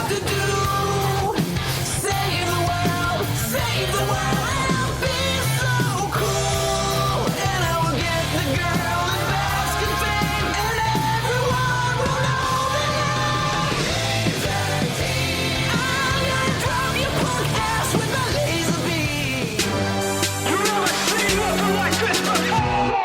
to do. Save the world, save the world, and I'll be so cool. And I will get the girl in basket fame, and everyone will know the name. Rooster Teeth. I'm gonna drop your punk ass with my laser beam. You never seen nothing like this before.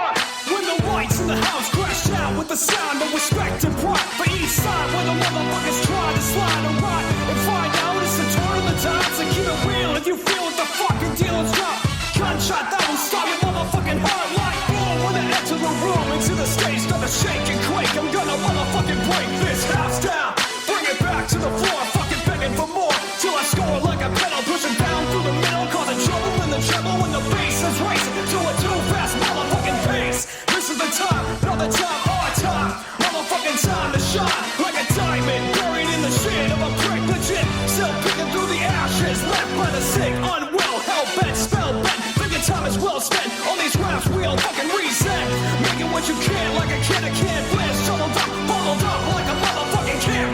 When the lights in the house crash out with the sound of respect and pride for each side, where the motherfuckers try to slide and ride and find out it's the turn of the times. And keep it real if you feel what the fucking deal is drop. Gunshot that will stop your motherfucking heart like boom. When I enter the room, into the stage, start to shake and quake. I'm gonna motherfucking break this house down, bring it back to the floor, fucking begging for more till I score like a pedal, pushing down through the middle, causing trouble in the treble when the bass is racing to a too fast motherfucking pace. This is the time, not the time, our time, motherfucking time to shine like a diamond buried in the shit of a prick legit. Still picking through the ashes, left by the sick, unwell, hell-bent, spell-bent. Think your time is well spent on these raps, we'll fucking reset. Making what you can like a kid, I can't blend. Shoveled up, bundled up like a motherfucking cam.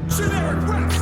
Generic raps.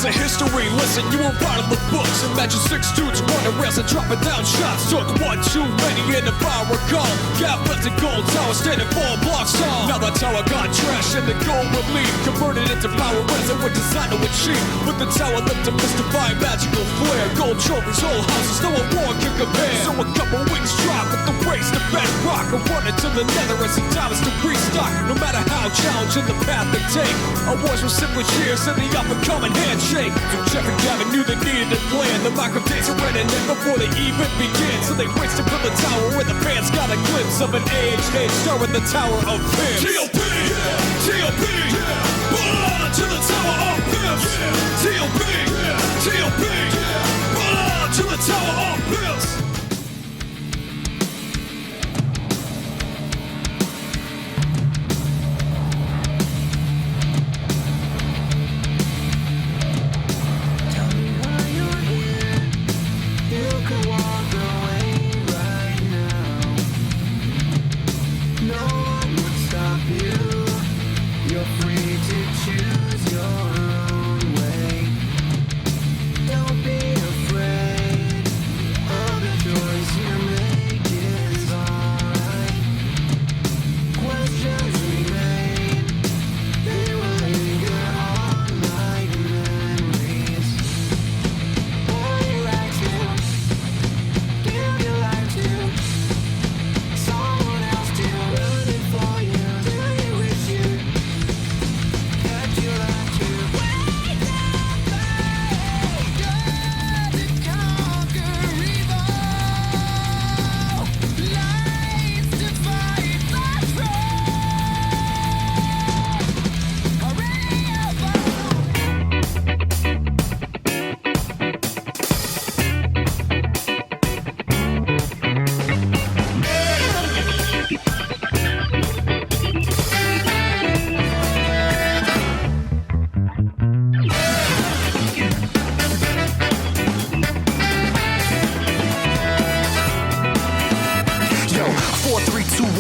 History, listen, you were part of the books. Imagine 6 dudes running rails and dropping down shots. Took one too many in the bar recall. Got left in gold tower standing 4 blocks tall. Now the tower got trashed and the gold relief converted into power res and were designed to achieve. With the tower lit to mystify magical flair. Gold trophies, whole houses, no award can compare. So a couple weeks drop with the race to bedrock. And running to the nether as the time is to restock. No matter how challenging the path they take, awards were simply cheers and the up and coming handshake. So Jeff and Gavin knew they needed a plan. The micro days are running in before they even began. So they raced to build the tower where the fans got a glimpse of an age star in the Tower of Pimps. T.O.P. Yeah. T.O.P. Yeah. Pull on to the Tower of Pimps. Yeah. T.O.P. Yeah. T.O.P. Yeah. Pull on to the Tower of Pimps. You're free to choose your own way.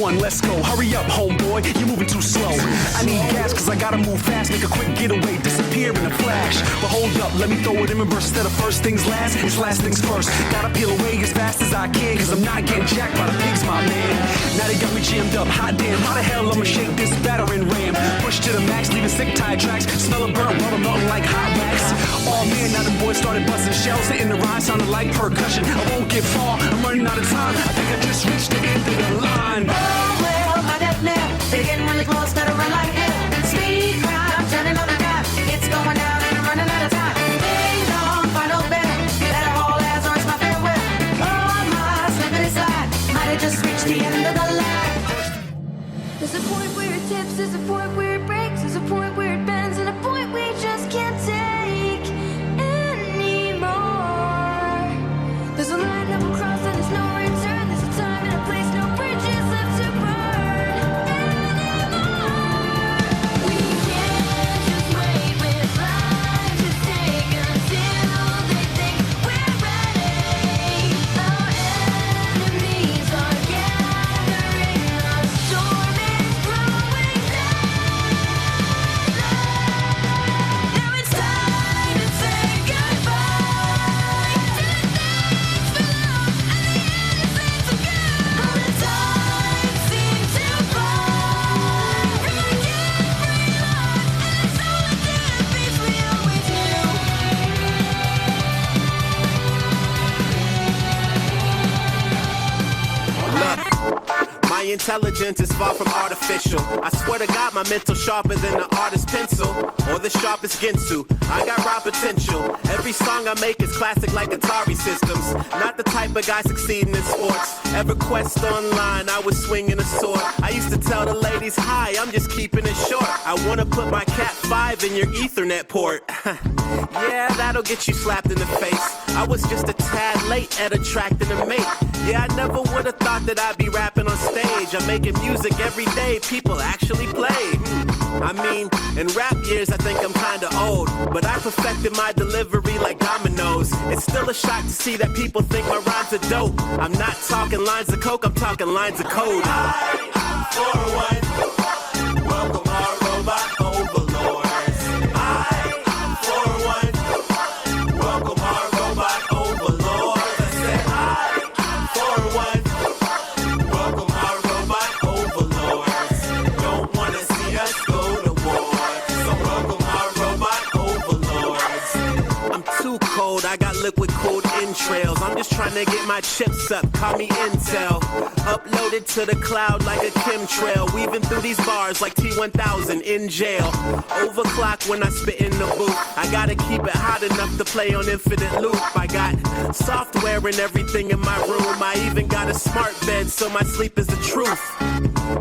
one, let's go. Hurry up, homeboy, you're moving too slow. I need gas, cause I gotta move fast. Make a quick getaway, disappear in a flash. But hold up, let me throw it in reverse. Instead of first things last, it's last things first. Gotta peel away as fast as I can, cause I'm not getting jacked by the pigs, my man. Now they got me jammed up, hot damn. How the hell I'ma shake this battering ram? Push to the max, leaving sick tire tracks. Smell a burnt rubber melting like hot wax. Oh man, now the boys started busting shells. Hitting the ride sounded like percussion. I won't get far, I'm running out of time. I think I just reached the end of the line. Oh well, my death knell. They're getting really close, gotta run like hell. Speed crowd, turning on the guy. It's going down and I'm running out of time. Ding dong, final bell. Better haul ass or it's my farewell. Oh my, slippity slide. Might have just reached the end of the line. There's a point where it tips, there's a point where it breaks, there's a point where it bends, and a point we just can't take anymore. There's a line that will cross and there's no return. There's a time and a place, no bridges left to burn anymore. We can't just wait with lives to take until they think we're ready. Our enemies are gathering, the storm is growing louder. Now it's time to say goodbye to the things we love and the innocence of God. All the time seems to fly. We're gonna get free love, and that's all it did. Peace we always My intelligence is far from artificial. I swear to God, my mental sharper than the artist's pencil or the sharpest Ginsu. I got raw potential. Every song I make is classic like Atari systems. Not the type of guy succeeding in sports. EverQuest online, I was swinging a sword. I used to tell the ladies, hi, I'm just keeping it short. I wanna put my Cat 5 in your Ethernet port. Yeah, that'll get you slapped in the face. I was just a tad late at attracting a mate. Yeah, I never would've thought that I'd be rapping on stage. I'm making music every day, people actually play. I mean, in rap years, I think I'm kinda old, but I perfected my delivery like dominoes. It's still a shock to see that people think my rhymes are dope. I'm not talking lines of coke, I'm talking lines of code. I, 401, welcome our robot overlords. I, 401, welcome our robot overlords. I said I, 401, welcome our robot overlords. Don't wanna see us go to war, so welcome our robot overlords. I'm too cold, I got liquid cooled entrails. I'm just trying to get my chips up, call me Intel. Uploaded to the cloud like a chemtrail. Weaving through these bars like T-1000 in jail. Overclock when I spit in the booth. I gotta keep it hot enough to play on infinite loop. I got software and everything in my room. I even got a smart bed so my sleep is the truth.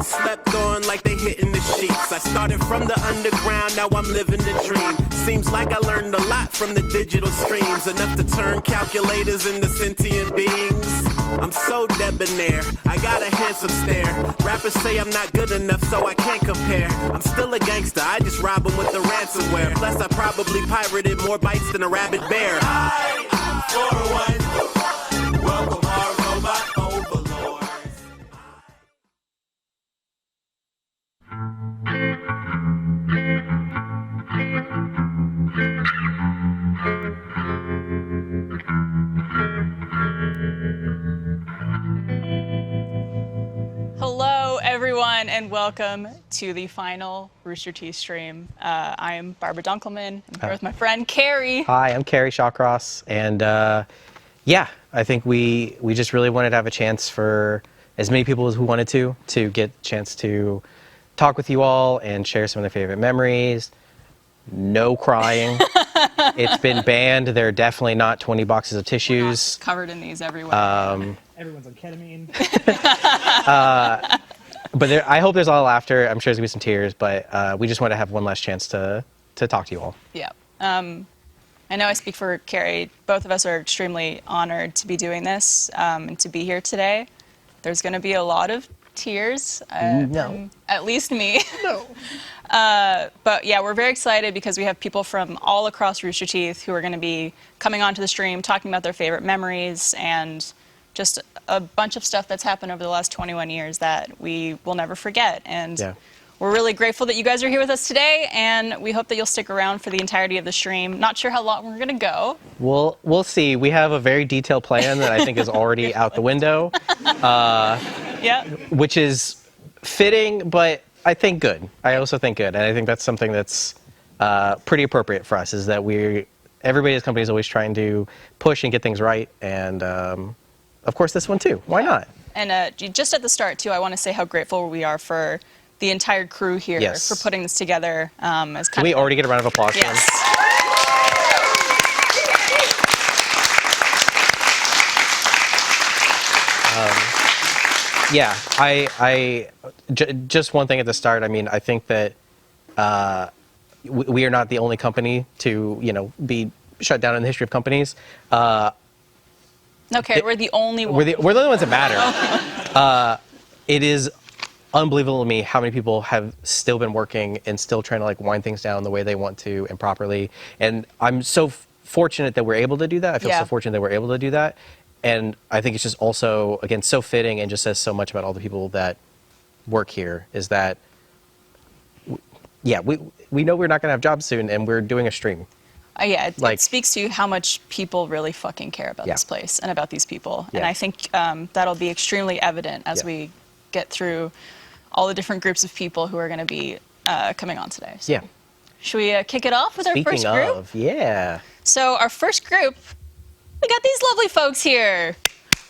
Slept on like they hitting the sheets. I started from the underground, now I'm living the dream. Seems like I learned a lot from the digital streams. Enough to turn calculators into sentient beings. I'm so debonair, I got a handsome stare. Rappers say I'm not good enough, so I can't compare. I'm still a gangster, I just rob them with the ransomware. Plus I probably pirated more bites than a rabid bear. I, 401, welcome our robot overlords. Hello, everyone, and welcome to the final Rooster Teeth stream. I am Barbara Dunkelman. I'm here with my friend Carrie. Hi, I'm Carrie Shawcross, and yeah, I think we just really wanted to have a chance for as many people as who wanted to get a chance to talk with you all and share some of their favorite memories. No crying. It's been banned. There are definitely not 20 boxes of tissues. Covered in these everywhere. Everyone's on ketamine. But I hope there's a lot of laughter. I'm sure there's going to be some tears, but we just want to have one last chance to talk to you all. Yeah. I know I speak for Carrie. Both of us are extremely honored to be doing this and to be here today. There's going to be a lot of tears. No. At least me. No. But yeah, we're very excited because we have people from all across Rooster Teeth who are going to be coming onto the stream, talking about their favorite memories and just a bunch of stuff that's happened over the last 21 years that we will never forget. And Yeah. we're really grateful that you guys are here with us today, and we hope that you'll stick around for the entirety of the stream. Not sure how long we're going to go. We'll see. We have a very detailed plan that I think is already out the window, Yeah. which is fitting, but I think good. I also think good, and I think that's something that's pretty appropriate for us. Is that everybody at this company is always trying to push and get things right, and of course this one too. Why not? And just at the start, too, I want to say how grateful we are for the entire crew here Yes. for putting this together. As Can we already get a round of applause for them? Yes. Yeah, just one thing at the start. I mean, I think that we are not the only company to, be shut down in the history of companies. Okay, we're the only one. We're the only ones that matter. It is unbelievable to me how many people have still been working and still trying to wind things down the way they want to and properly. And I'm so fortunate that we're able to do that. I feel Yeah. so fortunate that we're able to do that. And I think it's just also, again, so fitting and just says so much about all the people that work here is that, we know we're not going to have jobs soon and we're doing a stream. Yeah, it speaks to how much people really fucking care about this place and about these people. And Yeah. I think that'll be extremely evident as we get through all the different groups of people who are going to be coming on today. So Yeah. should we kick it off with our Speaking first group? of, yeah. So our first group, we got these lovely folks here.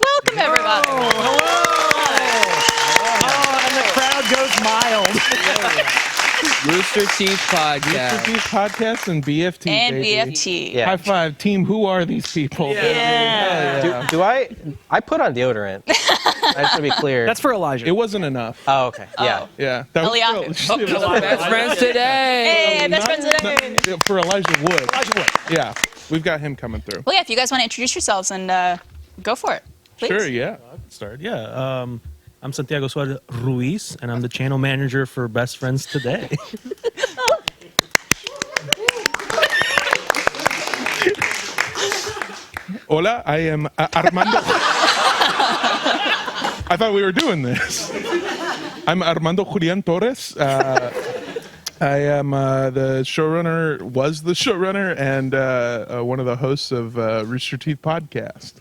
Welcome, everybody. And the crowd goes mild. Rooster Teeth podcast. Rooster Teeth podcast and BFT. And baby. BFT. Yeah. High five, team. Who are these people? Yeah. Do I put on deodorant. I just want to be clear. That's for Elijah. It wasn't enough. Oh, okay. Yeah. Yeah. That was Eliahu. Best friends today. Hey, best friends today. for Elijah Wood. Yeah. We've got him coming through. Well, yeah, if you guys want to introduce yourselves and go for it, please. Sure, yeah. Start. Yeah. I'm Santiago Suarez Ruiz, and I'm the channel manager for Best Friends Today. Hola, I am Armando. I thought we were doing this. I'm Armando Julian Torres. I am the showrunner, was the showrunner, and one of the hosts of Rooster Teeth podcast.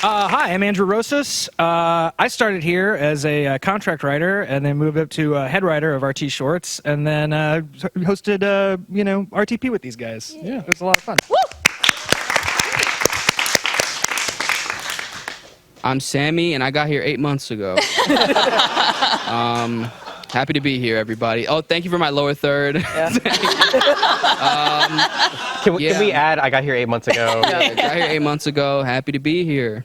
Hi, I'm Andrew Rosas. I started here as a contract writer and then moved up to head writer of RT Shorts and then hosted, RTP with these guys. Yeah. It was a lot of fun. I'm Sammy, and I got here 8 months ago. Happy to be here, everybody. Oh, thank you for my lower third. Can we add, I got here 8 months ago? I got here 8 months ago. Happy to be here.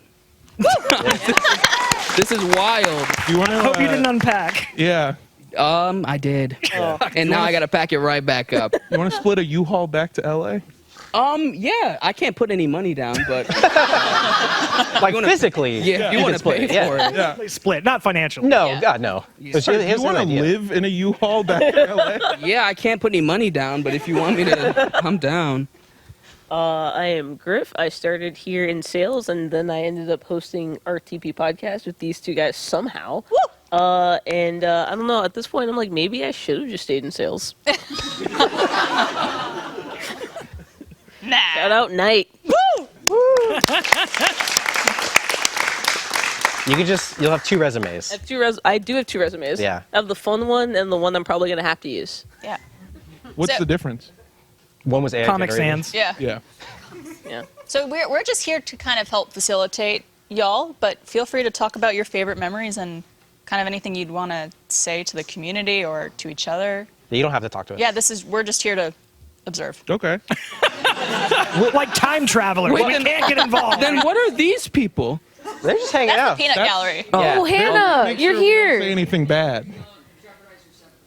This is wild. You want to? Hope you didn't unpack. Yeah. I did. And now I got to pack it right back up. You want to split a U-Haul back to LA? Yeah, I can't put any money down, but Physically. yeah, if you want to pay for it. Yeah. Split, not financially. No, Yeah. God, no. It Sorry, was do you an want to idea. live in a U-Haul back to LA? Yeah, I can't put any money down, but if you want me to, I'm down. I am Griff. I started here in sales, and then I ended up hosting RTP podcast with these two guys somehow. And I don't know. At this point, I'm like, maybe I should have just stayed in sales. Nah. Shout out Night. You'll have two resumes. I do have two resumes. Yeah. I have the fun one and the one I'm probably gonna have to use. Yeah. What's So- the difference? One was AI Comic generated. Sans. Yeah. Yeah. Yeah. So we're just here to kind of help facilitate y'all, but feel free to talk about your favorite memories and kind of anything you'd want to say to the community or to each other. You don't have to talk to us. Yeah, we're just here to observe. Okay. Like time travelers. Wait, We then- can't get involved. Then what are these people? They're just hanging That's out. the peanut That's- gallery. Yeah. Oh, Hannah, Make you're sure we don't here. say anything bad.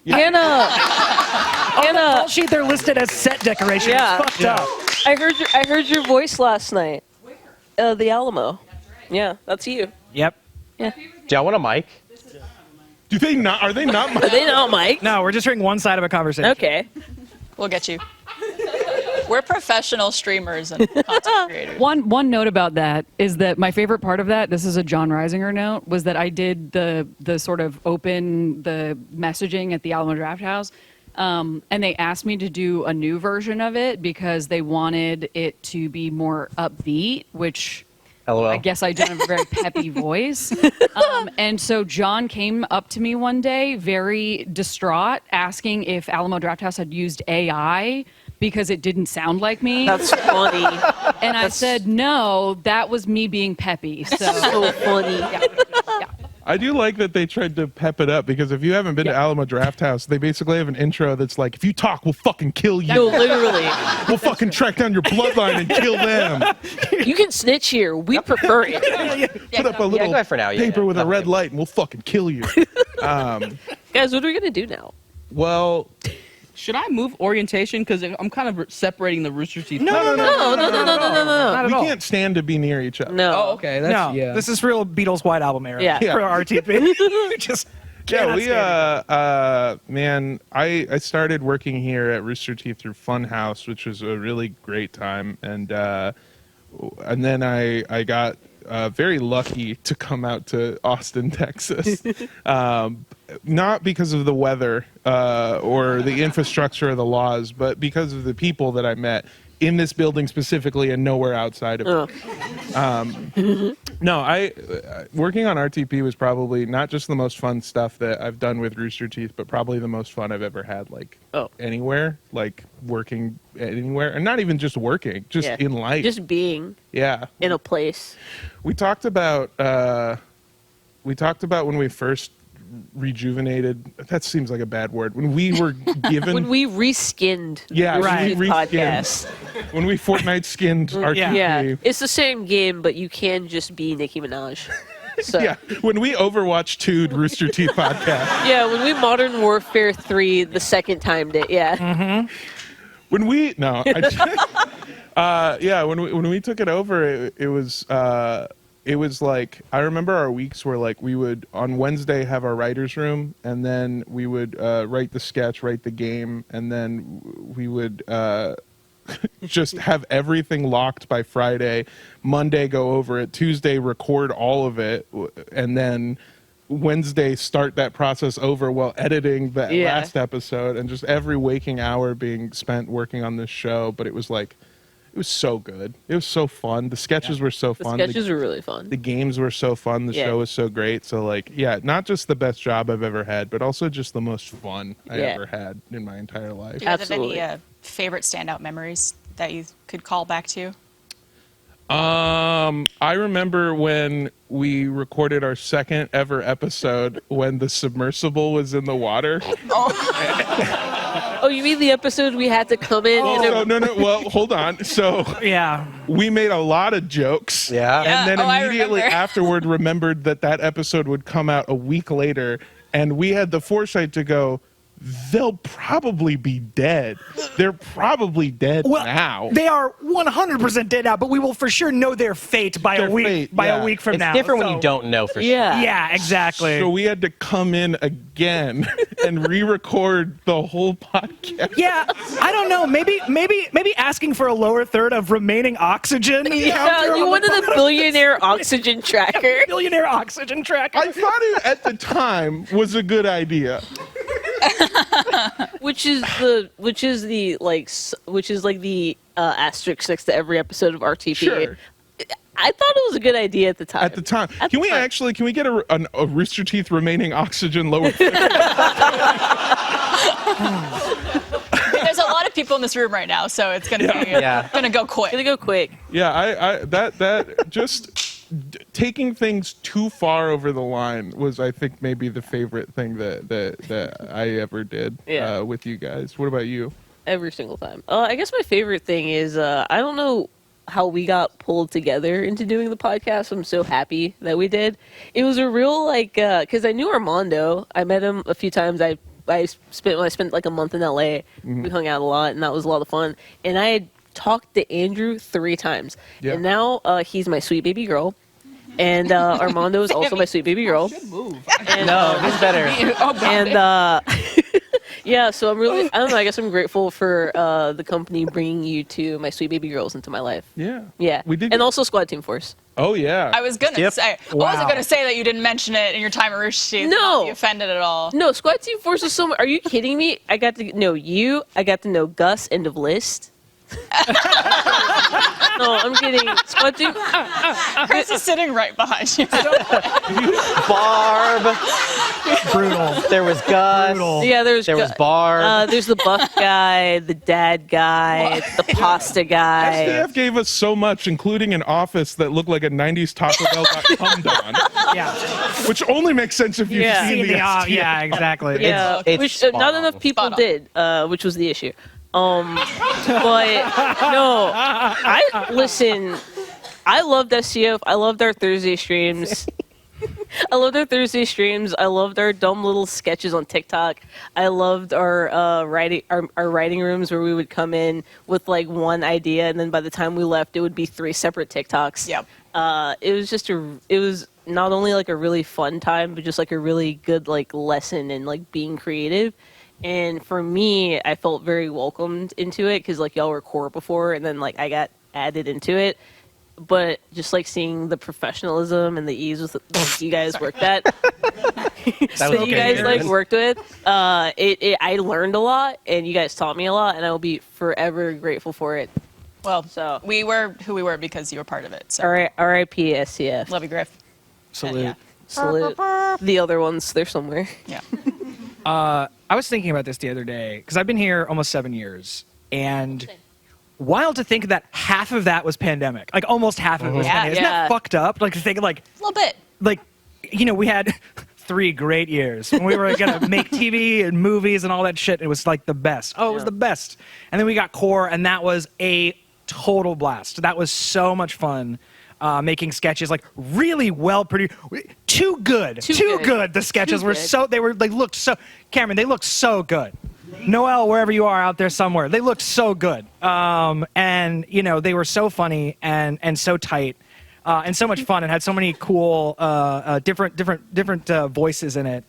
Hannah. On the Hannah. call sheet, they're listed as set decorations. Yeah. It's fucked up. I heard your voice last night. The Alamo. Yeah, that's you. Yep. Do y'all want a mic? Do they not? Are they not? Are they not Mike? No, we're just hearing one side of a conversation. Okay. We'll get you. we're professional streamers and content creators. One note about that is that my favorite part of that, this is a John Reisinger note, was that I did the sort of open the messaging at the Alamo Draft House, and they asked me to do a new version of it because they wanted it to be more upbeat, which LOL. I guess I don't have a very peppy voice. And so John came up to me one day, very distraught, asking if Alamo Drafthouse had used AI because it didn't sound like me. That's funny. And I said, no, that was me being peppy. So, So funny. I do like that they tried to pep it up because if you haven't been to Alamo Draft House, they basically have an intro that's like, if you talk, we'll fucking kill you. No, literally. We'll fucking track down your bloodline and kill them. You can snitch here. We prefer it. Put up a little go ahead for now. Yeah, paper yeah. with a red light and we'll fucking kill you. Guys, what are we going to do now? Well, Should I move orientation? Because I'm kind of separating the Rooster Teeth. No. Not at we all. can't stand to be near each other. No. Oh, okay. That's, No, yeah. this is real Beatles White Album era Yeah. for RTP. Just Yeah, cannot we stand it. man, I started working here at Rooster Teeth through Funhouse, which was a really great time, and then I got very lucky to come out to Austin, Texas. Not because of the weather or the infrastructure or the laws, but because of the people that I met in this building specifically and nowhere outside of it. No, working on RTP was probably not just the most fun stuff that I've done with Rooster Teeth, but probably the most fun I've ever had, like anywhere, like working anywhere, and not even just working, just in life. Just being Yeah. in a place. We talked about when we first rejuvenated. That seems like a bad word. When we were given When we reskinned Yeah, the when we Rooster Teeth reskinned. podcast. when we Fortnite skinned RTP. Yeah. It's the same game, but you can just be Nicki Minaj. So Yeah, when we Overwatch 2'd Rooster Teeth podcast. yeah, when we Modern Warfare 3 the second timed it, yeah. When we no, yeah, when we took it over, it was like, I remember our weeks were like, we would on Wednesday have our writer's room, and then we would write the sketch, write the game, and then we would just have everything locked by Friday. Monday go over it, Tuesday record all of it, and then Wednesday start that process over while editing that last episode, and just every waking hour being spent working on this show. But it was like, it was so good. It was so fun. The sketches were so The fun. sketches were really fun. The games were so fun. The show was so great. So like, yeah, not just the best job I've ever had, but also just the most fun I ever had in my entire life. Do you guys have any favorite standout memories that you could call back to? I remember when we recorded our second ever episode when the submersible was in the water. Oh, you mean the episode we had to come in? No. Well, hold on. So yeah, we made a lot of jokes. Yeah. And then I immediately remember. afterward remembered that episode would come out a week later, and we had the foresight to go, they'll probably be dead. They're probably dead now. They are 100% dead now, but we will for sure know their fate by a week from It's now. different when So- you don't know for Yeah, exactly. So we had to come in again and re-record the whole podcast. Yeah, I don't know. Maybe asking for a lower third of remaining oxygen. Yeah, you wanted a billionaire oxygen tracker. Billionaire oxygen tracker. I thought it at the time was a good idea. which is like the asterisk next to every episode of RTP. Sure. I thought it was a good idea at the time. At the time. Can we get a Rooster Teeth remaining oxygen lower? There's a lot of people in this room right now, so it's gonna be gonna go quick. Gonna go quick. Yeah, I that just taking things too far over the line was, I think, maybe the favorite thing that I ever did with you guys. What about you? Every single time. I guess my favorite thing is I don't know how we got pulled together into doing the podcast. I'm so happy that we did. It was a real because I knew Armando. I met him a few times. I spent like a month in LA. We hung out a lot, and that was a lot of fun. And I had talked to Andrew 3 times, and now he's my sweet baby girl. And Armando is also my sweet baby girl. Good move. And, No, he's better. And Yeah, so I'm really, I don't know, I guess I'm grateful for the company bringing you two, my sweet baby girls, into my life. Yeah. Yeah. We did. And also Squad Team Force. Oh yeah. I was gonna Yep. say, I wasn't gonna say that you didn't mention it in your time at Rooster Teeth. No. Not be offended at all. No, Squad Team Force is so much. Are you kidding me? I got to know you. I got to know Gus, end of list. No, I'm kidding. Squad Team. Chris is sitting right behind you. Barb. Brutal. There was Gus. Brutal. Yeah, There was Barb. There's the buff guy, the dad guy, the pasta guy. SDF gave us so much, including an office that looked like a 90s Taco Bell got cummed on, Yeah. which only makes sense if you've Yeah. seen the SDF. Yeah, exactly. Yeah, It's which spot not on. enough people Spot on. did, which was the issue. But no, listen. I loved SCF. I loved our Thursday streams. I loved our Thursday streams. I loved our dumb little sketches on TikTok. I loved our writing rooms where we would come in with like one idea, and then by the time we left, it would be 3 separate TikToks. Yep. It was just it was not only like a really fun time, but just like a really good like lesson in like being creative. And for me, I felt very welcomed into it because like y'all were core before, and then like I got added into it. But just like seeing the professionalism and the ease with like, you guys worked at, That was you guys okay. like worked with, I learned a lot, and you guys taught me a lot, and I will be forever grateful for it. Well, So we were who we were because you were part of it. So R.I.P. SCF. love you, Griff. Salute. Yeah. Salute. The other ones, they're somewhere. Yeah. I was thinking about this the other day because I've been here almost 7 years, and wild to think that half of that was pandemic. Like almost half of it was Yeah, pandemic. Isn't that yeah. fucked up? Like to think like A little bit. we had 3 great years when we were gonna make TV and movies and all that shit. It was like the best. Oh, it was Yeah. the best. And then we got Core, and that was a total blast. That was so much fun. Making sketches like really well produced, too good. The sketches were good. they looked so. Cameron, they looked so good. Noel, wherever you are out there somewhere, they looked so good. And they were so funny and so tight. And so much fun, and had so many cool different voices in it.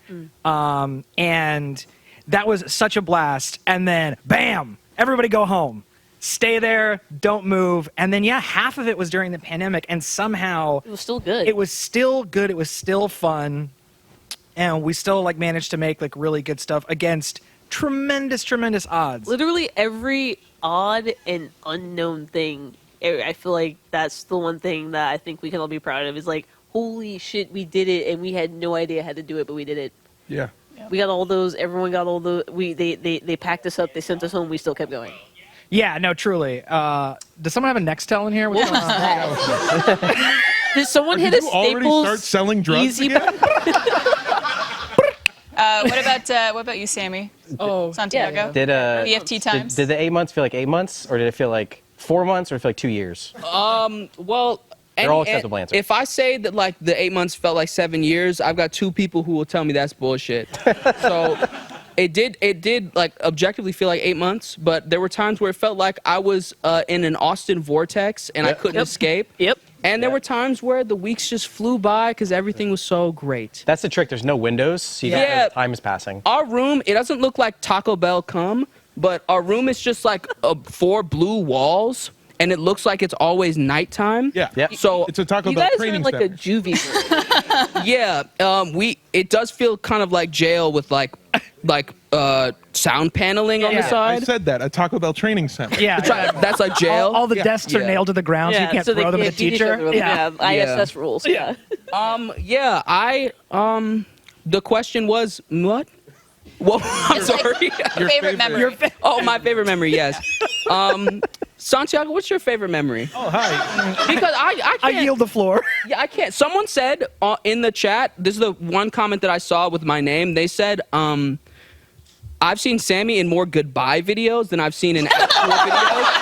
And that was such a blast. And then bam, everybody go home. Stay there, don't move. And then half of it was during the pandemic, and somehow It was still good. it was still good, it was still fun, and we still like managed to make like really good stuff against tremendous odds. Literally every odd and unknown thing. I feel like that's the one thing that I think we can all be proud of is like, holy shit, we did it, and we had no idea how to do it, but we did it. Yeah. We got all those. Everyone got all the. They packed us up. They sent us home. We still kept going. Yeah, no, truly. Does someone have a Nextel in here? What's going on? Did someone hit Did a you already Staples start selling drugs Easy again? What about you, Sammy? Oh, Santiago? Did EFT times? Did the 8 months feel like 8 months, or did it feel like 4 months, or did it feel like 2 years? well, They're all acceptable answers. If I say that like the 8 months felt like 7 years, I've got 2 people who will tell me that's bullshit. So it did like objectively feel like 8 months, but there were times where it felt like I was in an Austin vortex and I couldn't escape. Yep. And there were times where the weeks just flew by because everything was so great. That's the trick. There's no windows, so you Yeah. know time is passing. Our room, it doesn't look like Taco Bell come, but our room is just like 4 blue walls, and it looks like it's always nighttime. Yeah. Yep. So It's a Taco You Bell guys are training in like center. a juvie room. yeah, it does feel kind of like jail with like sound paneling on the Yeah. I side. said that, a Taco Bell training center. Yeah, That's like jail. all the Yeah. desks are Yeah. nailed to the ground, so you can't so they throw them at can't the beat each teacher. other with them. Yeah, ISS rules. Yeah. The question was what? Well, I'm sorry. Your favorite memory. Oh, my favorite memory. Yes. Santiago, what's your favorite memory? Oh, hi. Because I I can't. yield the floor. Yeah, I can't. Someone said in the chat, this is the one comment that I saw with my name. They said, I've seen Sammy in more goodbye videos than I've seen in actual videos.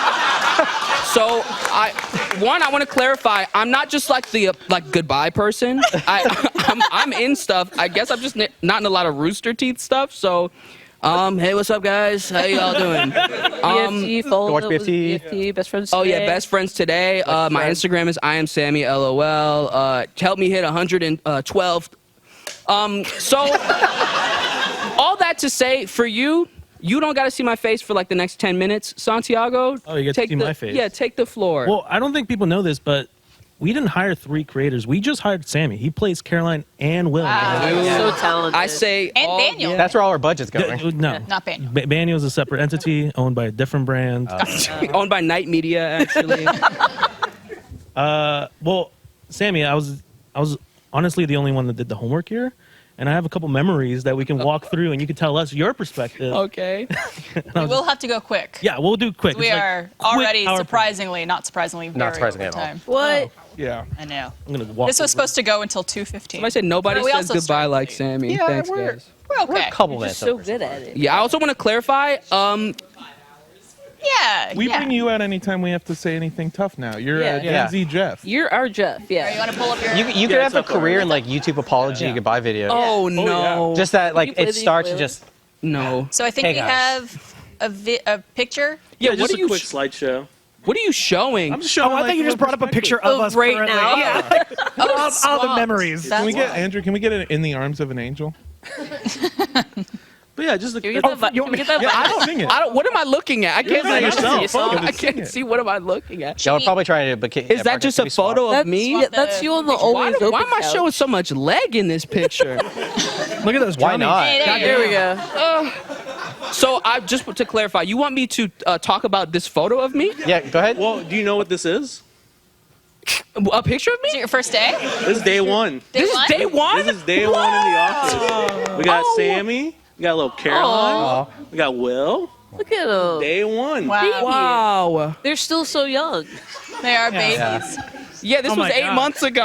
So, I want to clarify. I'm not just like the goodbye person. I'm in stuff. I guess I'm just not in a lot of Rooster Teeth stuff. So, hey, what's up, guys? How y'all doing? BFT, follow watch up with BFT. BFT, best friends. Oh yeah, today. best friends today. My Instagram is IamSammyLOL. Help me hit 112. So all that to say, for you, You don't got to see my face for like the next 10 minutes, Santiago. Oh, you get to take see my face. Yeah, take the floor. Well, I don't think people know this, but we didn't hire 3 creators. We just hired Sammy. He plays Caroline and Will. So talented. I say And all- Daniel. That's where all our budget's going. No. Not Daniel. Banyo's a separate entity owned by a different brand. owned by Night Media, actually. Well, Sammy, I was honestly the only one that did the homework here, and I have a couple memories that we can walk through, and you can tell us your perspective. Okay. We will have to go quick. Yeah, we'll do quick. We It's like are quick already PowerPoint. not surprisingly, very Not surprisingly over at all. time. What? Yeah. I know. I'm gonna walk. This was over. supposed to go until 2:15. I said nobody We says also goodbye started like late. Sammy. Yeah, Thanks, we're- guys. We're okay. We're a couple You're minutes so over. good at it. Yeah, I also want to clarify. Yeah. We yeah. bring you out anytime we have to say anything tough now. You're Yeah. Gen Z Jeff. You're our Jeff. You Yeah. want to pull up your? You could have a career in like YouTube apology goodbye videos. Oh no. Just that, you like, play it the starts ukulele? just. No. So I think Hey, we guys. have a picture. Yeah, Just what are a you quick slideshow. What are you showing? I'm just showing. Oh, I like, thought you just brought up a picture of us right currently. now? Yeah. all the swamped. memories. Can we get Andrew? Can we get it in the arms of an angel? But yeah, just a Can we quick. get that? you Can want we me- get that? Yeah, I don't sing it. I don't. What am I looking at? I can't not see yourself. yourself. Focus, I sing can't it. see. What am I looking at? Y'all are probably trying to. But Is that just a photo of me? Yeah, that's you on the Why, always open why am I couch. showing so much leg in this picture? Look at those. Why drummies. not? Hey, There we go. So I just to clarify, you want me to talk about this photo of me? Yeah, go ahead. Well, do you know what this is? A picture of Is it me? your first day? This is day one. This is day one. This is day one in the office. We got Oh. Sammy. We got little Caroline. We got Will. Look at them. Day one. Wow. Wow. They're still so young. They are babies. Yeah, this Oh was my 8 God. months ago.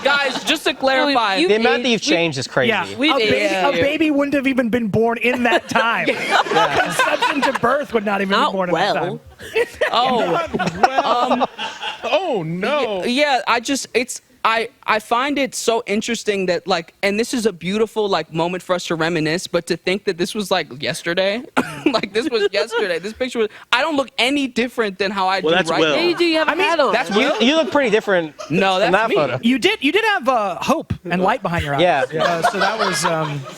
Guys, just to clarify, You- The amount that you've changed is crazy. Yeah, We- a baby wouldn't have even been born in that time. Conception to birth would not even Not be born in that time. well. Oh no. yeah, I find it so interesting that like, and this is a beautiful like moment for us to reminisce, but to think that this was like yesterday, like this was yesterday. This picture was. I don't look any different than how I Well, do that's right Will. Yeah, now. you do. You have a hat on. That's You, you look pretty different No, in that's that me. photo. You did have hope and light behind your eyes. Yeah. So that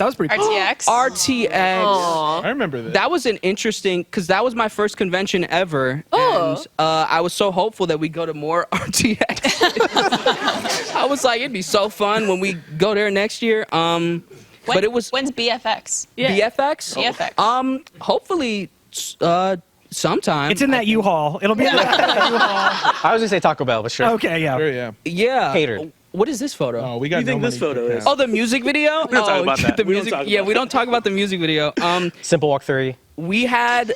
was pretty cool. RTX. RTX. Aw. I remember this. That was an interesting because that was my first convention ever, Oh. and I was so hopeful that we go to more RTX. I was like, it'd be so fun when we go there next year. But it was When's BFX? BFX. BFX. Hopefully, sometime. It's in that U-Haul. It'll be in that U-Haul. I was gonna say Taco Bell, but sure. Okay, yeah. Sure, yeah. Yeah. Catered. What is this photo? Oh, we What got. do you think no this money photo to is? count. Oh, the music video? We don't talk about that. The We don't music. talk Yeah, about we that. don't talk about the music video. Simple walk 3. We had.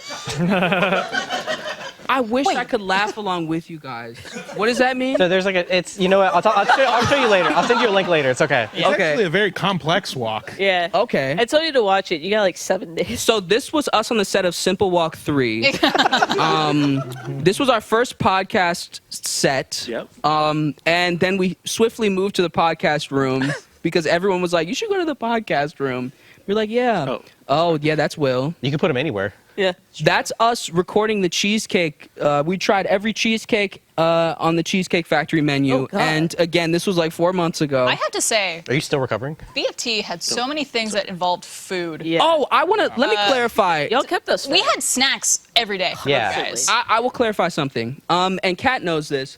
I wish I could laugh along with you guys. What does that mean? So there's like a. It's you know what? I'll show you later. I'll send you a link later. It's okay. It's actually a very complex walk. Yeah. Okay. I told you to watch it. You got like 7 days. So this was us on the set of Simple Walk 3. This was our first podcast set. Yep. And then we swiftly moved to the podcast room because everyone was like, you should go to the podcast room. We're like, yeah. Oh, yeah, that's Will. You can put them anywhere. Yeah. That's us recording the cheesecake. We tried every cheesecake on the Cheesecake Factory menu. Oh, God. And again, this was like 4 months ago. I have to say, Are you still recovering? BFT had so many things that involved food. Yeah. Oh, I want to let me clarify. Y'all kept us. We fed. had snacks every day. Yeah. Guys. I will clarify something. And Kat knows this.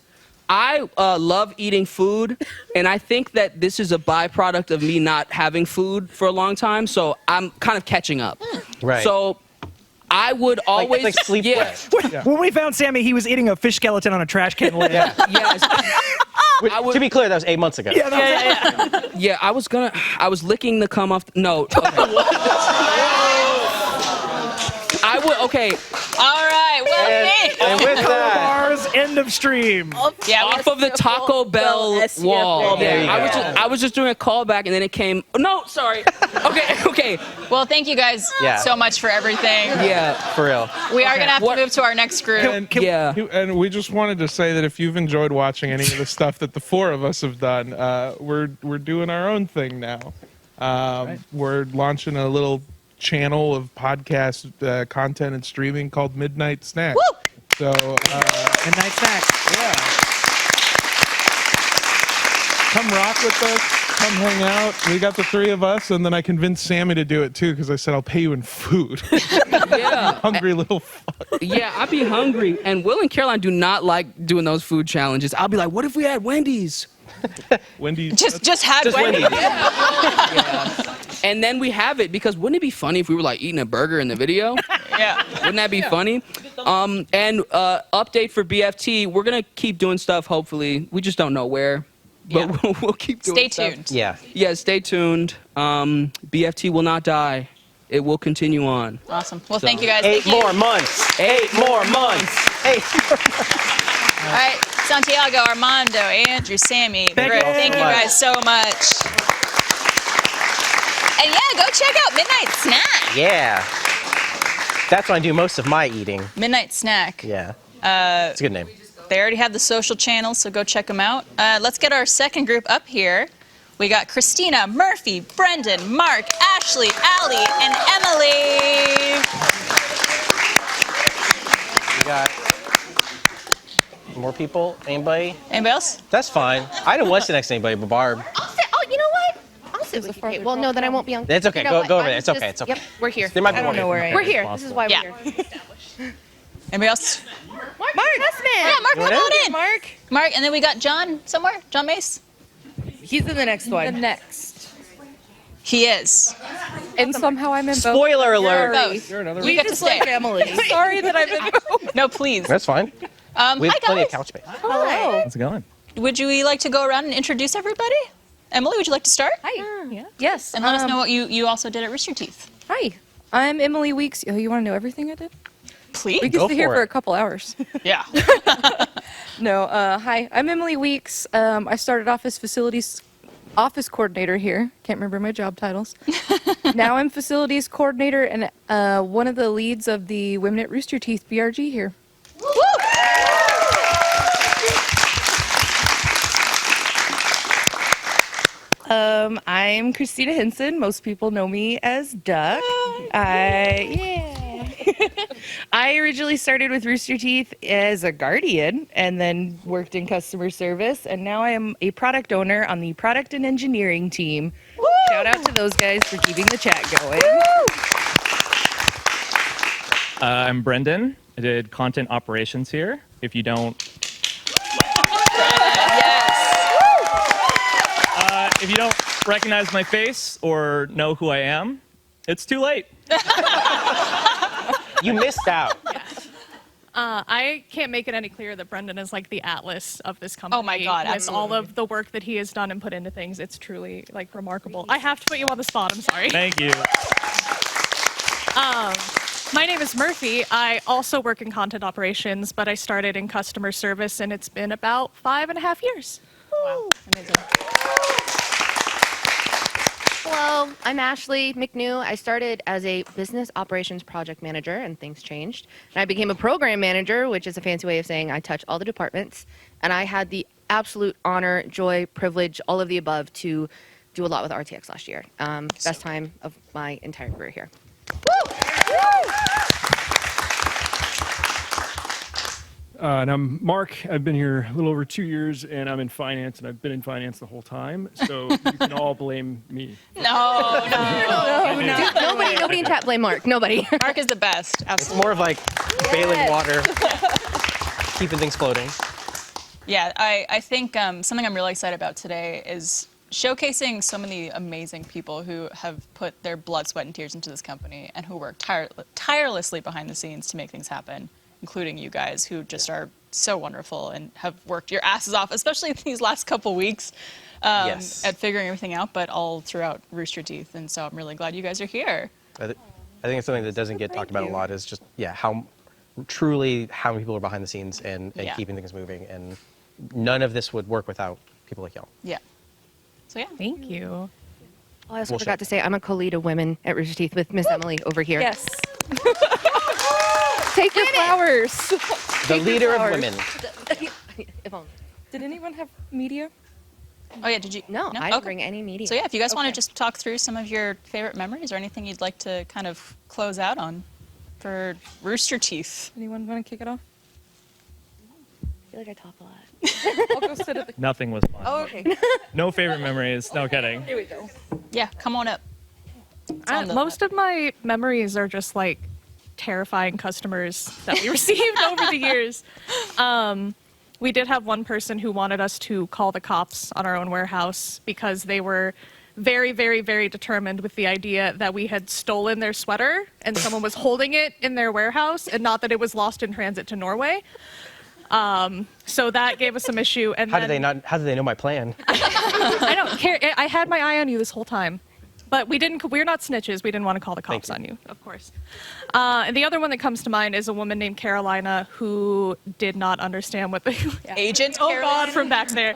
I love eating food, and I think that this is a byproduct of me not having food for a long time. So I'm kind of catching up. Right. So I would always like sleep yeah, When we found Sammy, he was eating a fish skeleton on a trash can lid. Yeah. yes. I would- To be clear, that was 8 months ago. Yeah, that was it. Yeah, I was licking the cum off. No. Okay. I would. Okay. All right. Well, And with that, Bars, end of stream. yeah, we Off of the Taco Bell SCF wall. There you I go. was just doing a callback, and then it came. No, sorry. Okay. Well, thank you guys Yeah. so much for everything. Yeah. for real. We are gonna have What- to move to our next group. Yeah. And we just wanted to say that if you've enjoyed watching any of the stuff that the 4 of us have done, we're doing our own thing now. We're launching a little channel of podcast content and streaming called Midnight Snack. Woo! So Midnight snacks. come rock with us. come hang out. We got the three of us, and then I convinced Sammy to do it too because I said I'll pay you in food. Yeah. Hungry little fuck. Yeah, I'd be hungry. And Will and Caroline do not like doing those food challenges. I'll be like, what if we had Wendy's? Wendy's. Just had Wendy's. Yeah. And then we have it because wouldn't it be funny if we were like eating a burger in the video? Yeah. Wouldn't that be funny? And update for BFT, we're gonna keep doing stuff. Hopefully, we just don't know where, but Yeah. we'll keep doing Stay stuff. tuned. Yeah. Yeah, stay tuned. BFT will not die. It will continue on. Awesome. Well, thank you guys. 8 Thank you. more months. 8 more months. 8 All right, Santiago, Armando, Andrew, Sammy, Thank Griff, you all so thank you much. guys so much. And yeah, go check out Midnight Snack. Yeah. That's when I do most of my eating. Midnight Snack. Yeah. It's a good name. They already have the social channels, so go check them out. Let's get our second group up here. We got Christina, Murphy, Brendan, Mark, Ashley, Allie, and Emily. We got more people. Anybody? Anybody else? That's fine. I don't want to sit next to anybody but Barb. I'll sit. Oh, you know what? I'll sit with you. Okay, well, no, then I won't be on. It's okay. You know Go what? over I'm there. It's just- okay. It's okay. Yep, we're here. There might be I don't more know where I people. am. We're here. This is why Yeah. we're here. Anybody else? Mark Hessman. Yeah, Mark, You come want on in? in. Mark. Mark, and then we got John somewhere. John Mace. He's in the next one. The next. He is. And somehow I'm in both. Spoiler alert. Both. another You get to Just like stay. family. Sorry that I'm in both. No, please. That's fine. We Hi have plenty of guys. couch space. Hello. How's it going? Would you like to go around and introduce everybody? Emily, would you like to start? Hi. Yeah. Yes. And let us know what you also did at Rooster Teeth. Hi. I'm Emily Weeks. Oh, you want to know everything I did? Please. We could Go stay here for for it. a couple hours. Yeah. No. Hi. I'm Emily Weeks. I started off as facilities office coordinator here. Can't remember my job titles. Now I'm facilities coordinator and one of the leads of the Women at Rooster Teeth BRG here. I'm Christina Henson. Most people know me as Duck. I originally started with Rooster Teeth as a guardian and then worked in customer service, and now I am a product owner on the product and engineering team. Shout out to those guys for keeping the chat going. I'm Brendan. I did content operations here. If you don't, if you don't recognize my face or know who I am, it's too late. You missed out. I can't make it any clearer that Brendan is like the atlas of this company. Oh my God, With absolutely. all of the work that he has done and put into things, it's truly like remarkable. I have to put you on the spot. I'm sorry. Thank you. My name is Murphy. I also work in content operations, but I started in customer service, and it's been about 5.5 years. Wow. Amazing. Hello, I'm Ashley McNew. I started as a business operations project manager, and things changed. And I became a program manager, which is a fancy way of saying I touch all the departments. And I had the absolute honor, joy, privilege, all of the above to do a lot with RTX last year. Best time of my entire career here. And I'm Mark. I've been here a little over 2 years, and I'm in finance, and I've been in finance the whole time. So you can all blame me. No. Dude, nobody in chat blame Mark. Nobody. Mark is the best. It's Absolutely. more of like bailing water, keeping things floating. Yeah, I think something I'm really excited about today is showcasing so many amazing people who have put their blood, sweat, and tears into this company and who work tirelessly behind the scenes to make things happen, including you guys who just are so wonderful and have worked your asses off, especially these last couple weeks Yes. at figuring everything out, but all throughout Rooster Teeth. And so I'm really glad you guys are here. I think it's something that doesn't get talked about a lot is just, how truly how many people are behind the scenes and Yeah. keeping things moving. And none of this would work without people like y'all. Yeah. So yeah. Thank you. Oh, I also Bullshit. forgot to say I'm a co-lead of Women at Rooster Teeth with Miss Emily over here. Yes. Take your flowers. The leader of flowers. women. Yvonne. Did anyone have media? Oh yeah, did you? No, I didn't bring any media. So yeah, if you guys want to Okay. just talk through some of your favorite memories or anything you'd like to kind of close out on for Rooster Teeth. Anyone want to kick it off? feel like I talk a lot. I'll go sit at the. Nothing was fun. Oh, okay. No favorite memories. No kidding. Here we go. Yeah, come on up. on the Most of my memories are just like terrifying customers that we received over the years. We did have one person who wanted us to call the cops on our own warehouse because they were very, very, very determined with the idea that we had stolen their sweater and someone was holding it in their warehouse and not that it was lost in transit to Norway. So that gave us some issue. And How did they know my plan? I don't care. I had my eye on you this whole time. But we're not snitches. We didn't want to call the cops on you, of course. And the other one that comes to mind is a woman named Carolina who did not understand what the Agent oh Carolina? God, from back there.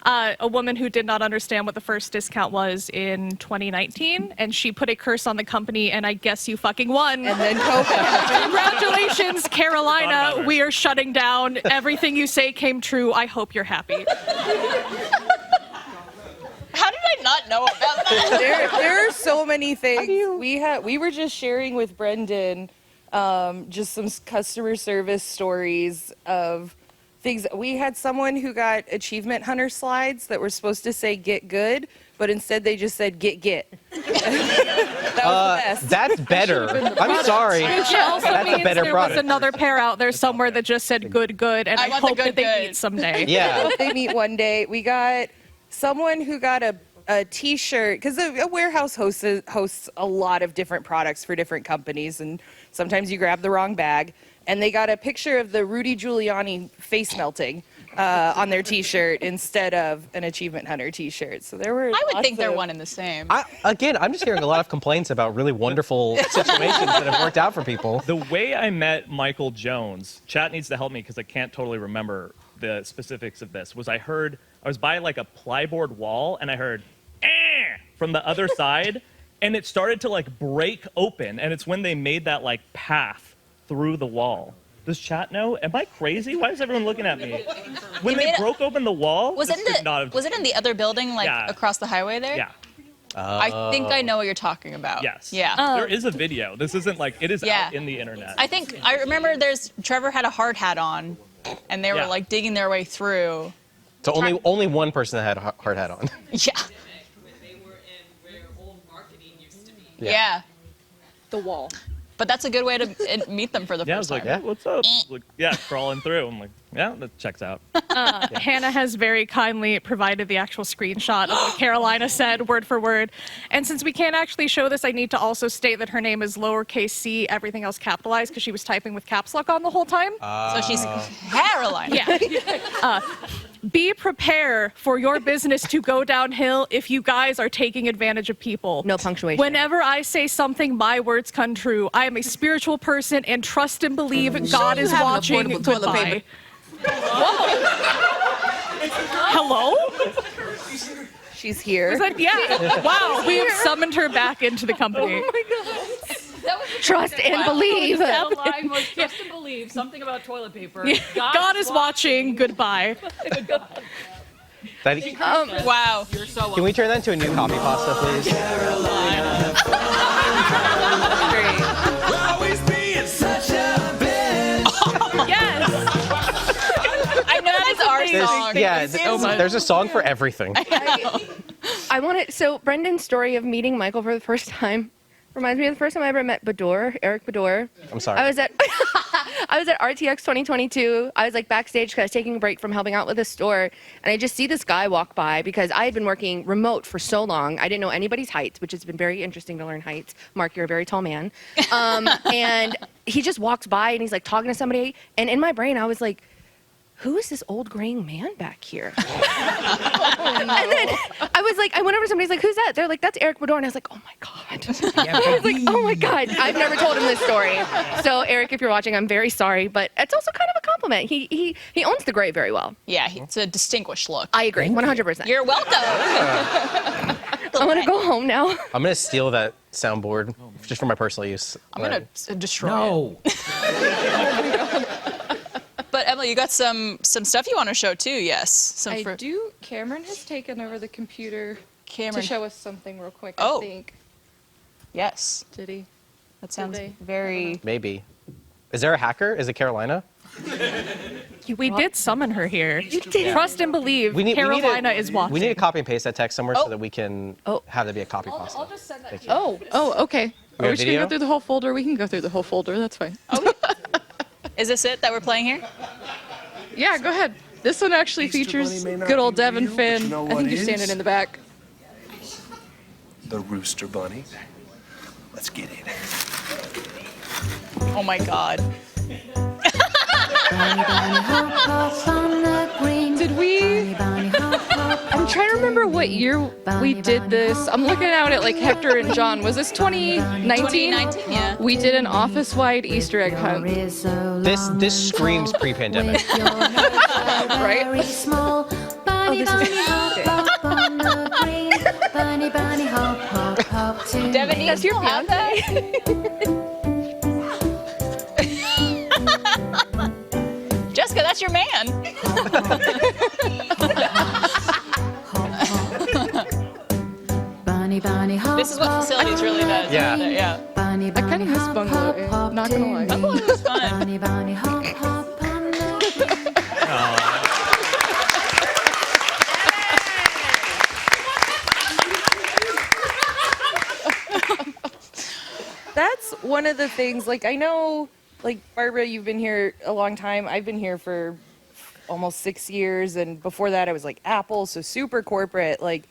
A woman who did not understand what the first discount was in 2019, and she put a curse on the company, and I guess you fucking won. And then COVID. Congratulations, Carolina. We are shutting down. Everything you say came true. I hope you're happy. How did I not know about that? there are so many things. We were just sharing with Brendan just some customer service stories of things. We had someone who got achievement hunter slides that were supposed to say get good, but instead they just said get. That was the best. That's better. I'm sorry. Which also That's means a better there product. was another pair out there somewhere that just said good, and I want the hope that good, they good. meet someday. Yeah. I hope they meet one day. We got someone who got a T-shirt, because a warehouse hosts a lot of different products for different companies, and sometimes you grab the wrong bag. And they got a picture of the Rudy Giuliani face melting on their T-shirt instead of an Achievement Hunter T-shirt. So there were. I would lots think they're of- one and the same. I'm just hearing a lot of complaints about really wonderful situations that have worked out for people. The way I met Michael Jones, chat needs to help me because I can't totally remember the specifics of this, was I was by like a plyboard wall and I heard from the other side and it started to like break open, and it's when they made that like path through the wall. Does chat know? Am I crazy? Why is everyone looking at me? When they broke open the wall, Was it in the other building, like Yeah. across the highway there? Yeah. I think I know what you're talking about. Yes. Yeah. There is a video. This isn't like, it is Yeah. out in the internet. I think I remember Trevor had a hard hat on, and they were Yeah. like digging their way through. So only one person that had a hard hat on. Yeah. Yeah. The wall. But that's a good way to meet them for the Yeah, I first was like, time. what's up? Like, yeah, crawling through. I'm like, yeah, that checks out. Hannah has very kindly provided the actual screenshot of what Carolina said, word for word. And since we can't actually show this, I need to also state that her name is lowercase c, everything else capitalized, because she was typing with caps lock on the whole time. So she's Caroline. Yeah. Be prepared for your business to go downhill if you guys are taking advantage of people. No punctuation. Whenever I say something, my words come true. I am a spiritual person and trust and believe God is have an watching. affordable toilet Goodbye. paper. Hello? She's here. Is that, yeah. Wow, we have summoned her back into the company. Oh my God. Trust and believe. That line was trust and believe. Something about toilet paper. God is watching. Goodbye. Wow. Can we turn that into a new copy pasta, please? Always being such a bitch. Yes. I know that's our song. There's a song for everything. I want to. So Brendan's story of meeting Michael for the first time reminds me of the first time I ever met Bador, Eric Bador. I'm sorry. I was at RTX 2022. I was like backstage because I was taking a break from helping out with a store, and I just see this guy walk by because I had been working remote for so long. I didn't know anybody's heights, which has been very interesting to learn heights. Mark, you're a very tall man. And he just walks by and he's like talking to somebody, and in my brain I was like, who is this old graying man back here? And then I was like, I went over to somebody's like, who's that? They're like, that's Eric Bador. And I was like, oh my God. I was like, oh my God. I've never told him this story. So Eric, if you're watching, I'm very sorry, but it's also kind of a compliment. He owns the gray very well. Yeah, it's a distinguished look. I agree, 100%. You're welcome. I want to go home now. I'm gonna steal that soundboard just for my personal use. I'm gonna destroy it. But Emily, you got some stuff you want to show too? Yes. I do. Cameron has taken over the computer Cameron. to show us something real quick. Oh. I think. Yes. Did he? That sounds they? very. Maybe. Is there a hacker? Is it Carolina? We did summon her here. You did. Trust and believe. We need Carolina to, is watching. We need to copy and paste that text somewhere so that we can have that be a copy pasta. I'll just send that to you. Oh, okay. We Are we have just gonna video? go through the whole folder? We can go through the whole folder. That's fine. Is this it that we're playing here? Yeah, go ahead. This one actually features good old Devin Finn. know I what think you're is? standing in the back. The Rooster Bunny. Let's get it. Oh my God. Did we? I'm trying to remember what year we did this. I'm looking out at like Hector and John. Was this 2019? 2019, yeah. We did an office-wide Easter egg hunt. This screams pre-pandemic. Right? Oh, this is Devin, does your have that? Jessica, that's your man. This is what facilities really does. Yeah. Yeah. I kind of miss Bungalow A, not gonna lie. Bungalow was fun. That's one of the things, like, I know, like, Barbara, you've been here a long time. I've been here for almost 6 years, and before that I was like Apple, so super corporate. Like,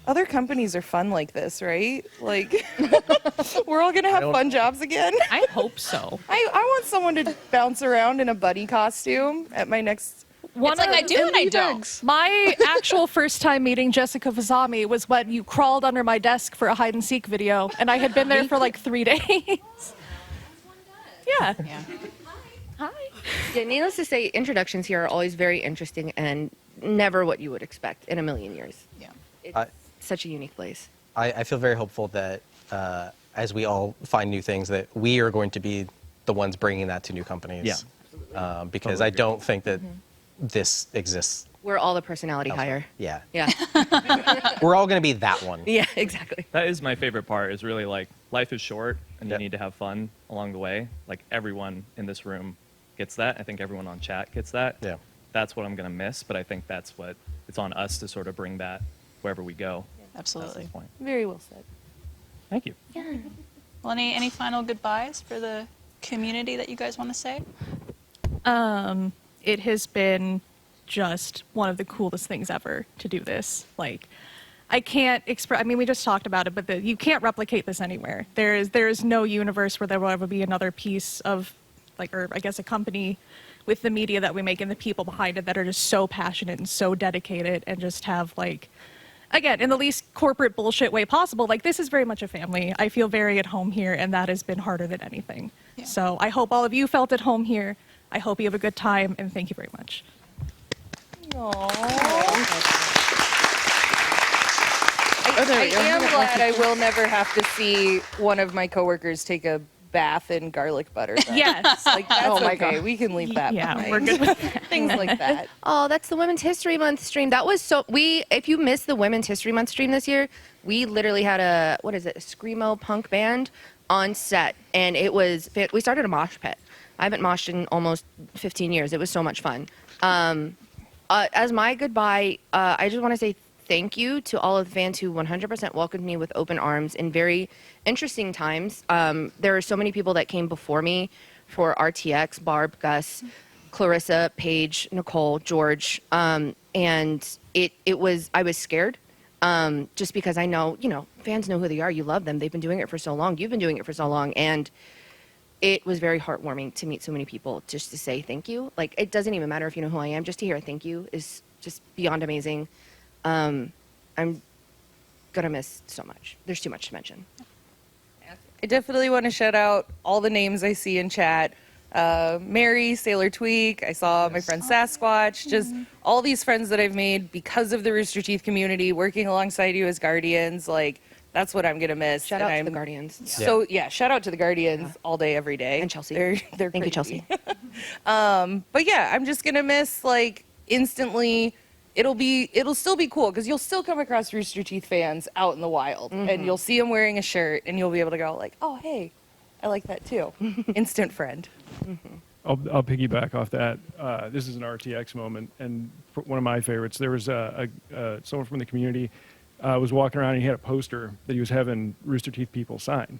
other companies are fun like this, right? Like, we're all gonna have fun jobs again. I hope so. I want someone to bounce around in a bunny costume at my next. It's like I do and I don't. My actual first time meeting Jessica Vazami was when you crawled under my desk for a hide and seek video, and I had been there for like 3 days. Yeah. Hi. Yeah, needless to say, introductions here are always very interesting and never what you would expect in a million years. Yeah. It's such a unique place. I feel very hopeful that as we all find new things, that we are going to be the ones bringing that to new companies. Yeah. Because I don't think that this exists. We're all the personality hire. Yeah. Yeah. We're all going to be that one. Yeah, exactly. That is my favorite part, is really like, life is short and you need to have fun along the way. Like, everyone in this room gets that. I think everyone on chat gets that. Yeah. That's what I'm going to miss, but I think that's what, it's on us to sort of bring that wherever we go. Absolutely. That's the point. Very well said. Thank you. Well, any final goodbyes for the community that you guys want to say? It has been just one of the coolest things ever to do this. Like, I can't express. I mean, we just talked about it, but you can't replicate this anywhere. There is no universe where there will ever be another piece of, like, or I guess a company with the media that we make and the people behind it that are just so passionate and so dedicated and just have, like, again, in the least corporate bullshit way possible, like, this is very much a family. I feel very at home here, and that has been harder than anything. Yeah. So I hope all of you felt at home here. I hope you have a good time, and thank you very much. I am glad I will never have to see one of my coworkers take a bath in garlic butter. though. Yes. Like, that's Oh my okay. God. We can leave that Yeah, behind. we're good with that. Things like that. Oh, that's the Women's History Month stream. That was so. If you missed the Women's History Month stream this year, we literally had a screamo punk band on set, and we started a mosh pit. I haven't moshed in almost 15 years. It was so much fun. As my goodbye, I just want to say thank you to all of the fans who 100% welcomed me with open arms in very interesting times. There are so many people that came before me for RTX, Barb, Gus, Clarissa, Paige, Nicole, George, and I was scared. Just because I know, fans know who they are. You love them. They've been doing it for so long. You've been doing it for so long. And it was very heartwarming to meet so many people just to say thank you. Like, it doesn't even matter if you know who I am. Just to hear a thank you is just beyond amazing. I'm going to miss so much. There's too much to mention. I definitely want to shout out all the names I see in chat. Mary, Sailor Tweak, I saw my friend Sasquatch, just all these friends that I've made because of the Rooster Teeth community, working alongside you as Guardians. Like, that's what I'm going to miss. Shout out to the Guardians. So, shout out to the Guardians all day, every day. And Chelsea. They're Thank you, crazy. Chelsea. But yeah, I'm just going to miss, like, instantly. It'll still be cool because you'll still come across Rooster Teeth fans out in the wild, and you'll see them wearing a shirt, and you'll be able to go like, oh, hey, I like that too. Instant friend. I'll piggyback off that. This is an RTX moment, and one of my favorites. There was someone from the community was walking around, and he had a poster that he was having Rooster Teeth people sign.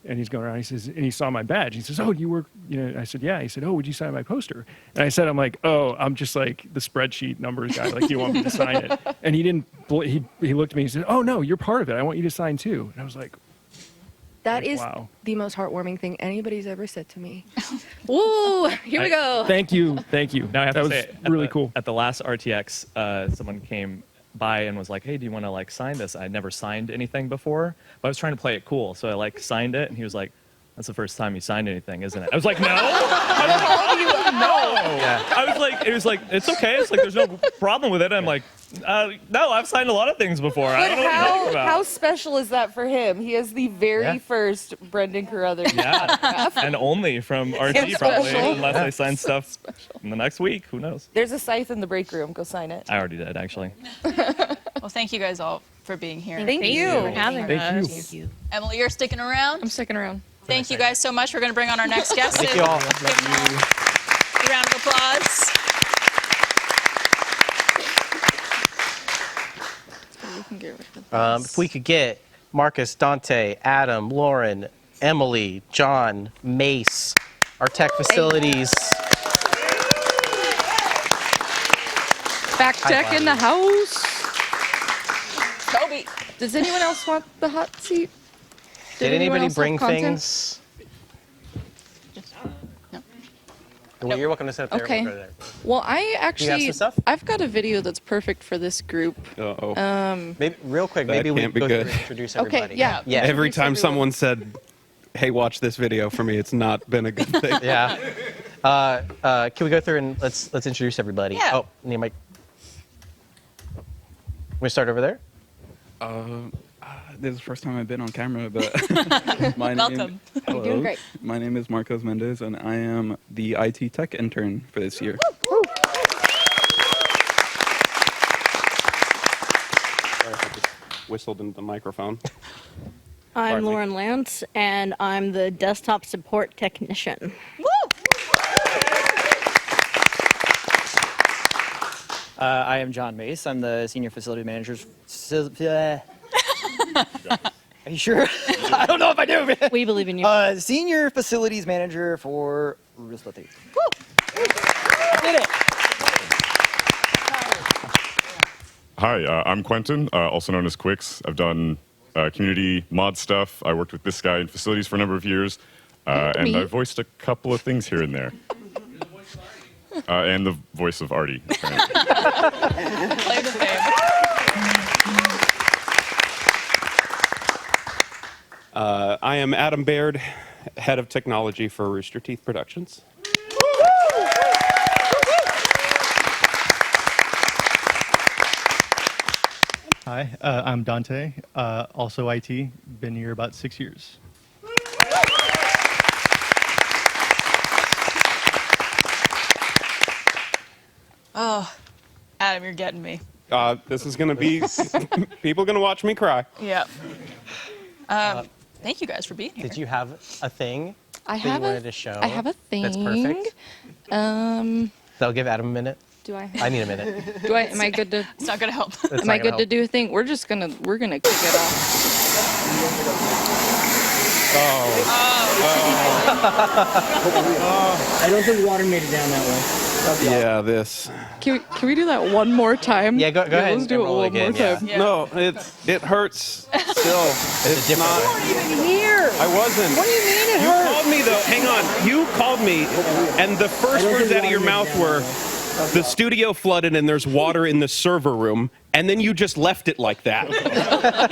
And he's going around, he says, and he saw my badge. He says, "Oh, you work," I said, "Yeah." He said, "Oh, would you sign my poster?" And I said, "I'm like, oh, I'm just like the spreadsheet numbers guy. Like, do you want me to sign it?" And he didn't, he looked at me, he said, "Oh, no, you're part of it. I want you to sign too." And I was like, That is wow. the most heartwarming thing anybody's ever said to me. Woo! Here we go. Thank you. Now I have that to was say, really cool. At the last RTX, someone came by and was like, "Hey, do you want to like sign this?" I never signed anything before, but I was trying to play it cool, so I like signed it, and he was like, "That's the first time you signed anything, isn't it?" I was like, "No." No. Yeah. I was like, it was like, it's okay. It's like, there's no problem with it. I'm like, no, I've signed a lot of things before. I But don't know what you're talking about. how special is that for him? He is the very first Brendan Carruthers autograph. And only from RT, It's probably, special. unless I sign stuff in the next week. Who knows? There's a scythe in the break room. Go sign it. I already did, actually. Well, thank you guys all for being here. Thank you for having Thank us. you. Thank you. Emily, you're sticking around? I'm sticking around. Thank you guys so much. We're going to bring on our next guest. Thank you all. Give them a round of applause. We can get rid of this. If we could get Marcus, Dante, Adam, Lauren, Emily, John, Mace, our tech facilities. Back deck in the house. Toby. Does anyone else want the hot seat? Did anyone anybody else have bring content? things? Well, you're welcome to sit up there. Okay. We'll go there. Well, I actually, some stuff? I've got a video that's perfect for this group. Uh-oh. Maybe real quick. That Maybe we can't could be go through good. and introduce Okay, everybody. yeah. Yeah. Every Introduce time everyone. someone said, "Hey, watch this video for me," it's not been a good thing. Yeah. Can we go through and let's introduce everybody? Yeah. Oh, need a mic. We start over there. This is the first time I've been on camera, but my Welcome. name. Hello. You're doing great. My name is Marcos Mendez, and I am the IT tech intern for this year. Sorry if I just whistled into the microphone. I'm Pardon me. Lauren Lance, and I'm the desktop support technician. I am John Mace. I'm the senior facility manager. Are you sure? I don't know if I do. We believe in you. Senior facilities manager for Rooster Teeth. I did it. Hi, I'm Quentin, also known as Quicks. I've done community mod stuff. I worked with this guy in facilities for a number of years, and I voiced a couple of things here and there. And the voice of Artie, apparently. Play the game. I am Adam Baird, head of technology for Rooster Teeth Productions. Hi, I'm Dante, also IT, been here about 6 years. Oh, Adam, you're getting me. This is going to be, people going to watch me cry. Yeah. Thank you guys for being here. Did you have a thing I that you have wanted to show? I have a thing. That's perfect. That'll give Adam a minute. Do I? I need a minute. Do I? Am I good to? It's not gonna help. Am I good to do a thing? We're gonna kick it off. I don't think water made it down that way. Yeah, this. Can we do that one more time? Yeah, go ahead. Let's do it one more time. Yeah. No, it hurts still. It's not. Even here. I wasn't. What do you mean it You hurts? called me though. Hang on. You called me, and the first words out of your mouth were, "The studio flooded and there's water in the server room," and then you just left it like that.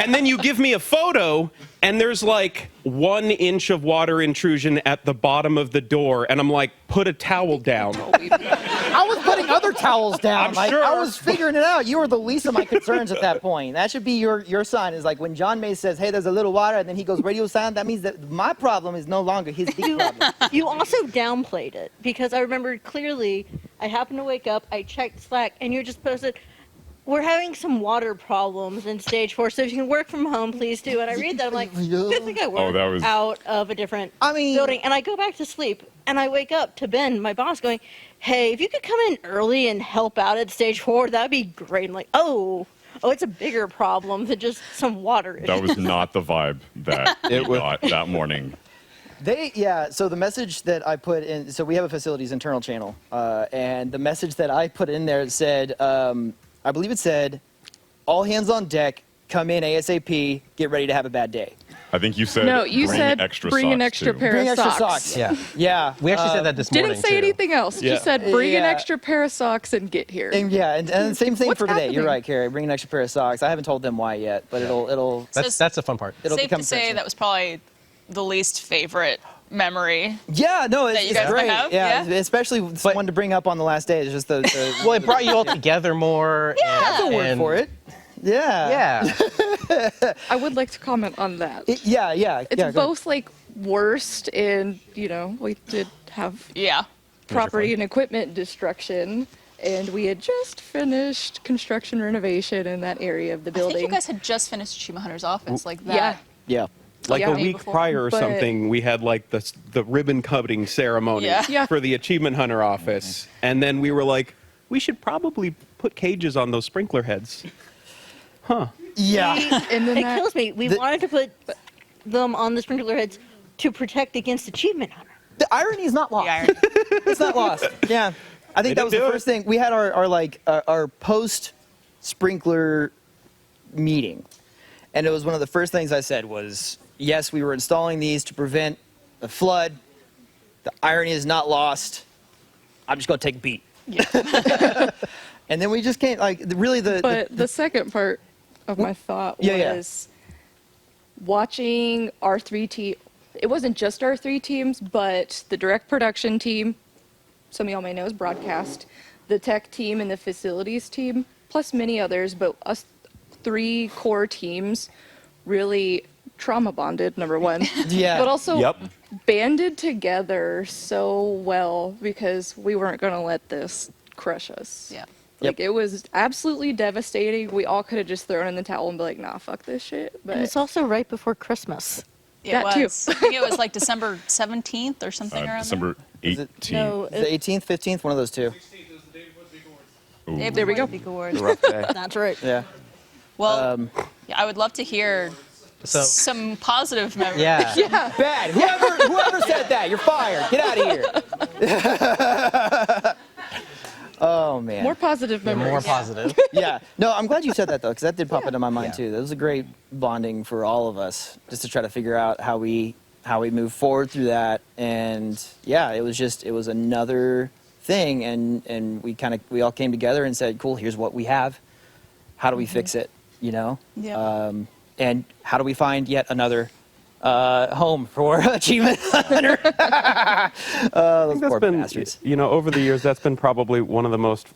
And then you give me a photo, and there's like 1 inch of water intrusion at the bottom of the door, and I'm like, put a towel down. I was putting other towels down. I'm Like, sure. I was figuring it out. You were the least of my concerns at that point. That should be your sign. Is like when John Mace says, "Hey, there's a little water," and then he goes radio silent. That means that my problem is no longer his big problem. You also downplayed it because I remembered clearly. I happened to wake up, I checked Slack, and you just posted, "We're having some water problems in stage 4, so if you can work from home, please do." And I read that, I'm like, good thing I work that was- out of a different building. And I go back to sleep, And I wake up to Ben, my boss, going, "Hey, if you could come in early and help out at stage 4, that'd be great." I'm like, oh, it's a bigger problem than just some water issue. That was not the vibe that we got that morning. So the message that I put in, so we have a facilities internal channel, and the message that I put in there said, I believe it said, "All hands on deck, come in ASAP, get ready to have a bad day." I think you said No, you bring said extra bring an socks, extra too. pair Bring of extra socks. socks. Yeah. Yeah. We actually said that this morning, Didn't say too. anything else. Yeah. Just said bring an Yeah. extra pair of socks and get here. And and same thing What's for today. happening? You're right, Carrie. Bring an extra pair of socks. I haven't told them why yet, but it'll. That's the fun part. It'll Safe become to say tradition. that was probably the least favorite memory. Yeah, no, that you it's guys great. have. Yeah, especially one to bring up on the last day. It's just the well, it brought you all together more. Yeah, that's a word for it. Yeah. Yeah. I would like to comment on that. It's It's both like worst and, we did have property and equipment destruction, and we had just finished construction renovation in that area of the I building. think you guys had just finished Achievement Hunter's office like that. Yeah. Like Yeah. a week Before. prior or But- something, we had like the ribbon cutting ceremony Yeah. for the Achievement Hunter office. And then we were like, we should probably put cages on those sprinkler heads. Huh. Yeah. And then It kills me. We wanted to put them on the sprinkler heads to protect against Achievement Hunter. The irony is not lost. It's not lost. Yeah. I think that was the first thing. We had our post sprinkler meeting. And it was one of the first things I said was, yes, we were installing these to prevent a flood. The irony is not lost. I'm just going to take a beat. Yeah. And then we just came, But the second part of my thought Yeah. was watching our 3 team. It wasn't just our 3 teams, but the direct production team, some of y'all may know is broadcast, the tech team and the facilities team, plus many others, but us 3 core teams really trauma bonded, number 1. Yeah. But also Yep. banded together so well because we weren't going to let this crush us. Yeah. Like, it was absolutely devastating. We all could have just thrown in the towel and be like, nah, fuck this shit. But And it's also right before Christmas. It That too. was. I think it was like December 17th or something around December Is it- 18th. No, the 18th, 15th, one of those two. there. There we go. Awards. Rough day. That's right. Yeah. Well, yeah, I would love to hear So- some positive memories. Yeah. Yeah. Bad. Whoever said that, you're fired. Get out of here. Oh man. More positive memories. More positive. Yeah. No, I'm glad you said that though, because that did pop into my mind too. That was a great bonding for all of us, just to try to figure out how we move forward through that. And yeah, it was another thing, and we all came together and said, cool, here's what we have. How do we fix it? Yeah. And how do we find yet another home for Achievement Hunter? Those poor bastards. Over the years, that's been probably one of the most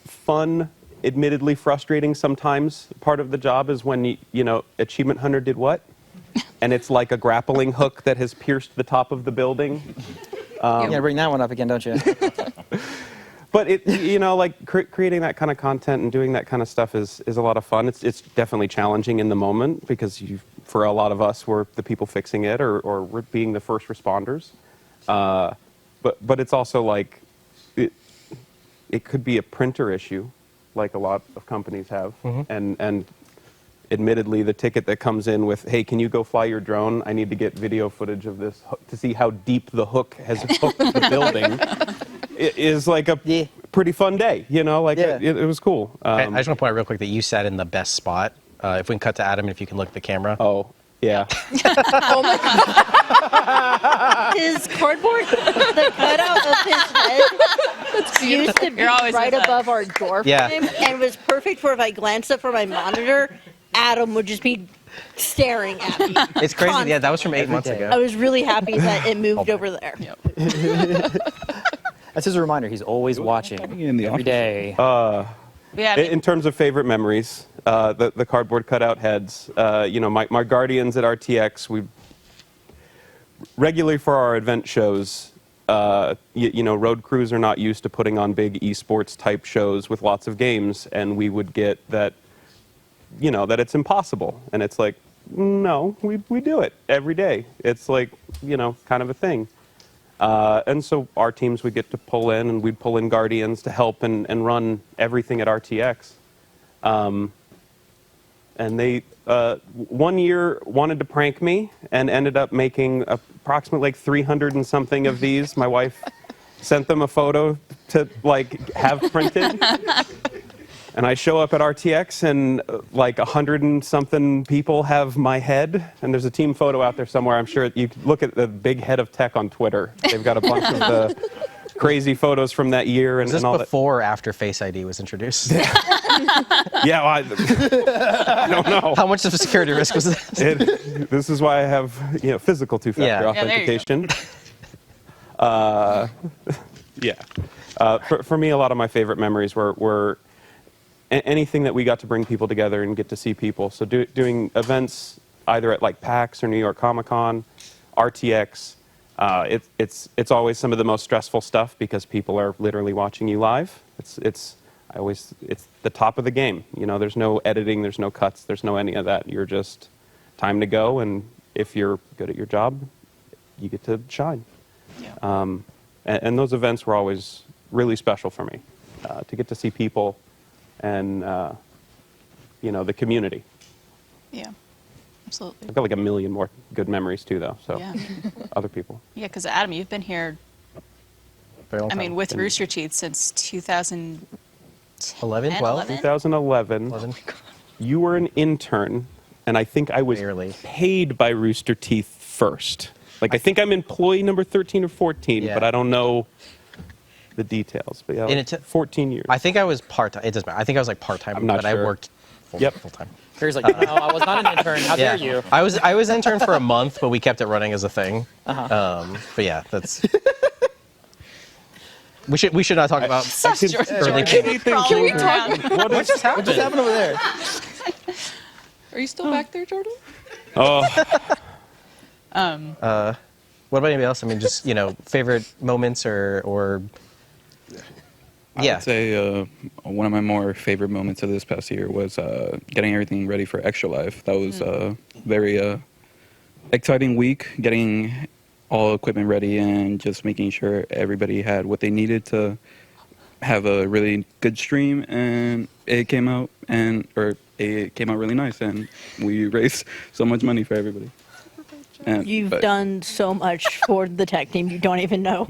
fun, admittedly frustrating sometimes part of the job is when, Achievement Hunter did what? And it's like a grappling hook that has pierced the top of the building. You gotta bring that one up again, don't you? But creating that kind of content and doing that kind of stuff is a lot of fun. It's definitely challenging in the moment because for a lot of us, we're the people fixing it or we're being the first responders. But it's also like it could be a printer issue, like a lot of companies have, and admittedly, the ticket that comes in with, hey, can you go fly your drone? I need to get video footage of this to see how deep the hook has hooked the building. It is like a pretty fun day, it was cool. I just want to point out real quick that you sat in the best spot. If we can cut to Adam, if you can look at the camera. Oh, yeah. His cardboard, the cutout of his head used to be You're always right with that. above our door Yeah. frame, and was perfect for if I glanced up from my monitor, Adam would just be staring at me. It's crazy. Yeah, that was from 8 months I ago. was really happy that it moved over there. That's just a reminder. He's always watching every day. In terms of favorite memories, the cardboard cutout heads, my guardians at RTX, we regularly for our event shows, road crews are not used to putting on big esports type shows with lots of games, and we would get that, that it's impossible. And it's like, no, we do it every day. It's like, kind of a thing. And so our teams would get to pull in, and we'd pull in Guardians to help and run everything at RTX. And they, one year, wanted to prank me and ended up making approximately like 300 and something of these. My wife sent them a photo to like have printed. And I show up at RTX and like 100 and something people have my head. And there's a team photo out there somewhere. I'm sure you could look at the big head of tech on Twitter. They've got a bunch of the crazy photos from that year. And, Was this and all before or after Face ID was introduced? Yeah, well, I don't know. How much of a security risk was this? This is why I have physical two-factor Yeah. authentication. For me, a lot of my favorite memories were anything that we got to bring people together and get to see people. So doing events either at like PAX or New York Comic Con, RTX. It's always some of the most stressful stuff because people are literally watching you live. It's the top of the game. There's no editing, there's no cuts, there's no any of that. You're just time to go, and if you're good at your job, you get to shine. Yeah. And those events were always really special for me to get to see people and the community. Yeah, absolutely. I've got like a million more good memories too, though. So Yeah. other people. Yeah, because Adam, you've been here. Very long I mean, time. with Rooster Teeth since 2011, 2011. You were an intern, and I think I was paid by Rooster Teeth first. Like, I think I'm employee number 13 or 14, Yeah. but I don't know the details. But yeah, And 14 years. I think I was part-time. It doesn't matter. I think I was like part-time, I'm not but sure. I worked full-time. Here's like, no, I was not an intern. How dare you? I was intern for a month, but we kept it running as a thing. Uh-huh. But yeah, that's. We should not talk about early Can we talk? What just happened? What just happened over there? Are you still back there, Jordan? Oh. What about anybody else? I mean, just favorite moments or. I would say one of my more favorite moments of this past year was getting everything ready for Extra Life. That was a very exciting week, getting all equipment ready and just making sure everybody had what they needed to have a really good stream. And it came out really nice, and we raised so much money for everybody. You've done so much for the tech team, you don't even know.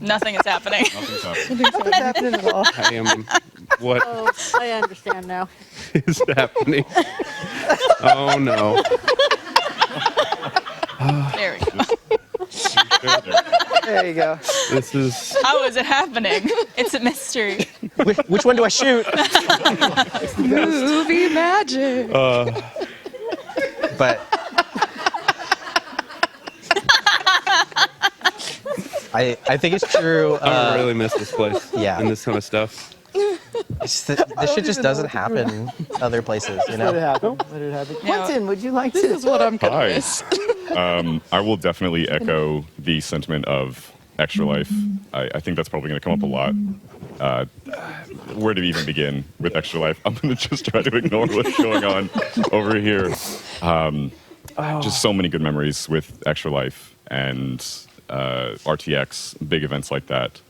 Nothing is happening. Nothing's happening at all. I am. What Oh, I understand now. is happening? Oh no. There we go. There you go. This is. How is it happening? It's a mystery. Which one do I shoot? Movie magic. But I think it's true. I really miss this place. Yeah. And this kind of stuff. This shit just doesn't happen other places, Let it happen. Let it happen. Quentin, would you like to? This is what I'm gonna Hi. miss. I will definitely echo the sentiment of Extra Life. I think that's probably going to come up a lot. Where to even begin with Extra Life? I'm going to just try to ignore what's going on over here. Just so many good memories with Extra Life and RTX, big events like that.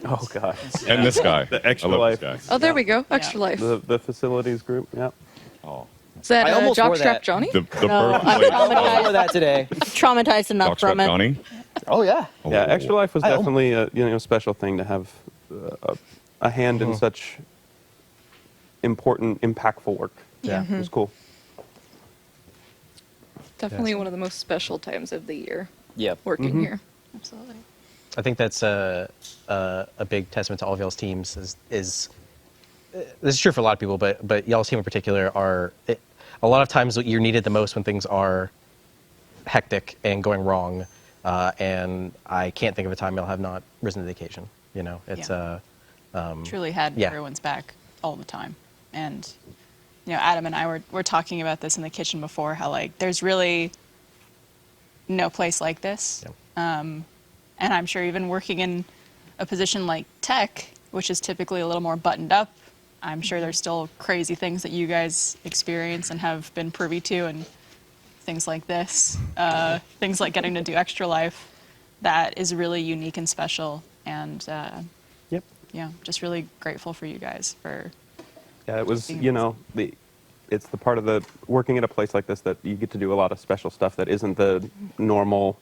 Oh god. And this guy. The Extra I love Life. this guy. Oh, there we go. Extra Life. The facilities group. Yep. Oh. Is that I almost wore Jockstrap that. Johnny? The No, I'm birthplace traumatized. I wore that today. Traumatized enough from Jockstrap it. Johnny. Oh yeah. Yeah, Oh. Extra Life was I al- definitely a special thing to have a hand in such important, impactful work. Yeah. It was cool. Definitely one of the most special times of the year. Yep. Working here. Absolutely. I think that's a big testament to all of y'all's teams. Is this is true for a lot of people, but y'all's team in particular a lot of times you're needed the most when things are hectic and going wrong. And I can't think of a time y'all have not risen to the occasion. It's Truly had yeah. everyone's back all the time. And Adam and I were talking about this in the kitchen before, how like there's really no place like this. And I'm sure even working in a position like tech, which is typically a little more buttoned up, I'm sure there's still crazy things that you guys experience and have been privy to. And things like this, things like getting to do Extra Life, that is really unique and special. And Yep. yeah, just really grateful for you guys for. Yeah, it was, it's the part of the working at a place like this that you get to do a lot of special stuff that isn't the normal,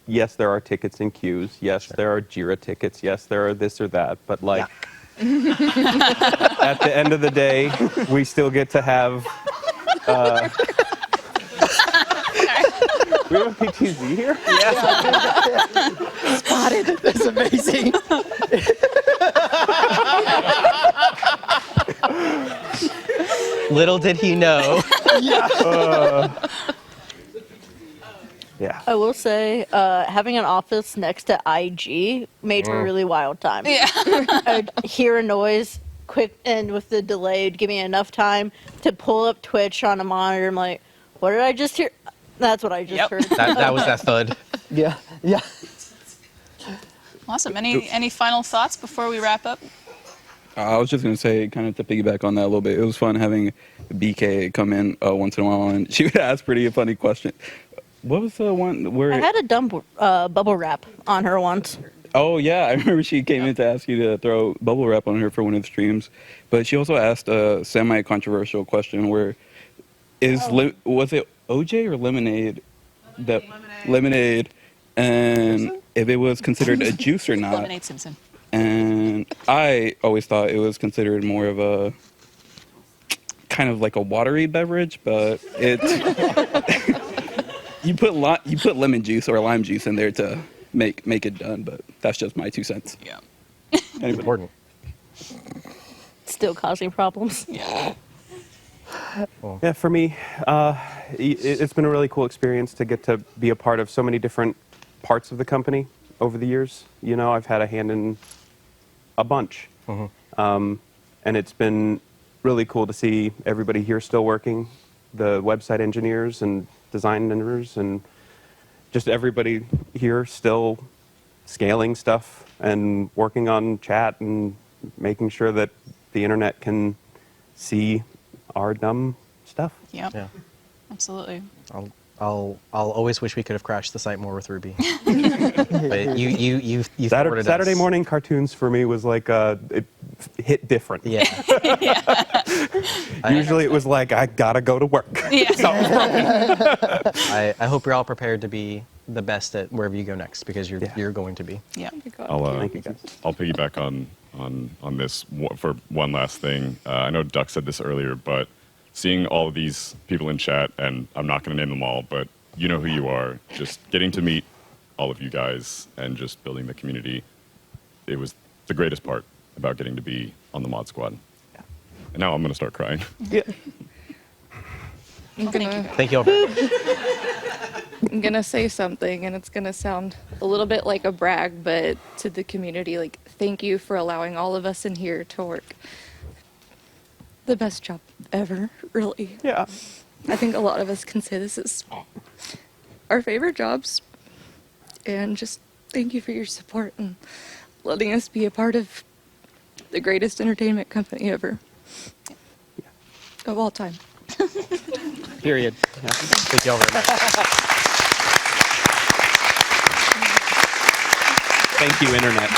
yes, there are tickets and queues. Yes, there are JIRA tickets. Yes, there are this or that. But like, at the end of the day, we still get to have. We have a PTZ here? Yeah. Spotted. That's amazing. Little did he know. Yeah. I will say, having an office next to IG made for a really wild time. Yeah. I'd hear a noise quick, and with the delay, it'd give me enough time to pull up Twitch on a monitor. I'm like, what did I just hear? That's what I just heard. That was that thud. Yeah. Awesome. Any final thoughts before we wrap up? I was just going to say, kind of to piggyback on that a little bit, it was fun having BK come in once in a while, and she would ask pretty funny questions. What was the one where... I had a dumb bubble wrap on her once. Oh, yeah, I remember she came in to ask you to throw bubble wrap on her for one of the streams, but she also asked a semi-controversial question where, was it OJ or Lemonade? Lemonade, and if it was considered a juice or not. Lemonade Simpson. And I always thought it was considered more of a kind of like a watery beverage, but it's you put lemon juice or lime juice in there to make it done. But that's just my 2 cents. Yeah, important. Still causing problems. Yeah. Yeah, for me, it's been a really cool experience to get to be a part of so many different parts of the company over the years. I've had a hand in a bunch. And it's been really cool to see everybody here still working, the website engineers and designers, and just everybody here still scaling stuff and working on chat and making sure that the internet can see our dumb stuff. Yep. Yeah. Absolutely. I'll always wish we could have crashed the site more with Ruby. But you Saturday morning cartoons for me was like it hit different. Yeah. Usually it was like I gotta go to work. Yeah. I hope you're all prepared to be the best at wherever you go next, because you're going to be. Yeah. Thank you guys. I'll piggyback on this for one last thing. I know Duck said this earlier, but seeing all of these people in chat, and I'm not going to name them all, but you know who you are, just getting to meet all of you guys and just building the community, it was the greatest part about getting to be on the Mod Squad. Yeah. And now I'm going to start crying. Yeah. Thank you all very much. I'm going to say something, and it's going to sound a little bit like a brag, but to the community, thank you for allowing all of us in here to work. The best job ever, really. Yeah. I think a lot of us can say this is our favorite jobs. And just thank you for your support and letting us be a part of the greatest entertainment company ever. Of all time. Period. Yeah. Thank you all very much. Thank you, Internet.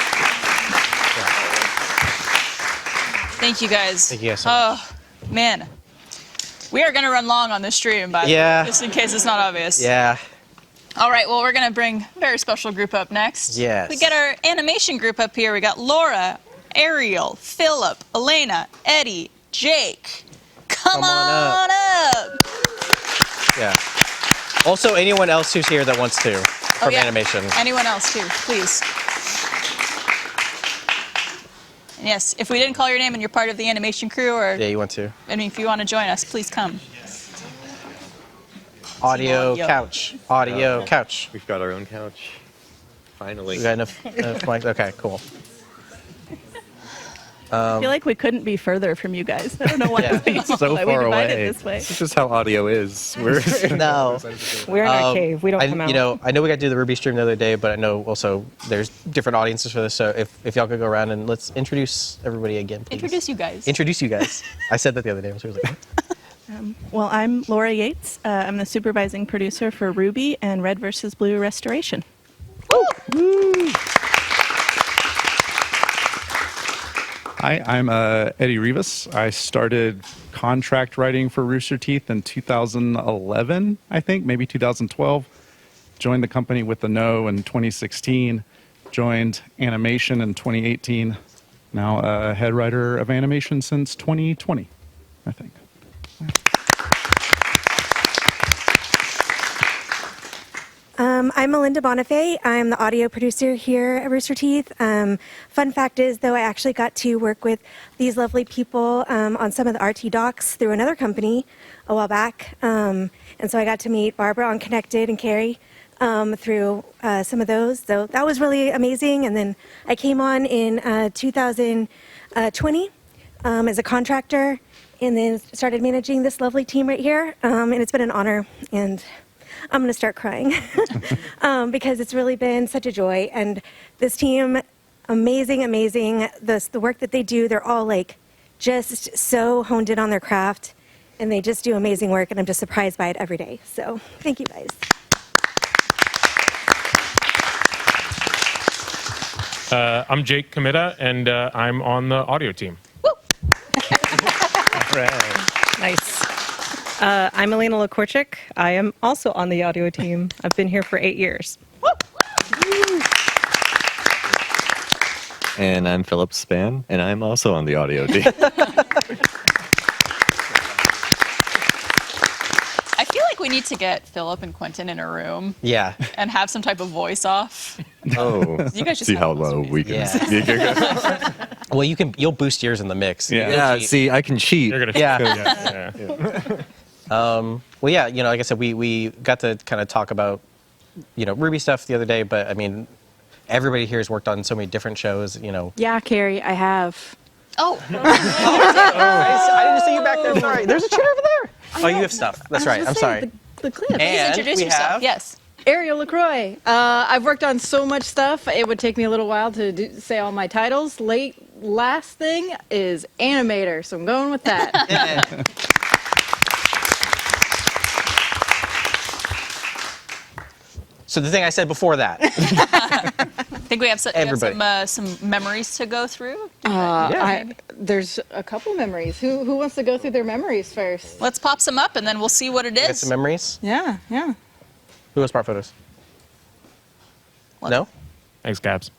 Thank you guys. Thank you guys so much. Oh, man. We are going to run long on this stream, by the way, just in case it's not obvious. Yeah. All right, well, we're going to bring a very special group up next. Yes. We get our animation group up here. We got Laura, Ariel, Philip, Elena, Eddie, Jake. Come on up. Yeah. Also, anyone else who's here that wants to from animation. Anyone else, too, please. And yes, if we didn't call your name and you're part of the animation crew, or you want to. I mean, if you want to join us, please come. Audio couch. Audio couch. We've got our own couch. Finally. We got enough mics? Okay, cool. I feel like we couldn't be further from you guys. I don't know why, So why we far divided away. this way. This is just how audio is. No. We're in our cave. We don't come out. I know we got to do the Ruby stream the other day, but I know also there's different audiences for this. So if y'all could go around and let's introduce everybody again, please. Introduce you guys. Introduce you guys. I said that the other day. I was like, Well, I'm Laura Yates. I'm the supervising producer for Ruby and Red vs. Blue Restoration. Hi, I'm Eddie Rivas. I started contract writing for Rooster Teeth in 2011, I think, maybe 2012. Joined the company with the No in 2016. Joined animation in 2018. Now a head writer of animation since 2020, I think. I'm Melinda Bonifay. I'm the audio producer here at Rooster Teeth. Fun fact is, though, I actually got to work with these lovely people on some of the RT docs through another company a while back. And so I got to meet Barbara on Connected and Carrie through some of those. So that was really amazing. And then I came on in 2020 as a contractor and then started managing this lovely team right here. And it's been an honor. And I'm going to start crying because it's really been such a joy. And this team, amazing, amazing. The work that they do, they're all like just so honed in on their craft and they just do amazing work. And I'm just surprised by it every day. So thank you guys. I'm Jake Comita, and I'm on the audio team. Nice. I'm Elena Lakorchik. I am also on the audio team. I've been here for 8 years. And I'm Philip Span, and I'm also on the audio team. I feel like we need to get Philip and Quentin in a room. Yeah. And have some type of voice off. Oh, You guys just see have how low we can. Yeah. Well, you'll boost yours in the mix. Yeah, see, I can cheat. You're gonna Yeah. Well, yeah, like I said, we got to kind of talk about, Ruby stuff the other day, but I mean, everybody here has worked on so many different shows, Yeah, Carrie, I have. Oh. I didn't see you back there. Sorry. There's a chair over there. Oh, you have stuff. That's right. I'm sorry. The clip. And Introduce we yourself. have Yes. Ariel LaCroix. I've worked on so much stuff, it would take me a little while to say all my titles. Last thing is animator, so I'm going with that. So the thing I said before that. I think we have some memories to go through. There's a couple memories. Who wants to go through their memories first? Let's pop some up and then we'll see what it Get is. some memories. Yeah. Who has part photos? No? Thanks, Gabs.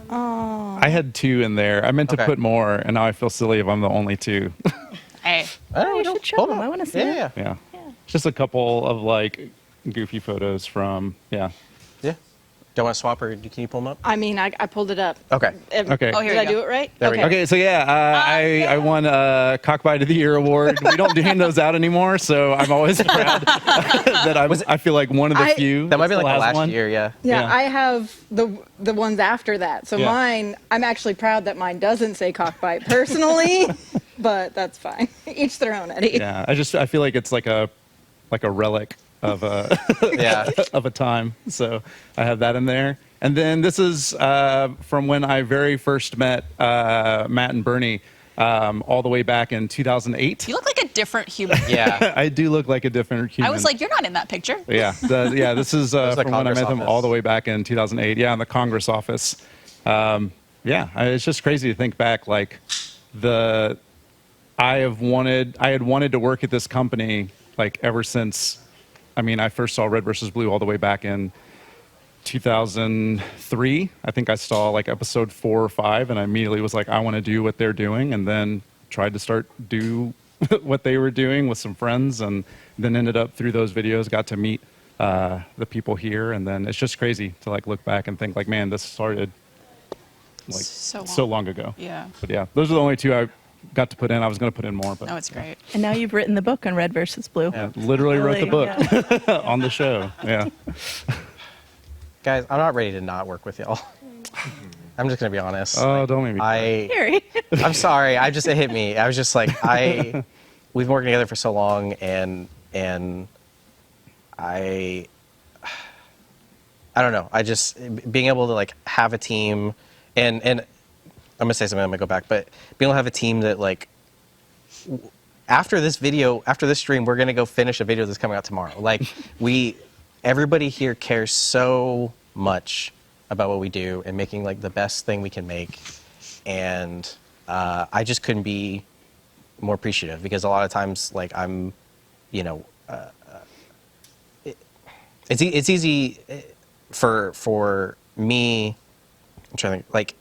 Oh. I had 2 in there. I meant to put more, and now I feel silly if I'm the only 2. Hey. You should show them. I want to see it. Yeah. Just a couple of like goofy photos from, yeah. Do you want to swap or can you pull them up? I mean, I pulled it up. Okay. Okay. Oh, here Did I do it right? There we go. Okay, so I won a Cockbite of the Year award. We don't hand those out anymore, so I'm always proud that I feel like one of the few. That might be like the still has last one. year, yeah. Yeah, I have the ones after that. So Yeah. mine, I'm actually proud that mine doesn't say cockbite personally, but that's fine. Each their own, Eddie. Yeah, I feel like it's like a relic of a of a time. So I have that in there. And then this is from when I very first met Matt and Bernie all the way back in 2008. You look like a different human. Yeah. I do look like a different human. I was like, you're not in that picture. Yeah, this is the from when I Congress met them office. all the way back in 2008. Yeah, in the Congress office. It's just crazy to think back. Like I had wanted to work at this company like ever since. I mean, I first saw Red vs. Blue all the way back in 2003. I think I saw like episode 4 or 5, and I immediately was like, I want to do what they're doing, and then tried to do what they were doing with some friends, and then ended up through those videos got to meet the people here, and then it's just crazy to like look back and think like, man, this started like so long ago. Yeah. But yeah, those are the only 2 I got to put in. I was going to put in more, but No, it's great. And now you've written the book on Red versus Blue. yeah, literally wrote the book on the show. Yeah. Guys, I'm not ready to not work with y'all. I'm just going to be honest. Oh, don't make me Harry. I'm sorry. It hit me. I was just like, we've been working together for so long, and I don't know. I just, being able to like have a team, and I'm going to say something, I'm going to go back, but being able to have a team that like after this stream, we're gonna go finish a video that's coming out tomorrow. Like everybody here cares so much about what we do and making like the best thing we can make, and I just couldn't be more appreciative, because a lot of times like I'm, you know, it's easy for me. I'm trying to think, like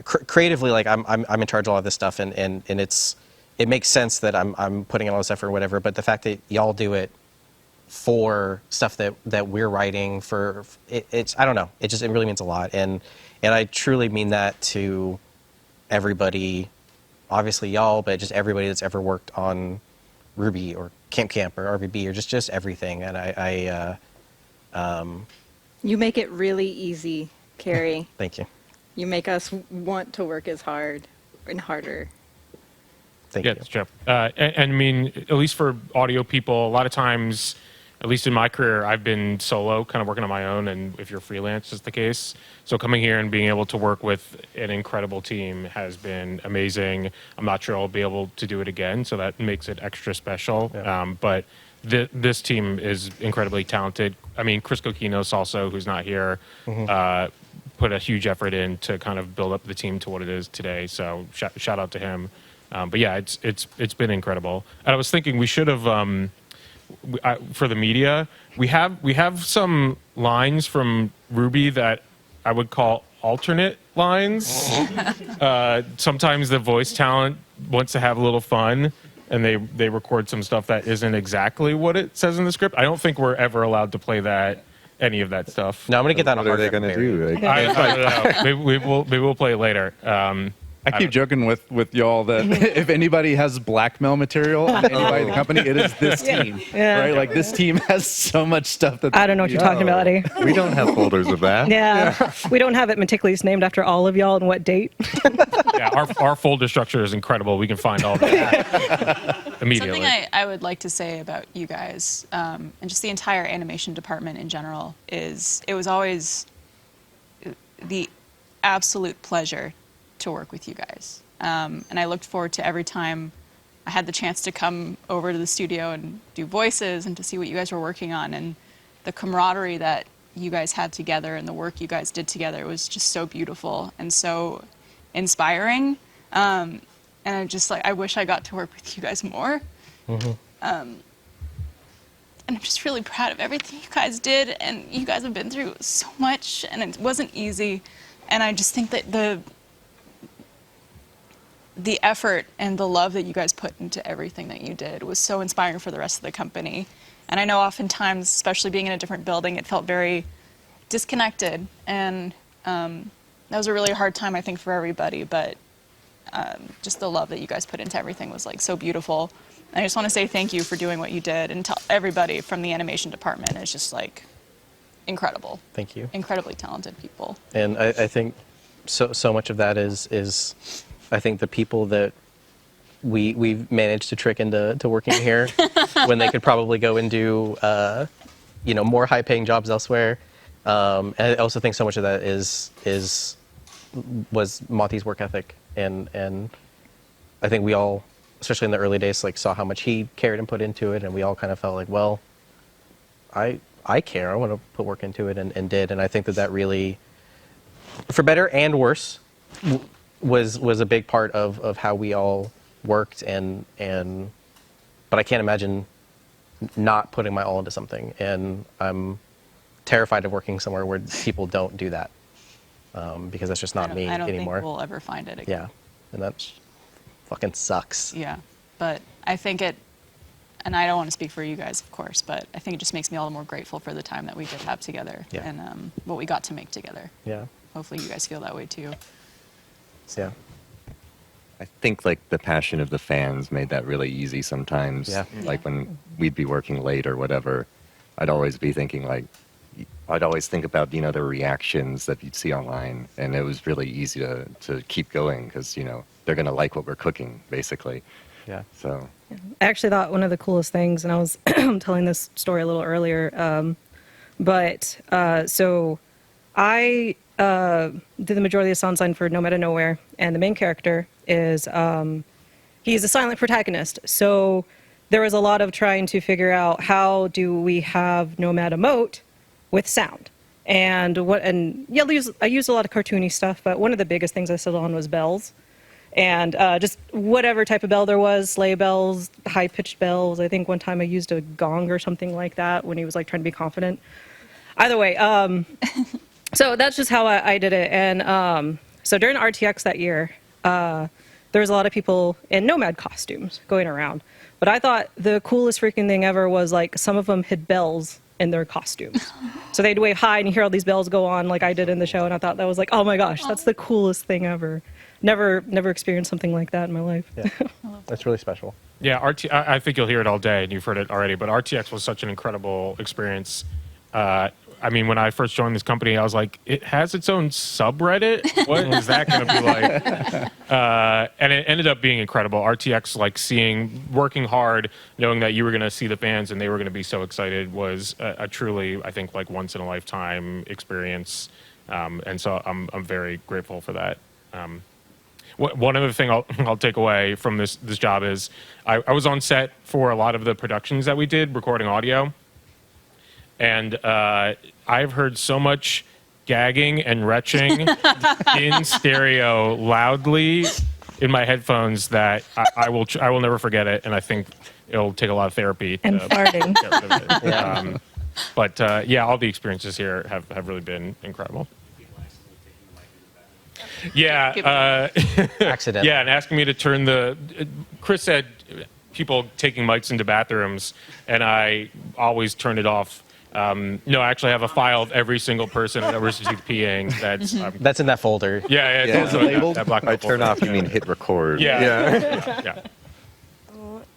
creatively, like I'm in charge of all of this stuff, and it makes sense that I'm putting in all this effort or whatever. But the fact that y'all do it for stuff that we're writing for, it's I don't know, it really means a lot, and I truly mean that to everybody, obviously y'all, but just everybody that's ever worked on Ruby or Camp or RVB or just everything. And I you make it really easy, Carrie. Thank you. You make us want to work as hard and harder. Thank you. It's Jeff. And I mean, at least for audio people, a lot of times, at least in my career, I've been solo, kind of working on my own, and if you're freelance, it's the case. So coming here and being able to work with an incredible team has been amazing. I'm not sure I'll be able to do it again, so that makes it extra special. Yeah. But this team is incredibly talented. I mean, Chris Kokinos also, who's not here, put a huge effort in to kind of build up the team to what it is today. So shout out to him. But yeah, it's been incredible. And I was thinking we should have, for the media, we have some lines from Ruby that I would call alternate lines. Sometimes the voice talent wants to have a little fun, and they record some stuff that isn't exactly what it says in the script. I don't think we're ever allowed to play any of that stuff. No, I'm gonna get that on. What are they gonna do? Like, I don't know. Maybe we'll play it later. I keep joking with y'all that if anybody has blackmail material on anybody in the company, it is this team. Yeah. Right? Like this team has so much stuff that I don't know what you're talking about, Eddie. we don't have folders of that. Yeah. We don't have it meticulously named after all of y'all and what date. Yeah, our folder structure is incredible. We can find all that immediately. Something I would like to say about you guys, and just the entire animation department in general, is it was always the absolute pleasure to work with you guys. And I looked forward to every time I had the chance to come over to the studio and do voices and to see what you guys were working on, and the camaraderie that you guys had together and the work you guys did together was just so beautiful and so inspiring. And I wish I got to work with you guys more. And I'm just really proud of everything you guys did, and you guys have been through so much, and it wasn't easy. And I just think that the effort and the love that you guys put into everything that you did was so inspiring for the rest of the company. And I know oftentimes, especially being in a different building, it felt very disconnected. And that was a really hard time, I think, for everybody. But just the love that you guys put into everything was like so beautiful. And I just want to say thank you for doing what you did, and tell everybody from the animation department. It's just like incredible. Thank you. Incredibly talented people. And I think so much of that is I think the people that we've managed to trick into working here when they could probably go and do more high-paying jobs elsewhere. And I also think so much of that was Monty's work ethic, and I think we all, especially in the early days, like saw how much he cared and put into it, and we all kind of felt like, well, I care, I want to put work into it, and did. And I think that really, for better and worse, was a big part of how we all worked, but I can't imagine not putting my all into something, and I'm terrified of working somewhere where people don't do that, because that's just not me I don't anymore. think we'll ever find it again. Yeah, and that fucking sucks. Yeah, but I think and I don't want to speak for you guys, of course, but I think it just makes me all the more grateful for the time that we did have together, and what we got to make together. Yeah. Hopefully you guys feel that way too. Yeah. I think like the passion of the fans made that really easy sometimes. Yeah. Like when we'd be working late or whatever, I'd always be thinking I'd always think about, the reactions that you'd see online, and it was really easy to keep going because, they're going to like what we're cooking, basically. Yeah. So. I actually thought one of the coolest things, and I was telling this story a little earlier, so I did the majority of the sound design for No Meta Nowhere, and the main character is he's a silent protagonist. So there was a lot of trying to figure out how do we have Nomad emote with sound. And I used a lot of cartoony stuff, but one of the biggest things I settled on was bells. And just whatever type of bell there was, sleigh bells, high-pitched bells. I think one time I used a gong or something like that when he was like trying to be confident. Either way, so that's just how I did it. And so during RTX that year, there was a lot of people in Nomad costumes going around. But I thought the coolest freaking thing ever was like some of them had bells in their costumes. So they'd wave hi and you hear all these bells go on like I did in the show. And I thought that was like, oh my gosh, that's the coolest thing ever. Never experienced something like that in my life. Yeah. That's really special. Yeah, I think you'll hear it all day, and you've heard it already, but RTX was such an incredible experience. I mean, when I first joined this company, I was like, it has its own subreddit? What is that going to be like? And it ended up being incredible. RTX, like working hard, knowing that you were going to see the fans and they were going to be so excited was a truly, I think, like once-in-a-lifetime experience. And so I'm very grateful for that. One other thing I'll take away from this job is I was on set for a lot of the productions that we did, recording audio. And I've heard so much gagging and retching in stereo loudly in my headphones that I will never forget it. And I think it'll take a lot of therapy. And farting. Get rid of it. But yeah, all the experiences here have really been incredible. Yeah, accident. Yeah, and asking me to turn Chris said people taking mics into bathrooms, and I always turn it off. No, I actually have a file of every single person at Rooster Teeth peeing. That's in that folder. Yeah. Yeah. It's labeled. That black By turn off, you mean hit record. Yeah.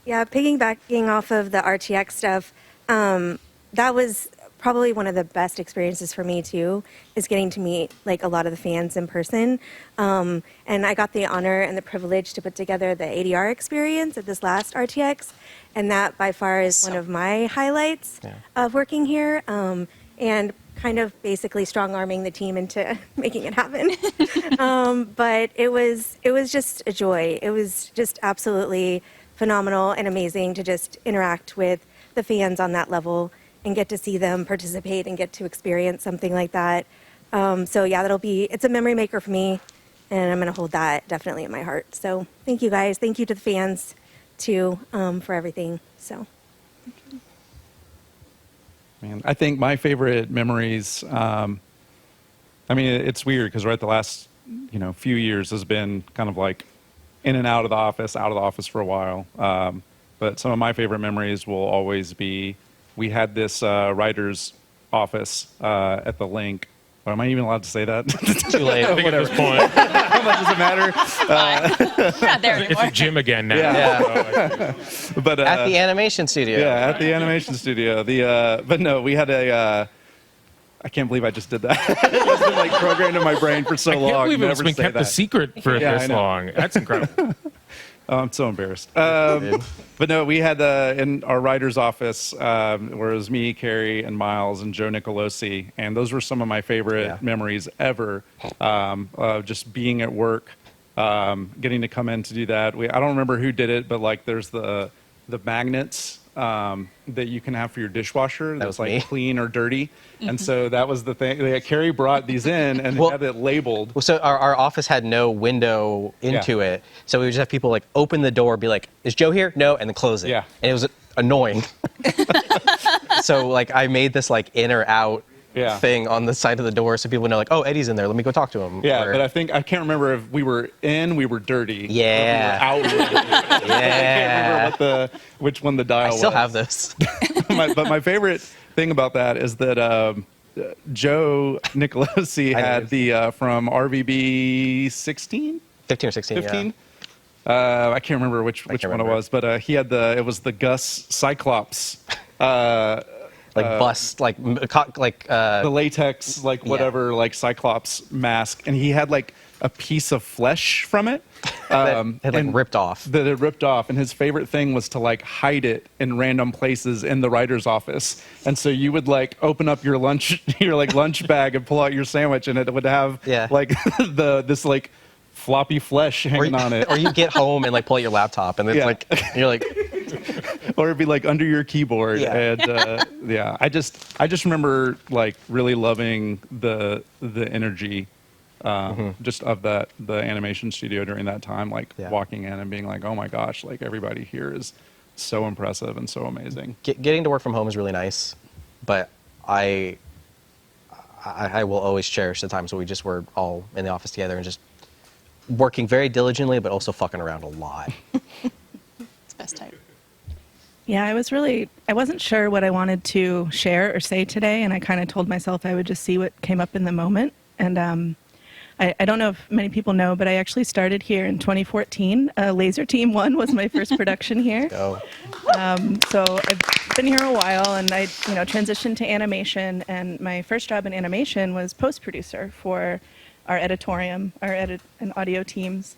Yeah, piggybacking off of the RTX stuff, that was probably one of the best experiences for me too, is getting to meet like a lot of the fans in person. And I got the honor and the privilege to put together the ADR experience at this last RTX, and that by far is one of my highlights of working here, and kind of basically strong-arming the team into making it happen. But it was just a joy. It was just absolutely phenomenal and amazing to just interact with the fans on that level and get to see them participate and get to experience something like that. So yeah, it's a memory maker for me, and I'm gonna hold that definitely in my heart. So thank you guys. Thank you to the fans too, for everything. So. Man, I think my favorite memories, I mean, it's weird because the last, few years has been kind of like in and out of the office for a while. But some of my favorite memories will always be, we had this writer's office at the Link. Or am I even allowed to say that? Too late. I think at this point. How much does it matter? Not there anymore. It's a gym again now. Yeah. But at the animation studio. Yeah, at the animation studio. But no, we had I can't believe I just did that. It's been like programmed in my brain for so long. I can't believe it's never been say kept a that. secret for this long. That's incredible. I'm so embarrassed. But no, we had in our writer's office, where it was me, Carrie, and Miles, and Joe Nicolosi, and those were some of my favorite memories ever. Just being at work, getting to come in to do that. I don't remember who did it, but like there's the magnets that you can have for your dishwasher that's like clean or dirty. And so that was the thing. Carrie brought these in and had it labeled. Well, so our office had no window into it. So we would just have people like open the door, be like, is Joe here? No, and then close it. Yeah. And it was annoying. So like I made this like in or out thing on the side of the door so people know like, oh, Eddie's in there. Let me go talk to him. Yeah, but I can't remember if we were dirty. Yeah. Or if we were out. I can't remember which one the dial was. I still have this. But my favorite thing about that is that Joe Nicolosi had the from RVB 16? 15 or 16, 15? I can't remember which one it was, but he had it was the Gus Cyclops. Bust, the latex, whatever, like Cyclops mask, and he had like a piece of flesh from it that had ripped off. That had ripped off, and his favorite thing was to like hide it in random places in the writer's office. And so you would like open up your lunch bag and pull out your sandwich, and it would have like this like floppy flesh hanging on it. Or you get home and like pull out your laptop and it's like you're like, or it'd be like under your keyboard. Yeah. And yeah, I just remember like really loving the energy just of the animation studio during that time, like walking in and being like, oh my gosh, like everybody here is so impressive and so amazing. Getting to work from home is really nice, but I will always cherish the times when we just were all in the office together and just working very diligently, but also fucking around a lot. It's best type. Yeah, I wasn't sure what I wanted to share or say today, and I kind of told myself I would just see what came up in the moment. And I don't know if many people know, but I actually started here in 2014. Laser Team 1 was my first production here. Go. So I've been here a while, and I transitioned to animation, and my first job in animation was post-producer for our editorium, our edit and audio teams.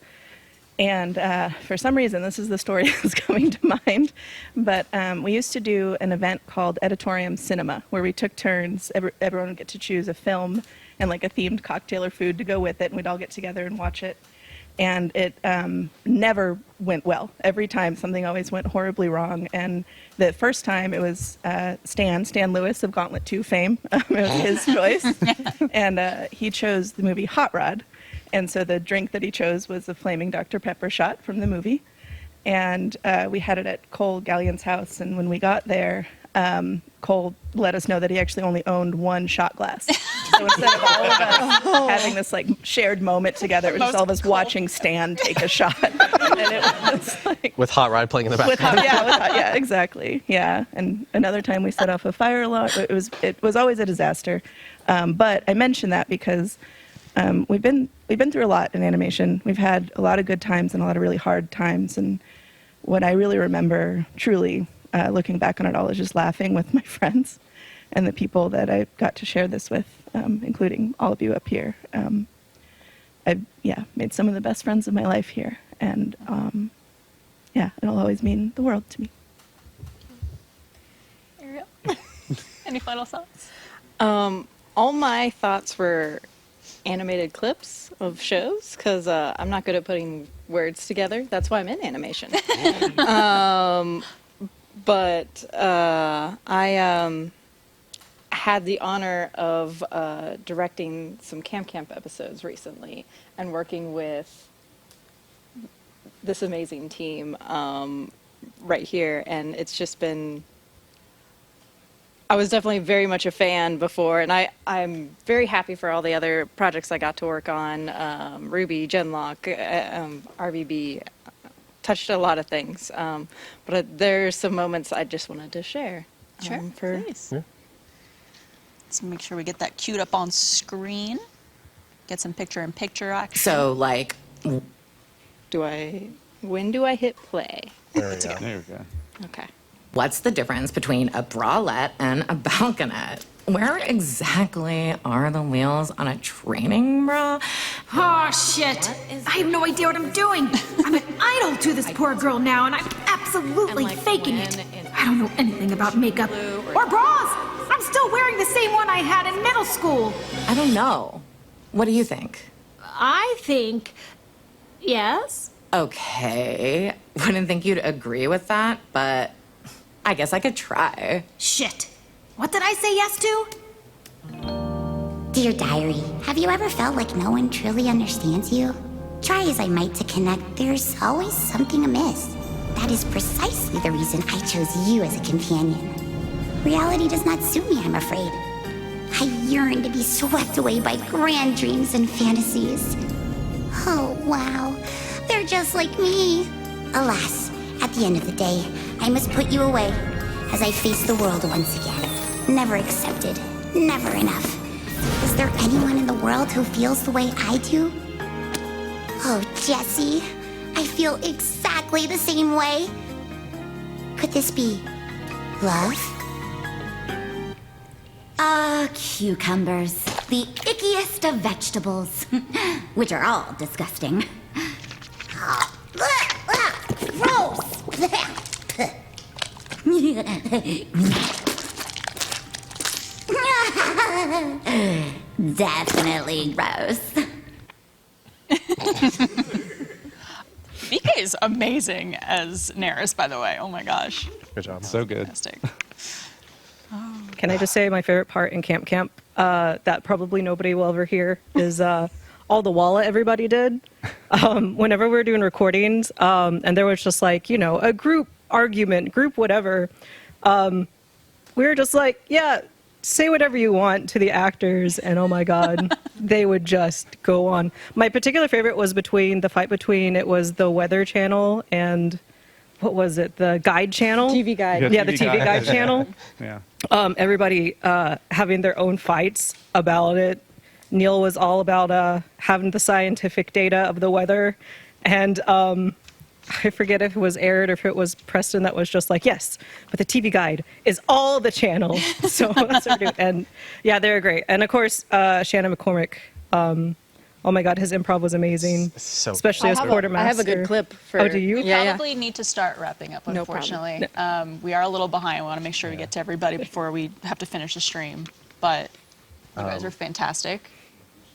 And for some reason, this is the story that's coming to mind, but we used to do an event called Editorium Cinema, where we took turns. Everyone would get to choose a film and like a themed cocktail or food to go with it, and we'd all get together and watch it. And it never went well. Every time, something always went horribly wrong. And the first time, it was Stan Lewis of Gauntlet 2 fame. It was his choice. And he chose the movie Hot Rod. And so the drink that he chose was a flaming Dr. Pepper shot from the movie. And we had it at Cole Gallion's house. And when we got there, Cole let us know that he actually only owned one shot glass. So instead of all of us having this like shared moment together, it was just all of us watching Stan take a shot. And it was like, with Hot Rod playing in the background. yeah, exactly. Yeah. And another time we set off a fire alarm. It was always a disaster. But I mention that because we've been through a lot in animation. We've had a lot of good times and a lot of really hard times. And what I really remember, truly, looking back on it all, is just laughing with my friends and the people that I got to share this with, including all of you up here. I've made some of the best friends of my life here, and it'll always mean the world to me. Ariel, any final thoughts? All my thoughts were animated clips of shows, because I'm not good at putting words together. That's why I'm in animation. But I had the honor of directing some Camp episodes recently and working with this amazing team right here. And it's just been, I was definitely very much a fan before, and I'm very happy for all the other projects I got to work on, Ruby, Genlock, RVB, touched a lot of things, but there's some moments I just wanted to share. Sure, please. Yeah. Let's make sure we get that queued up on screen. Get some picture-in-picture action. So, like, when do I hit play? There we go. There we go. Okay. what's the difference between a bralette and a balconette? Where exactly are the wheels on a training bra? Oh, shit. I have no idea what I'm doing. I'm an idol to this poor girl now, and I'm absolutely faking it. I don't know anything about makeup or bras. I'm still wearing the same one I had in middle school. I don't know. What do you think? I think... yes? Okay. Wouldn't think you'd agree with that, but I guess I could try. Shit. What did I say yes to? Dear Diary, have you ever felt like no one truly understands you? Try as I might to connect, there's always something amiss. That is precisely the reason I chose you as a companion. Reality does not suit me, I'm afraid. I yearn to be swept away by grand dreams and fantasies. Oh, wow. They're just like me. Alas, at the end of the day, I must put you away as I face the world once again. Never accepted, never enough. Is there anyone in the world who feels the way I do? Oh, Jessie, I feel exactly the same way. Could this be love? Cucumbers, the ickiest of vegetables, which are all disgusting. Gross! Definitely gross. BK is amazing as Neris, by the way. Oh my gosh. Good job. So good. Fantastic. Can I just say my favorite part in Camp that probably nobody will ever hear is all the walla everybody did. Whenever we were doing recordings, and there was just like, a group argument, group whatever, we were just like, yeah, say whatever you want to the actors, and oh my God, they would just go on. My particular favorite was the fight between, it was the Weather Channel and, what was it, the Guide Channel? TV Guide. Yeah, the TV Guide channel. Yeah. Everybody having their own fights about it. Neil was all about having the scientific data of the weather, and I forget if it was Aaron or if it was Preston that was just like, yes, but the TV Guide is all the channels. So that's what we're doing. And yeah, they're great. And of course, Shannon McCormick. Oh my God, his improv was amazing, So especially as quartermaster. I have a good clip for. Oh, do you? We probably need to start wrapping up, No problem. unfortunately. We are a little behind. We want to make sure we get to everybody before we have to finish the stream. But you guys are fantastic.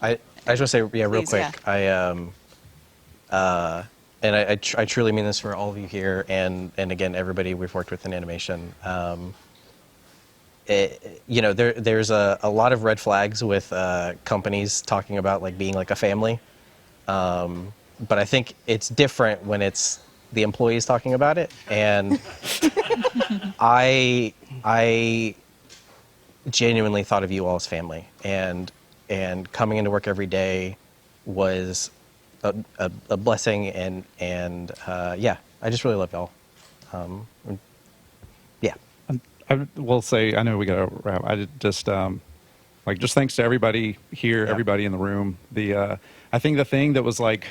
I just want to say, yeah, real Please, quick. yeah. And I truly mean this for all of you here, and again, everybody we've worked with in animation. There's a lot of red flags with companies talking about like being like a family, but I think it's different when it's the employees talking about it. And I genuinely thought of you all as family, and coming into work every day was a blessing, and yeah, I just really love y'all. Yeah. I will say, I know we got to wrap. I just just thanks to everybody here, everybody in the room. I think the thing that was like,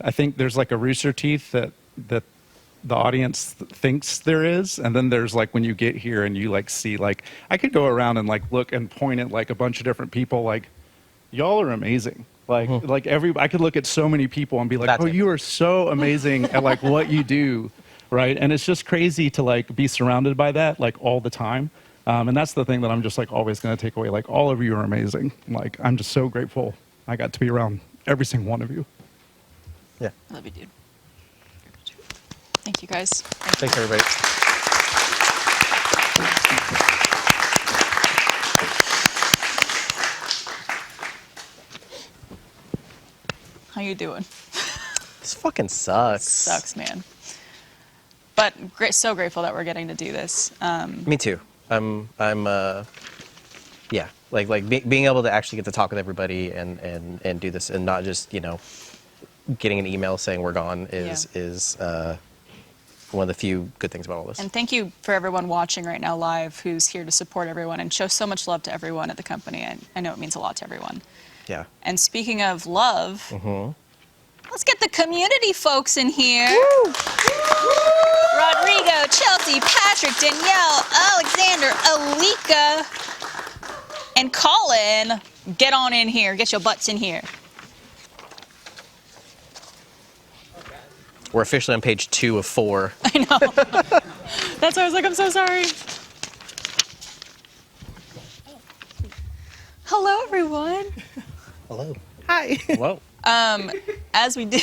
I think there's like a Rooster Teeth that the audience thinks there is, and then there's like when you get here and you like see, like I could go around and like look and point at like a bunch of different people, like y'all are amazing. Like I could look at so many people and be like, oh, you are so amazing at like what you do. Right. And it's just crazy to like be surrounded by that like all the time. And that's the thing that I'm just like always going to take away. Like all of you are amazing. Like I'm just so grateful I got to be around every single one of you. Yeah. I love you, dude. Thank you, guys. Thanks, everybody. How you doing? This fucking sucks. Sucks, man. But so grateful that we're getting to do this. Me too. I'm yeah, being able to actually get to talk with everybody and do this, and not just getting an email saying we're gone is one of the few good things about all this. And thank you for everyone watching right now live who's here to support everyone and show so much love to everyone at the company. I know it means a lot to everyone. Yeah. And speaking of love, let's get the community folks in here. Woo! Rodrigo, Chelsea, Patrick, Danielle, Alexander, Alika, and Colin. Get on in here. Get your butts in here. We're officially on page 2 of 4. I know. That's why I was like, I'm so sorry. Hello, everyone. Hello. Hi. Hello. As we do,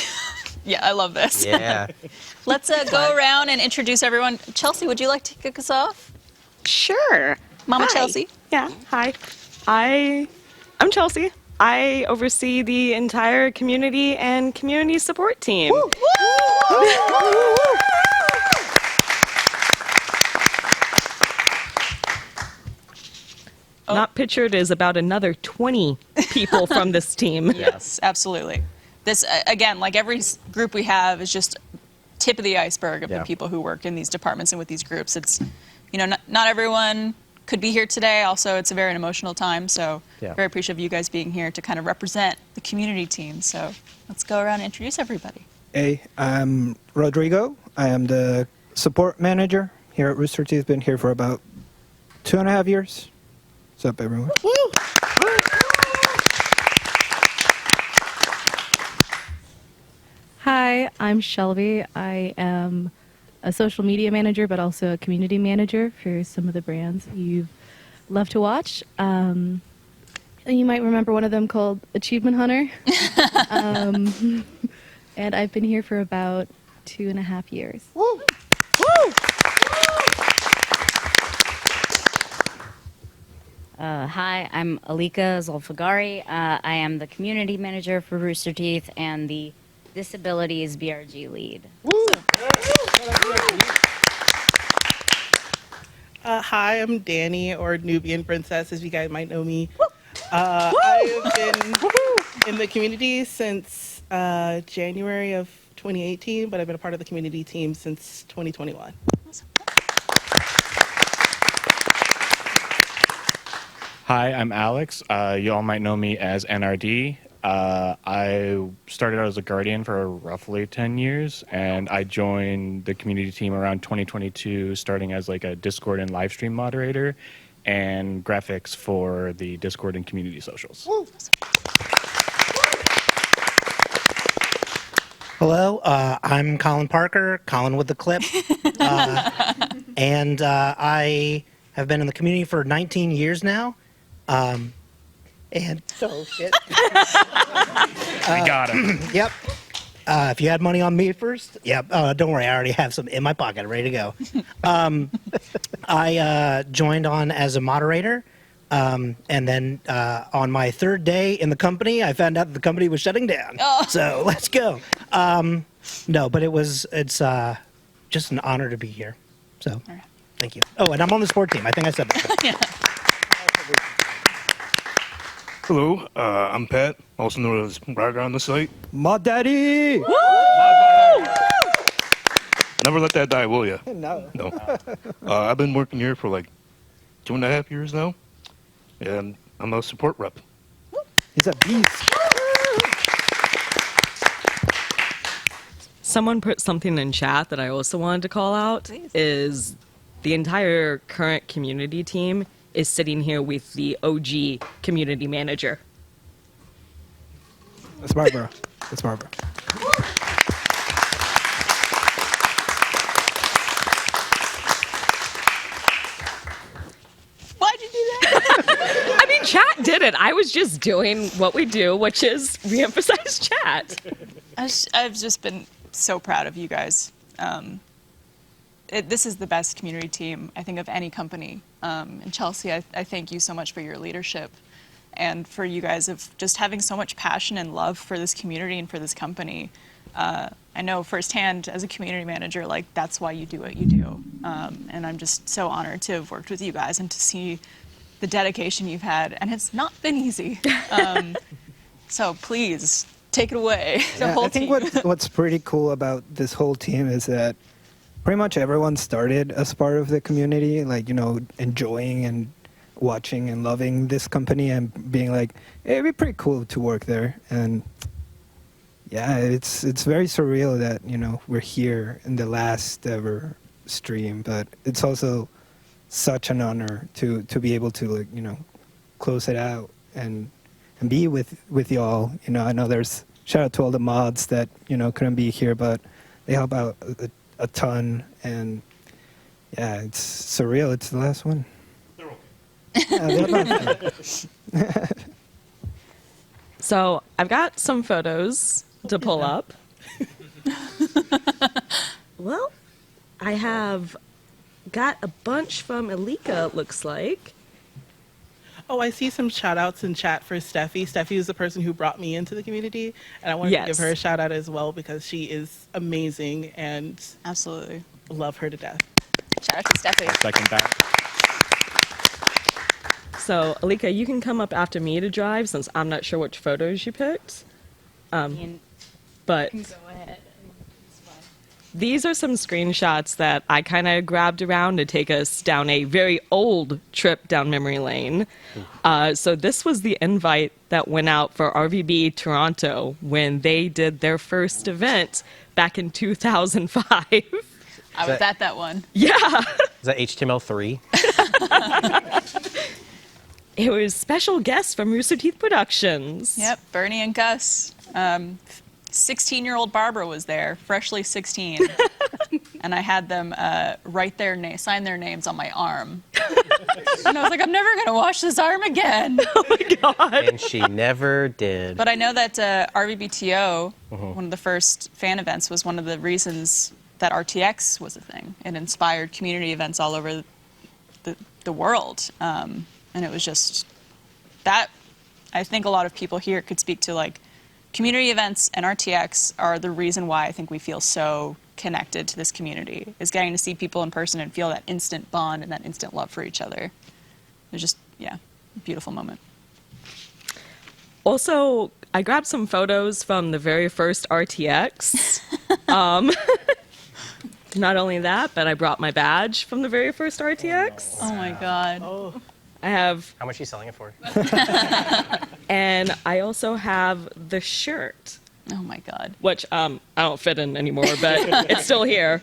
yeah, I love this. Yeah. Let's go around and introduce everyone. Chelsea, would you like to kick us off? Sure. Mama Hi. Chelsea. Yeah. Hi. I'm Chelsea. I oversee the entire community and community support team. Woo! Not pictured is about another 20 people from this team. Yes, absolutely. This, again, like every group we have is just tip of the iceberg of the people who work in these departments and with these groups. It's, not everyone could be here today. Also, it's a very emotional time, so very appreciative of you guys being here to kind of represent the community team. So let's go around and introduce everybody. Hey, I'm Rodrigo. I am the support manager here at Rooster Teeth. Been here for about 2.5 years. What's up, everyone? Woo! Hi, I'm Shelby. I am a social media manager, but also a community manager for some of the brands you love to watch. You might remember one of them called Achievement Hunter. and I've been here for about 2.5 years. Woo! Hi, I'm Alika Zolfagari. I am the community manager for Rooster Teeth and the disabilities BRG lead. Hi, I'm Danny, or Nubian Princess, as you guys might know me. I have been in the community since January of 2018, but I've been a part of the community team since 2021. Hi, I'm Alex. You all might know me as NRD. I started out as a guardian for roughly 10 years, and I joined the community team around 2022, starting as like a Discord and live stream moderator and graphics for the Discord and community socials. Hello, I'm Colin Parker, Colin with the clip, and I have been in the community for 19 years now. And so shit. We got him. Yep. If you had money on me first, yep. Don't worry, I already have some in my pocket, ready to go. I joined on as a moderator, and then on my third day in the company, I found out that the company was shutting down. Oh. So let's go. No, but it's just an honor to be here. So thank you. Oh, and I'm on the sport team. I think I said that. Hello, I'm Pat, also known as Braga on the site. My daddy! Never let that die, will ya? No. No. I've been working here for like 2.5 years now, and I'm a support rep. He's a beast. Someone put something in chat that I also wanted to call out. Is the entire current community team is sitting here with the OG community manager. That's Barbara. That's Barbara. Why'd you do that? I mean, chat did it. I was just doing what we do, which is reemphasize chat. I've just been so proud of you guys. This is the best community team, I think, of any company. And Chelsea, I thank you so much for your leadership and for you guys of just having so much passion and love for this community and for this company. I know firsthand as a community manager, like that's why you do what you do. And I'm just so honored to have worked with you guys and to see the dedication you've had. And it's not been easy. So please take it away. The Yeah, whole I think team. what's pretty cool about this whole team is that pretty much everyone started as part of the community, like, you know, enjoying and watching and loving this company and being like, hey, it'd be pretty cool to work there. And yeah, it's very surreal that, you know, we're here in the last ever stream, but it's also such an honor to be able to, like, you know, close it out and be with y'all. You know, I know there's shout out to all the mods that, you know, couldn't be here, but they help out a ton, and yeah, it's surreal. It's the last one. Yeah, they're So I've got some photos to pull up. Well, I have got a bunch from Alika, it looks like. Oh, I see some shout outs in chat for Steffi. Steffi is the person who brought me into the community, and I wanted to give her a shout out as well because she is amazing and absolutely love her to death. Shout out to Steffi. Second that. So, Alika, you can come up after me to drive since I'm not sure which photos you picked. But Go ahead. these are some screenshots that I kind of grabbed around to take us down a very old trip down memory lane. So this was the invite that went out for RVB Toronto when they did their first event back in 2005. I was at that one. Yeah. Is that HTML3? It was special guests from Rooster Teeth Productions. Yep, Bernie and Gus. 16-year-old Barbara was there, freshly 16. And I had them sign their names on my arm. And I was like, I'm never going to wash this arm again. And she never did. But I know that RVBTO, Mhm. one of the first fan events, was one of the reasons that RTX was a thing. It inspired community events all over the world. And it was just that. I think a lot of people here could speak to, like, community events and RTX are the reason why I think we feel so connected to this community, is getting to see people in person and feel that instant bond and that instant love for each other. It was just, yeah, a beautiful moment. Also, I grabbed some photos from the very first RTX. Not only that, but I brought my badge from the very first RTX. Oh my God. Oh. I have. How much are you selling it for? And I also have the shirt. Oh my God. Which I don't fit in anymore, but it's still here.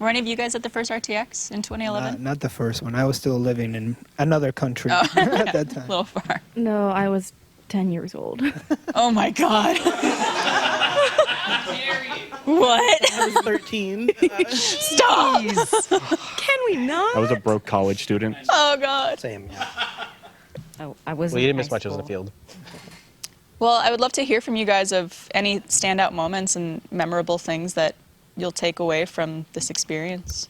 Were any of you guys at the first RTX in 2011? Not the first one. I was still living in another country at that time. A little far. No, I was 10 years old. Oh my God. What? I was 13. Stop! Can we not? I was a broke college student. Oh God. Same. Oh, I was. Well, you didn't miss much. It was in the field. Well, I would love to hear from you guys of any standout moments and memorable things that you'll take away from this experience.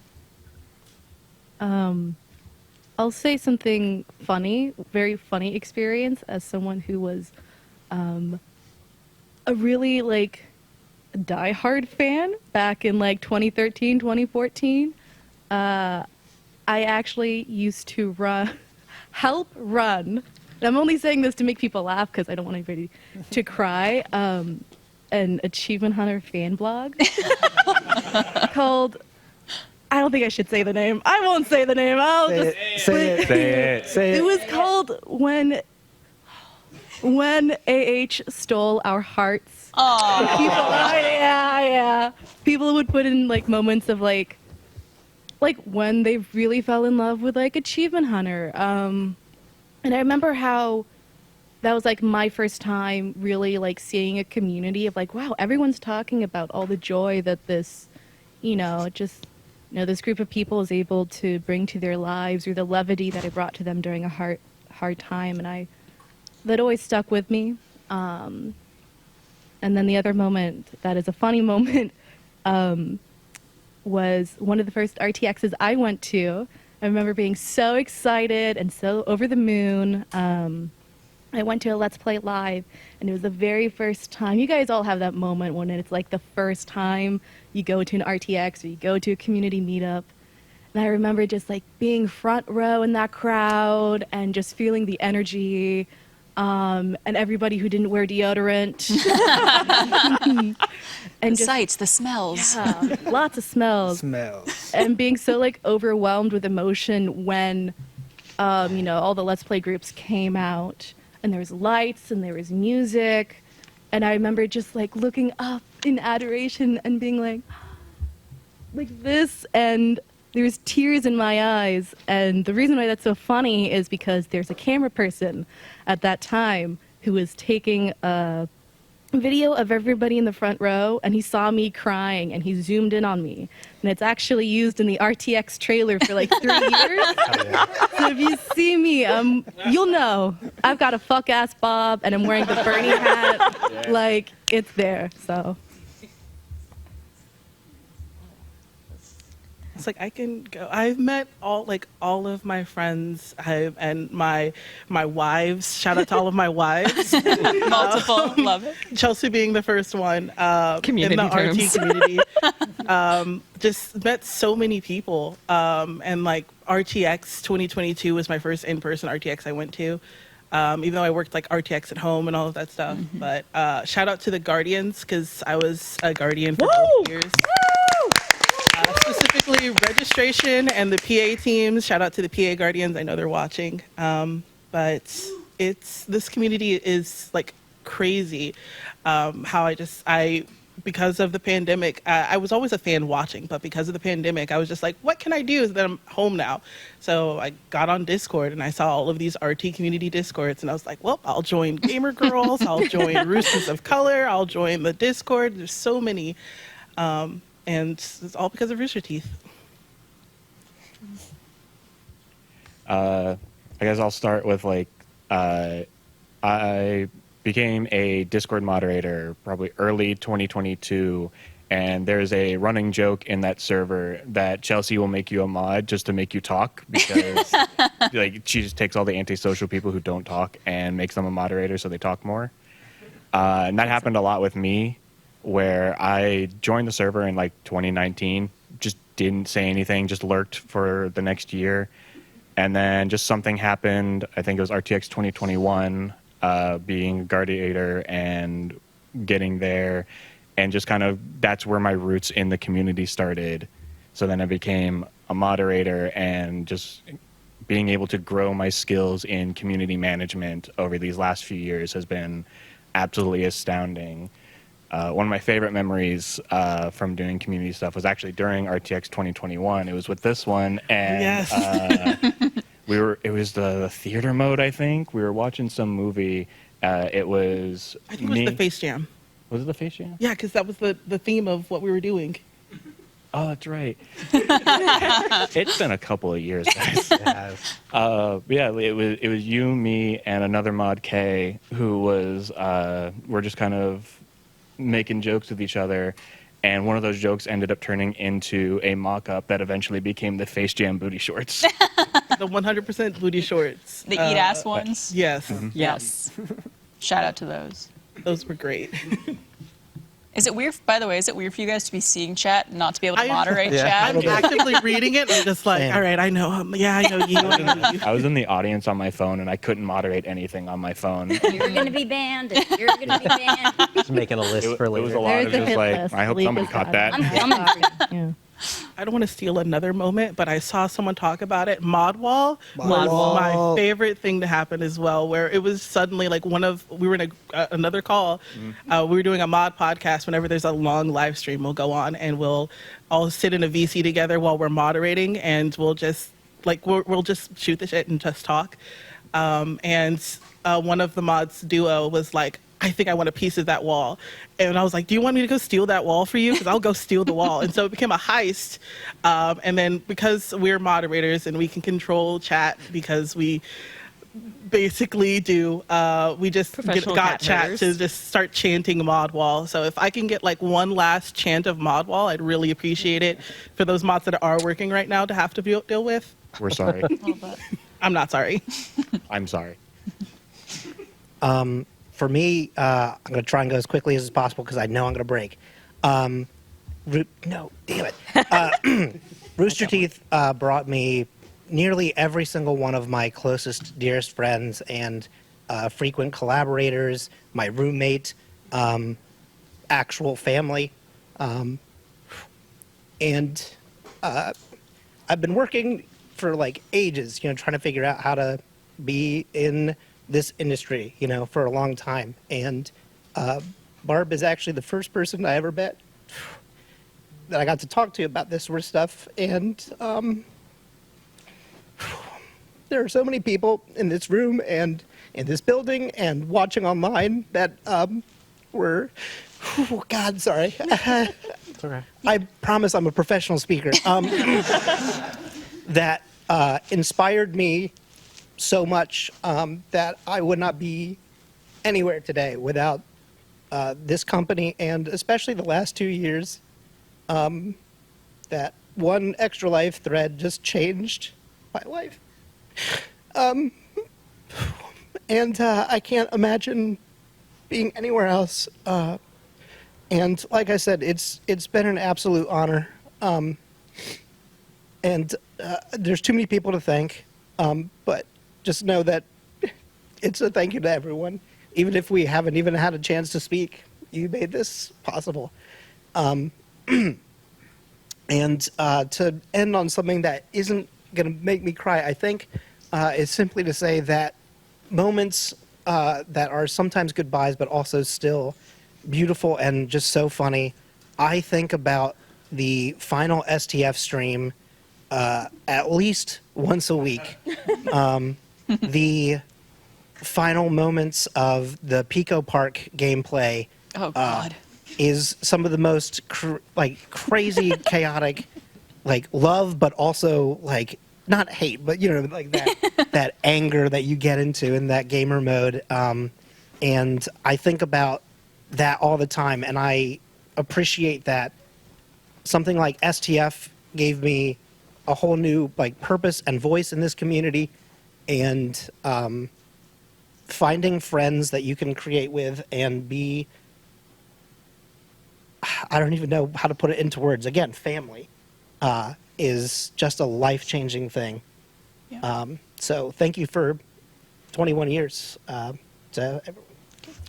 I'll say something funny, very funny experience as someone who was a really like diehard fan back in like 2013, 2014. I actually used to help run. And I'm only saying this to make people laugh because I don't want anybody to cry. An Achievement Hunter fan blog called, I don't think I should say the name. I won't say the name. I'll just Say it. It was called When AH Stole Our Hearts. Aww. Yeah. People would put in like moments of like when they really fell in love with like Achievement Hunter. And I remember how that was like my first time really like seeing a community of like, wow, everyone's talking about all the joy that this, this group of people is able to bring to their lives, or the levity that it brought to them during a hard time. And that always stuck with me. And then the other moment that is a funny moment was one of the first RTXs I went to. I remember being so excited and so over the moon. I went to a Let's Play Live, and it was the very first time. You guys all have that moment when it's like the first time you go to an RTX or you go to a community meetup. And I remember just like being front row in that crowd and just feeling the energy, and everybody who didn't wear deodorant. And the sights, the smells. Yeah, lots of smells. And being so like overwhelmed with emotion when, all the Let's Play groups came out, and there was lights and there was music. And I remember just like looking up in adoration and being like this, and there's tears in my eyes. And the reason why that's so funny is because there's a camera person at that time who was taking a video of everybody in the front row, and he saw me crying and he zoomed in on me, and it's actually used in the RTX trailer for like 3 years. So if you see me, you'll know I've got a fuck ass bob and I'm wearing the Bernie hat. Like, it's there. So It's like I can go. I've met all of my friends and my wives. Shout out to all of my wives. Multiple, love it. Chelsea being the first one Community in the terms. RT community. Just met so many people, and like RTX 2022 was my first in-person RTX I went to. Even though I worked like RTX at home and all of that stuff. But shout out to the Guardians, because I was a Guardian for 12 years. Specifically registration and the PA teams. Shout out to the PA Guardians. I know they're watching. But this community is like crazy. How because of the pandemic, I was always a fan watching, but because of the pandemic, I was just like, what can I do that I'm home now? So I got on Discord and I saw all of these RT community Discords, and I was like, well, I'll join Gamer Girls, I'll join Roosters of Color, I'll join the Discord. There's so many. And it's all because of Rooster Teeth. I guess I'll start with like I became a Discord moderator probably early 2022, and there's a running joke in that server that Chelsea will make you a mod just to make you talk because like she just takes all the antisocial people who don't talk and makes them a moderator so they talk more. And that happened a lot with me, where I joined the server in like 2019, just didn't say anything, just lurked for the next year. And then just something happened, I think it was RTX 2021, being a Guardiator and getting there. And just kind of, that's where my roots in the community started. So then I became a moderator, and just being able to grow my skills in community management over these last few years has been absolutely astounding. One of my favorite memories from doing community stuff was actually during RTX 2021. It was with this one, and it was the theater mode, I think. We were watching some movie. It was I think it was the Face Jam. Was it the Face Jam? Yeah, because that was the theme of what we were doing. Oh, that's right. It's been a couple of years, guys. Yeah, it was you, me, and another mod, K, who was we're just kind of making jokes with each other, and one of those jokes ended up turning into a mock-up that eventually became the Face Jam booty shorts. The 100% booty shorts. The eat ass ones. Yes. Mm-hmm. Yes. Shout out to those. Those were great. Is it weird, by the way, is it weird for you guys to be seeing chat and not to be able to moderate chat? I'm actively reading it, and I'm just like, all right, I know. I know you. I know you. I was in the audience on my phone, and I couldn't moderate anything on my phone. You're going to be banned. You're going to be banned. Just making a list for later. It was a lot of just like, I hope somebody caught that. I'm coming for you. I don't want to steal another moment, but I saw someone talk about it. Modwall Mod was wall. my favorite thing to happen as well, where it was suddenly like we were in another call. We were doing a mod podcast. Whenever there's a long live stream, we'll go on and we'll all sit in a VC together while we're moderating, and we'll just we'll just shoot the shit and just talk. And one of the mods duo was like, I think I want a piece of that wall. And I was like, do you want me to go steal that wall for you? Because I'll go steal the wall. And so it became a heist. And then because we're moderators and we can control chat because we basically do, we just got chat to just start chanting mod wall. So if I can get like one last chant of mod wall, I'd really appreciate it for those mods that are working right now to have to deal with. We're sorry. I'm not sorry. I'm sorry. For me, I'm going to try and go as quickly as possible because I know I'm going to break. No, damn it. Rooster Teeth brought me nearly every single one of my closest, dearest friends and frequent collaborators, my roommate, actual family. And I've been working for like ages, trying to figure out how to be in this industry, for a long time. And Barb is actually the first person I ever met that I got to talk to about this sort of stuff. And there are so many people in this room and in this building and watching online that were, oh God, sorry. It's okay. I promise I'm a professional speaker. That inspired me so much that I would not be anywhere today without this company, and especially the last 2 years. That one extra life thread just changed my life. And I can't imagine being anywhere else. And like I said, it's been an absolute honor. And there's too many people to thank, but just know that it's a thank you to everyone. Even if we haven't even had a chance to speak, you made this possible. And to end on something that isn't going to make me cry, I think, is simply to say that moments that are sometimes goodbyes, but also still beautiful and just so funny. I think about the final STF stream at least once a week. The final moments of the Pico Park gameplay is some of the most crazy, chaotic, love, but also not hate, but like that anger that you get into in that gamer mode. And I think about that all the time, and I appreciate that something like STF gave me a whole new like purpose and voice in this community, and finding friends that you can create with and be, I don't even know how to put it into words. Again, family is just a life-changing thing. So thank you for 21 years to everyone.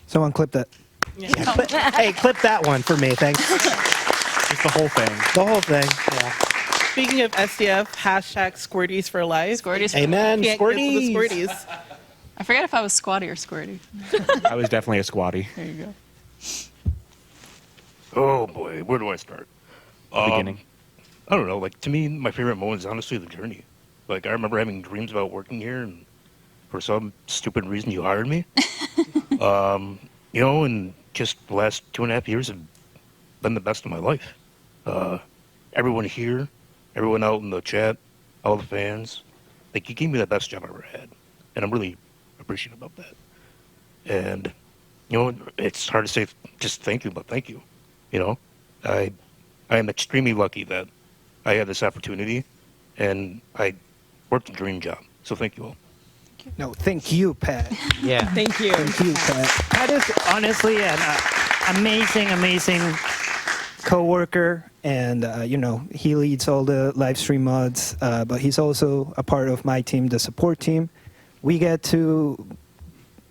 Someone clip that. Hey, clip that one for me, thanks. Just the whole thing. The whole thing, yeah. Speaking of SDF, hashtag Squirties for life. Squirties for Amen, Can't cancel the Squirties. Squirties. I forget if I was squatty or squirty. I was definitely a squatty. There you go. Oh boy, where do I start? Beginning. I don't know. Like to me, my favorite moment is honestly the journey. Like I remember having dreams about working here, and for some stupid reason, you hired me. And just the last 2.5 years have been the best of my life. Everyone here, everyone out in the chat, all the fans, like you gave me the best job I ever had, and I'm really appreciative about that. And it's hard to say just thank you, but thank you. I am extremely lucky that I had this opportunity, and I worked a dream job. So thank you all. No, thank you, Pat. Yeah. Thank you. Thank you, Pat. That is honestly an amazing Co-worker, and he leads all the live stream mods, but he's also a part of my team, the support team. We get to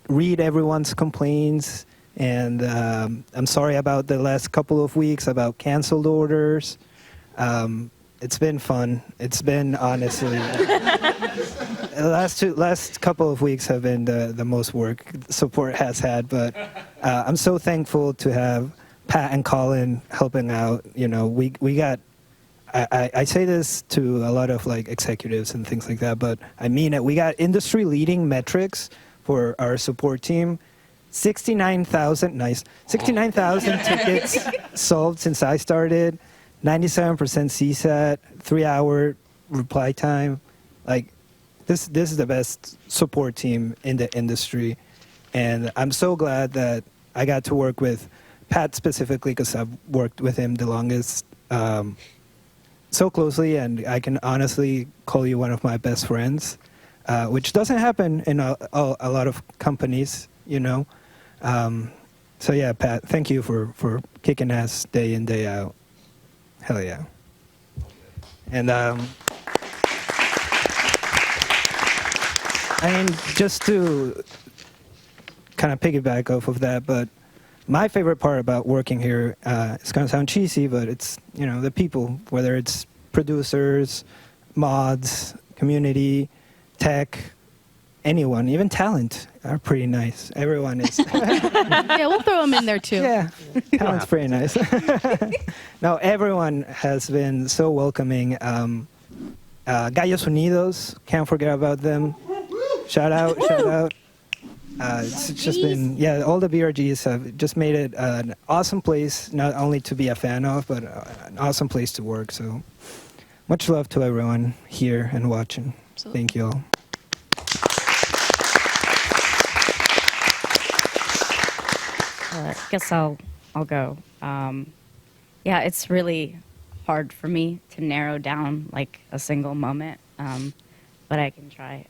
read everyone's complaints, and I'm sorry about the last couple of weeks about canceled orders. It's been fun. It's been honestly the last couple of weeks have been the most work support has had, but I'm so thankful to have Pat and Colin helping out. We got. I say this to a lot of like executives and things like that, but I mean it. We got industry leading metrics for our support team. 69,000 tickets solved since I started. 97% CSAT, 3-hour reply time. Like this is the best support team in the industry, and I'm so glad that I got to work with Pat specifically because I've worked with him the longest, so closely, and I can honestly call you one of my best friends, which doesn't happen in a lot of companies, So yeah, Pat, thank you for kicking ass day in, day out. Hell yeah. And just to kind of piggyback off of that, but my favorite part about working here, it's going to sound cheesy, but it's, the people, whether it's producers, mods, community, tech, anyone, even talent are pretty nice. Everyone is. Yeah, we'll throw them in there too. Yeah, talent's pretty nice. No, everyone has been so welcoming. Gallos Unidos, can't forget about them. Shout out. It's just been, all the BRGs have just made it an awesome place, not only to be a fan of, but an awesome place to work. So much love to everyone here and watching. Absolutely. Thank you all. I guess I'll go. It's really hard for me to narrow down like a single moment, but I can try.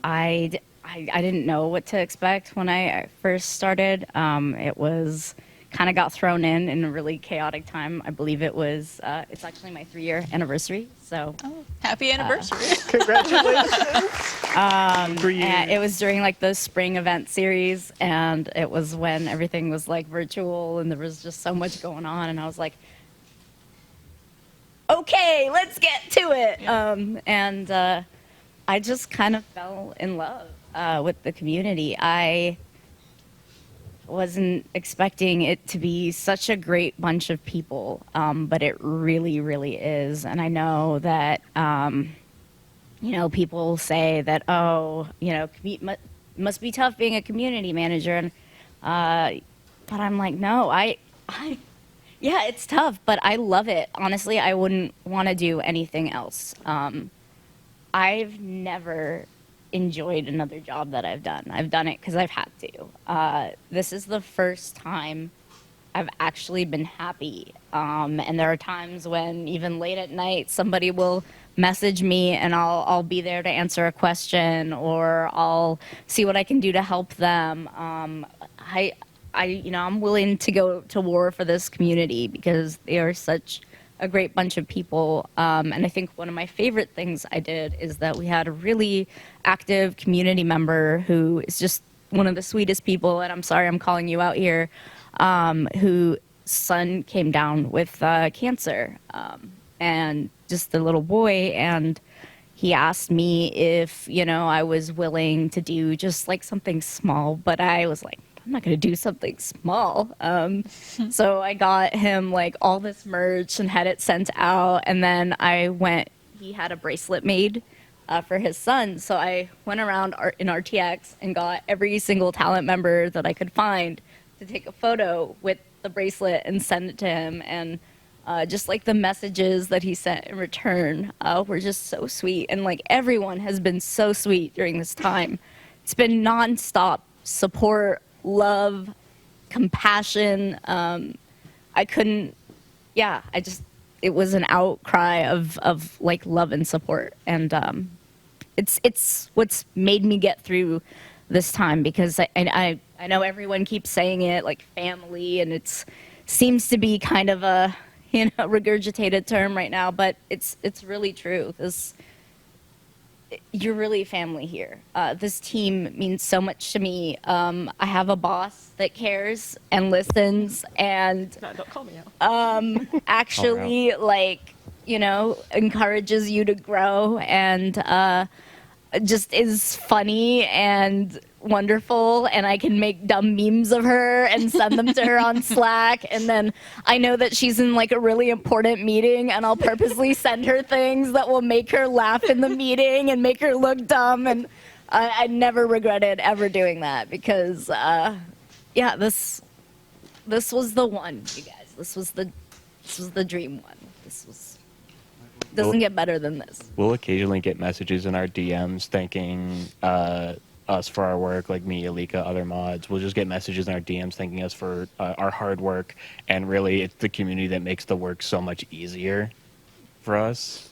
I didn't know what to expect when I first started. It was kind of got thrown in a really chaotic time. I believe it was, it's actually my 3-year anniversary. So happy anniversary. Congratulations. And it was during like the spring event series, and it was when everything was like virtual and there was just so much going on, and I was like, okay, let's get to it. I just kind of fell in love with the community. I wasn't expecting it to be such a great bunch of people, but it really, really is. And I know that, people say that, must be tough being a community manager. And, but I'm like, no, yeah, it's tough, but I love it. Honestly, I wouldn't want to do anything else. I've never enjoyed another job that I've done. I've done it because I've had to. This is the first time I've actually been happy. And there are times when even late at night, somebody will message me and I'll be there to answer a question, or I'll see what I can do to help them. I'm willing to go to war for this community because they are such a great bunch of people. And I think one of my favorite things I did is that we had a really active community member who is just one of the sweetest people, and I'm sorry I'm calling you out here, whose son came down with cancer, and just a little boy, and he asked me if, I was willing to do just like something small, but I was like, I'm not going to do something small. So I got him like all this merch and had it sent out. And then he had a bracelet made for his son. So I went around in RTX and got every single talent member that I could find to take a photo with the bracelet and send it to him. And just like the messages that he sent in return were just so sweet. And like everyone has been so sweet during this time. It's been nonstop support, love, compassion. It was an outcry of like love and support. And it's what's made me get through this time, because I know everyone keeps saying it, like family, and it seems to be kind of a regurgitated term right now, but it's really true. You're really family here. This team means so much to me. I have a boss that cares and listens and don't call me out. Actually encourages you to grow, and just is funny and wonderful, and I can make dumb memes of her and send them to her on Slack, and then I know that she's in like a really important meeting, and I'll purposely send her things that will make her laugh in the meeting and make her look dumb, and I never regretted ever doing that, because this was the one, you guys. This was the dream one. Doesn't get better than this. We'll occasionally get messages in our DMs thanking us for our work, like me, Alika, other mods. We'll just get messages in our DMs thanking us for our hard work, and really it's the community that makes the work so much easier for us.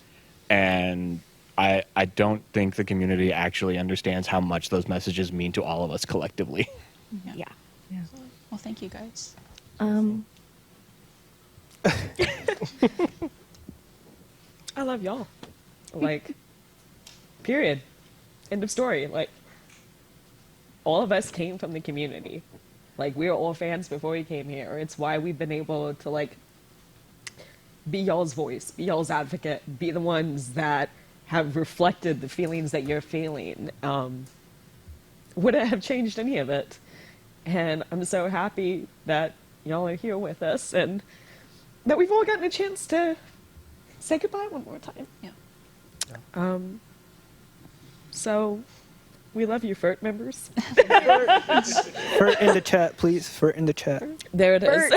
And I don't think the community actually understands how much those messages mean to all of us collectively. Yeah. Well, thank you guys. I love y'all. Like, period. End of story. Like, all of us came from the community. Like, we were all fans before we came here. It's why we've been able to, like, be y'all's voice, be y'all's advocate, be the ones that have reflected the feelings that you're feeling. Wouldn't have changed any of it. And I'm so happy that y'all are here with us, and that we've all gotten a chance to say goodbye one more time. Yeah. So, we love you, FERT members. FERT in the chat, please. FERT in the chat. There it is.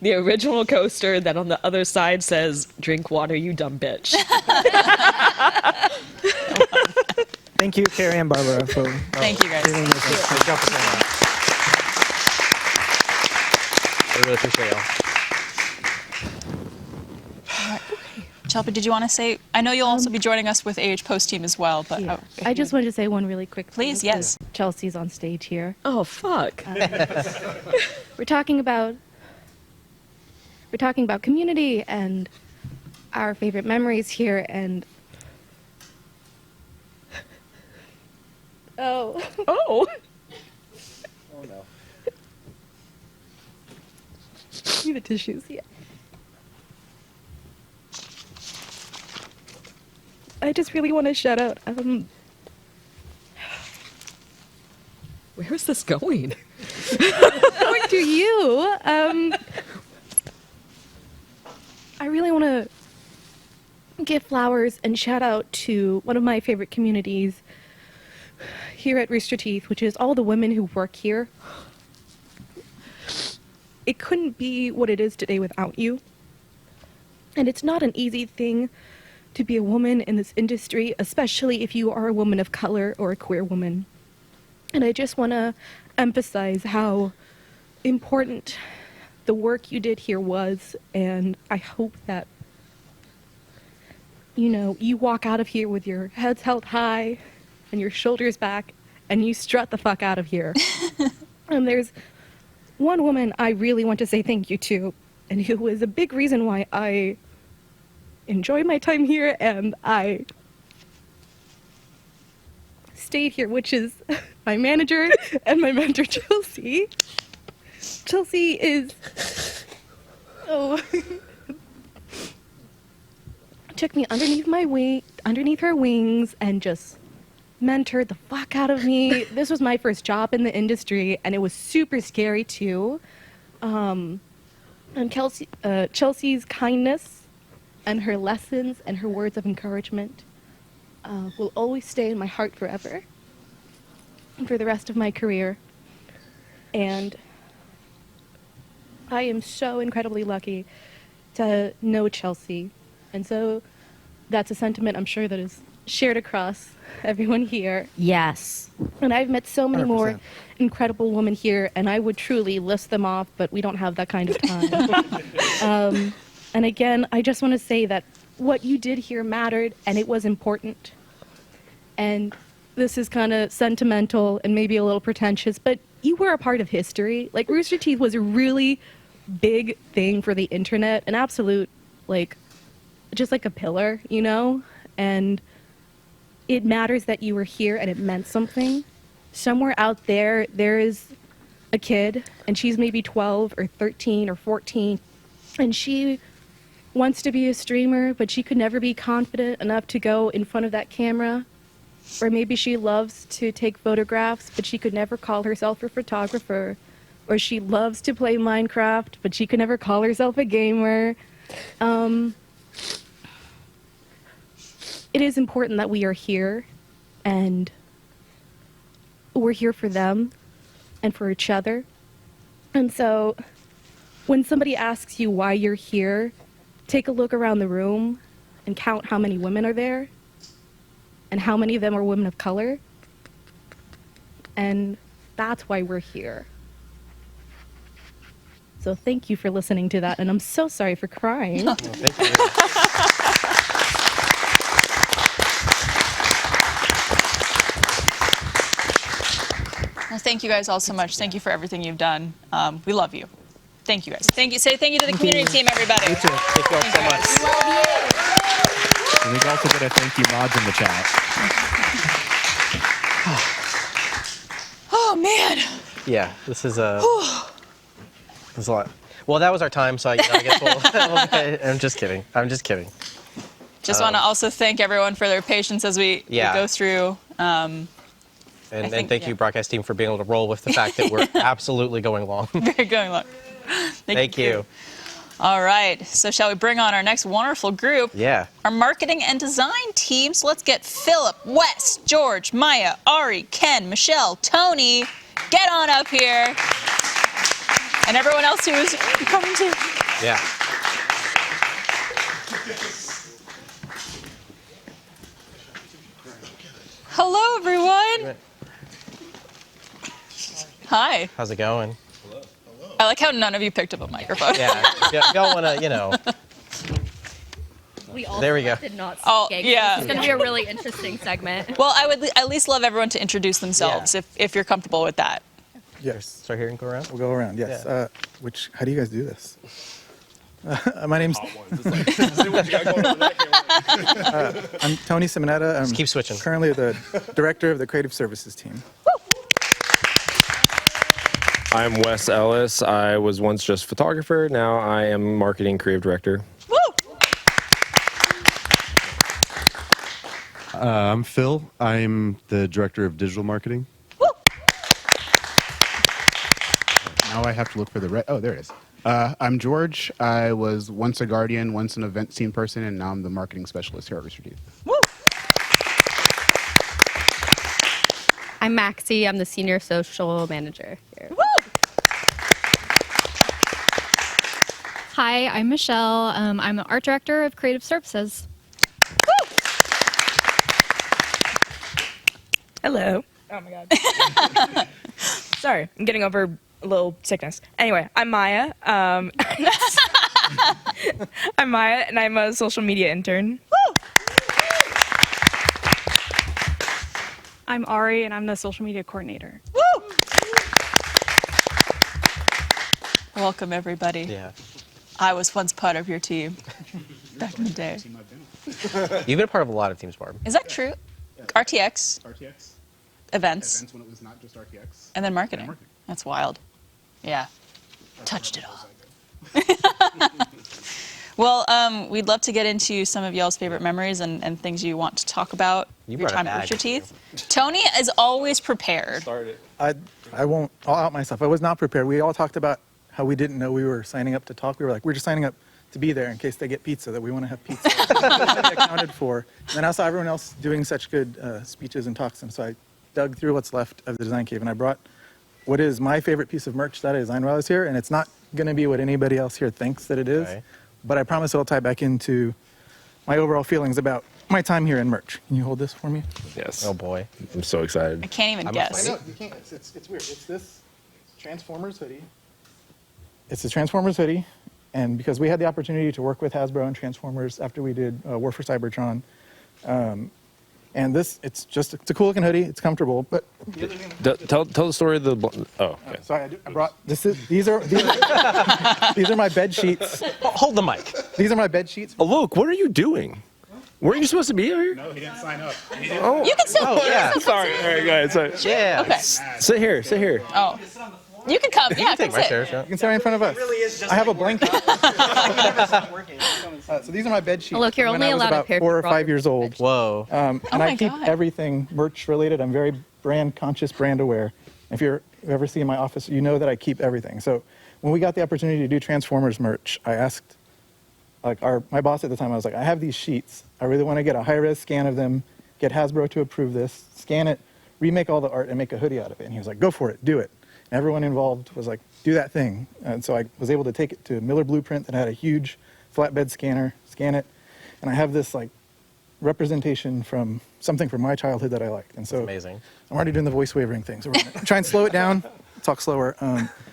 The original coaster that on the other side says, "Drink water, you dumb bitch." Thank you, Carrie and Barbara, for Thank you, guys. doing this. Good job for saying that. I really appreciate y'all. Chelsea, did you want to say? I know you'll also be joining us with AH Post Team as well, but Yeah. I just wanted to say one really quick thing. Please, yes. Chelsea's on stage here. Oh, fuck. We're talking about community and our favorite memories here, and Oh. Oh no. need the tissues. Yeah. I just really want to shout out. Where is this going? Going to you. I really want to give flowers and shout out to one of my favorite communities here at Rooster Teeth, which is all the women who work here. It couldn't be what it is today without you. And it's not an easy thing to be a woman in this industry, especially if you are a woman of color or a queer woman. And I just want to emphasize how important the work you did here was, and I hope that, you know, you walk out of here with your heads held high and your shoulders back, and you strut the fuck out of here. And there's one woman I really want to say thank you to, and who was a big reason why I enjoy my time here and I stayed here, which is my manager and my mentor, Chelsea. Chelsea is, took me underneath her wings and just mentored the fuck out of me. This was my first job in the industry, and it was super scary too. And Chelsea's kindness and her lessons and her words of encouragement will always stay in my heart forever and for the rest of my career. And I am so incredibly lucky to know Chelsea. And so that's a sentiment I'm sure that is shared across everyone here. Yes. And I've met so many 100%. more incredible women here, and I would truly list them off, but we don't have that kind of time. And again, I just want to say that what you did here mattered, and it was important. And this is kind of sentimental and maybe a little pretentious, but you were a part of history. Like, Rooster Teeth was a really big thing for the internet, an absolute, like, just like a pillar, you know? And it matters that you were here and it meant something. Somewhere out there, there is a kid, and she's maybe 12 or 13 or 14, and she wants to be a streamer, but she could never be confident enough to go in front of that camera. Or maybe she loves to take photographs, but she could never call herself a photographer. Or she loves to play Minecraft, but she could never call herself a gamer. It is important that we are here, and we're here for them and for each other. And so when somebody asks you why you're here, take a look around the room and count how many women are there and how many of them are women of color. And that's why we're here. So thank you for listening to that, and I'm so sorry for crying. Oh, thank you. Well, thank you guys all so much. Thank you for everything you've done. We love you. Thank you guys. Thank you. Say thank you to the community team, everybody. You too. Thank you all so much. Love you. And we've also got to thank you mods in the chat. Oh, man. Yeah, this is a lot. Well, that was our time, so I guess we'll. I'm just kidding. Just want to also thank everyone for their patience as we go through. And thank you, broadcast team, for being able to roll with the fact that we're absolutely going long. Very going long. Thank you. All right. So shall we bring on our next wonderful group? Yeah. Our marketing and design team. So let's get Philip, Wes, George, Maya, Ari, Ken, Michelle, Tony. Get on up here. And everyone else who is coming too. Yeah. Hello, everyone. Hi. How's it going? I like how none of you picked up a microphone. Yeah. Y'all want to, We all There we go. did not Oh, speak. yeah. It's going to be a really interesting segment. Well, I would at least love everyone to introduce themselves if you're comfortable with that. Yes. Start here and go around? We'll go around, yes. Yeah. How do you guys do this? My name's... I'm Tony Simonetta. Just keep switching. Currently the director of the creative services team. I'm Wes Ellis. I was once just photographer. Now I am marketing creative director. I'm Phil. I'm the director of digital marketing. Now I have to look for the oh, there it is. I'm George. I was once a guardian, once an event scene person, and now I'm the marketing specialist here at Rooster Teeth. I'm Maxie. I'm the senior social manager here. Hi, I'm Michelle. I'm the art director of creative services. Hello. Oh my god. Sorry, I'm getting over a little sickness. Anyway, I'm Maya. I'm Maya, and I'm a social media intern. I'm Ari, and I'm the social media coordinator. Welcome, everybody. Yeah. I was once part of your team back in the day. You've been a part of a lot of teams, Barb. Is that true? RTX. Events. When it was not just RTX. And then marketing. That's wild. Yeah. Touched it all. Well, we'd love to get into some of y'all's favorite memories and things you want to talk about. You your brought a time at bag Rooster Teeth. Tony is always prepared. I won't. I'll out myself. I was not prepared. We all talked about how we didn't know we were signing up to talk. We were like, we're just signing up to be there in case they get pizza, that we want to have pizza. Accounted for. And then I saw everyone else doing such good speeches and talks, and so I dug through what's left of the design cave, and I brought what is my favorite piece of merch that I designed while I was here, and it's not going to be what anybody else here thinks that it is, but I promise it'll tie back into my overall feelings about my time here in merch. Can you hold this for me? Yes. Oh boy. I'm so excited. I can't even guess. I know, you can't. It's weird. It's this Transformers hoodie. It's a Transformers hoodie, and because we had the opportunity to work with Hasbro and Transformers after we did War for Cybertron, and it's a cool looking hoodie. It's comfortable, but Tell the story of the. Oh, okay. sorry, I brought these are my bed sheets. Hold the mic. These are my bed sheets. Oh, look, what are you doing? Weren't you supposed to be here? No, he didn't sign up. Oh. You can still. Oh, yeah. Sorry. All right, go ahead. Sorry. Yeah. Okay. Sit here. Sit here. Oh. You can come. Yeah, Take come my sit. chair. You can sit right in front of us. I have a blanket. So these are my bed sheets. Look, you're when only I was allowed to about pair 4 or people 5 years old. Whoa. And my I keep God. everything merch related. I'm very brand conscious, brand aware. If you've ever seen my office, you know that I keep everything. So when we got the opportunity to do Transformers merch, I asked my boss at the time, I was like, I have these sheets. I really want to get a high-res scan of them, get Hasbro to approve this, scan it, remake all the art, and make a hoodie out of it. And he was like, go for it, do it. And everyone involved was like, do that thing. And so I was able to take it to Miller Blueprint that had a huge flatbed scanner, scan it, and I have this representation from something from my childhood that I liked. And so That's amazing. I'm already doing the voice wavering thing. So we're gonna try and slow it down, talk slower.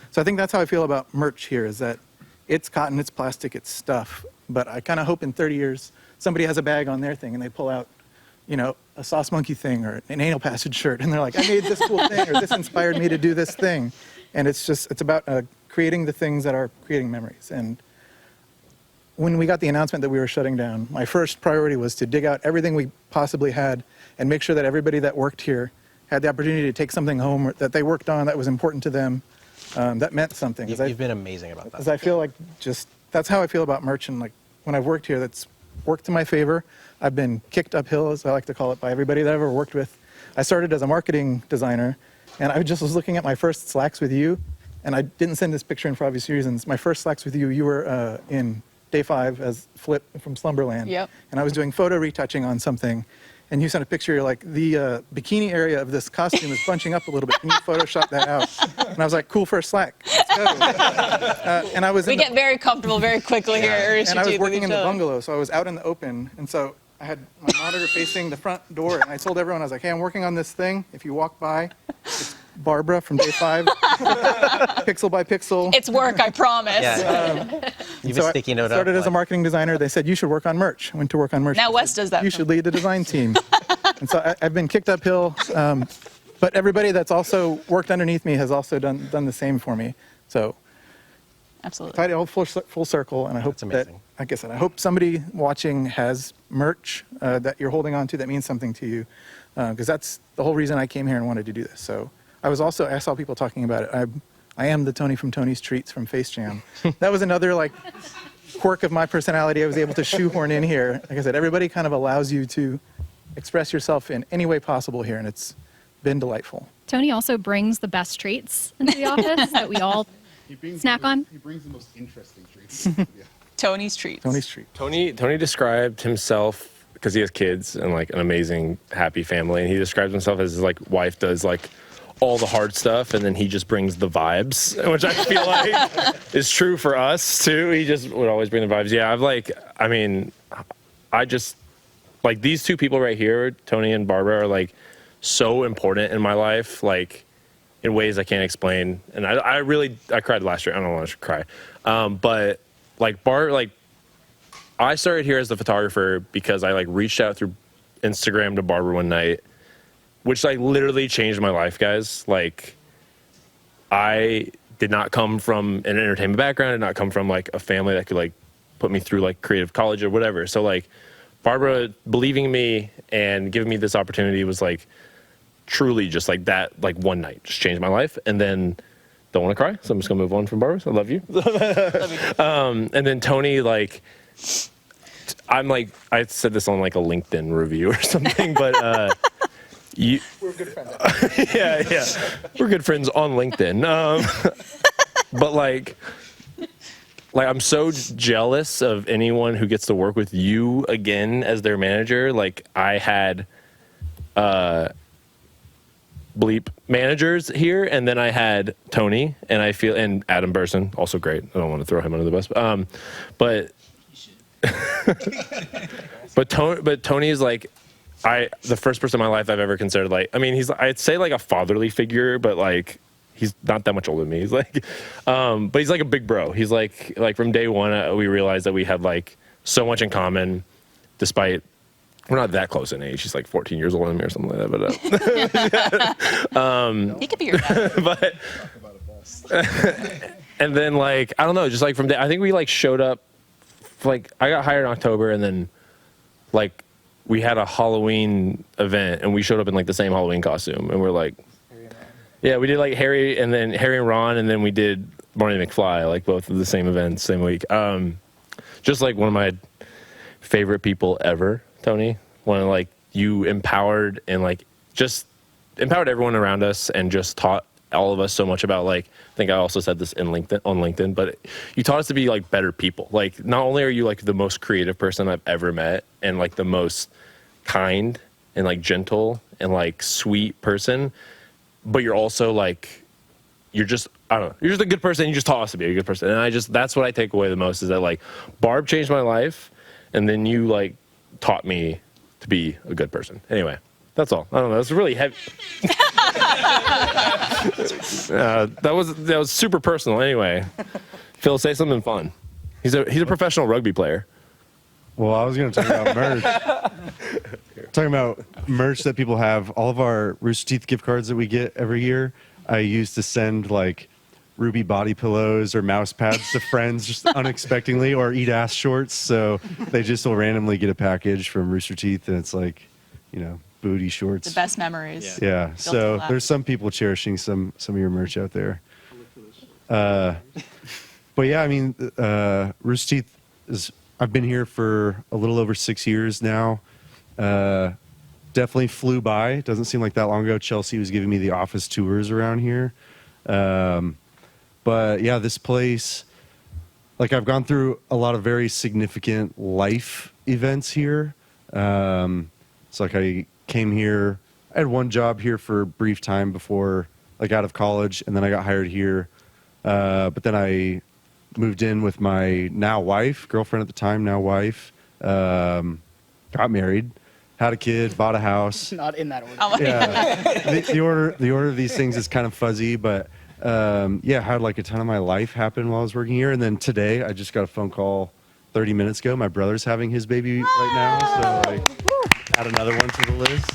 So I think that's how I feel about merch here, is that it's cotton, it's plastic, it's stuff. But I kind of hope in 30 years somebody has a bag on their thing and they pull out, a Sauce Monkey thing or an Anal Passage shirt, and they're like, I made this cool thing, or this inspired me to do this thing. And it's about creating the things that are creating memories. And when we got the announcement that we were shutting down, my first priority was to dig out everything we possibly had and make sure that everybody that worked here had the opportunity to take something home that they worked on that was important to them, that meant something. You've been amazing about that. Because I feel like that's how I feel about merch, and when I've worked here, that's worked to my favor. I've been kicked uphill, as I like to call it, by everybody that I've ever worked with. I started as a marketing designer, and I just was looking at my first Slacks with you, and I didn't send this picture in for obvious reasons. My first Slacks with you, you were in Day 5 as Flip from Slumberland. Yep. And I was doing photo retouching on something, and you sent a picture, you're like, the bikini area of this costume is bunching up a little bit. Can you Photoshop that out? And I was like, cool first Slack. Let's go. And I was We get very comfortable very quickly here at Rooster and I was Teeth with working each in the other. bungalow, so I was out in the open, and so I had my monitor facing the front door, and I told everyone, I was like, hey, I'm working on this thing. If you walk by, it's Barbara from Day 5, pixel by pixel. It's work, I promise. You've a sticky note I started up, as a marketing designer. They said, you should work on merch. I went to work on merch. Now They Wes said, does that You for should lead the design team. And so I've been kicked uphill, but everybody that's also worked underneath me has also done the same for me. So absolutely. tied it all full circle, and I hope that, like I said, I hope somebody watching has merch that you're holding on to that means something to you, because that's the whole reason I came here and wanted to do this. So I saw people talking about it. I am the Tony from Tony's Treats from Face Jam. That was another quirk of my personality I was able to shoehorn in here. Like I said, everybody kind of allows you to express yourself in any way possible here, and it's been delightful. Tony also brings the best treats into the office that we all snack on. He brings the most interesting treats. Tony's Treats. Tony's Treats. Tony described himself, because he has kids and an amazing, happy family, and he describes himself as his wife does all the hard stuff, and then he just brings the vibes, which I feel like is true for us too. He just would always bring the vibes. Yeah, I just these two people right here, Tony and Barbara, are so important in my life, like in ways I can't explain. And I cried last year. I don't want to cry. But like I started here as the photographer because I like reached out through Instagram to Barbara one night, which like literally changed my life, guys. Like I did not come from an entertainment background, did not come from like a family that could like put me through like creative college or whatever. So like Barbara believing in me and giving me this opportunity was like truly just like that, like one night just changed my life. And then don't want to cry, so I'm just gonna move on from Barbara. So I love you. And then Tony, like I'm like, I said this on like a LinkedIn review or something, but we're good friends. yeah, we're good friends on LinkedIn. But like I'm so jealous of anyone who gets to work with you again as their manager. Like I had bleep managers here, and then I had Tony, and Adam Burson, also great. I don't want to throw him under the bus, but Tony is like the first person in my life I've ever considered, like, I mean, I'd say like a fatherly figure, but like he's not that much older than me. He's like, but he's like a big bro. He's like from day one, we realized that we had like so much in common, despite we're not that close in age. He's like 14 years older than me or something like that. But he could be your dad. But and then like I don't know, just like from day, I think we like showed up. Like I got hired in October, and then like we had a Halloween event, and we showed up in like the same Halloween costume, and we're like, yeah, we did like Harry and Ron, and then we did Marty McFly, like both of the same events, same week. Just like one of my favorite people ever, Tony. One of like you empowered and like just empowered everyone around us, and just taught all of us so much about like, I think I also said this on LinkedIn, but you taught us to be like better people. Like not only are you like the most creative person I've ever met, and like the most kind and like gentle and like sweet person, but you're also like, you're just, I don't know, you're just a good person. You just taught us to be a good person. And that's what I take away the most, is that like Barb changed my life, and then you like taught me to be a good person. Anyway, that's all. I don't know. It's really heavy. That was super personal. Anyway, Phil, say something fun. He's a professional rugby player. Well, I was going to talk about merch. Talking about merch that people have. All of our Rooster Teeth gift cards that we get every year, I used to send like Ruby body pillows or mouse pads to friends just unexpectedly, or eat ass shorts. So they just will randomly get a package from Rooster Teeth, and it's like, you know, booty shorts. The best memories. Yeah. So there's some people cherishing some of your merch out there. But yeah, I mean, Rooster Teeth I've been here for a little over 6 years now. Definitely flew by. It doesn't seem like that long ago. Chelsea was giving me the office tours around here. But yeah, this place, like I've gone through a lot of very significant life events here. It's like I came here, I had one job here for a brief time before, like out of college, and then I got hired here. But then I moved in with my now wife, girlfriend at the time, now wife, got married, had a kid, bought a house. Not in that order. Yeah, the order of these things is kind of fuzzy, but yeah, had like a ton of my life happen while I was working here. And then today, I just got a phone call 30 minutes ago. My brother's having his baby right now, so like add another one to the list.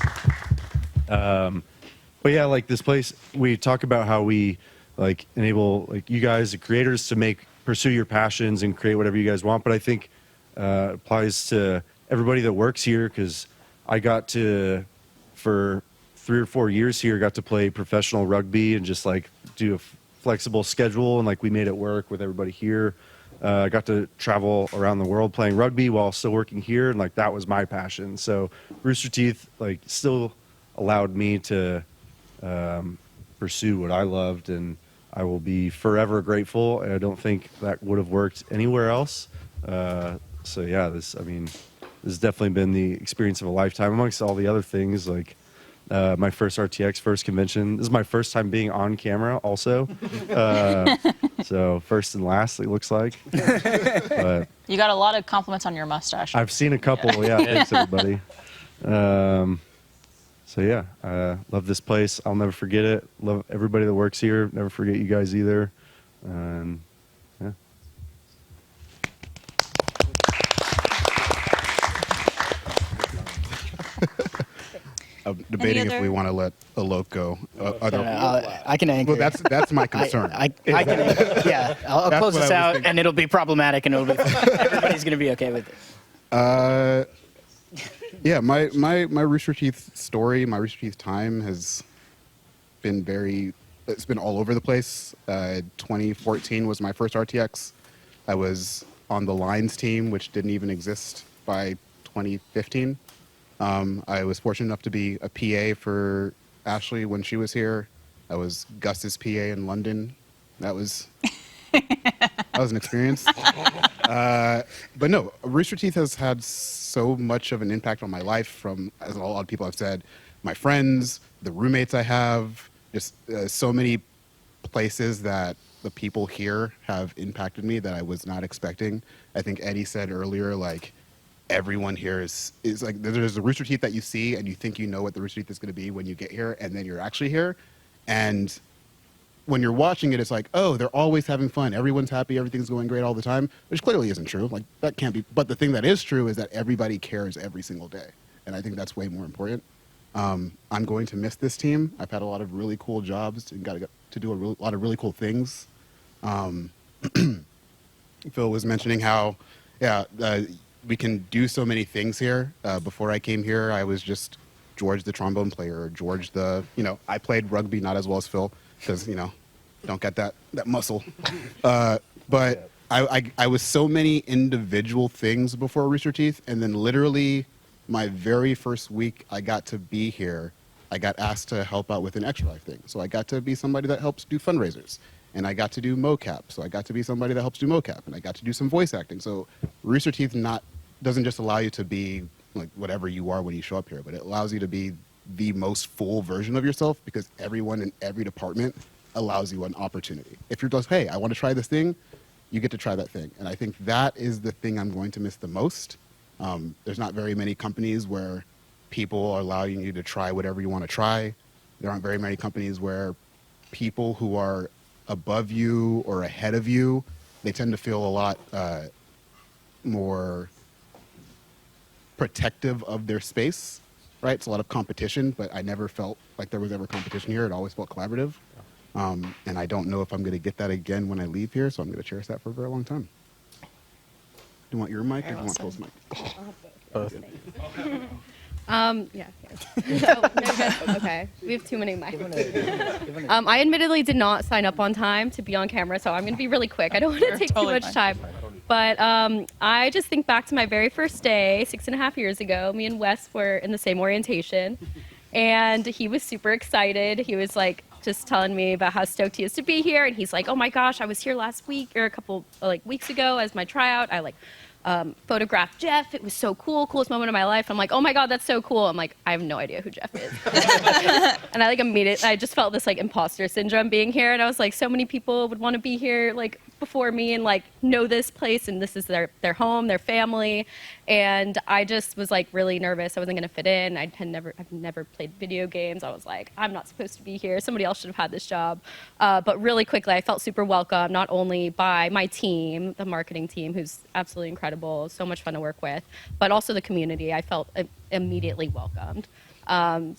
But yeah, like this place, we talk about how we like enable like you guys, the creators, to pursue your passions and create whatever you guys want. But I think it applies to everybody that works here, because I got to, for 3 or 4 years here, got to play professional rugby and just like do a flexible schedule, and like we made it work with everybody here. I got to travel around the world playing rugby while still working here, and like that was my passion. So Rooster Teeth like still allowed me to pursue what I loved, and I will be forever grateful. And I don't think that would have worked anywhere else. So yeah, this has definitely been the experience of a lifetime, amongst all the other things. Like my first RTX, first convention. This is my first time being on camera also. So first and last, it looks like. But You got a lot of compliments on your mustache. I've seen a couple. Yeah, thanks everybody. So So yeah, love this place. I'll never forget it. Love everybody that works here. Never forget you guys either. Yeah. I'm debating if we want to let Alok go. I can anchor. Well, that's my concern. I can anchor. Yeah, I'll That's close what this I was out, thinking. and it'll be problematic, and it'll be everybody's going to be okay with it. Yeah, my Rooster Teeth story, my Rooster Teeth time has been it's been all over the place. 2014 was my first RTX. I was on the Lines team, which didn't even exist by 2015. I was fortunate enough to be a PA for Ashley when she was here. I was Gus's PA in London. That was an experience. But no, Rooster Teeth has had so much of an impact on my life from, as a lot of people have said, my friends, the roommates I have, just so many places that the people here have impacted me that I was not expecting. I think Eddie said earlier, like, everyone here is like, there's a Rooster Teeth that you see and you think you know what the Rooster Teeth is going to be when you get here, and then you're actually here. And when you're watching it, it's like, oh, they're always having fun. Everyone's happy. Everything's going great all the time, which clearly isn't true. Like, that can't be. But the thing that is true is that everybody cares every single day. And I think that's way more important. I'm going to miss this team. I've had a lot of really cool jobs and got to do a lot of really cool things. Phil was mentioning how, we can do so many things here. Before I came here, I was just George the trombone player, or George the, I played rugby, not as well as Phil, because, don't get that muscle. But I was so many individual things before Rooster Teeth, and then literally my very first week I got to be here, I got asked to help out with an Extra Life thing. So I got to be somebody that helps do fundraisers. And I got to do mocap, so I got to be somebody that helps do mocap, and I got to do some voice acting. So Rooster Teeth doesn't just allow you to be like whatever you are when you show up here, but it allows you to be the most full version of yourself, because everyone in every department allows you an opportunity. If you're just, hey, I want to try this thing, you get to try that thing. And I think that is the thing I'm going to miss the most. There's not very many companies where people are allowing you to try whatever you want to try. There aren't very many companies where people who are above you or ahead of you, they tend to feel a lot more protective of their space, right? It's a lot of competition, but I never felt like there was ever competition here. It always felt collaborative. And I don't know if I'm going to get that again when I leave here, so I'm going to cherish that for a very long time. Do you want your mic or do you want Phil's mic? Both. Yeah. No, good. Okay. We have too many mics. I admittedly did not sign up on time to be on camera, so I'm going to be really quick. I don't want to take too much time. But I just think back to my very first day, 6.5 years ago. Me and Wes were in the same orientation, and he was super excited. He was like just telling me about how stoked he is to be here, and he's like, "Oh my gosh, I was here last week or a couple weeks ago as my tryout. I photographed Jeff. It was so cool, coolest moment of my life." I'm like, "Oh my God, that's so cool." I'm like, I have no idea who Jeff is. And I just felt this imposter syndrome being here. And I was like, so many people would want to be here before me and know this place, and this is their home, their family. And I just was really nervous. I wasn't going to fit in. I've never played video games. I was like, I'm not supposed to be here. Somebody else should have had this job. But really quickly, I felt super welcome, not only by my team, the marketing team, who's absolutely incredible, so much fun to work with, but also the community. I felt immediately welcomed.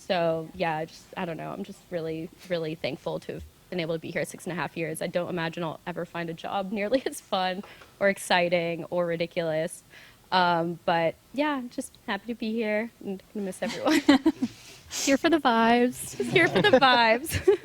So yeah, I don't know. I'm just really, really thankful to have been able to be here 6.5 years. I don't imagine I'll ever find a job nearly as fun or exciting or ridiculous. But yeah, just happy to be here and gonna miss everyone. Here for the vibes. Just here for the vibes.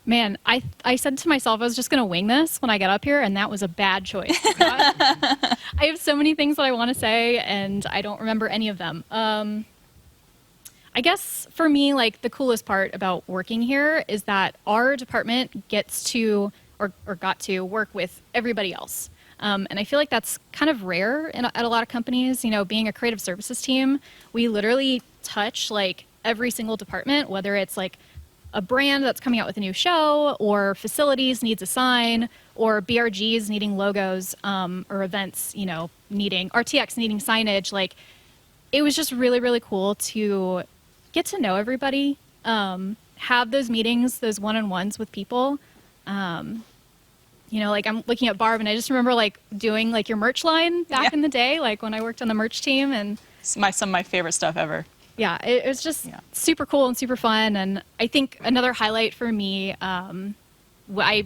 Man, I said to myself I was just going to wing this when I got up here, and that was a bad choice. I have so many things that I want to say, and I don't remember any of them. I guess for me, the coolest part about working here is that our department gets to, or got to, work with everybody else. And I feel like that's kind of rare at a lot of companies. Being a creative services team, we literally touch every single department, whether it's a brand that's coming out with a new show, or facilities needs a sign, or BRGs needing logos, or events, needing RTX needing signage. It was just really, really cool to get to know everybody, have those meetings, those one-on-ones with people. You know, like I'm looking at Barb, and I just remember like doing like your merch line back in the day, like when I worked on the merch team, and some of my favorite stuff ever. Yeah, it was just super cool and super fun. And I think another highlight for me, I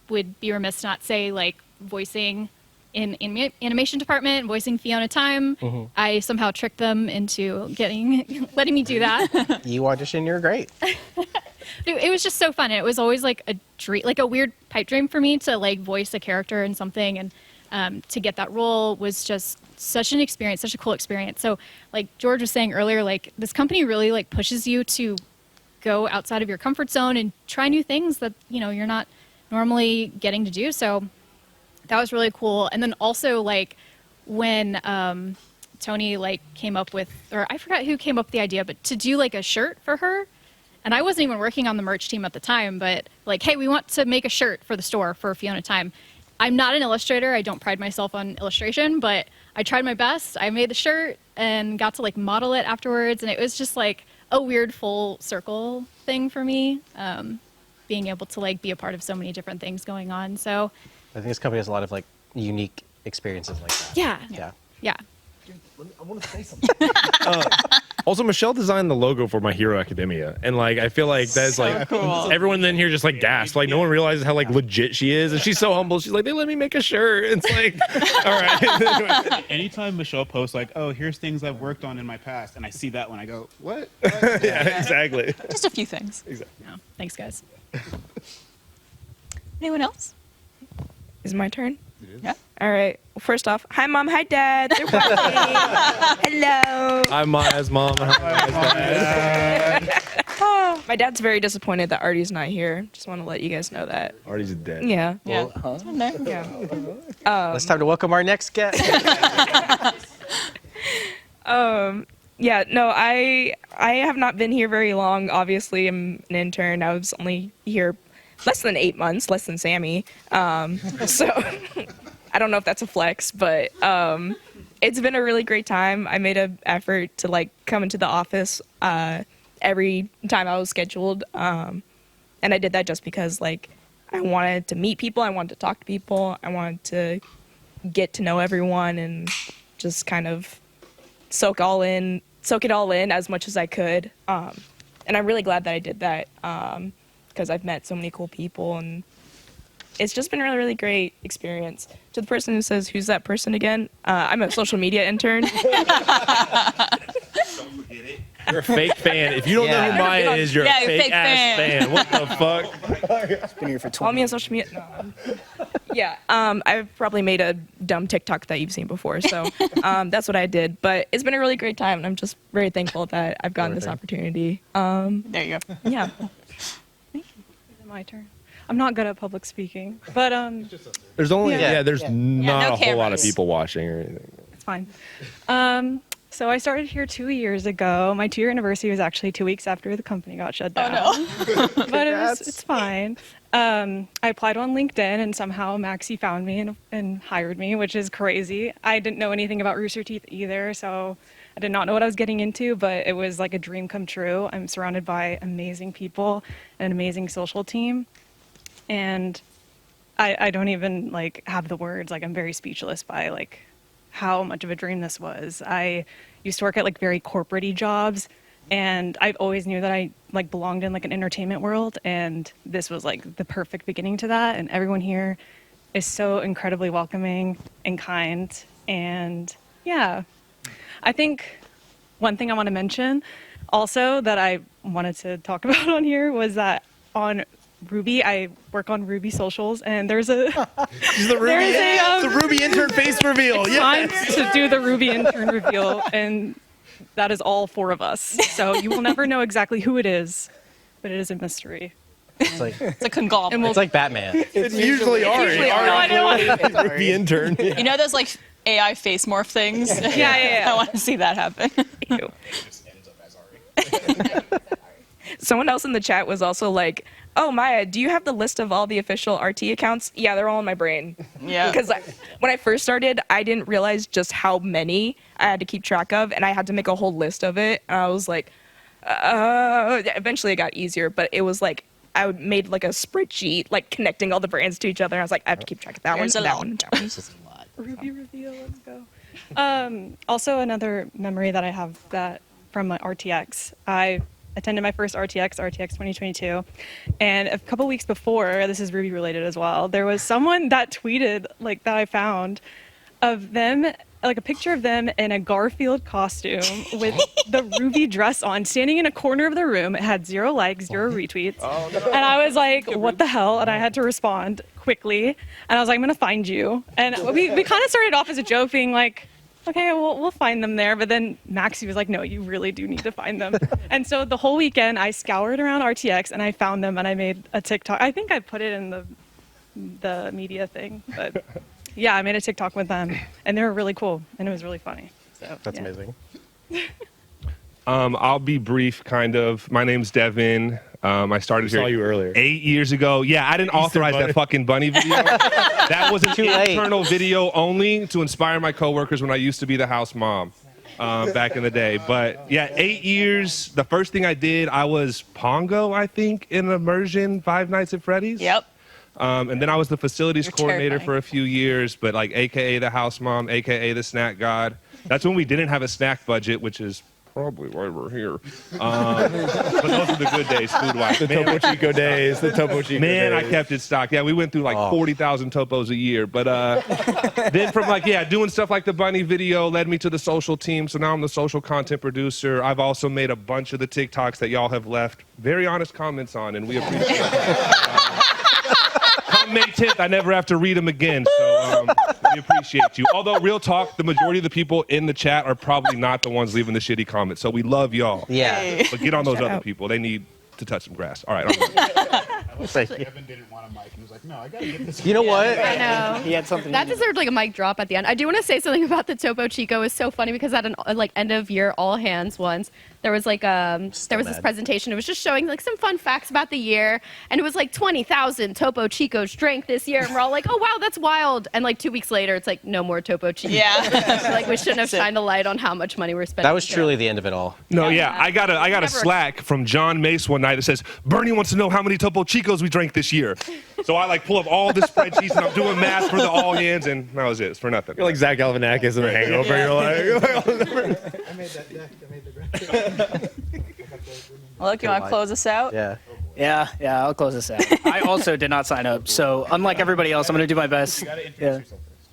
would be remiss not say like voicing in animation department, voicing Fiona Time. Mm-hmm. I somehow tricked them into letting me do that. You auditioned, you're great. It was just so fun. It was always like a dream, like a weird pipe dream for me to like voice a character in something, and to get that role was just such an experience, such a cool experience. So like George was saying earlier, like this company really like pushes you to go outside of your comfort zone and try new things that, you know, you're not normally getting to do. So that was really cool. And then also like when Tony like came up with, or I forgot who came up with the idea, but to do like a shirt for her. And I wasn't even working on the merch team at the time, but like, hey, we want to make a shirt for the store for Fiona Time. I'm not an illustrator. I don't pride myself on illustration, but I tried my best. I made the shirt and got to like model it afterwards. And it was just like a weird full circle thing for me, being able to like be a part of so many different things going on. So I think this company has a lot of like unique experiences like that. Yeah. I want to say something. Also, Michelle designed the logo for My Hero Academia, and like I feel like that's So like cool. everyone in here just like gasped. Like no one realizes how like legit she is, and she's so humble. She's like, they let me make a shirt. It's like, all right. Anytime Michelle posts like, "Oh, here's things I've worked on in my past," and I see that one, I go, "What?" Yeah, exactly. Just a few things. Exactly. No, thanks, guys. Anyone else? Is it my turn? Yeah. All right. Well, first off, hi mom, hi dad. They're watching. Hello. I'm Maya's mom. And I'm Maya's dad. Oh, my dad's very disappointed that Artie's not here. Just want to let you guys know that. Artie's dead. Yeah. Yeah. It's time to welcome our next guest. Yeah, no, I have not been here very long. Obviously, I'm an intern. I was only here less than 8 months, less than Sammy. So I don't know if that's a flex, but it's been a really great time. I made an effort to like come into the office every time I was scheduled, and I did that just because like I wanted to meet people, I wanted to talk to people, I wanted to get to know everyone, and just kind of soak it all in as much as I could. And I'm really glad that I did that, because I've met so many cool people, and it's just been a really, really great experience. To the person who says, who's that person again? I'm a social media intern. You're a fake fan. If you don't know who Maya is, you're a fake ass fan. What the fuck? Been here for 20 Follow me on social media. No. Yeah, I've probably made a dumb TikTok that you've seen before, so that's what I did. But it's been a really great time, and I'm just very thankful that I've gotten this opportunity. There you go. Yeah. My turn. I'm not good at public speaking, but There's only Yeah. there's not no a whole lot of cameras. people watching or anything. it's fine. So I started here 2 years ago. My 2-year anniversary was actually 2 weeks after the company got shut down. Oh no. But it's fine. I applied on LinkedIn, and somehow Maxie found me and hired me, which is crazy. I didn't know anything about Rooster Teeth either, so I did not know what I was getting into, but it was like a dream come true. I'm surrounded by amazing people and an amazing social team, and I don't even like have the words. Like I'm very speechless by like how much of a dream this was. I used to work at like very corporate-y jobs, and I always knew that I like belonged in like an entertainment world, and this was like the perfect beginning to that. And everyone here is so incredibly welcoming and kind. And yeah, I think one thing I want to mention also that I wanted to talk about on here was that on Ruby, I work on Ruby socials, and there's a She's the Ruby, the Ruby intern face reveal. it's time to do the Ruby intern reveal, and that is all 4 of us. So you will never know exactly who it is, but it is a mystery. It's like It's a conglomerate. it's like Batman. It's usually Ari. usually Ari. Ari's Ruby intern. You know those like AI face morph things? Yeah. I want to see that happen. Ew. Someone else in the chat was also like, oh, Maya, do you have the list of all the official RT accounts? Yeah, they're all in my brain. Yeah. Because when I first started, I didn't realize just how many I had to keep track of, and I had to make a whole list of it. And I was like, Eventually it got easier, but it was like I made like a spreadsheet, like connecting all the brands to each other. I was like, I have to keep track of that There's one, a that lot. one, that one. Ruby reveal, let's go. Also, another memory that I have from my RTX. I attended my first RTX 2022, and a couple weeks before, this is Ruby related as well, there was someone that tweeted, like, that I found of them, like a picture of them in a Garfield costume with the Ruby dress on, standing in a corner of the room. It had 0 likes, 0 retweets. Oh, no. And I was like, what the hell? And I had to respond quickly. And I was like, I'm going to find you. And we kind of started off as a joke, being like, okay, we'll find them there. But then Maxie was like, no, you really do need to find them. And so the whole weekend, I scoured around RTX and I found them and I made a TikTok. I think I put it in the media thing, but yeah, I made a TikTok with them and they were really cool and it was really funny. So That's yeah. amazing. I'll be brief, kind of. My name's Devin. I started here saw you earlier. 8 years ago. Yeah, I didn't authorize that fucking bunny video. That was an internal video only to inspire my coworkers when I used to be the house mom back in the day. But yeah, 8 years. The first thing I did, I was Pongo, I think, in an immersion, Five Nights at Freddy's. Yep. And then I was the facilities You're coordinator terrifying. for a few years, but like AKA the house mom, AKA the snack god. That's when we didn't have a snack budget, which is probably why we're here. But those are the good days, food-wise. The Topo Chico days. The Topo Chico Man, days. I kept it stocked. Yeah, we went through like 40,000 topos a year. But then from doing stuff like the bunny video led me to the social team. So now I'm the social content producer. I've also made a bunch of the TikToks that y'all have left very honest comments on, and we appreciate it. Come May 10th, I never have to read them again. So we appreciate you. Although, real talk, the majority of the people in the chat are probably not the ones leaving the shitty comments. So we love y'all. Yeah. But get on those Shout other out. people. They need to touch some grass. All right. I'm Evan didn't want a mic and was like, no, I gotta get this. You know what? I know. He had something. That deserved like a mic drop at the end. I do want to say something about the Topo Chico. It was so funny because at an end of year all hands once, there was like this presentation. It was just showing like some fun facts about the year, and it was like 20,000 Topo Chicos drank this year, and we're all like, oh wow, that's wild. And like 2 weeks later, it's like no more Topo Chico. Yeah. Like we shouldn't have shined a light on how much money we're spending. That was truly the end of it all. No, yeah, I got a Never- Slack from John Mace one night that says Bernie wants to know how many Topo Chicos we drank this year. So I like pull up all the spreadsheets and I'm doing math for the all hands, and that was it. It's for nothing. You're like Zach Galifianakis in The Hangover. You're like, I made that deck. I made the graphic. Well, look, you want to close us out? Yeah. Yeah, I'll close this out. I also did not sign up, so unlike everybody else, I'm going to do my best. Yeah.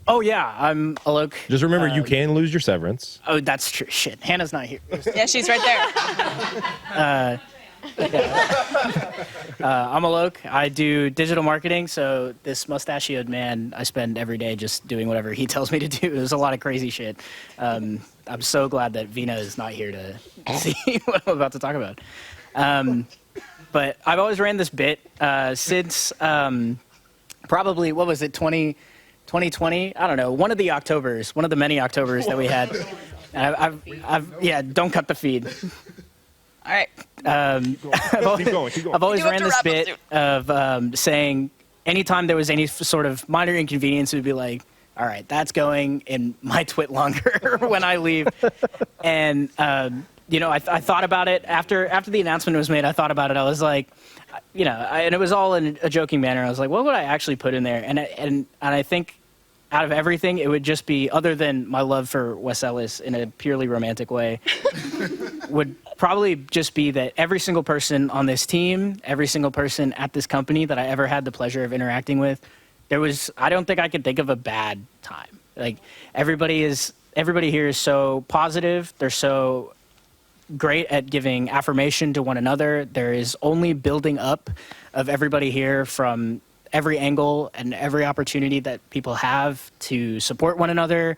Oh yeah, I'm Alok. just remember, you can lose your severance. Oh, that's true. Shit, Hannah's not here. Yeah, she's right there. I'm Alok. I do digital marketing, so this mustachioed man, I spend every day just doing whatever he tells me to do. There's a lot of crazy shit. I'm so glad that Vina is not here to see what I'm about to talk about. But I've always ran this bit since probably, what was it, 2020? I don't know, one of the Octobers, one of the many Octobers that we had. Don't cut the feed. All right. Keep going. I've always You have ran to this wrap up bit soon. of saying anytime there was any sort of minor inconvenience, it would be like, all right, that's going in my twit longer when I leave. And, I thought about it after the announcement was made. I thought about it. I was like, and it was all in a joking manner. I was like, what would I actually put in there? And I think out of everything, it would just be, other than my love for Wes Ellis in a purely romantic way, would probably just be that every single person on this team, every single person at this company that I ever had the pleasure of interacting with, I don't think I could think of a bad time. Like, everybody here is so positive. They're so great at giving affirmation to one another. There is only building up of everybody here from every angle and every opportunity that people have to support one another,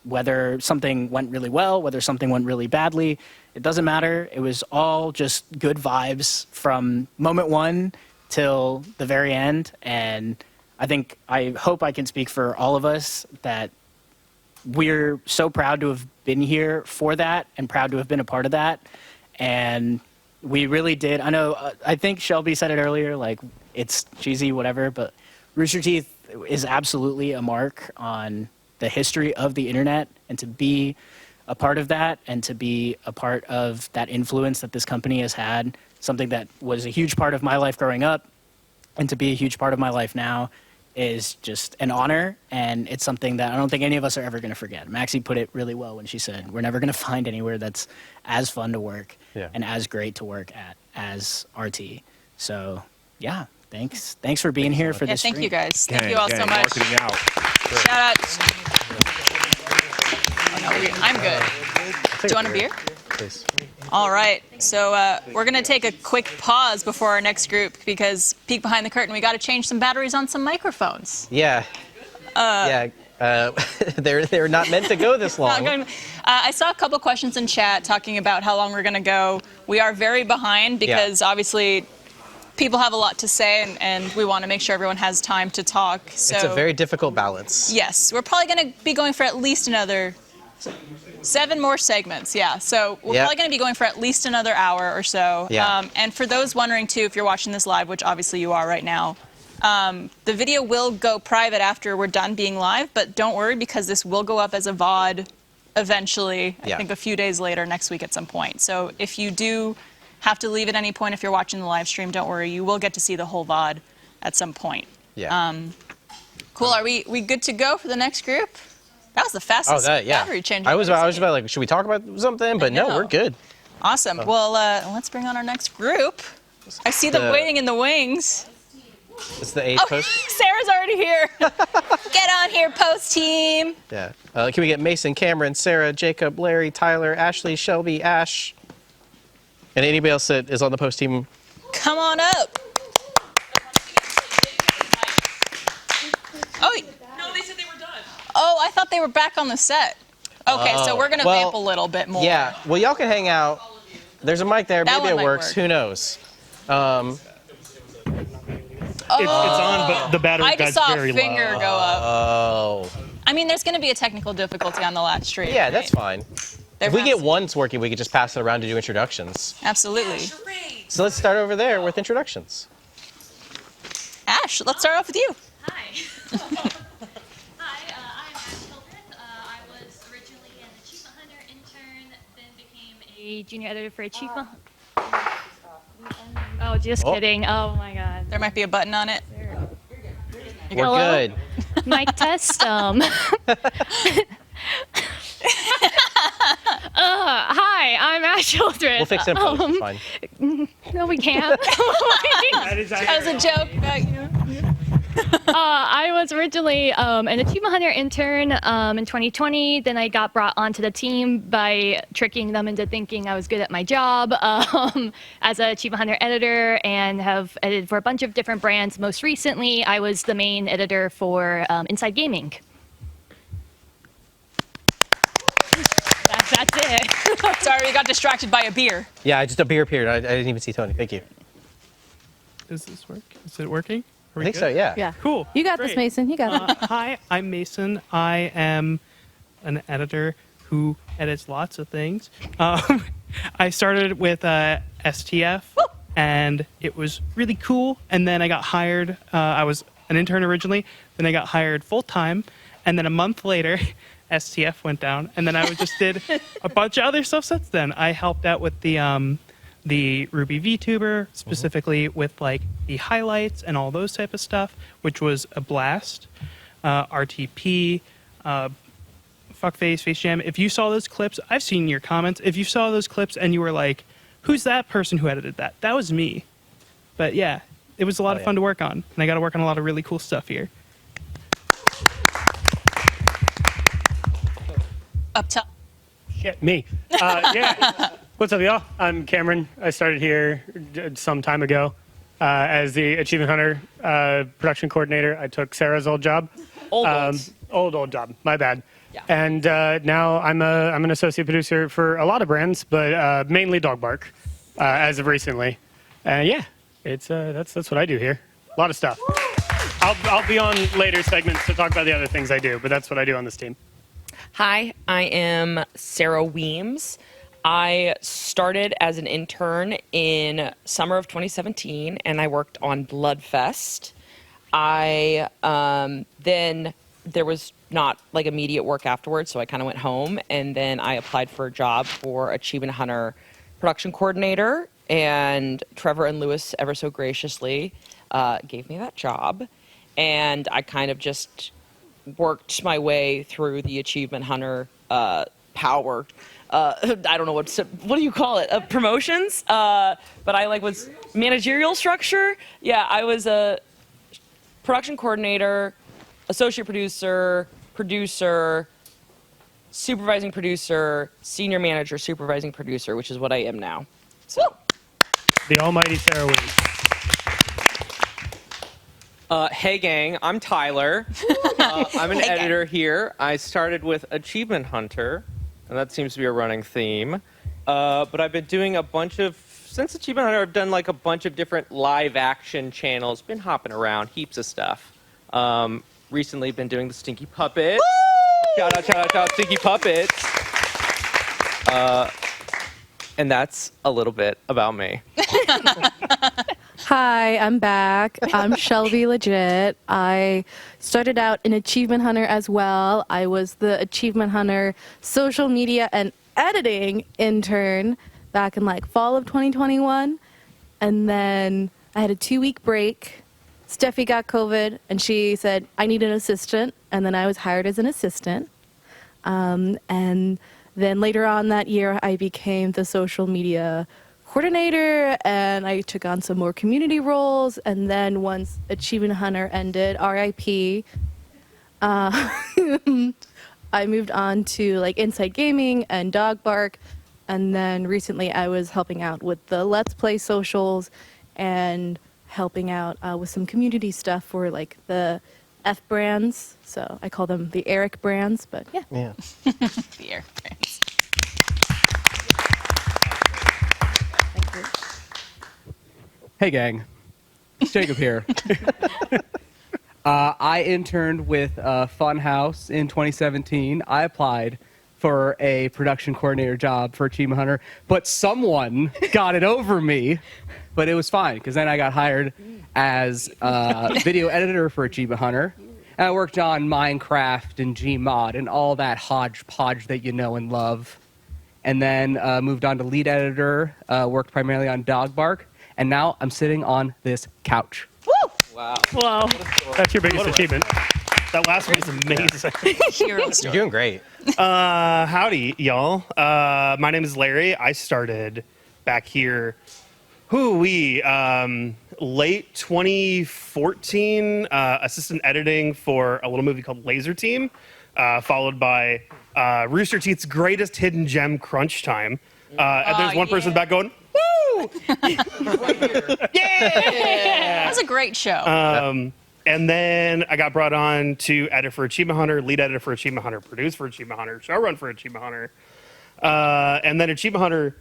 whether something went really well, whether something went really badly. It doesn't matter. It was all just good vibes from moment one till the very end. And I hope I can speak for all of us that we're so proud to have been here for that and proud to have been a part of that. And we really did. I know, I think Shelby said it earlier, like, it's cheesy, whatever, but Rooster Teeth is absolutely a mark on the history of the internet, and to be a part of that and to be a part of that influence that this company has had, something that was a huge part of my life growing up, and to be a huge part of my life now is just an honor, and it's something that I don't think any of us are ever going to forget. Maxie put it really well when she said, we're never going to find anywhere that's as fun to work and as great to work at as RT. So, yeah, thanks. Thanks for being here for this Thank stream. you guys. Thank you all so much. Shout out. Oh, no, I'm good. Do you want a beer? Please. All right, so we're going to take a quick pause before our next group because peek behind the curtain, we got to change some batteries on some microphones. Yeah. They're not meant to go this long. I saw a couple questions in chat talking about how long we're going to go. We are very behind because obviously people have a lot to say and we want to make sure everyone has time to talk. So It's a very difficult balance. yes, we're probably going to be going for at least another 7 more segments, So we're probably going to be going for at least another hour or so. And for those wondering, too, if you're watching this live, which obviously you are right now, the video will go private after we're done being live, but don't worry because this will go up as a VOD eventually, I think a few days later, next week at some point. So if you do have to leave at any point if you're watching the live stream, don't worry, you will get to see the whole VOD at some point. Cool, are we good to go for the next group? That was the fastest battery change. I was about like, should we talk about something? But no, we're good. Awesome. Well, let's bring on our next group. I see them waiting in the wings. It's the 8 post. Sarah's already here. Get on here, post team. Yeah. Can we get Mason, Cameron, Sarah, Jacob, Larry, Tyler, Ashley, Shelby, Ash, and anybody else that is on the post team? Come on up. Oh. No, they said they were done. Oh, I thought they were back on the set. Okay, so we're going to vamp a little bit more. Yeah, well, y'all can hang out. There's a mic there. That Maybe one it might works. work. Who knows? It's on, but the battery I guy's just saw very a finger low. go up. Oh. I mean, there's going to be a technical difficulty on the last stream. Yeah, that's fine. There If we has get once working, we could just pass it around to do introductions. Absolutely. So let's start over there with introductions. Ash, let's start off with you. A junior editor for Achievement. Oh, just kidding. Oh my God. There might be a button on it. We're good. Mic test. Hi, I'm Ash Children. We'll fix it in post. It's fine. No, we can't. That was a joke. I was originally an Achievement Hunter intern in 2020. Then I got brought onto the team by tricking them into thinking I was good at my job as an Achievement Hunter editor and have edited for a bunch of different brands. Most recently, I was the main editor for Inside Gaming. That's it. Sorry, we got distracted by a beer. Yeah, just a beer period. I didn't even see Tony. Thank you. Does this work? Is it working? Are we I think good? so, yeah. Yeah. Cool. You got Great. this, Mason. You got it. Hi, I'm Mason. I am an editor who edits lots of things. I started with STF, and it was really cool. And then I got hired. I was an intern originally. Then I got hired full time. And then a month later, STF went down. And then I just did a bunch of other stuff since then. I helped out with the Ruby VTuber, specifically with like the highlights and all those type of stuff, which was a blast. RTP, Fuckface, Face Jam. If you saw those clips, I've seen your comments. If you saw those clips and you were like, who's that person who edited that? That was me. But yeah, it was a lot of fun to work on. And I got to work on a lot of really cool stuff here. Up top. Shit, me. Yeah. What's up, y'all? I'm Cameron. I started here some time ago as the Achievement Hunter production coordinator. I took Sarah's old job. Old job. My bad. Yeah. And now I'm an associate producer for a lot of brands, but mainly Dog Bark as of recently. Yeah, it's that's what I do here. A lot of stuff. I'll be on later segments to talk about the other things I do, but that's what I do on this team. Hi, I am Sarah Weems. I started as an intern in summer of 2017, and I worked on Bloodfest. I then there was not like immediate work afterwards, so I kind of went home, and then I applied for a job for Achievement Hunter production coordinator, and Trevor and Lewis ever so graciously gave me that job, and I kind of just worked my way through the Achievement Hunter power. I don't know what do you call it? Promotions. But I was managerial structure. Yeah, I was a production coordinator, associate producer, producer, supervising producer, senior manager, supervising producer, which is what I am now. So. The almighty Sarah Williams. Hey gang, I'm Tyler. I'm an editor here. I started with Achievement Hunter, and that seems to be a running theme. But I've been doing since Achievement Hunter, I've done a bunch of different live action channels, been hopping around, heaps of stuff. Recently been doing the Stinky Puppets. Shout out, Stinky Puppets. And that's a little bit about me. Hi, I'm back. I'm Shelby Legit. I started out in Achievement Hunter as well. I was the Achievement Hunter social media and editing intern back in fall of 2021. And then I had a 2-week break. Steffi got COVID and she said, I need an assistant. And then I was hired as an assistant. And then later on that year, I became the social media coordinator, and I took on some more community roles. And then once Achievement Hunter ended, RIP, I moved on to Inside Gaming and Dog Bark. And then recently I was helping out with the Let's Play socials and helping out with some community stuff for the F brands. So I call them the Eric brands, but yeah. The Eric brands. Hey gang, Jacob here. I interned with Funhouse in 2017. I applied for a production coordinator job for Achievement Hunter, but someone got it over me. But it was fine, because then I got hired as video editor for Achievement Hunter. And I worked on Minecraft and Gmod and all that hodgepodge that you know and love. And then moved on to lead editor, worked primarily on Dog Bark. And now I'm sitting on this couch. Woo! Wow. Wow. That's your biggest achievement. That last one is amazing. You're doing great. Howdy, y'all. My name is Larry. I started back here, late 2014, assistant editing for a little movie called Laser Team, followed by Rooster Teeth's greatest hidden gem, Crunch Time. And there's one person back going, woo! Yeah! That was a great show. And then I got brought on to edit for Achievement Hunter, lead editor for Achievement Hunter, produce for Achievement Hunter, showrun for Achievement Hunter. And then Achievement Hunter,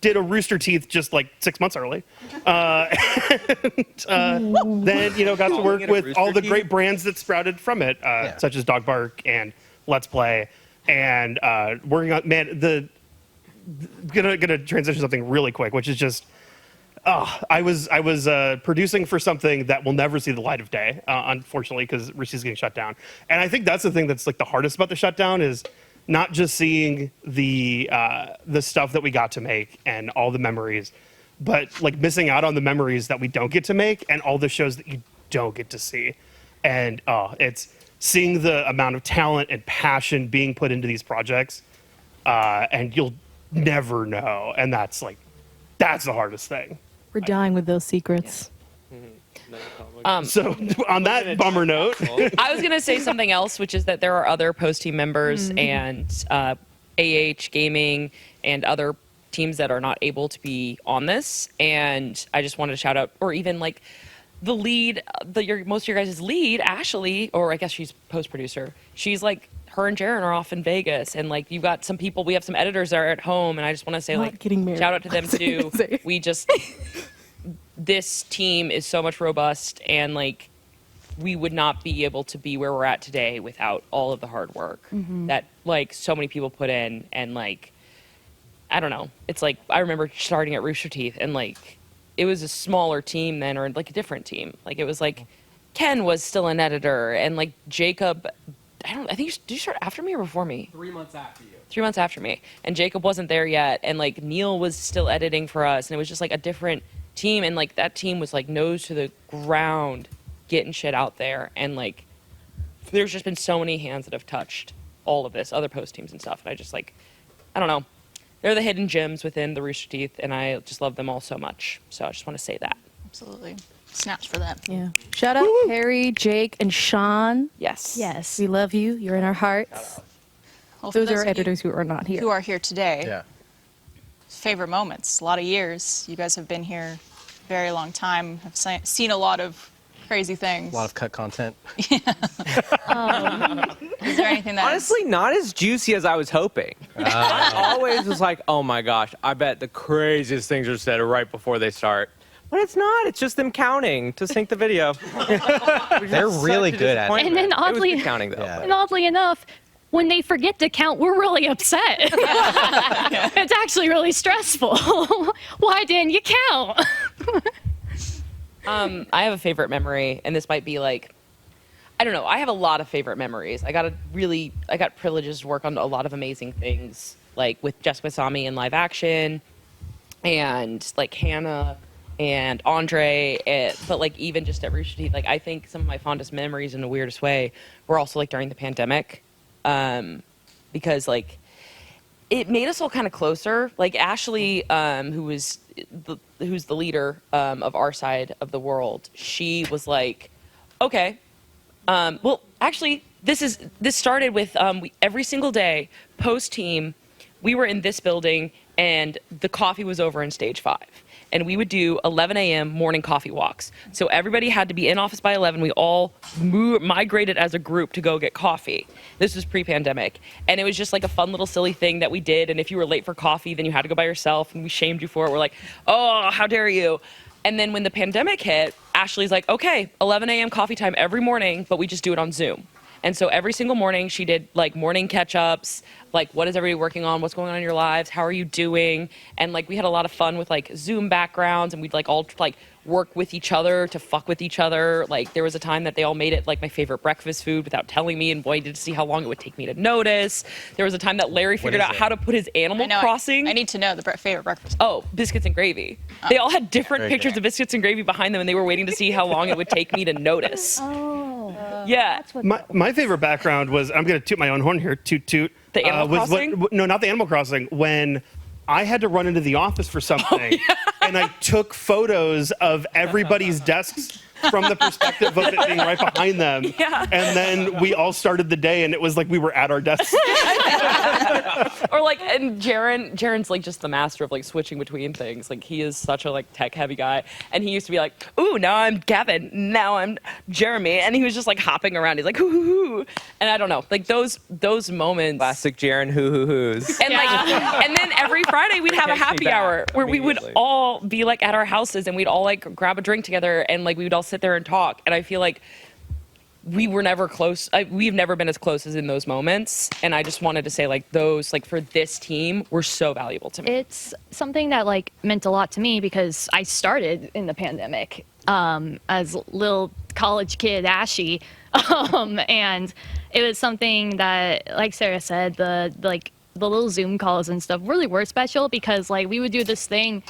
did a Rooster Teeth just 6 months early. Then, got to work with all the great brands that sprouted from it, such as Dog Bark and Let's Play. And working on, gonna transition something really quick, which is just, I was producing for something that will never see the light of day, unfortunately, because Rooster's getting shut down. And I think that's the thing that's the hardest about the shutdown is not just seeing the stuff that we got to make and all the memories, but missing out on the memories that we don't get to make and all the shows that you don't get to see. And it's seeing the amount of talent and passion being put into these projects, and you'll never know. And that's the hardest thing. We're dying with those secrets. So on that bummer note, I was going to say something else, which is that there are other post team members and AH Gaming and other teams that are not able to be on this. And I just wanted to shout out, or even the lead, most of your guys' lead, Ashley, or I guess she's post producer. She's her and Jaren are off in Vegas, and you've got some people. We have some editors that are at home, and I just want to say shout out to them too. We just this team is so much robust, and we would not be able to be where we're at today without all of the hard work that so many people put in. And I don't know, it's I remember starting at Rooster Teeth, and it was a smaller team then, or a different team. It was Ken was still an editor, and like Jacob, I think did you start after me or before me? 3 months after you. 3 months after me, and Jacob wasn't there yet, and like Neil was still editing for us, and it was just like a different team, and like that team was like nose to the ground getting shit out there, and like there's just been so many hands that have touched all of this, other post teams and stuff, and I just like, I don't know, they're the hidden gems within the Rooster Teeth, and I just love them all so much, so I just want to say that. Absolutely. Snaps for that. Yeah. Shout out Harry, Jake, and Sean. Yes. Yes. We love you. You're in our hearts. Well, for Those those are of you editors who are not here. Who are here today. Yeah. Favorite moments. A lot of years. You guys have been here a very long time. Have seen a lot of crazy things. A lot of cut content. Is there anything that Honestly, not as juicy as I was hoping. I always was like, oh my gosh, I bet the craziest things are said right before they start. But it's not. It's just them counting to sync the video. They're really good at it. And then oddly, It was good counting though. and oddly enough, when they forget to count, we're really upset. It's actually really stressful. Why didn't you count? I have a favorite memory, and this might be like, I don't know. I have a lot of favorite memories. I got privileges to work on a lot of amazing things, like with Jessica Sami in live action, and like Hannah and Andre, but like even just at Rooster Teeth, like I think some of my fondest memories in the weirdest way were also like during the pandemic, because like it made us all kind of closer. Like Ashley, who's the leader of our side of the world, she was like, okay, well actually this started with every single day post team, we were in this building and the coffee was over in stage 5. And we would do 11 a.m. morning coffee walks. So everybody had to be in office by 11. We all migrated as a group to go get coffee. This was pre-pandemic. And it was just like a fun little silly thing that we did. And if you were late for coffee, then you had to go by yourself. And we shamed you for it. We're like, oh, how dare you? And then when the pandemic hit, Ashley's like, okay, 11 a.m. coffee time every morning, but we just do it on Zoom. And so every single morning she did like morning catch-ups, like what is everybody working on, what's going on in your lives, how are you doing? And like we had a lot of fun with like Zoom backgrounds, and we'd like all like work with each other to fuck with each other. Like there was a time that they all made it like my favorite breakfast food without telling me, and waited to see how long it would take me to notice. There was a time that Larry figured out how to put his Animal Crossing. I need to know the favorite breakfast. Oh, biscuits and gravy. They all had different pictures of biscuits and gravy behind them, and they were waiting to see how long it would take me to notice. Yeah. My favorite background was, I'm going to toot my own horn here, toot toot. The Animal Crossing? No, not the Animal Crossing. When I had to run into the office for something, and I took photos of everybody's desks from the perspective of it being right behind them. Yeah. And then we all started the day, and it was like we were at our desks. Or like, and Jaren's like just the master of like switching between things. Like he is such a like tech heavy guy, and he used to be like, ooh, now I'm Gavin, now I'm Jeremy, and he was just like hopping around. He's like, hoo hoo hoo, and I don't know, like those moments. Classic Jaren hoo hoo hoos. And like, and then every Friday we'd have a happy hour where we would all be like at our houses, and we'd all like grab a drink together, and like we would all sit there and talk. And I feel like we were never close. We've never been as close as in those moments. And I just wanted to say like those, like for this team, were so valuable to me. It's something that like meant a lot to me because I started in the pandemic as a little college kid, Ashy. And it was something that, like Sarah said, the little Zoom calls and stuff really were special because like we would do this thing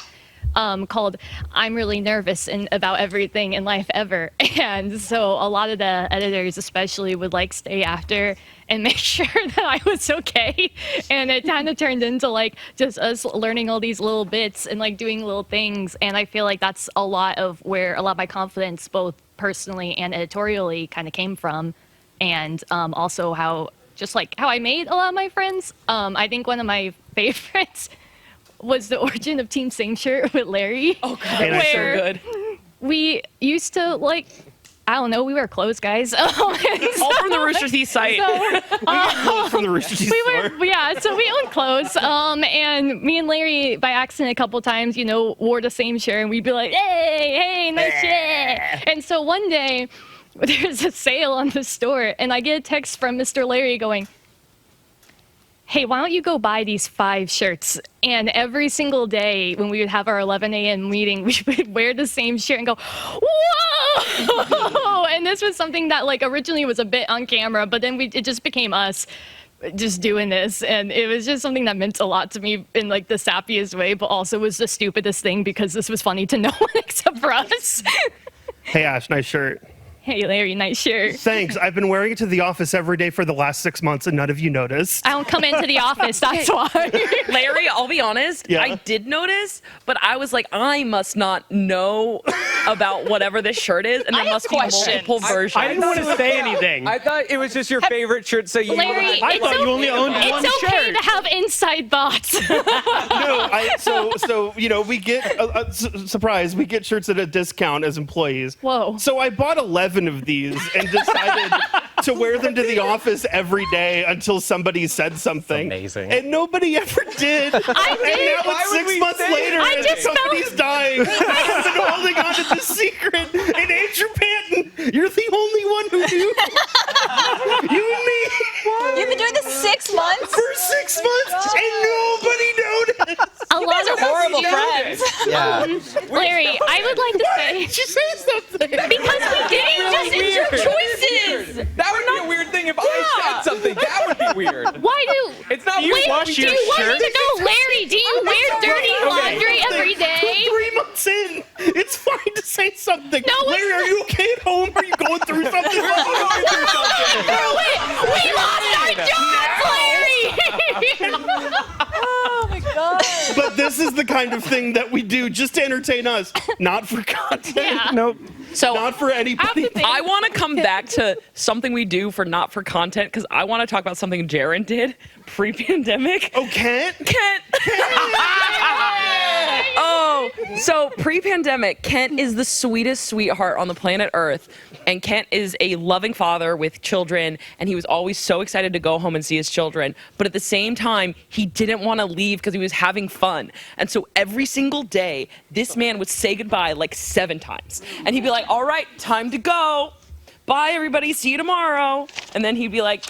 called I'm really nervous about everything in life ever. And so a lot of the editors especially would like stay after and make sure that I was okay. And it kind of turned into like just us learning all these little bits and like doing little things. And I feel like that's a lot of where a lot of my confidence, both personally and editorially, kind of came from. And also how I made a lot of my friends. I think one of my favorites was the origin of Team Same Shirt with Larry. Oh, God, that was so good. We used to, like, I don't know, we wear clothes, guys. All from the Rooster Teeth site. From the Rooster Teeth store. Yeah, so we own clothes. And me and Larry, by accident a couple times, wore the same shirt, and we'd be like, hey, nice shit. And so one day, there's a sale on the store, and I get a text from Mr. Larry going, hey, why don't you go buy these 5 shirts? And every single day when we would have our 11 a.m. meeting, we would wear the same shirt and go, whoa! Oh, and this was something that like originally was a bit on camera, but then it just became us just doing this, and it was just something that meant a lot to me in like the sappiest way, but also was the stupidest thing because this was funny to no one except for us. Hey Ash, nice shirt. Hey Larry, nice shirt. Thanks. I've been wearing it to the office every day for the last 6 months, and none of you noticed. I don't come into the office, that's why. Larry, I'll be honest, Yeah. I did notice, but I was like, I must not know about whatever this shirt is, and there must be multiple versions. I didn't want to say anything. I thought it was just your favorite shirt, so you. Larry, it's okay to have inside thoughts. So we get surprise. We get shirts at a discount as employees. Whoa! So I bought 11 of these and decided to wear them to the office every day until somebody said something. Amazing. And nobody ever did. I And did. now it's 6 months later, and the company's dying. I've been holding on to this secret. And Andrew Panton, you're the only one who knew. You and me. You've been doing this 6 months? For 6 months, and nobody noticed. A lot of horrible friends. Yeah. Larry, I would like to say. Did you say something? Because we didn't just it's your choices. That would be a weird thing if I said something. That would be weird. Why do? It's not Wait, weird. do you want me to know, Larry? Do you wear dirty laundry every day? 3 months in, it's fine to say something. No, Larry, are you okay at home? Are you going through something? We lost our jobs, Larry. Oh my god. But this is the kind of thing that we do just to entertain us, not for content. Yeah. Nope. So not for anybody. I want to come back to something we do for not for content because I want to talk about something Jaren did pre-pandemic. Oh, Kent? Kent. Oh, so pre-pandemic, Kent is the sweetest sweetheart on the planet Earth, and Kent is a loving father with children, and he was always so excited to go home and see his children. But at the same time, he didn't want to leave because he was having fun. And so every single day, this man would say goodbye like 7 times, and he'd be like, "All right, time to go. Bye, everybody. See you tomorrow." And then he'd be like,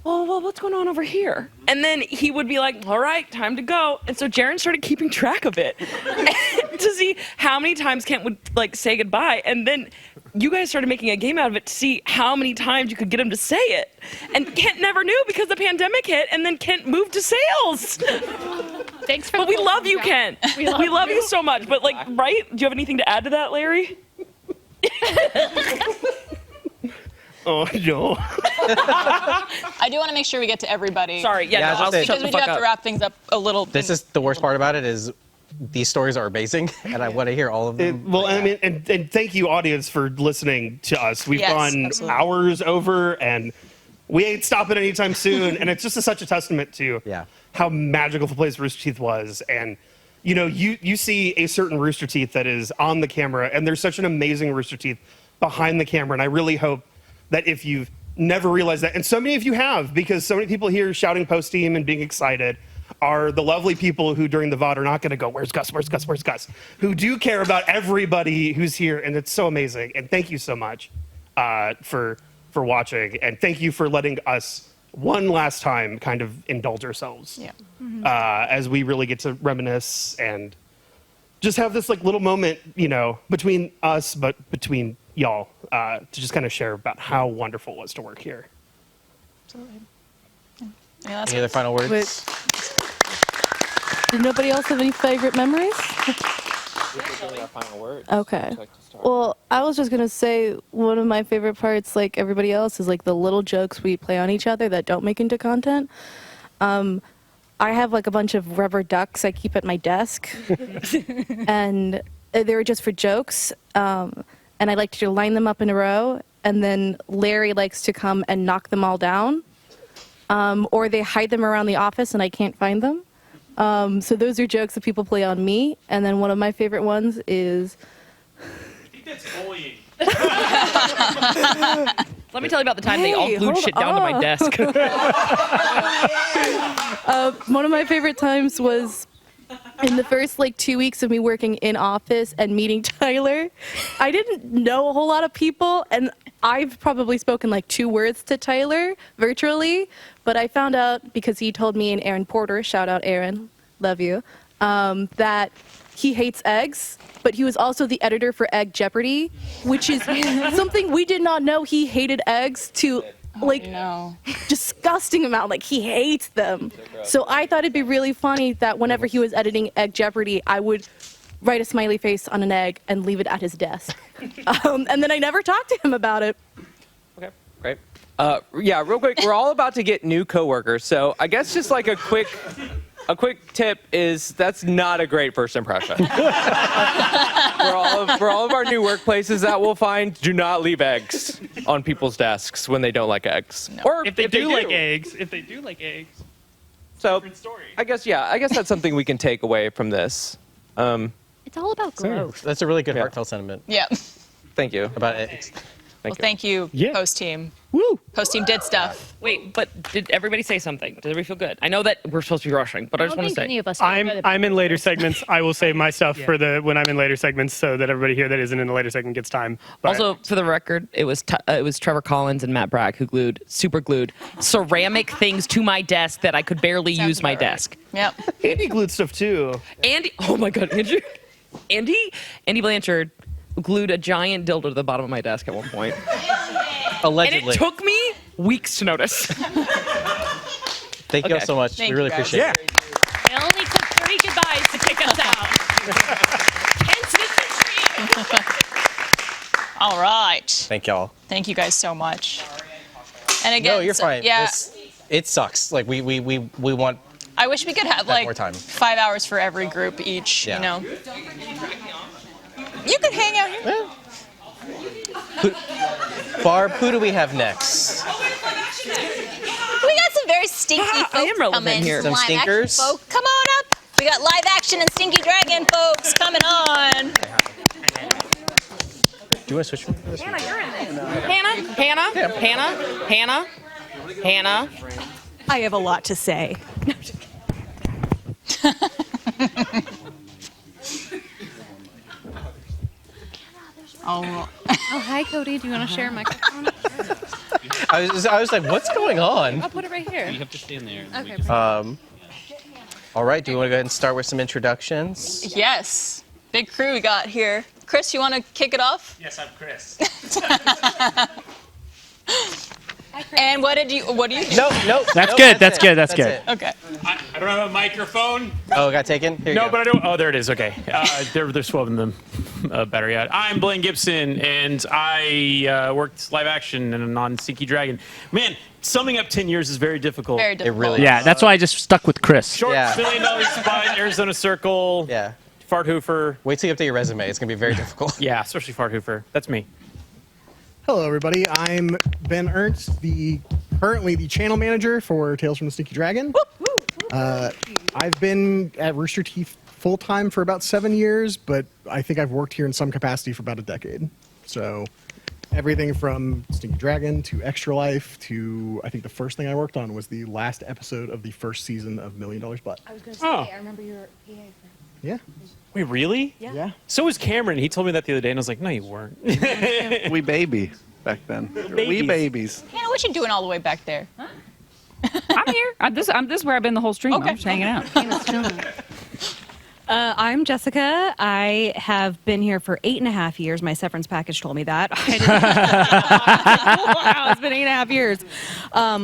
"Oh, well, what's going on over here?" And then he would be like, "All right, time to go." And so Jaren started keeping track of it to see how many times Kent would like say goodbye. And then you guys started making a game out of it to see how many times you could get him to say it. And Kent never knew because the pandemic hit, and then Kent moved to sales. Thanks for. But we love you, Kent. We love you so much. But like, right? Do you have anything to add to that, Larry? Oh, no. I do want to make sure we get to everybody. Sorry, Yeah, no, I'll just Because we do have to wrap things up a little. This is the worst part about it is these stories are amazing, and I want to hear all of them. Well, I mean, and thank you, audience, for listening to us. We've Yes, gone absolutely. hours over, and we ain't stopping anytime soon. And it's just such a testament to how magical the place Rooster Teeth was. And you see a certain Rooster Teeth that is on the camera, and there's such an amazing Rooster Teeth behind the camera. And I really hope that if you've never realized that, and so many of you have, because so many people here shouting post-team and being excited are the lovely people who during the VOD are not going to go, "Where's Gus? Where's Gus? Where's Gus?" Who do care about everybody who's here, and it's so amazing. And thank you so much for watching, and thank you for letting us one last time kind of indulge ourselves as we really get to reminisce and just have this like little moment, between us, but between y'all, to just kind of share about how wonderful it was to work here. Absolutely. Any other final words? Wait. Did nobody else have any favorite memories? Okay. Well, I was just going to say one of my favorite parts, like everybody else, is like the little jokes we play on each other that don't make into content. I have like a bunch of rubber ducks I keep at my desk. And they were just for jokes. And I like to line them up in a row. And then Larry likes to come and knock them all down. Or they hide them around the office and I can't find them. So those are jokes that people play on me. And then one of my favorite ones is... That's bullying. Let me tell you about the time they all glued shit down to my desk. One of my favorite times was in the first 2 weeks of me working in office and meeting Tyler. I didn't know a whole lot of people, and I've probably spoken 2 words to Tyler virtually, but I found out because he told me and Aaron Porter, shout out Aaron, love you, that he hates eggs, but he was also the editor for Egg Jeopardy, which is something we did not know. He hated eggs to disgusting amount. Like, he hates them. So I thought it'd be really funny that whenever he was editing Egg Jeopardy, I would write a smiley face on an egg and leave it at his desk. And then I never talked to him about it. Okay, great. Yeah, real quick, we're all about to get new coworkers, so I guess just like a quick tip is that's not a great first impression. for all of our new workplaces that we'll find, do not leave eggs on people's desks when they don't like eggs. No. Or if they do like eggs. So I guess that's something we can take away from this. It's all about growth. That's a really good heartfelt sentiment. Yeah. Thank you. About eggs. Thank you, Post Team. Woo! Post Team did stuff. Wait, but did everybody say something? Did everybody feel good? I know that we're supposed to be rushing, but I just want to say. I'm in later segments. I will save my stuff for when I'm in later segments, so that everybody here that isn't in the later segment gets time. But Also, for the record, it was Trevor Collins and Matt Bragg who super glued ceramic things to my desk that I could barely use my desk. Yep. Andy glued stuff too. Andy, oh my God, Andy Blanchard glued a giant dildo to the bottom of my desk at one point. Allegedly. And it took me weeks to notice. Thank you all so much. We really appreciate it. It only took 3 goodbyes to kick us out. All right. Thank y'all. Thank you guys so much. And again, No, you're fine. Yeah. It sucks. Like we want. I wish we could have more time. 5 hours for every group each. Yeah. You know. You could hang out here. Barb, who do we have next? We got some very stinky folks relevant coming. here. Some Live action stinkers? folk. Come on up. We got live action and Stinky Dragon folks coming on. Do you want to switch? Hannah, you're in this. Hannah. I have a lot to say. Oh, hi, Cody. Do you want to share a microphone? I was like, what's going on? I'll put it right here. You have to stand there. Okay. All right. Do you want to go ahead and start with some introductions? Yes. Big crew we got here. Chris, you want to kick it off? Yes, I'm Chris. And what do you do? No. That's good. That's good. Okay. I don't have a microphone. Oh, it got taken? Here you No, go. but I do. Oh, there it is. Okay. There's 12 of them. Better yet. I'm Blaine Gibson, and I worked live action and on Stinky Dragon. Man, summing up 10 years is very difficult. Very difficult. It really Yeah, is. that's why I just stuck with Chris. Short Yeah. $1 million spot, Arizona Circle. Yeah. Farthoofer. Wait till you update your resume. It's going to be very difficult. Yeah, especially Farthoofer. That's me. hello, everybody. I'm Ben Ernst, currently the channel manager for Tales from the Stinky Dragon. I've been at Rooster Teeth full time for about 7 years, but I think I've worked here in some capacity for about a decade. So everything from Stinky Dragon to Extra Life to, I think the first thing I worked on was the last episode of the first season of $1 Million Butt. I was going to say, I remember your PA friend. Yeah. Wait, really? Yeah. So was Cameron. He told me that the other day, and I was like, no, you weren't. We baby back then. We babies. Hannah, what you doing all the way back there? I'm here. This is where I've been the whole stream. I'm just hanging out. I'm Jessica. I have been here for 8.5 years. My severance package told me that. Wow, it's been 8.5 years.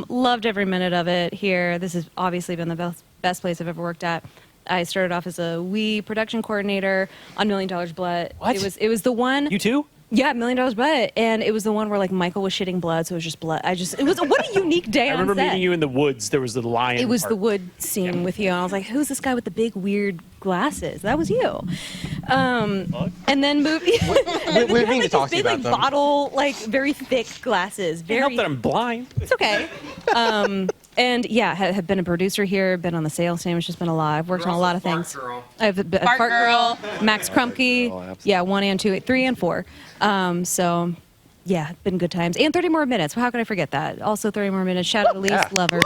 Loved every minute of it here. This has obviously been the best place I've ever worked at. I started off as a Wii production coordinator on $1 Million Blood. What? It was the one. You too? Yeah, $1 Million Blood, and it was the one where like Michael was shitting blood, so it was just blood. It was what a unique day. I remember on set. meeting you in the woods. There was the lion. It was part. the wood scene with you, and I was like, "Who's this guy with the big weird glasses?" That was you. And then moved. We need to talk to you big, about them. bottle, like very thick glasses. Can't Very. help that I'm blind. It's okay. And yeah, have been a producer here, been on the sales team. It's just been a lot. I've worked on a lot of things. I've been Fart Girl. Max Krumke. Yeah, 1 and 2, 3 and 4. So yeah, been good times. And 30 more minutes. How could I forget that? Also 30 more minutes. Shout out to Elise, lover.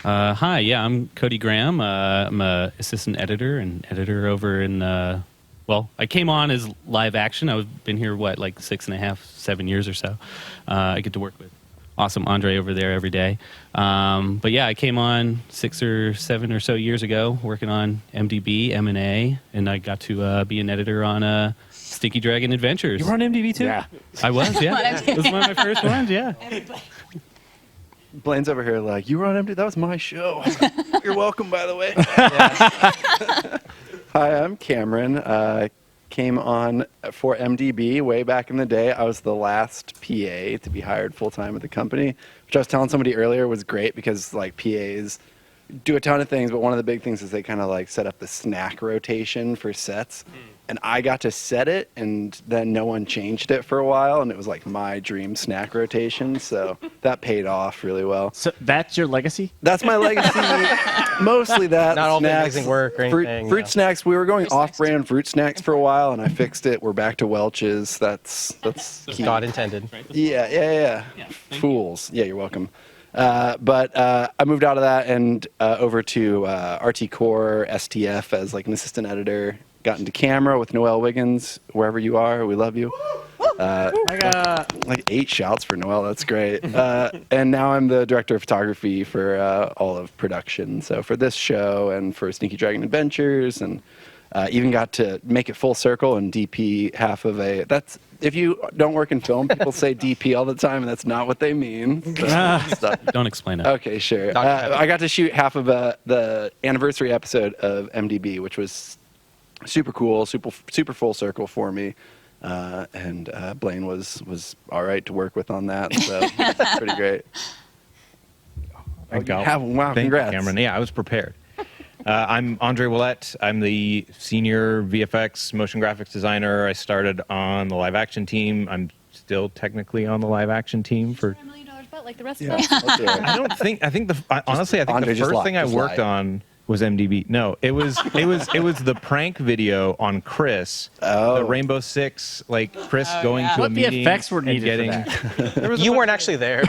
Hi, yeah, I'm Cody Graham. I'm a assistant editor and editor over in. Well, I came on as live action. I've been here like 6.5, 7 years or so. I get to work with awesome Andre over there every day. But yeah, I came on 6 or 7 or so years ago working on MDB, M&A, and I got to be an editor on Stinky Dragon Adventures. You were on MDB too? Yeah. I was, yeah. It was one of my first ones, yeah. Blaine's over here like, you were on MD? That was my show. You're welcome, by the way. Hi, I'm Cameron. Came on for MDB way back in the day. I was the last PA to be hired full-time at the company, which I was telling somebody earlier was great because like PAs do a ton of things, but one of the big things is they kind of like set up the snack rotation for sets. And I got to set it, and then no one changed it for a while, and it was like my dream snack rotation. So that paid off really well. So that's your legacy? That's my legacy. Mostly that. Not all the snacks, amazing work or anything. Fruit snacks. We were going off-brand fruit snacks for a while, and I fixed it. We're back to Welch's. That's key. God intended. Yeah. Fools. Yeah, you're welcome. But I moved out of that and over to RT Core STF as like an assistant editor. Got into camera with Noelle Wiggins, wherever you are, we love you. Like 8 shouts for Noelle, that's great. And now I'm the director of photography for all of production. So for this show and for Stinky Dragon Adventures, and even got to make it full circle and DP half of a. That's if you don't work in film, people say DP all the time, and that's not what they mean. Don't explain it. Okay, sure. I got to shoot half of the anniversary episode of MDB, which was super cool, super full circle for me, and Blaine was all right to work with on that, so pretty great. Wow, Wow, thank congrats, you, Cameron. Yeah, I was prepared. I'm Andre Willette. I'm the senior VFX motion graphics designer. I started on the live action team. I'm still technically on the live action team for. $1 million butt like the rest of us. I don't think. Honestly, I think Andre, the first thing I worked on was MDB. No, it was the prank video on Chris, the Rainbow Six, like Chris going to a meeting. What VFX were and needed getting. for that? You weren't actually there.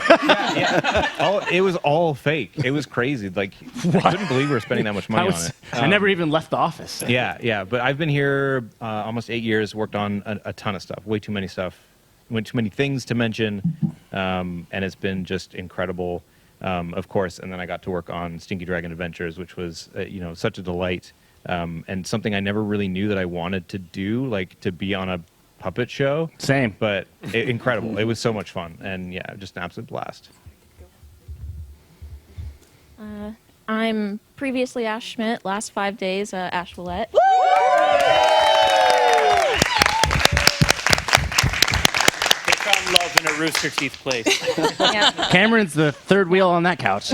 It was all fake. It was crazy. Like I couldn't believe we were spending that much money on it. I never even left the office. Yeah. But I've been here almost 8 years. Worked on a ton of stuff. Way too many things to mention, and it's been just incredible. Of course, and then I got to work on Stinky Dragon Adventures, which was, such a delight, and something I never really knew that I wanted to do, like to be on a puppet show. Same. But incredible. It was so much fun, and yeah, just an absolute blast. I'm previously Ash Schmidt, last 5 days, Ash Willette. Love in a Rooster Teeth place. Cameron's the third wheel on that couch.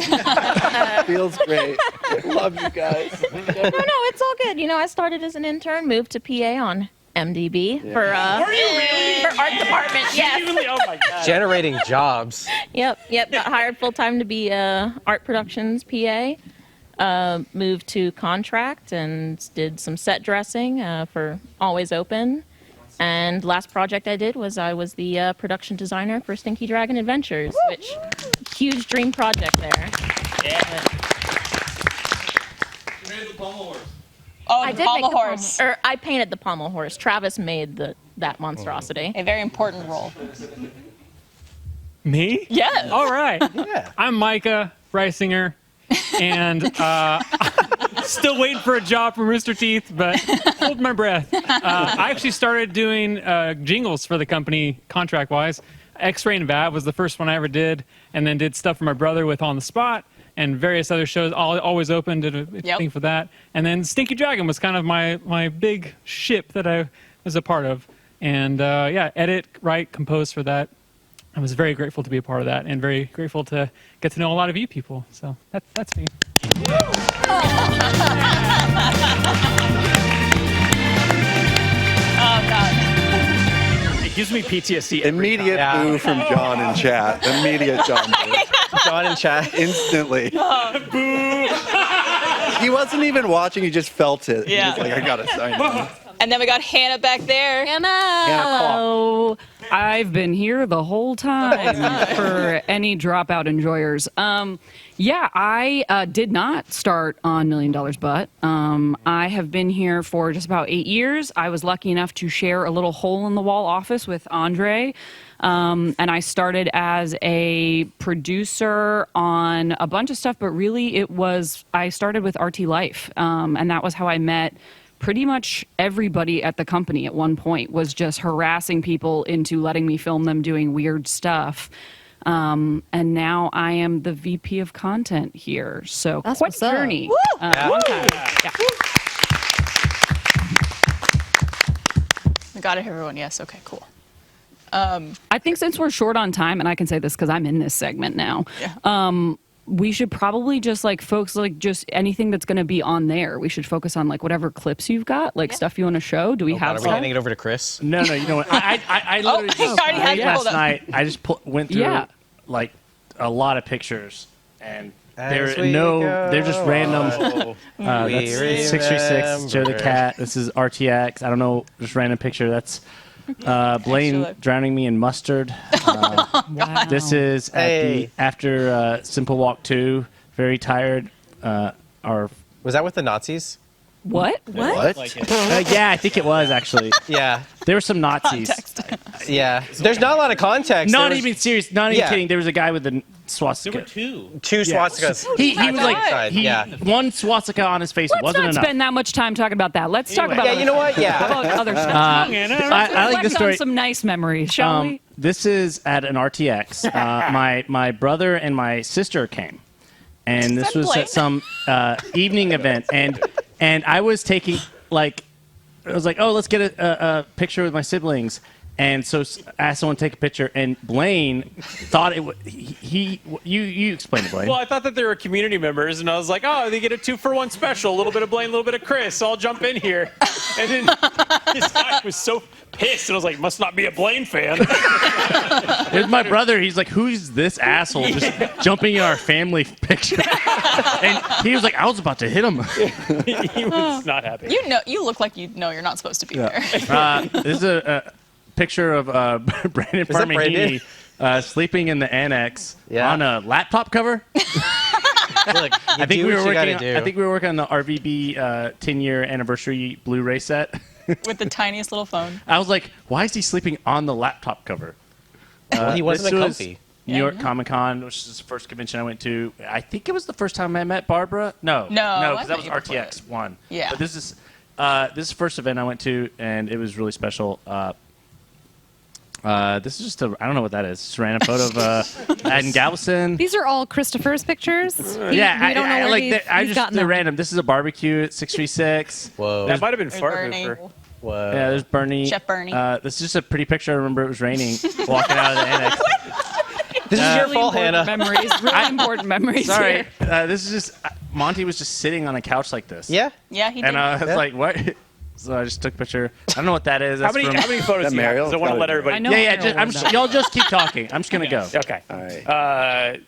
Feels great. Love you guys. No, it's all good. I started as an intern, moved to PA on MDB for for art department. Yes. Oh my God. Generating jobs. Yep. Got hired full time to be art productions PA. Moved to contract and did some set dressing for Always Open. And last project I did was I was the production designer for Stinky Dragon Adventures, which huge dream project there. Yeah. You made the pommel horse. I did make the horse. Or I painted the pommel horse. Travis made that monstrosity. A very important role. Me? Yes. All right. Yeah. I'm Micah Reisinger, and still waiting for a job from Rooster Teeth, but hold my breath. I actually started doing jingles for the company contract-wise. X-Ray and VAT was the first one I ever did, and then did stuff for my brother with On the Spot and various other shows. Always Open, did a thing for that. And then Stinky Dragon was kind of my big ship that I was a part of. And edit, write, compose for that. I was very grateful to be a part of that, and very grateful to get to know a lot of you people. So that's me. Oh, God. It gives me PTSD. Immediate boo from John in chat. Immediate John boo. John in chat. Instantly. Boo. He wasn't even watching, he just felt it. Yeah. He was like, I gotta sign in. And then we got Hannah back there. Hannah. I I've been here the whole time for any dropout enjoyers. Yeah, I did not start on $1 Million Butt. I have been here for just about 8 years. I was lucky enough to share a little hole in the wall office with Andre. And I started as a producer on a bunch of stuff, but really I started with RT Life. And that was how I met pretty much everybody at the company at one point, was just harassing people into letting me film them doing weird stuff. And now I am the VP of content here. So That's quite what's a up. journey. Woo! Long time. Yeah. We got it, everyone. Yes. Okay. Cool. I think since we're short on time, and I can say this because I'm in this segment now, we should probably just focus just anything that's going to be on there. We should focus on whatever clips you've got, stuff you want to show. Do we have Are we some? handing it over to Chris? No, you know what? I literally he already had it last pulled up. night. I just went through Yeah. a lot of pictures, and As they're we go they're just random. We That's 636 Joe the remember. cat. This is RTX. I don't know, just random picture. That's Blaine drowning me in mustard. This is after Simple Walk 2. Very tired. Was that with the Nazis? What? Yeah, I think it was actually. Yeah. There were some Nazis. Yeah. There's not a lot of context. Not There was- even serious. Not even Yeah. kidding. There was a guy with a swastika. There were two swastikas. He was Side, yeah. one swastika on his face Let's wasn't not enough. spend that much time talking about that. Let's talk about Yeah, you know what? Yeah. about other stuff. I like the Reflect story. on some nice memories, shall we? This is at an RTX. My brother and my sister came, and this was at some evening event, and I was taking I was like, oh, let's get a picture with my siblings. And so I asked someone to take a picture, and Blaine thought it would. You explain it, Blaine. Well, I thought that they were community members, and I was like, oh, they get a 2-for-1 special. A little bit of Blaine, a little bit of Chris. So I'll jump in here. And then this guy was so pissed, and I was like, must not be a Blaine fan. There's my brother. He's like, who's this asshole just jumping in our family picture? And he was like, I was about to hit him. He was not happy. You look like you know you're not supposed to be there. This is a picture of Brandon Parmahini sleeping in the annex on a laptop cover. Look, I think we were working on the RVB 10-year anniversary Blu-ray set. With the tiniest little phone. I was like, why is he sleeping on the laptop cover? Well, he wasn't this comfy. Was New York Comic Con, which is the first convention I went to. I think it was the first time I met Barbara. No, because that was RTX 1. Yeah. But this is the first event I went to, and it was really special. This is just I don't know what that is. Just a random photo of Adam Galveston. These are all Christopher's pictures. Yeah, we don't know where he's gotten they're them. random. This is a barbecue at 636. Whoa. That might have been There's Fart Bernie. Hooper. Whoa. Yeah, there's Bernie. Chef Bernie. This is just a pretty picture. I remember it was raining, walking out of the annex. This is your fault, important Hannah. Memories, really important memories. Sorry, Here. this is just Monty was just sitting on a couch like this. Yeah. Yeah, he did. And I was like, what? So I just took a picture. I don't know what that is. How That's many photos do you have? 'Cause I want to let everybody. I know. Y'all just keep talking. I'm just gonna go. Okay. All right.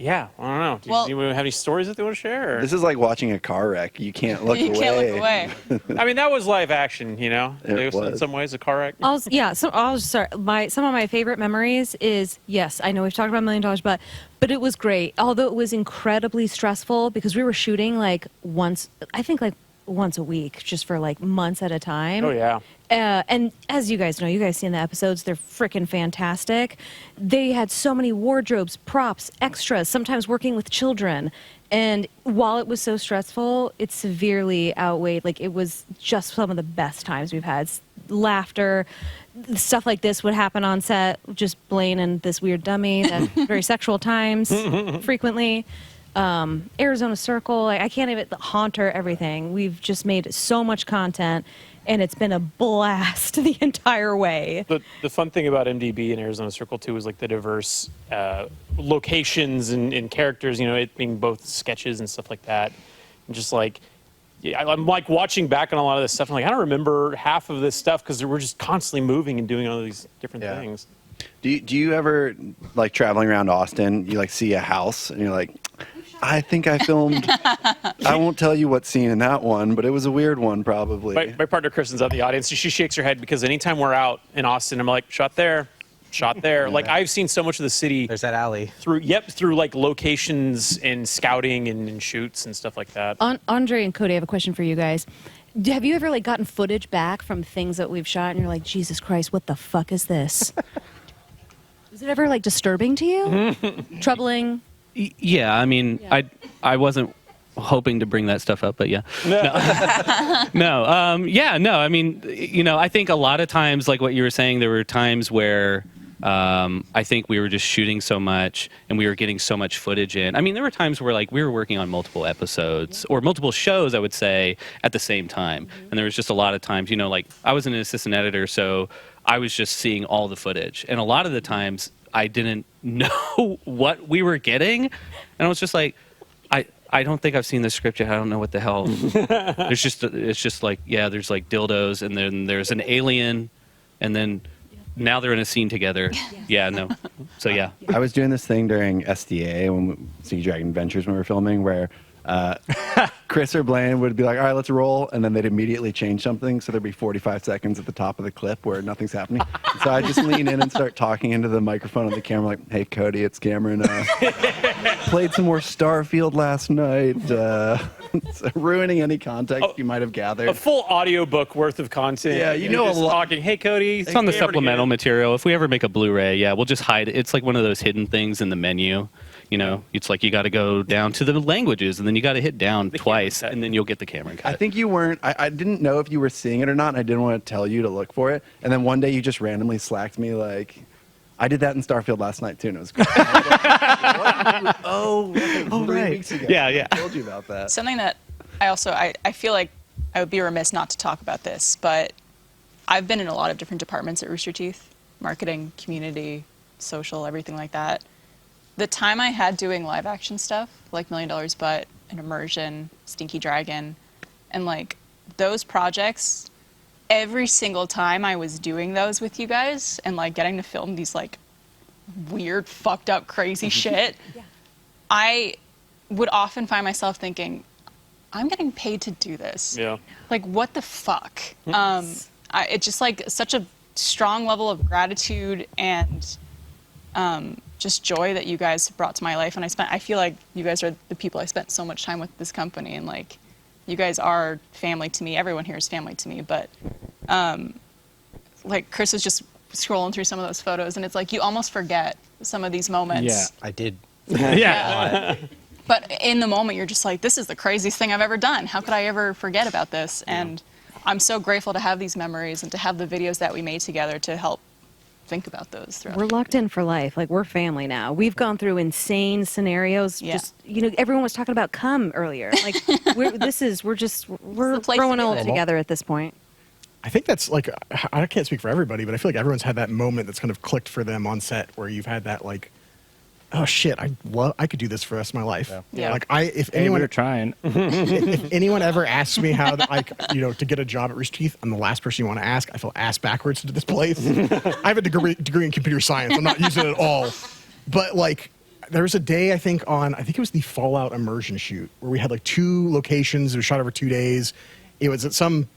Yeah, I don't know. Do you have any stories that they want to share? Or? This is like watching a car wreck. You can't look You away. can't look away. I mean, that was live action, you know? It In was. some ways, a car wreck. So I'll start. Some of my favorite memories is, yes, I know we've talked about $1 Million, but it was great. Although it was incredibly stressful because we were shooting once a week, just for months at a time. Oh, yeah. And as you guys know, you guys seen the episodes, they're freaking fantastic. They had so many wardrobes, props, extras, sometimes working with children. And while it was so stressful, it severely outweighed, it was just some of the best times we've had. Laughter, stuff like this would happen on set, just Blaine and this weird dummy, at very sexual times, frequently. Arizona Circle, I can't even, Haunter, everything. We've just made so much content, and it's been a blast the entire way. The fun thing about MDB and Arizona Circle too is the diverse locations and characters. You know, it being both sketches and stuff like that. And just I'm watching back on a lot of this stuff. And I don't remember half of this stuff because we're just constantly moving and doing all these different things. Do you ever traveling around Austin? You see a house and you're like, I think I filmed. I won't tell you what scene in that one, but it was a weird one, probably. My partner Kristen's out in the audience. She shakes her head because anytime we're out in Austin, I'm like, shot there. shot there. Like I've seen so much of the city. There's that alley. Through like locations and scouting and shoots and stuff like that. Andre and Cody, I have a question for you guys. Have you ever like gotten footage back from things that we've shot and you're like, Jesus Christ, what the fuck is this? Is it ever like disturbing to you? Troubling? Yeah, I mean, I wasn't hoping to bring that stuff up, but yeah. No. I mean, I think a lot of times, like what you were saying, there were times where I think we were just shooting so much and we were getting so much footage in. I mean, there were times where like we were working on multiple episodes or multiple shows, I would say, at the same time. And there was just a lot of times, like I was an assistant editor, so I was just seeing all the footage. And a lot of the times I didn't know what we were getting. And I was just like, I don't think I've seen the script yet. I don't know what the hell. It's just like, yeah, there's like dildos, and then there's an alien, and then now they're in a scene together. Yeah, no. So yeah. I was doing this thing during SDA, Sneaky Dragon Adventures, when we were filming, where Chris or Blaine would be like, all right, let's roll, and then they'd immediately change something, so there'd be 45 seconds at the top of the clip where nothing's happening. So I'd just lean in and start talking into the microphone on the camera like, hey, Cody, it's Cameron. Played some more Starfield last night. Ruining any context you might have gathered. A full audiobook worth of content. Yeah, a lot. Talking, hey, Cody. It's on the supplemental material. If we ever make a Blu-ray, yeah, we'll just hide it. It's like one of those hidden things in the menu. It's like you got to go down to the languages, and then you got to hit down twice, and then you'll get the Cameron cut. I think you weren't. I didn't know if you were seeing it or not, and I didn't want to tell you to look for it. And then one day you just randomly slacked me like, I did that in Starfield last night too, and it was great. Oh, 3 weeks ago. Yeah. I told you about that. Something that I feel like I would be remiss not to talk about this, but I've been in a lot of different departments at Rooster Teeth, marketing, community, social, everything like that. The time I had doing live action stuff, like $1 Million Butt and Immersion, Stinky Dragon, and like those projects, every single time I was doing those with you guys and like getting to film these like weird, fucked up, crazy shit, I would often find myself thinking, I'm getting paid to do this. Yeah. Like, what the fuck? It's just like such a strong level of gratitude and just joy that you guys brought to my life. And I feel like you guys are the people I spent so much time with this company, and like, you guys are family to me. Everyone here is family to me. But like Chris was just scrolling through some of those photos, and it's like you almost forget some of these moments. Yeah, I did. Yeah. But in the moment, you're just like, this is the craziest thing I've ever done. How could I ever forget about this? And I'm so grateful to have these memories and to have the videos that we made together to help think about those throughout. We're locked in for life. Like, we're family now. We've gone through insane scenarios. Yeah. Just, everyone was talking about cum earlier. Like, we're growing old together at this point. I think that's like, I can't speak for everybody, but I feel like everyone's had that moment that's kind of clicked for them on set where you've had that like, oh shit, I could do this for the rest of my life. Yeah. Like if anyone we're trying. if anyone ever asks me how to get a job at Rooster Teeth, I'm the last person you want to ask. I feel ass backwards to this place. I have a degree in computer science. I'm not using it at all. But like, there was a day I think it was the Fallout immersion shoot where we had like 2 locations. It was shot over 2 days. It was at some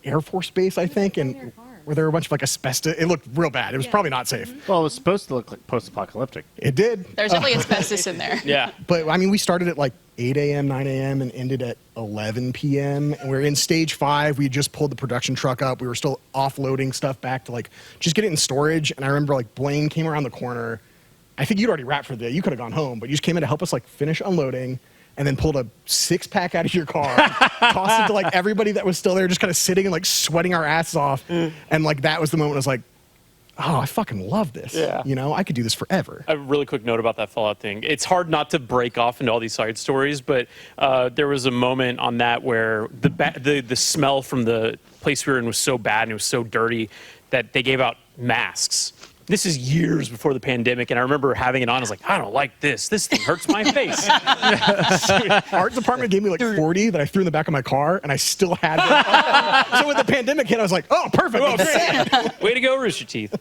Air Force base, I think, and where there were a bunch of like asbestos. It looked real bad. It was probably not safe. Well, it was supposed to look like post-apocalyptic. It did. There's definitely asbestos in there. Yeah. But I mean, we started at like 8 a.m., 9 a.m., and ended at 11 p.m. And we're in stage 5. We just pulled the production truck up. We were still offloading stuff back to like just get it in storage. And I remember like Blaine came around the corner. I think you'd already wrapped for the day. You could have gone home, but you just came in to help us like finish unloading. And then pulled a 6-pack out of your car, tossed it to like everybody that was still there, just kind of sitting and like sweating our asses off. And like that was the moment I was like, oh, I fucking love this. Yeah. I could do this forever. A really quick note about that Fallout thing. It's hard not to break off into all these side stories, but there was a moment on that where the smell from the place we were in was so bad and it was so dirty that they gave out masks. This is years before the pandemic, and I remember having it on. I was like, I don't like this. This thing hurts my face. Art department gave me like 40 that I threw in the back of my car, and I still had them. So when the pandemic hit, I was like, oh, perfect. Oh, great. Way to go, Rooster Teeth.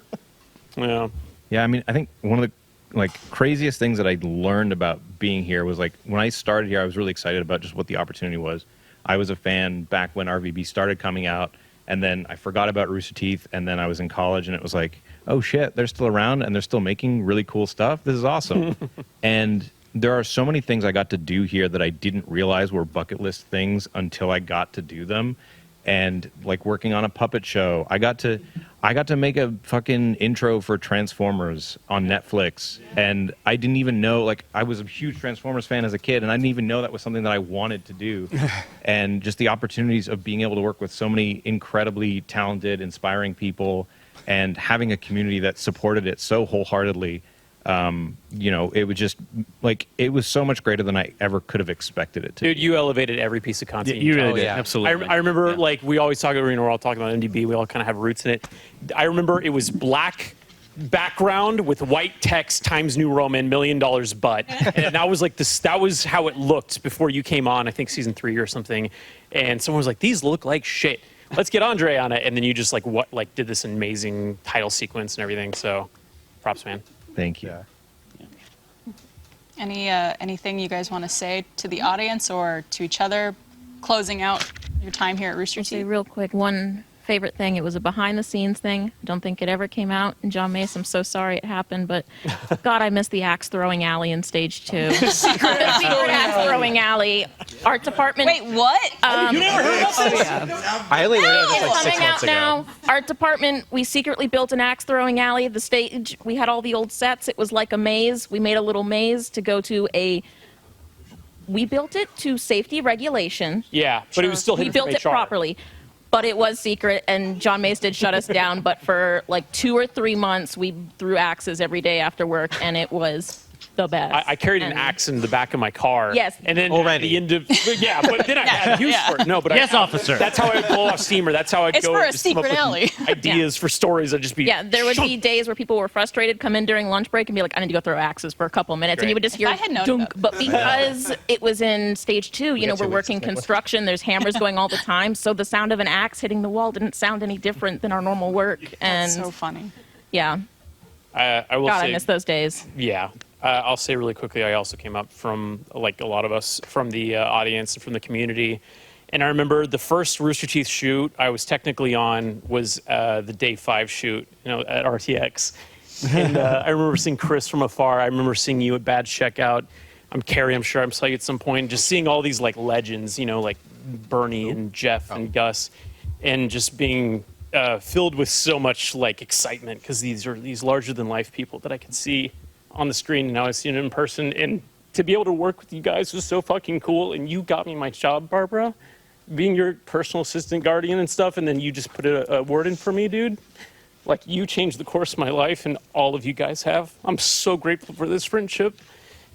Yeah. Yeah, I mean, I think one of the like craziest things that I learned about being here was like when I started here, I was really excited about just what the opportunity was. I was a fan back when RVB started coming out, and then I forgot about Rooster Teeth, and then I was in college, and it was like, oh shit, they're still around and they're still making really cool stuff. This is awesome. And there are so many things I got to do here that I didn't realize were bucket list things until I got to do them. And like working on a puppet show, I got to make a fucking intro for Transformers on Netflix, and I didn't even know, like, I was a huge Transformers fan as a kid, and I didn't even know that was something that I wanted to do. And just the opportunities of being able to work with so many incredibly talented, inspiring people, and having a community that supported it so wholeheartedly. You know, it was just like, it was so much greater than I ever could have expected it to. Dude, you elevated every piece of content. You really told. did. Absolutely. I remember, like, we always talk about, you know, we're all talking about MDB. We all kind of have roots in it. I remember it was black background with white text, Times New Roman, $1 million butt. And that was like this, that was how it looked before you came on, I think season 3 or something. And someone was like, these look like shit. Let's get Andre on it. And then you just like did this amazing title sequence and everything. So props, man. Thank you. Anything you guys want to say to the audience or to each other, closing out your time here at Rooster I'll Teeth? say real quick, one favorite thing, it was a behind the scenes thing. I don't think it ever came out. And John Mace, I'm so sorry it happened, but God, I miss the axe throwing alley in stage 2. Secret axe throwing alley. Art department. Wait, what? You never heard about this? I only learned this like 6 Coming months out ago. now. Art department, we secretly built an axe throwing alley. The stage, we had all the old sets. It was like a maze. We made a little maze to go to a. We built it to safety regulation. Yeah, but it was still We hidden built from it HR. properly, but it was secret, and John Mace did shut us down. But for like 2 or 3 months, we threw axes every day after work, and it was the best. I carried an And- axe in the back of my car. Yes. And then at the end of, yeah, but then I had use for it. No, but Yes, officer. That's how I would blow off steam, or that's how I'd It's go for a and just come up secret with alley. ideas for stories. I'd just be Yeah, there would be days where people were frustrated, come in during lunch break and be like, I need to go throw axes for a couple of minutes. And you would just hear I had known dunk. about But because it was in stage 2, you know, got 2 we're weeks working to make one. construction, there's hammers going all the time. So the sound of an axe hitting the wall didn't sound any different than our normal work. And That's so funny. yeah, I will God, say, I miss those days. yeah. I'll say really quickly, I also came up from, like a lot of us, from the audience and from the community. And I remember the first Rooster Teeth shoot I was technically on was the day 5 shoot, you know, at RTX. And I remember seeing Chris from afar. I remember seeing you at Bad Checkout. I'm Carrie, I'm sure I saw you at some point. Just seeing all these like legends, you know, like Bernie and Jeff and Gus, and just being filled with so much like excitement because these are these larger than life people that I could see on the screen, and now I've seen it in person. And to be able to work with you guys was so fucking cool. And you got me my job, Barbara, being your personal assistant guardian and stuff. And then you just put a word in for me, dude. Like, you changed the course of my life, and all of you guys have. I'm so grateful for this friendship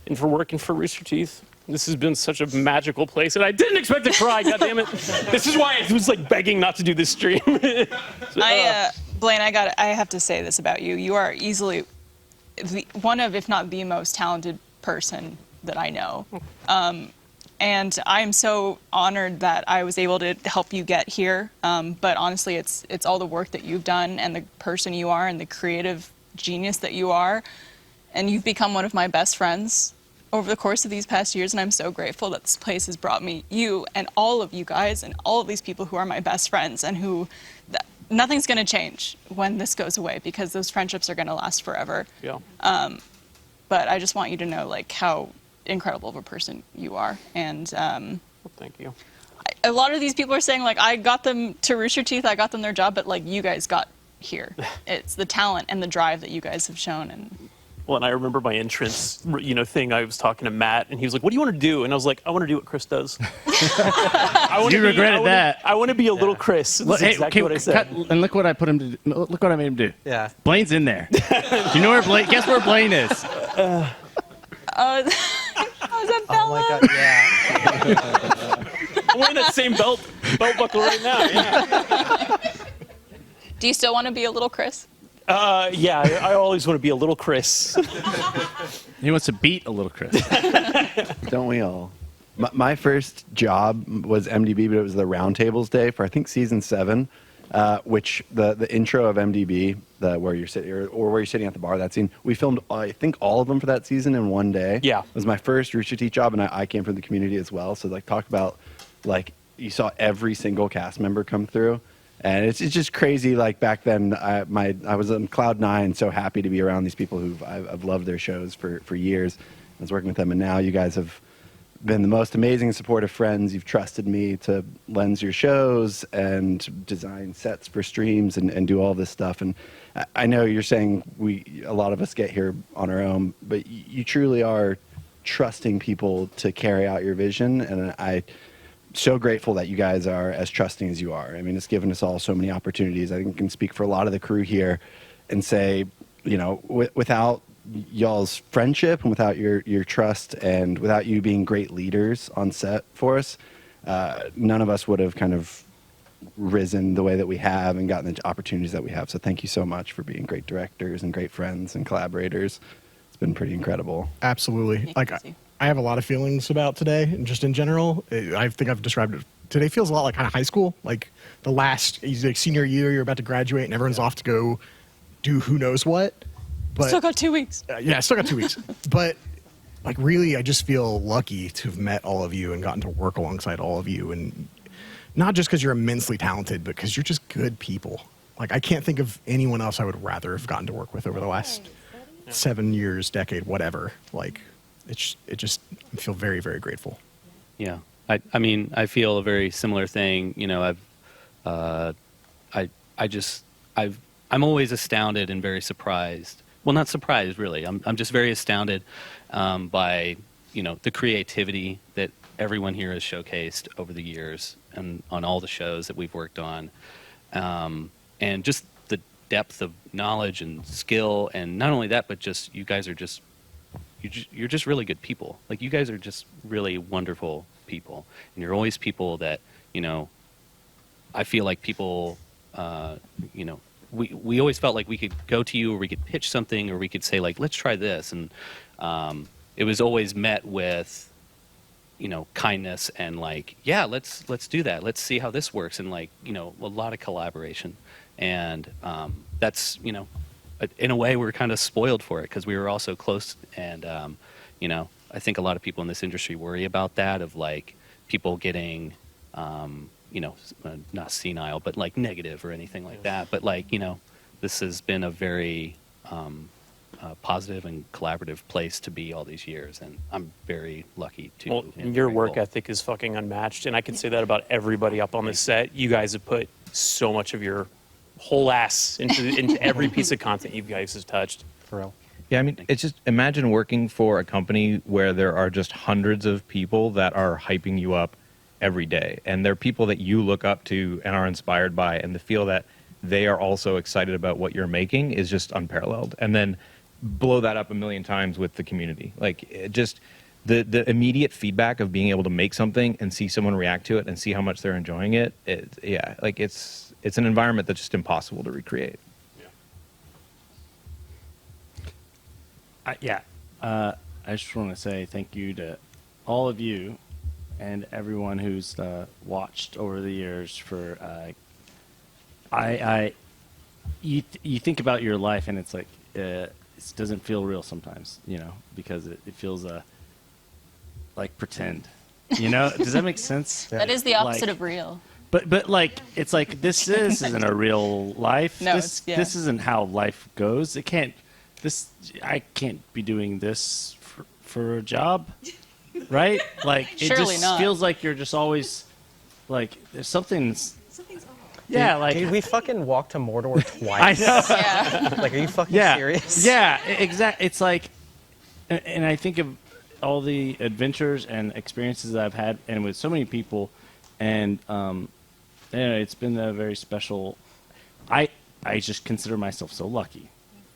and for working for Rooster Teeth. This has been such a magical place, and I didn't expect to cry, goddammit. This is why I was like begging not to do this stream. Blaine, I have to say this about you. You are easily one of, if not the most talented person that I know. And I'm so honored that I was able to help you get here. But honestly, it's all the work that you've done and the person you are and the creative genius that you are. And you've become one of my best friends over the course of these past years. And I'm so grateful that this place has brought me you and all of you guys and all of these people who are my best friends and who nothing's going to change when this goes away because those friendships are going to last forever. Yeah. But I just want you to know like how incredible of a person you are. And Well, thank you. a lot of these people are saying like, I got them to Rooster Teeth, I got them their job, but like you guys got here. It's the talent and the drive that you guys have shown. And Well, and I remember my entrance, you know, thing. I was talking to Matt, and he was like, "What do you want to do?" And I was like, "I want to do what Chris does." You regretted that. I want to be a little Chris. That's exactly what I said. And look what I put him to do. Look what I made him do. Yeah. Blaine's in there. You know where Blaine? Guess where Blaine is? oh, is that Bella? Oh my god, yeah. I'm wearing that same belt buckle right now. Yeah. Do you still want to be a little Chris? Yeah. I always want to be a little Chris. He wants to beat a little Chris. Don't we all? My first job was MDB, but it was the Roundtables Day for I think season 7, which the intro of MDB, where you're sitting or where you're sitting at the bar. That scene we filmed, I think all of them for that season in one day. Yeah, it was my first Rooster Teeth job, and I came from the community as well. So like talk about like you saw every single cast member come through. And it's just crazy. Like back then, I was on cloud nine, so happy to be around these people I've loved their shows for years. I was working with them, and now you guys have been the most amazing and supportive friends. You've trusted me to lens your shows and design sets for streams and do all this stuff. And I know you're saying a lot of us get here on our own, but you truly are trusting people to carry out your vision. And I'm so grateful that you guys are as trusting as you are. I mean, it's given us all so many opportunities. I think I can speak for a lot of the crew here and say, you know, without y'all's friendship and without your trust and without you being great leaders on set for us, none of us would have kind of risen the way that we have and gotten the opportunities that we have. So thank you so much for being great directors and great friends and collaborators. It's been pretty incredible. Absolutely. Like I have a lot of feelings about today, and just in general, I think I've described it. Today feels a lot like kind of high school, like the last like senior year, you're about to graduate and everyone's off to go do who knows what. But Still got 2 weeks. Yeah, still got 2 weeks. But like really, I just feel lucky to have met all of you and gotten to work alongside all of you, and not just because you're immensely talented, but because you're just good people. Like I can't think of anyone else I would rather have gotten to work with over the last 7 years, decade, whatever. Like I feel very, very grateful. Yeah, I mean, I feel a very similar thing. You know, I'm always astounded and very surprised. Well, not surprised, really. I'm just very astounded by, you know, the creativity that everyone here has showcased over the years and on all the shows that we've worked on, and just the depth of knowledge and skill, and not only that, but just you guys are just you're just really good people. Like you guys are just really wonderful people, and you're always people that, you know, I feel like people, you know. We always felt like we could go to you, or we could pitch something, or we could say like, let's try this, and it was always met with, you know, kindness and like, yeah, let's do that, let's see how this works, and like, you know, a lot of collaboration, and that's, you know, in a way we're kind of spoiled for it because we were all so close, and you know, I think a lot of people in this industry worry about that, of like people getting you know, not senile, but like negative or anything like that. But like, you know, this has been a very positive and collaborative place to be all these years, and I'm very lucky to. Well, your work ethic is fucking unmatched, and I can say that about everybody up on the set. You guys have put so much of your whole ass into every piece of content you guys have touched. For real. Yeah, I mean, it's just imagine working for a company where there are just hundreds of people that are hyping you up every day, and they're people that you look up to and are inspired by, and to feel that they are also excited about what you're making is just unparalleled. And then blow that up a million times with the community. Like just the immediate feedback of being able to make something and see someone react to it and see how much they're enjoying it. Yeah, like it's an environment that's just impossible to recreate. I just want to say thank you to all of you and everyone who's watched over the years. For you think about your life and it's like it doesn't feel real sometimes, you know, because it feels like pretend. You know, does that make sense? That is the opposite like, of real. But like it's like this isn't a real life. No, this isn't how life goes. I can't be doing this for a job. Right? Like it Surely just not. feels like you're just always like there's something's yeah, like Dude, we fucking walked to Mordor twice. I know. Yeah. Like, are you fucking serious? Yeah, exactly. It's like, and I think of all the adventures and experiences that I've had, and with so many people, and it's been a very special. I just consider myself so lucky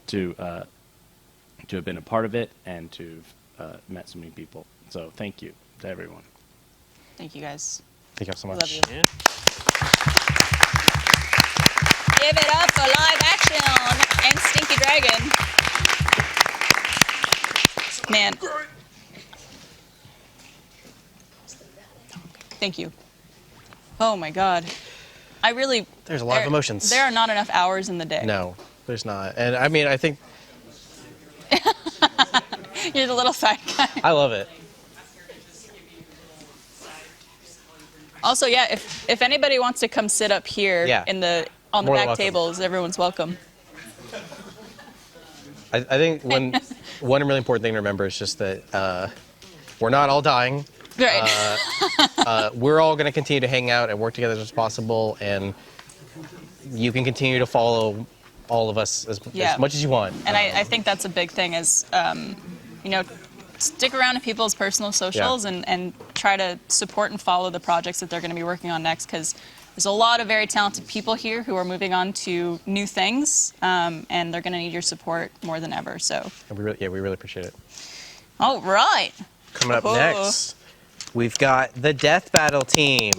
to have been a part of it and to have met so many people. So thank you to everyone. Thank you guys. Thank you so We much. love you. Yeah. Give it up for live action and Stinky Dragon. Man. Thank you. Oh my God. There's a lot of emotions. There are not enough hours in the day. No, there's not. And I mean, I think You're the little side guy. I love it. Also, yeah, if anybody wants to come sit up here Yeah. on the More than back welcome. tables, everyone's welcome. I think one really important thing to remember is just that we're not all dying. Right. We're all going to continue to hang out and work together as much as possible, and you can continue to follow all of us as much as you want. And I think that's a big thing is, stick around to people's personal socials and try to support and follow the projects that they're going to be working on next, because there's a lot of very talented people here who are moving on to new things, and they're going to need your support more than ever. So we really appreciate it. all right. Coming up next, we've got the Death Battle team.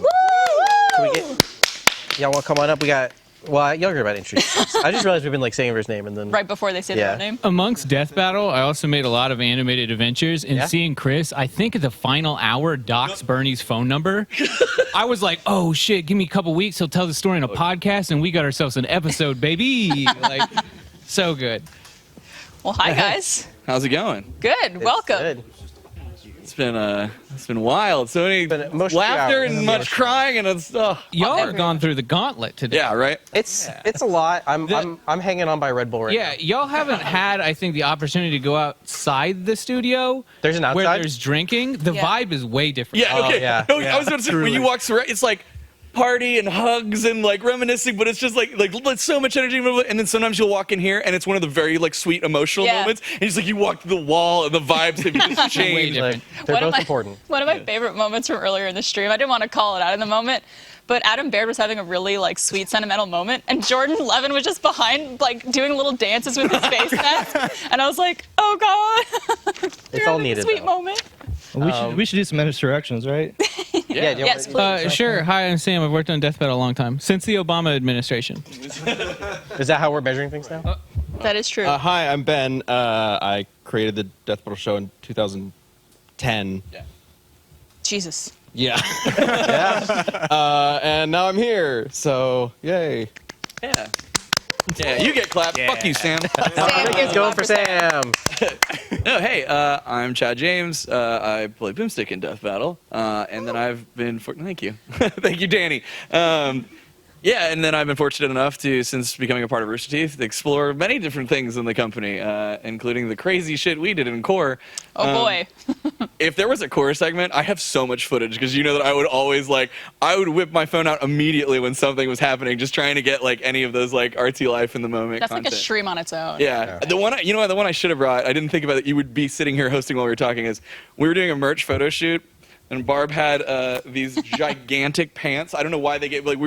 Y'all want to come on up? Y'all heard about introductions. I just realized we've been saying everybody's name and then right before they say their own name. Amongst Death Battle, I also made a lot of animated adventures. And seeing Chris, I think at the final hour, docs Bernie's phone number. I was like, oh shit, give me a couple weeks. He'll tell the story in a podcast, and we got ourselves an episode, baby. So good. Well, hi guys. How's it going? Good. Welcome. It's been wild. So many laughter and much crying, and it's y'all are gone through the gauntlet today. Yeah, right. It's a lot. I'm hanging on by Red Bull right now. Y'all haven't had, I think, the opportunity to go outside the studio. There's an outside where there's drinking. The vibe is way different. Yeah. Okay. No, I was going to say when you walk through, it's like party and hugs and reminiscing, but it's just like so much energy. And then sometimes you'll walk in here and it's one of the very sweet emotional moments, and it's like you walk through the wall and the vibes have just changed. They're both important. One of my favorite moments from earlier in the stream, I didn't want to call it out in the moment, but Adam Baird was having a really sweet sentimental moment, and Jordan Levin was just behind doing little dances with his face mask, and I was like, oh god. It's all needed. Sweet moment. Well, we should do some introductions, right? Yes, please. Sure. Hi, I'm Sam. I've worked on Death Battle a long time, since the Obama administration. Is that how we're measuring things now? That is true. Hi, I'm Ben. I created the Death Battle show in 2010. Jesus. Yeah. And now I'm here, so yay. Yeah. Yeah, you get clapped. Fuck you, Sam. It's going for Sam. No, hey, I'm Chad James. I play Boomstick in Death Battle, and then I've been thank you, thank you, Danny. And then I've been fortunate enough to, since becoming a part of Rooster Teeth, explore many different things in the company, including the crazy shit we did in Core. Oh boy. If there was a Core segment, I have so much footage, because you know that I would always I would whip my phone out immediately when something was happening, just trying to get any of those artsy life in the moment That's content. like a stream on its own. Yeah. The one I should have brought, I didn't think about it, you would be sitting here hosting while we were talking, is we were doing a merch photo shoot, and Barb had these gigantic pants. I don't know why they get but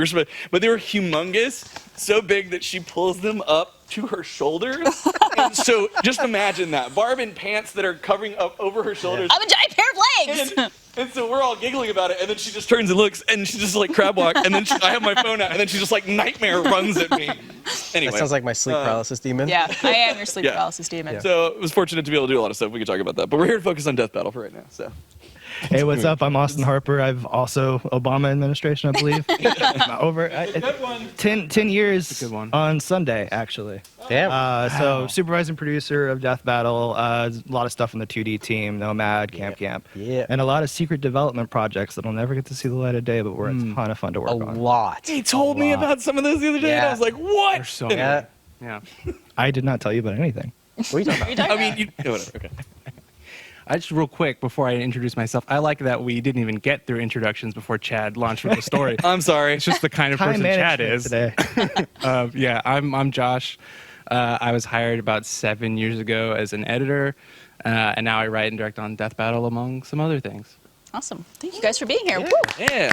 they were humongous, so big that she pulls them up to her shoulders. And so just imagine that, Barb in pants that are covering up over her shoulders. I'm a giant pair of legs. And so we're all giggling about it, and then she just turns and looks, and she just crab walk, and then I have my phone out, and then she just nightmare runs at me. Anyway, that sounds like my sleep paralysis demon. Yeah, I am your sleep paralysis demon. So I was fortunate to be able to do a lot of stuff. We could talk about that, but we're here to focus on Death Battle for right now. So. Hey, what's up? I'm Austin Harper. I've also Obama administration, I believe. Over 10 years on Sunday, actually. Damn. So supervising producer of Death Battle, a lot of stuff in the 2D team, Nomad, Camp, and a lot of secret development projects that'll never get to see the light of day, but were a ton of fun to work on. A lot. He told me about some of those the other day, and I was like, what? So yeah. I did not tell you about anything. What are you talking about? I mean, whatever. Okay. I just real quick before I introduce myself, I like that we didn't even get through introductions before Chad launched with the story. I'm sorry. It's just the kind of Time person Chad management is. today. I'm Josh. I was hired about 7 years ago as an editor, and now I write and direct on Death Battle, among some other things. Awesome. Thank you guys for being here. Woo. Yeah.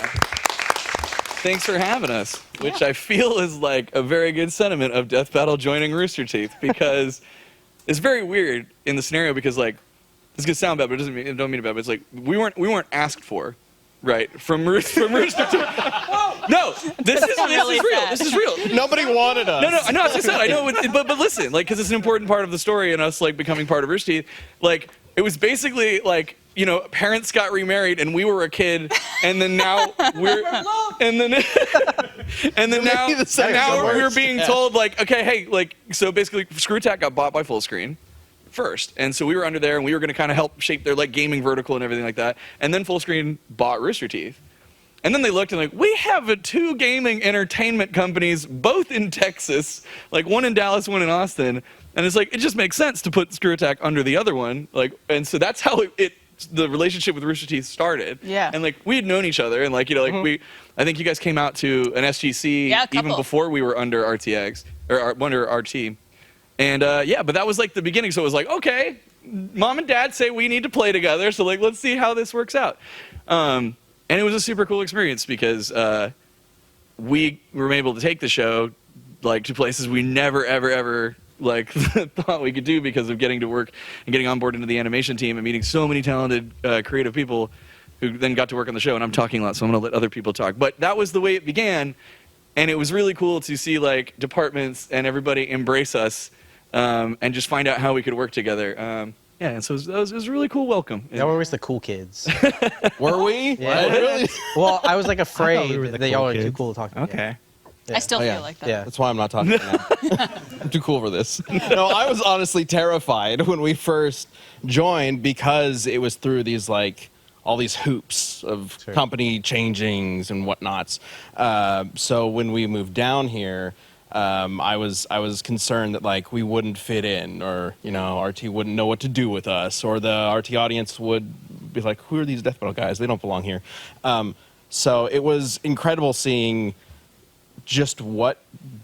Thanks for having us, which I feel is a very good sentiment of Death Battle joining Rooster Teeth, because it's very weird in the scenario, because this could sound bad, but don't mean it bad. But it's we weren't asked for, right? From Rooster Teeth. No, this is real. This is real. Nobody wanted us. No. As I said, I know, but listen, because it's an important part of the story, and us becoming part of Rooster Teeth. It was basically parents got remarried, and we were a kid, and then now we're now we're being told okay, hey, so basically Screwtack got bought by Fullscreen first, and so we were under there, and we were going to kind of help shape their gaming vertical and everything like that, and then Fullscreen bought Rooster Teeth, And then they looked and like, we have two gaming entertainment companies, both in Texas, like one in Dallas, one in Austin. And it's like, it just makes sense to put Screw Attack under the other one. Like, and so that's how the relationship with Rooster Teeth started. Yeah. And like, we had known each other, and like, you know, like I think you guys came out to an SGC even before we were under RTX, or under RT. And but that was like the beginning. So it was like, okay, mom and dad say we need to play together. So like, let's see how this works out. And it was a super cool experience because we were able to take the show like to places we never, ever like thought we could do because of getting to work and getting on board into the animation team and meeting so many talented, creative people who then got to work on the show. And I'm talking a lot, so I'm going to let other people talk. But that was the way it began, and it was really cool to see like departments and everybody embrace us and just find out how we could work together. And so it was a really cool welcome. Y'all were always the cool kids. Were we? Yeah. Really? Well, I was like afraid we that y'all were too cool to talk to. Okay. I still feel like that. Yeah. That's why I'm not talking now. I'm too cool for this. No, I was honestly terrified when we first joined because it was through these like all these hoops of company changings and whatnots. So when we moved down here, I was concerned that like we wouldn't fit in, or you know, RT wouldn't know what to do with us, or the RT audience would be like, "Who are these death metal guys? They don't belong here." So it was incredible seeing just what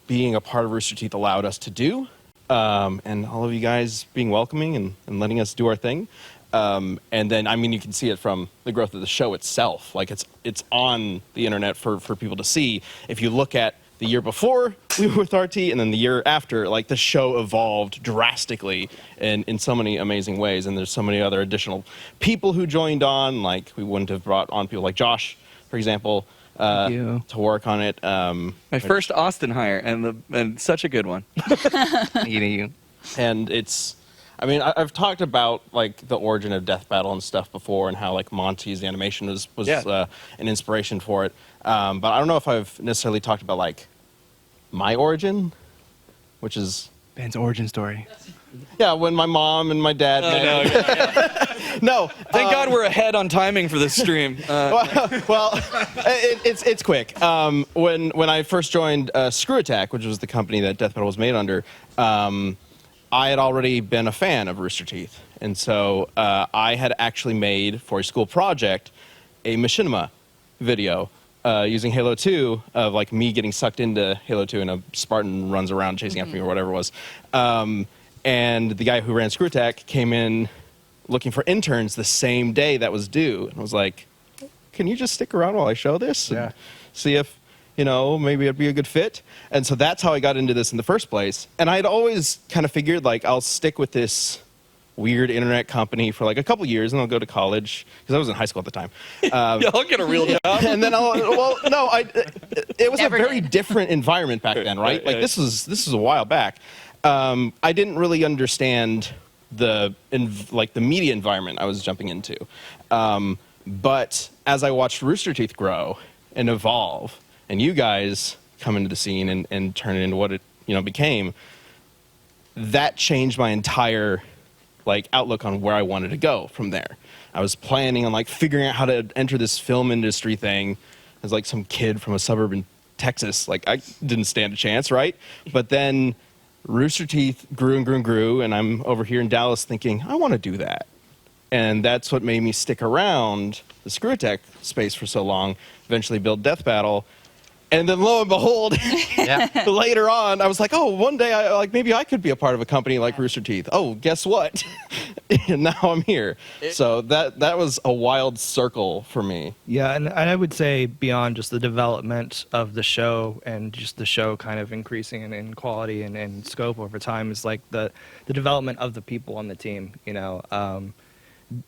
being a part of Rooster Teeth allowed us to do, and all of you guys being welcoming and letting us do our thing. And then, I mean, you can see it from the growth of the show itself. Like it's on the internet for people to see. If you look at the year before we were with RT and then the year after, like the show evolved drastically in so many amazing ways. And there's so many other additional people who joined on. Like we wouldn't have brought on people like Josh, for example, to work on it. My first Austin hire, and such a good one. And it's, I mean, I've talked about like the origin of Death Battle and stuff before, and how like Monty's animation was an inspiration for it. But I don't know if I've necessarily talked about like my origin, which is Ben's origin story. Yeah, when my mom and my dad met. No, thank God we're ahead on timing for this stream. It's quick. When I first joined Screw Attack, which was the company that Death Metal was made under, I had already been a fan of Rooster Teeth, and so I had actually made for a school project a machinima video using Halo 2 of like me getting sucked into Halo 2 and a Spartan runs around chasing after me or whatever it was. And the guy who ran Screw Attack came in looking for interns the same day that was due. And I was like, can you just stick around while I show this? And see if, you know, maybe it'd be a good fit. And so that's how I got into this in the first place. And I'd always kind of figured like I'll stick with this weird internet company for like a couple years and I'll go to college, because I was in high school at the time. I'll get a real job. And then it was a very different environment back then, right? Like this was a while back. I didn't really understand the media environment I was jumping into. But as I watched Rooster Teeth grow and evolve, and you guys come into the scene and turn it into what it became, that changed my entire outlook on where I wanted to go from there. I was planning on figuring out how to enter this film industry thing as some kid from a suburb in Texas. I didn't stand a chance, right? But then Rooster Teeth grew and grew and grew, and I'm over here in Dallas thinking, I want to do that. And that's what made me stick around the Screw Attack space for so long, eventually build Death Battle. And then lo and behold, later on, I was like, oh, one day maybe I could be a part of a company like Rooster Teeth. Oh, guess what? And now I'm here. So that was a wild circle for me. Yeah, and I would say beyond just the development of the show and just the show kind of increasing in quality and scope over time is the development of the people on the team,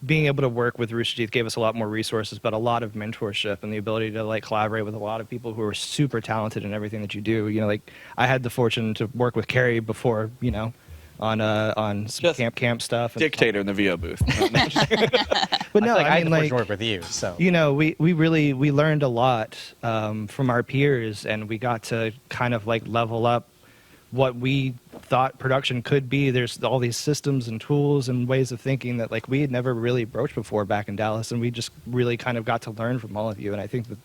being able to work with Rooster Teeth gave us a lot more resources, but a lot of mentorship and the ability to collaborate with a lot of people who are super talented in everything that you do. I had the fortune to work with Carrie before, on some camp stuff. And dictator in the VO booth. But no, I had the fortune to work with you. So we learned a lot from our peers, and we got to kind of level up what we thought production could be. There's all these systems and tools and ways of thinking that we had never really broached before back in Dallas, and we just really kind of got to learn from all of you. And I think that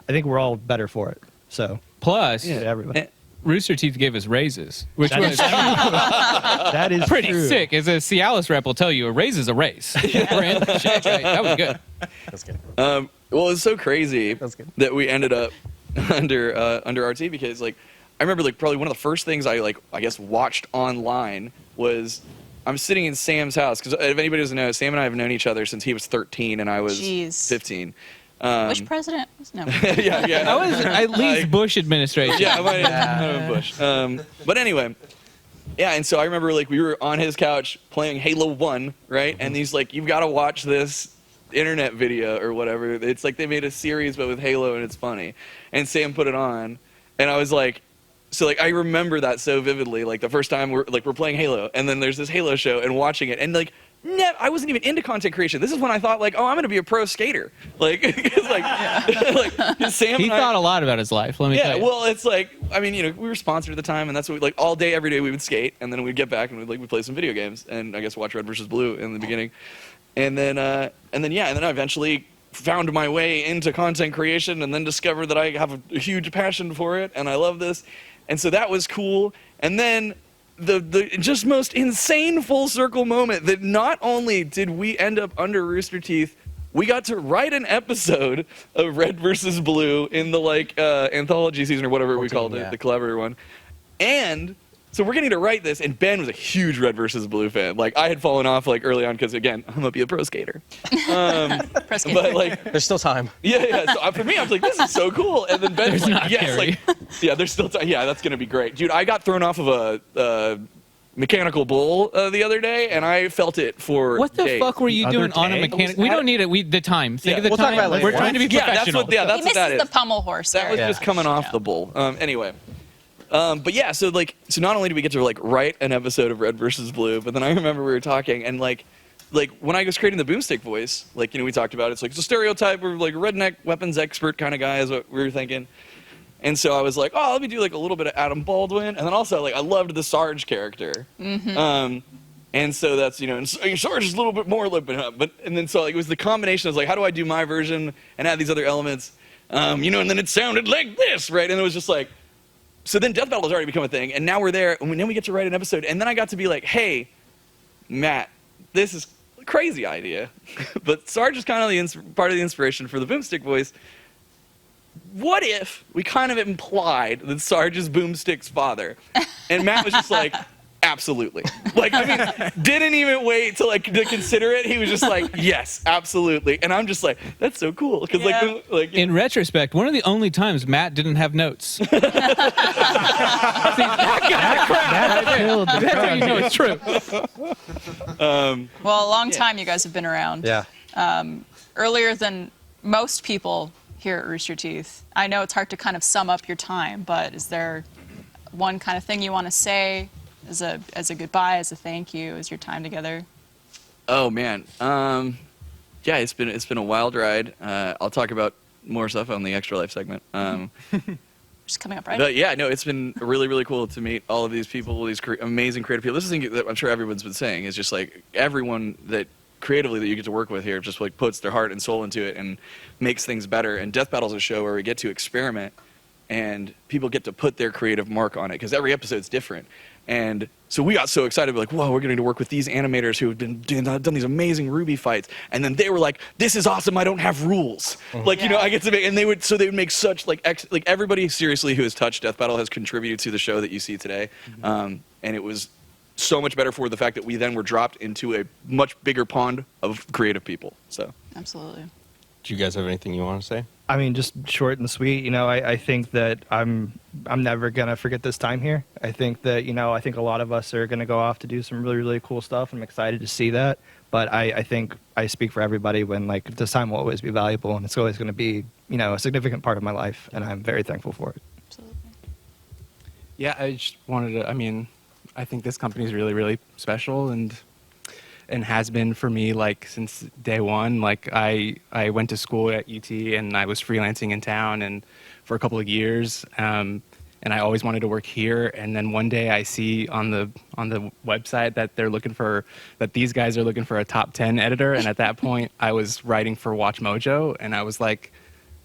I think we're all better for it. So Plus, everybody. Rooster Teeth gave us raises, which That was is true. That is pretty true. sick. As a Cialis rep will tell you, a raise is a raise. We're in the shit, right? That was good. That's good. Well, it's so crazy that we ended up under RT because like I remember like probably one of the first things I guess watched online was I'm sitting in Sam's house because if anybody doesn't know, Sam and I have known each other since he was 13 and I was 15. Which president? No. yeah. That was at least Bush administration. Yeah, I might have Bush. But anyway, yeah, and so I remember like we were on his couch playing Halo 1, right? And he's like, "You've got to watch this internet video or whatever. It's like they made a series but with Halo and it's funny." And Sam put it on, and I was like, so like I remember that so vividly. Like the first time we're playing Halo, and then there's this Halo show and watching it, and like. I wasn't even into content creation. This is when I thought, like, oh, I'm going to be a pro skater. Like, Sam. He thought a lot about his life. Let me tell you. Well, it's like, I mean, we were sponsored at the time, and that's what all day, every day, we would skate, and then we'd get back and we'd play some video games, and I guess watch Red versus Blue in the beginning, and then I eventually found my way into content creation, and then discovered that I have a huge passion for it, and I love this, and so that was cool, and then. The just most insane full circle moment that not only did we end up under Rooster Teeth, we got to write an episode of Red versus Blue in the anthology season or whatever 14, we called it, the collaborator one. And so we're getting to write this, and Ben was a huge Red versus Blue fan. Like I had fallen off early on because again, I'm gonna be a pro skater. Pro skater. But there's still time. Yeah. So for me, I was like, this is so cool. And then Ben's There's like, not, yes, Carrie. there's still time. Yeah, that's gonna be great, dude. I got thrown off of a mechanical bull the other day, and I felt it for What the days. fuck were you doing on a mechanic? We don't need it. The time. Think of the we'll time. talk about it later. We're trying to be professional. That's He what that misses is. the pommel horse. That was there. just coming off the bull. Anyway. But yeah, so not only do we get to write an episode of Red versus Blue, but then I remember we were talking and like when I was creating the boomstick voice, we talked about it's a stereotype. We're redneck weapons expert kind of guy is what we were thinking. And so I was like, oh, let me do a little bit of Adam Baldwin, and then also I loved the Sarge character. Mm-hmm. And so that's and Sarge is a little bit more lipping up, and then so it was the combination of how do I do my version and add these other elements, and then it sounded like this, right? And it was just so then Death Battle has already become a thing, and now we're there, and then we get to write an episode, and then I got to be like, hey, Matt, this is a crazy idea, but Sarge is kind of part of the inspiration for the boomstick voice. What if we kind of implied that Sarge is Boomstick's father? And Matt was just like, absolutely. Didn't even wait to consider it. He was just like, yes, absolutely. And I'm just like, that's so cool. Because in retrospect, one of the only times Matt didn't have notes. That killed the That's how you know it's true. Well, a long time you guys have been around. Yeah. Earlier than most people here at Rooster Teeth. I know it's hard to kind of sum up your time, but is there one kind of thing you want to say as a goodbye, as a thank you, as your time together? Oh man, yeah, it's been a wild ride. I'll talk about more stuff on the Extra Life segment. Just coming up, right? But yeah, no, it's been really, really cool to meet all of these people, these amazing creative people. This is the thing that I'm sure everyone's been saying is just everyone that creatively that you get to work with here just puts their heart and soul into it and makes things better. And Death Battle's a show where we get to experiment and people get to put their creative mark on it because every episode's different. And so we got so excited, whoa, we're getting to work with these animators who have done these amazing Ruby fights. And then they were like, this is awesome, I don't have rules. I get to make, and they would make such, everybody seriously who has touched Death Battle has contributed to the show that you see today. And it was so much better for the fact that we then were dropped into a much bigger pond of creative people. So absolutely. Do you guys have anything you want to say? I mean, just short and sweet. I think that I'm never gonna forget this time here. I think that I think a lot of us are gonna go off to do some really, really cool stuff. I'm excited to see that. But I think I speak for everybody when this time will always be valuable, and it's always going to be a significant part of my life, and I'm very thankful for it. Absolutely. Yeah, I just wanted to. I mean, I think this company is really, really special, and has been for me since day one. I went to school at UT and I was freelancing in town and for a couple of years, and I always wanted to work here. And then one day I see on the website that these guys are looking for a top 10 editor. And at that point I was writing for Watch Mojo, and I was like,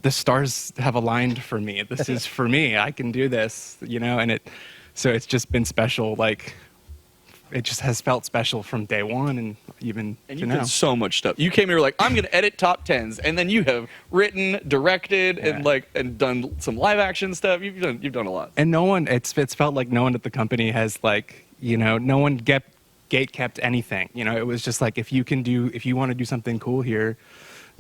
the stars have aligned for me. This is for me. I can do this, and so it's just been special. Like, it just has felt special from day one, and even And to you've now. done so much stuff. You came here like, I'm going to edit top 10s, and then you have written, directed, and done some live action stuff. You've done a lot. And no one, it's felt like no one at the company has no one gate kept anything. It was just like, if you want to do something cool here,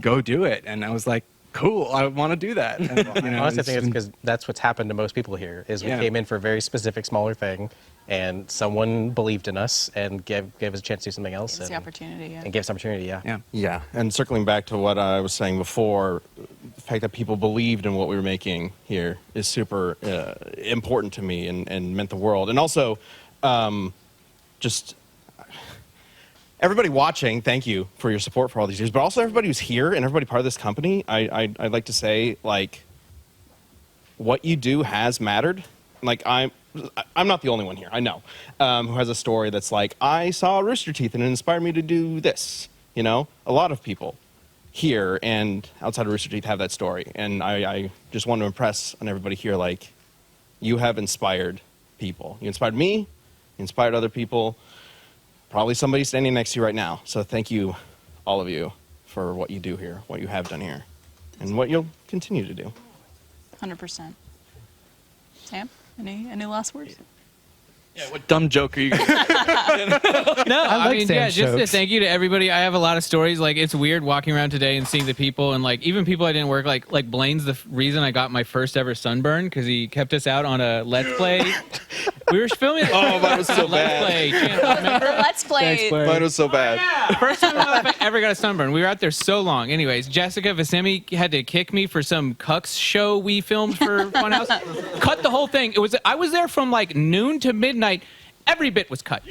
go do it. And I was like, cool, I want to do that. And, Honestly, I think it's because that's what's happened to most people here. Is we came in for a very specific, smaller thing, and someone believed in us and gave us a chance to do something else. It's the opportunity, yeah. And gave us opportunity, yeah. Yeah, and circling back to what I was saying before, the fact that people believed in what we were making here is super important to me and meant the world. And also, just everybody watching, thank you for your support for all these years, but also everybody who's here and everybody part of this company, I'd like to say, like, what you do has mattered. Like, I'm not the only one here, I know, who has a story that's like, I saw Rooster Teeth and it inspired me to do this. A lot of people here and outside of Rooster Teeth have that story. And I just want to impress on everybody here, like, you have inspired people. You inspired me, you inspired other people, probably somebody standing next to you right now. So thank you, all of you, for what you do here, what you have done here, and what you'll continue to do. 100%. Sam, any last words? Yeah, what dumb joke are you going to No, I mean, Sam's just a jokes. thank you to everybody. I have a lot of stories. Like, it's weird walking around today and seeing the people, and like even people I didn't work like Blaine's the reason I got my first ever sunburn because he kept us out on a Let's Play. We were filming. Oh, mine was so Let's bad. Play channel, remember? Let's play. Mine was so bad. First time in my life I ever got a sunburn. We were out there so long. Anyways, Jessica Visemi had to kick me for some cucks show we filmed for Funhouse. Cut the whole thing. I was there from like noon to midnight. Every bit was cut.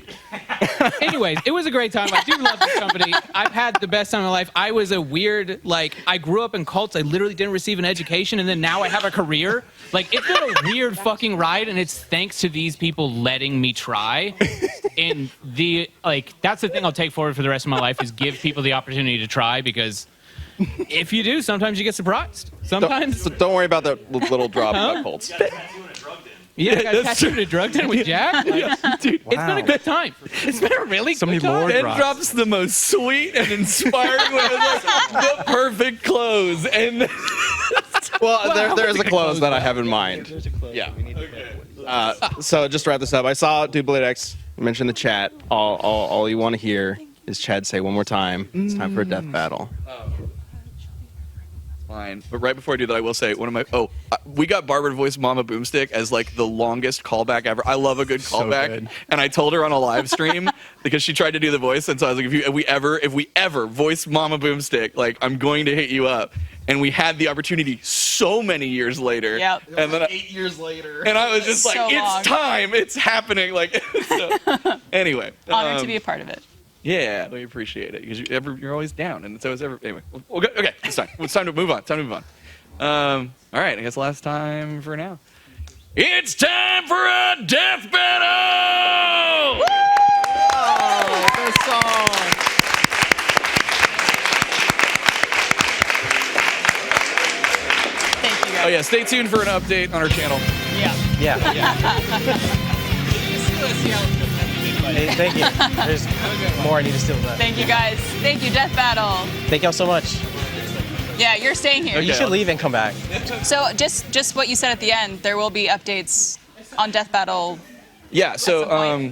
Anyways, it was a great time. I do love this company. I've had the best time of my life. I was a weird, I grew up in cults. I literally didn't receive an education, and then now I have a career. Like, it's been a weird fucking ride, and it's thanks to these people letting me try. And that's the thing I'll take forward for the rest of my life is give people the opportunity to try, because if you do, sometimes you get surprised. Sometimes. Don't worry about that little drop about Colts. Yeah, I got tattooed and drugged in with Jack. Dude, it's been a good time. It's been a really good time. Ed drops the most sweet and inspiring way, like the perfect close. And well, there's a close that I have in mind. Yeah. So just to wrap this up, I saw Dude Blade X mention in the chat. All you want to hear is Chad say one more time. It's time for a death battle. Fine. But right before I do that, I will say we got Barbara to voice Mama Boomstick as like the longest callback ever. I love a good callback, good. And I told her on a live stream because she tried to do the voice, and so I was like, if we ever voice Mama Boomstick, like I'm going to hit you up. And we had the opportunity so many years later. Yep. And then 8 years later. And I was just like, So it's long. time, it's happening. Like, so, anyway. Honored to be a part of it. Yeah, we appreciate it because you're always down, and so is every. Anyway, okay, it's time. It's time to move on. All right, I guess last time for now. It's time for a death battle. Oh, this song. Thank you guys. Oh yeah, stay tuned for an update on our channel. Yeah. Hey, thank you. There's more I need to steal that. Thank you guys. Thank you, Death Battle. Thank y'all so much. Yeah, you're staying here. You should leave and come back. So just what you said at the end, there will be updates on Death Battle. Yeah, so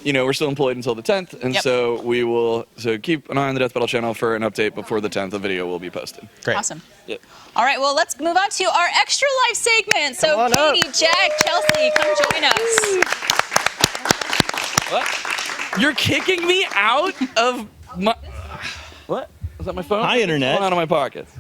we're still employed until the 10th, and Yep. so we will keep an eye on the Death Battle channel for an update before the 10th. The video will be posted. Great. Awesome. Yep. All right, well, let's move on to our Extra Life segment. So Come on up. Katie, Jack, Chelsea, come join us. What? You're kicking me out of my... What? Is that my phone? Hi, Internet. What's going on in my pockets?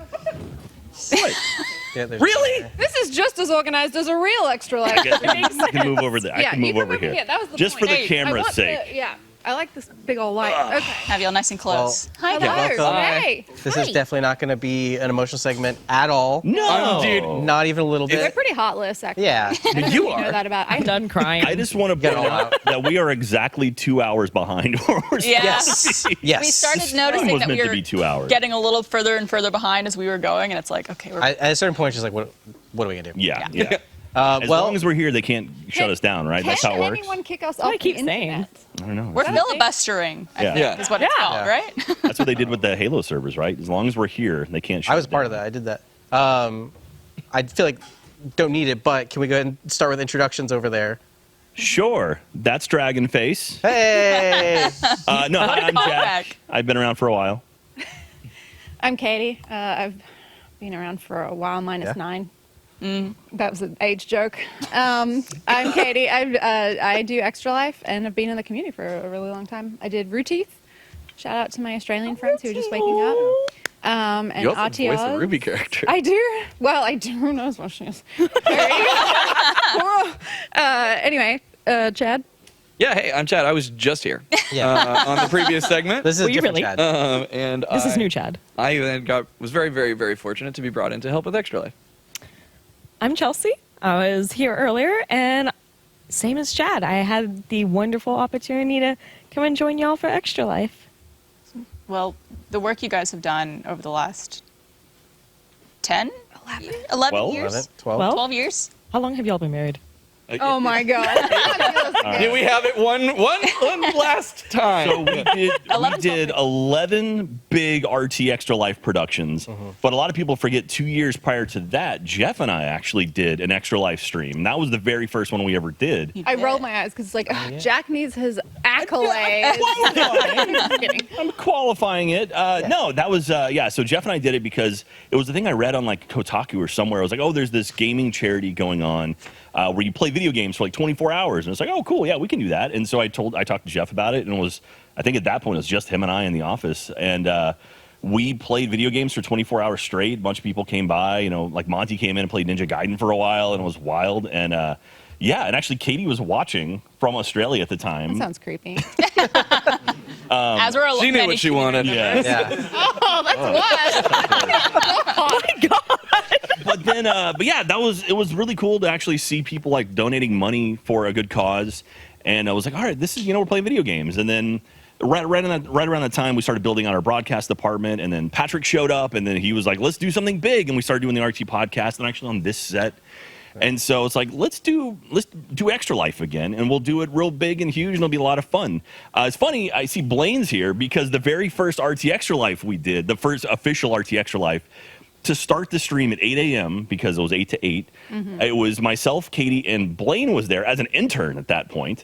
Yeah, there's- Really? This is just as organized as a real Extra Life. I can move over there. I Yeah, can you move over here. Yeah, that was the Just point. for the I camera's want sake. yeah. I like this big old light. Okay. Have you all nice and close. Well, Hi, yeah, guys. welcome. Hey. This is definitely not going to be an emotional segment at all. No. Dude, not even a little They're bit. pretty hot lists, actually. Yeah. I don't You know are. that about. I'm done crying. I just want to Get point it all out that we are exactly 2 hours behind where we're Yeah. supposed to be. Yes. We started This noticing was that meant we to were be 2 hours. getting a little further and further behind as we were going, and it's like, okay, we're At a certain point, it's just like, what are we going to do? Yeah. As well, long as we're here, they can't shut us down, right? That's how it works. anyone kick us I off keep the saying. internet? I don't know. we're filibustering. I Yeah. think is what it's called, right? That's what they did with the Halo servers, right? As long as we're here, they can't shut I was us part down. of that. I did that. I feel like don't need it, but can we go ahead and start with introductions over there? Sure. That's Dragonface. Hey! No, hi, I'm Call Jack. back. I've been around for a while. I'm Katie. I've been around for a while, minus 9. That was an age joke. I'm Katie. I do Extra Life and I've been in the community for a really long time. I did Rooster Teeth. Shout out to my Australian friends who are just waking up. And You also voice RTOs. a Ruby character. I do. Well, I do. Who knows what she is? Anyway, Chad. Yeah, hey, I'm Chad. I was just here Yeah. on the previous segment. This is Were a you different really? Chad. And This is new Chad. I then was very, very, very fortunate to be brought in to help with Extra Life. I'm Chelsea. I was here earlier, and same as Chad, I had the wonderful opportunity to come and join y'all for Extra Life. Well, the work you guys have done over the last 10, 11 12? years, 11, 12. Well, 12 years. how long have y'all been married? Oh my God. Did we have it one last time? So we 11, did 11 big RT Extra Life productions, but a lot of people forget 2 years prior to that, Jeff and I actually did an Extra Life stream. That was the very first one we ever did. I rolled my eyes because it's like, Jack needs his accolades. Just kidding. I'm qualifying it. No, that was so Jeff and I did it because it was the thing I read on like Kotaku or somewhere. I was like, oh, there's this gaming charity going on where you play video games for like 24 hours, and it's like, oh, cool, yeah, we can do that. And so I talked to Jeff about it, and it was, I think at that point it was just him and I in the office, and we played video games for 24 hours straight. A bunch of people came by, like Monty came in and played Ninja Gaiden for a while, and it was wild. And and actually Katie was watching from Australia at the time. That sounds creepy. As we're she knew what she wanted. Yeah. Oh, that's what. Oh my God. But then, it was really cool to actually see people like donating money for a good cause, and I was like, all right, this is we're playing video games, and then right around that time we started building out our broadcast department, and then Patrick showed up, and then he was like, let's do something big, and we started doing the RT podcast, and actually on this set. And so it's like, let's do Extra Life again, and we'll do it real big and huge, and it'll be a lot of fun. It's funny, I see Blaine's here because the very first RT Extra Life we did, the first official RT Extra Life, to start the stream at 8 a.m. because it was 8 to 8. It was myself, Katie, and Blaine was there as an intern at that point.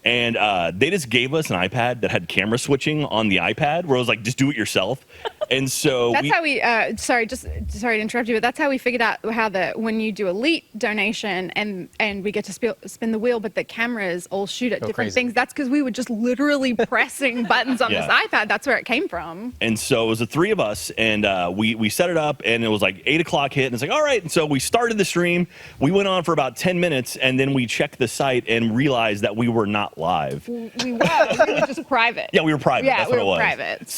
And they just gave us an iPad that had camera switching on the iPad where it was like, just do it yourself. And so That's how we. Sorry to interrupt you, but that's how we figured out how when you do elite donation and we get to spin the wheel, but the cameras all shoot at different crazy. things. That's because we were just literally pressing buttons on this iPad. That's where it came from. And so it was the three of us, and we set it up, and it was like 8 o'clock hit, and it's like, all right. And so we started the stream. We went on for about 10 minutes, and then we checked the site and realized that we were not live. We were just private. Yeah, we were private. Yeah, That's we what it were was. private.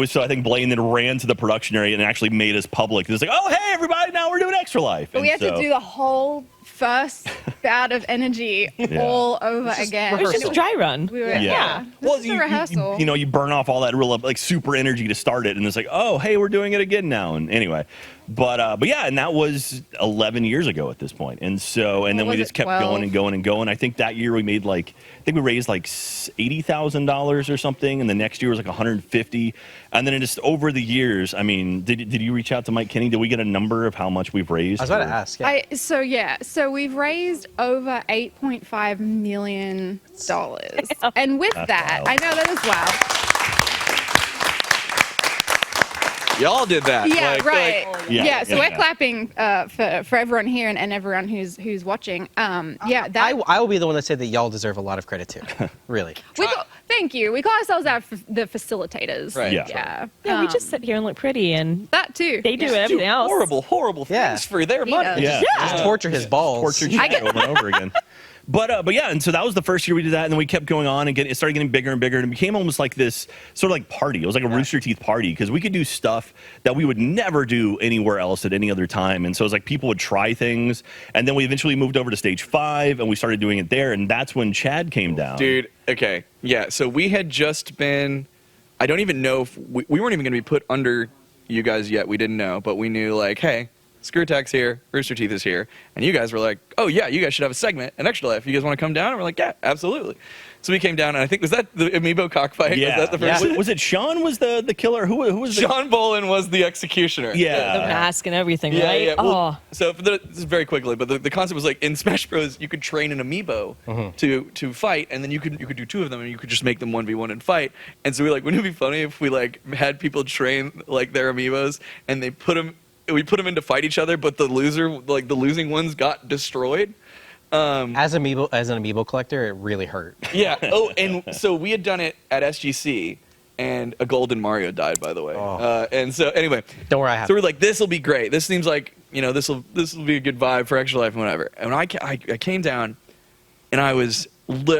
So I think Blaine then ran to the production area and actually made us public. It was like, oh, hey, everybody, now we're doing Extra Life. But we had to do the whole first bout of energy all over again. It was just a dry run. We were, Yeah. This is a rehearsal. You burn off all that real like super energy to start it, and it's like, oh, hey, we're doing it again now. And anyway, but yeah, and that was 11 years ago at this point, and then we just kept 12? going and going and going. I think that year we made we raised like $80,000 or something, and the next year was like 150, and then just over the years, I mean, did you reach out to Mike Kinney? Did we get a number of how much we've raised? I was about to ask. Yeah. So we've raised over $8.5 million, and with That's that, wild. I know that is wild. Y'all did that. Yeah, Like- right. like- Yeah, so we're clapping for everyone here and everyone who's watching. I will be the one that said that y'all deserve a lot of credit too. Really. Thank you. We call ourselves the facilitators. Right. Yeah. Yeah, we just sit here and look pretty, and that too. They do everything else. Horrible things for their money. Yeah. Just torture his balls. Torture Jack over and over again. But yeah, and so that was the first year we did that, and then we kept going on, and it started getting bigger and bigger, and it became almost like this sort of like party. It was like a Rooster Teeth party, because we could do stuff that we would never do anywhere else at any other time. And so it was like people would try things, and then we eventually moved over to stage 5, and we started doing it there, and that's when Chad came down. Dude, okay. Yeah, so we had just been, I don't even know if, we weren't even going to be put under you guys yet. We didn't know, but we knew like, hey, Screw Attack's here, Rooster Teeth is here, and you guys were like, oh yeah, you guys should have a segment, an Extra Life. You guys want to come down? And we're like, yeah, absolutely. So we came down, and I think, was that the Amiibo cockfight? Yeah. Was that the first? Was it Sean was the killer? Who was Sean Bolin was the executioner. Yeah. The mask and everything, Yeah, right? yeah. Well, Oh. so this is very quickly, but the concept was like in Smash Bros. You could train an amiibo to fight, and then you could do 2 of them, and you could just make them 1v1 and fight. And so we like, wouldn't it be funny if we like had people train like their amiibos, and we put them in to fight each other, but the losing ones got destroyed. As an amiibo collector, it really hurt. Yeah. Oh, and so we had done it at SGC, and a golden Mario died, by the way. And so anyway, don't worry, I have. So we're like, this will be great. This seems like this will be a good vibe for Extra Life and whatever. And I came down, and I was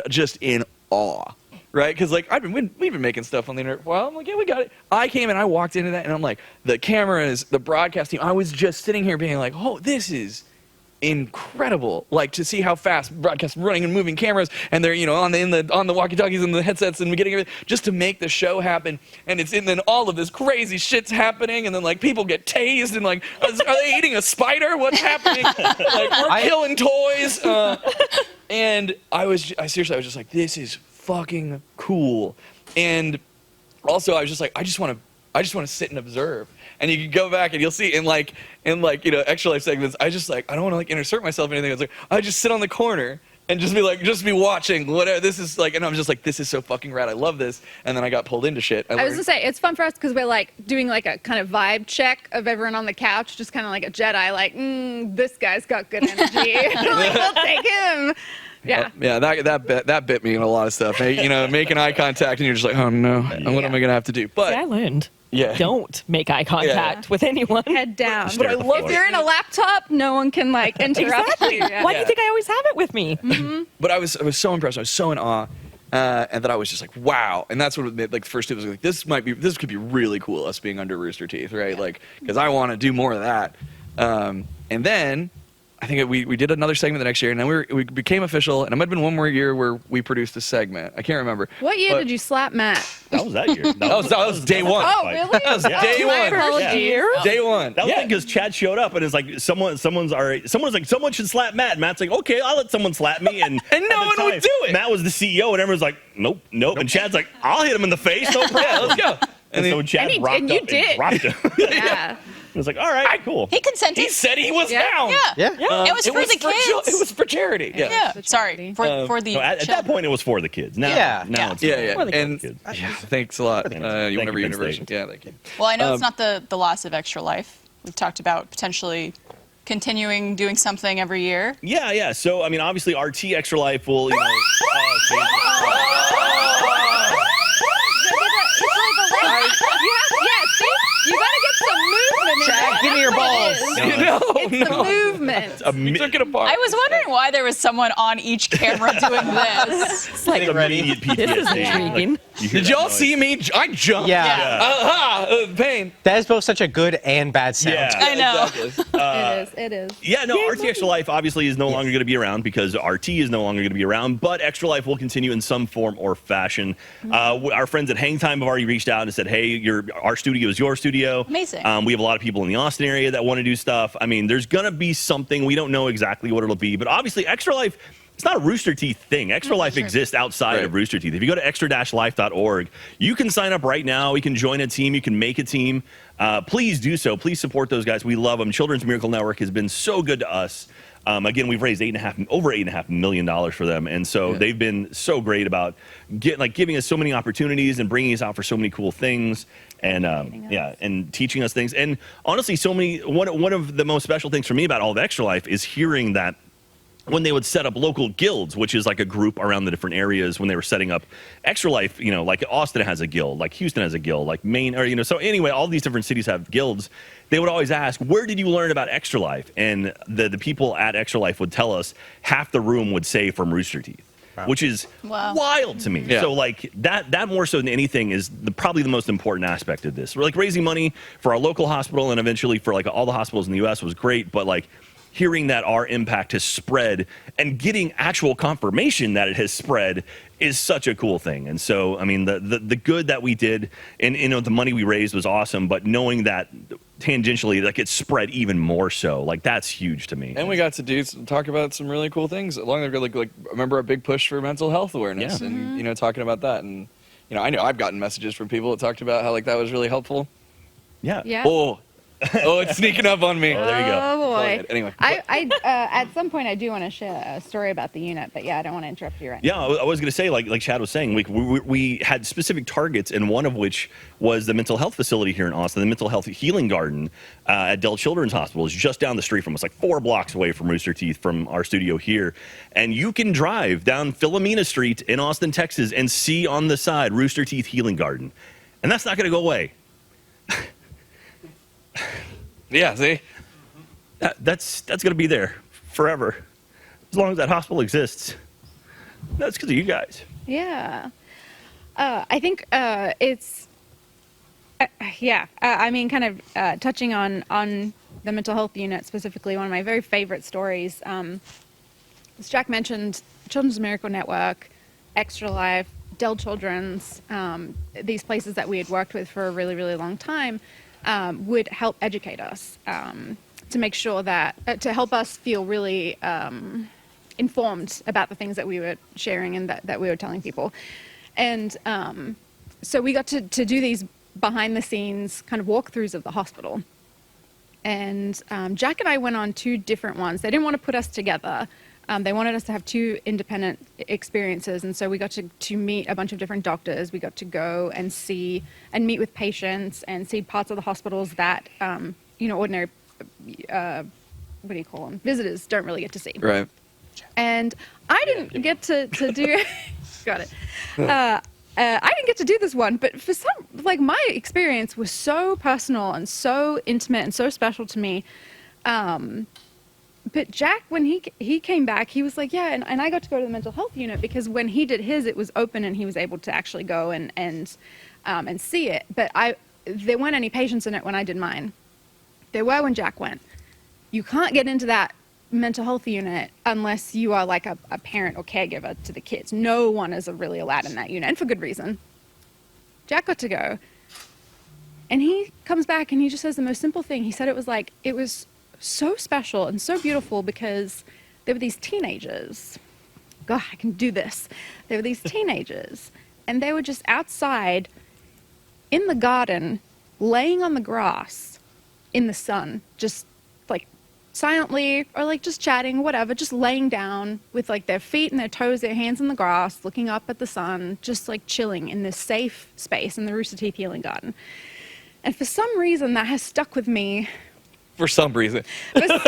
just in awe. Right, because like we've been making stuff on the internet for a while. I'm like, yeah, we got it. I came and I walked into that, and I'm like, the cameras, the broadcast team. I was just sitting here being like, oh, this is incredible. Like to see how fast broadcast running and moving cameras, and they're on the walkie-talkies and the headsets, and we're getting everything just to make the show happen. And then all of this crazy shit's happening, and then like people get tased, and like, are they eating a spider? What's happening? Like we're killing toys. And I seriously was just like, this is fucking cool. And also I was just like, I just want to sit and observe. And you can go back and you'll see in Extra Life segments, I just like, I don't want to like insert myself in anything. It's like I just sit on the corner and just be watching whatever this is like, and I'm just like, this is so fucking rad. I love this. And then I got pulled into shit. I was gonna say it's fun for us because we're like doing like a kind of vibe check of everyone on the couch, just kind of like a Jedi, like this guy's got good energy. Like we'll take him. Yeah. Yeah, that bit me in a lot of stuff. Making eye contact, and you're just like, oh no, what am I gonna have to do? But See, I learned. Yeah. Don't make eye contact with anyone. Head down. But I love if you're in a laptop, no one can like interrupt Exactly. you. Yeah. Why do you think I always have it with me? But I was so impressed. I was so in awe, and that I was just like, wow. And that's what it made, like the first two was like, this could be really cool. Us being under Rooster Teeth, right? Like, because I want to do more of that. And then I think we did another segment the next year, and then we became official. And it might have been one more year where we produced a segment. I can't remember. What year did you slap Matt? That was that year. That was day one. Oh, really? That was day one. First year? Day one. That was because Chad showed up and it's like someone's like, someone should slap Matt. And Matt's like, okay, I'll let someone slap me. And no one would do it. Matt was the CEO, and everyone's like, nope. And Chad's like, I'll hit him in the face, no problem. Yeah, let's go. And so Chad rocked and you up did. and dropped him. Yeah. It was like, all right, cool. He consented. He said he was down. Yeah. It was for the kids. It was for charity. Yeah. Sorry. For the No, at that point, it was for the kids. Now, now it's Yeah. for the And kids. Thanks a lot. Thank You whenever you, you Penn university. State. Yeah, thank you. Well, I know it's not the loss of Extra Life. We've talked about potentially continuing doing something every year. Yeah. So, I mean, obviously, RT Extra Life will, You gotta get some movement in Chad, there. give me your balls. It's the movement. We took it apart. I was wondering why there was someone on each camera doing this. It's like immediate PTSD. This is intriguing. Did y'all see me? I jumped. Yeah. Pain. That is both such a good and bad sound. Yeah. I know. Exactly. It is. Yeah, no, RT Extra Life obviously is no longer going to be around because RT is no longer going to be around, but Extra Life will continue in some form or fashion. Our friends at Hang Time have already reached out and said, hey, our studio is your studio. Amazing. We have a lot of people in the Austin area that want to do stuff. I mean, there's going to be something. We don't know exactly what it'll be, but obviously Extra Life, it's not a Rooster Teeth thing. Extra Life exists outside of Rooster Teeth. If you go to extra-life.org, you can sign up right now. You can join a team. You can make a team. Please do so. Please support those guys. We love them. Children's Miracle Network has been so good to us. Again, we've raised over $8.5 million for them, and so they've been so great about giving us so many opportunities and bringing us out for so many cool things, and and teaching us things. And honestly, so many. One of the most special things for me about all of Extra Life is hearing that when they would set up local guilds, which is like a group around the different areas when they were setting up Extra Life, you know, like Austin has a guild, like Houston has a guild, like Maine, or, you know, so anyway, all these different cities have guilds. They would always ask, where did you learn about Extra Life? And the people at Extra Life would tell us half the room would say from Rooster Teeth. Wow. Which is wild to me. Yeah. So like that more so than anything is probably the most important aspect of this. We're like raising money for our local hospital and eventually for like all the hospitals in the US was great, but like hearing that our impact has spread and getting actual confirmation that it has spread is such a cool thing. And so, I mean, the good that we did and, you know, the money we raised was awesome, but knowing that tangentially, like, it spread even more so, like, that's huge to me. And we got to talk about some really cool things along the like remember our big push for mental health awareness and, you know, talking about that. And, you know I've gotten messages from people that talked about how, like, that was really helpful. Yeah. Oh, it's sneaking up on me. Oh, there you go. Oh boy. Anyway, I at some point I do want to share a story about the unit, but yeah, I don't want to interrupt you right now. Yeah, I was going to say, like Chad was saying, we had specific targets, and one of which was the mental health facility here in Austin, the mental health healing garden at Dell Children's Hospital is just down the street from us, like 4 blocks away from Rooster Teeth, from our studio here. And you can drive down Philomena Street in Austin, Texas, and see on the side Rooster Teeth Healing Garden, and that's not going to go away. Yeah, see? That's going to be there forever. As long as that hospital exists. That's because of you guys. Yeah. I think it's, I mean, kind of touching on the mental health unit specifically, one of my very favorite stories. As Jack mentioned, Children's Miracle Network, Extra Life, Dell Children's, these places that we had worked with for a really, really long time, would help educate us to make sure that, to help us feel really informed about the things that we were sharing and that we were telling people. And so we got to do these behind the scenes kind of walkthroughs of the hospital. And Jack and I went on 2 different ones. They didn't want to put us together. They wanted us to have 2 independent experiences, and so we got to meet a bunch of different doctors. We got to go and see and meet with patients and see parts of the hospitals that, you know, ordinary, what do you call them, visitors don't really get to see. Right. And I didn't get to do, got it. I didn't get to do this one, but for some, like, my experience was so personal and so intimate and so special to me. But Jack, when he came back, he was like, yeah, and I got to go to the mental health unit because when he did his, it was open and he was able to actually go and see it. But there weren't any patients in it when I did mine. There were when Jack went. You can't get into that mental health unit unless you are like a parent or caregiver to the kids. No one is really allowed in that unit, and for good reason. Jack got to go. And he comes back and he just says the most simple thing. He said it was so special and so beautiful because there were these teenagers. God, I can do this. There were these teenagers, and they were just outside in the garden, laying on the grass in the sun, just like silently or like just chatting, whatever, just laying down with like their feet and their toes, their hands in the grass, looking up at the sun, just like chilling in this safe space in the Rooster Teeth Healing Garden. And for some reason, that has stuck with me. For some reason. For some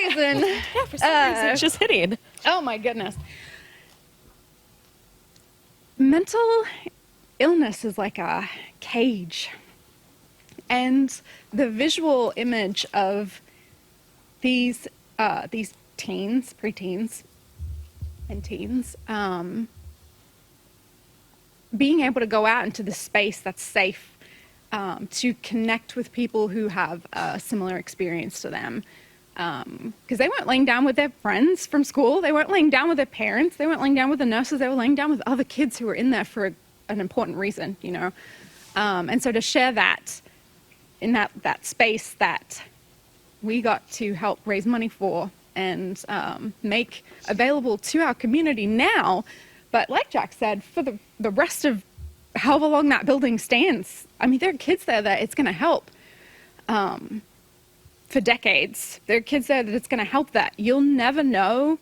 reason. Yeah, for some reason, it's just hitting. Oh my goodness. Mental illness is like a cage. And the visual image of these teens, preteens, and teens, being able to go out into the space that's safe, to connect with people who have a similar experience to them. Because they weren't laying down with their friends from school. They weren't laying down with their parents. They weren't laying down with the nurses. They were laying down with other kids who were in there for an important reason, you know. And so to share that in that space that we got to help raise money for and make available to our community now, but like Jack said, for the rest of however long that building stands. I mean, there are kids there that it's going to help for decades. There are kids there that it's going to help that you'll never know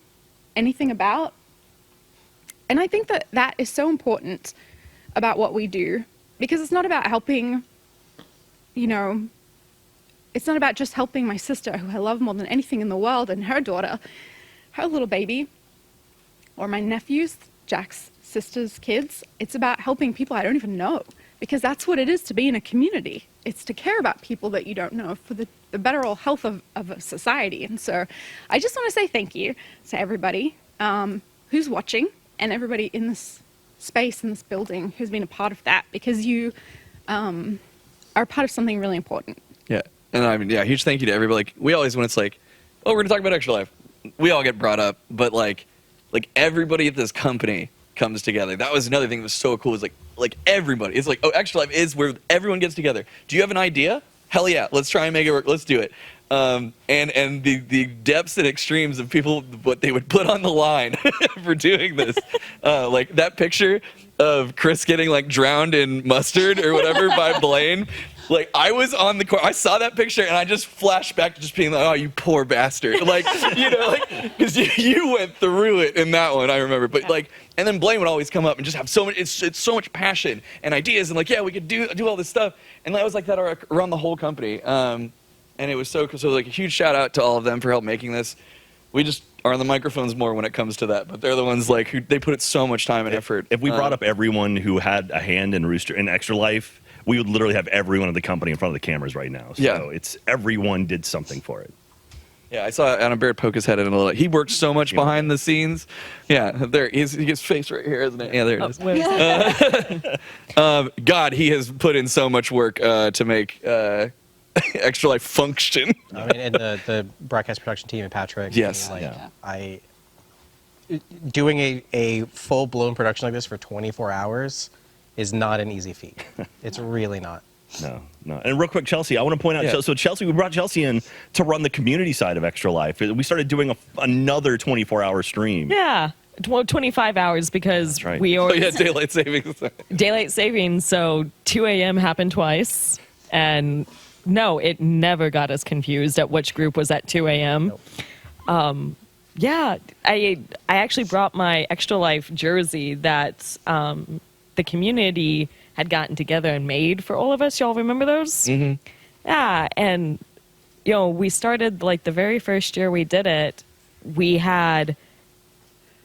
anything about. And I think that is so important about what we do, because it's not about helping, you know, it's not about just helping my sister, who I love more than anything in the world, and her daughter. her little baby, or my nephews, Jack's sister's kids. It's about helping people I don't even know, because that's what it is to be in a community. It's to care about people that you don't know for the better health of a society. And so I just want to say thank you to everybody who's watching and everybody in this space, in this building, who's been a part of that, because you are part of something really important. Yeah. And I mean, yeah, huge thank you to everybody. Like, we always, when it's like, oh, we're going to talk about Extra Life, we all get brought up, but like everybody at this company comes together. That was another thing that was so cool, is like everybody. It's like, oh, Extra Life is where everyone gets together. Do you have an idea? Hell yeah, let's try and make it work. Let's do it. And the depths and extremes of people, what they would put on the line for doing this. Like that picture of Chris getting like drowned in mustard or whatever by Blaine. Like, I was on the court, I saw that picture, and I just flashed back to just being like, oh, you poor bastard. Like, you know, like, because you went through it in that one, I remember. But, like, and then Blaine would always come up and just have so much, it's so much passion and ideas, and like, yeah, we could do all this stuff. And that was like that around the whole company. And it was so like, a huge shout out to all of them for help making this. We just are on the microphones more when it comes to that, but they're the ones like who they put so much time and effort. If we brought up everyone who had a hand in Extra Life, we would literally have everyone in the company in front of the cameras right now. So it's everyone did something for it. Yeah, I saw Adam Baird poke his head in a little. He worked so much behind the scenes. Yeah, there he is. His face right here, isn't it? Yeah, there it is. God, he has put in so much work to make Extra Life function. I mean, and the broadcast production team and Patrick. Yes. Doing a full blown production like this for 24 hours is not an easy feat. It's really not. No. And real quick, Chelsea, I want to point out, so Chelsea, we brought Chelsea in to run the community side of Extra Life. We started doing another 24-hour stream. Yeah. 25 hours because we always... daylight savings. Daylight savings, so 2 a.m. happened twice. And no, it never got us confused at which group was at 2 a.m. Nope. Yeah, I actually brought my Extra Life jersey that... the community had gotten together and made for all of us. Y'all remember those? Mm-hmm. Yeah, and we started like the very first year we did it, we had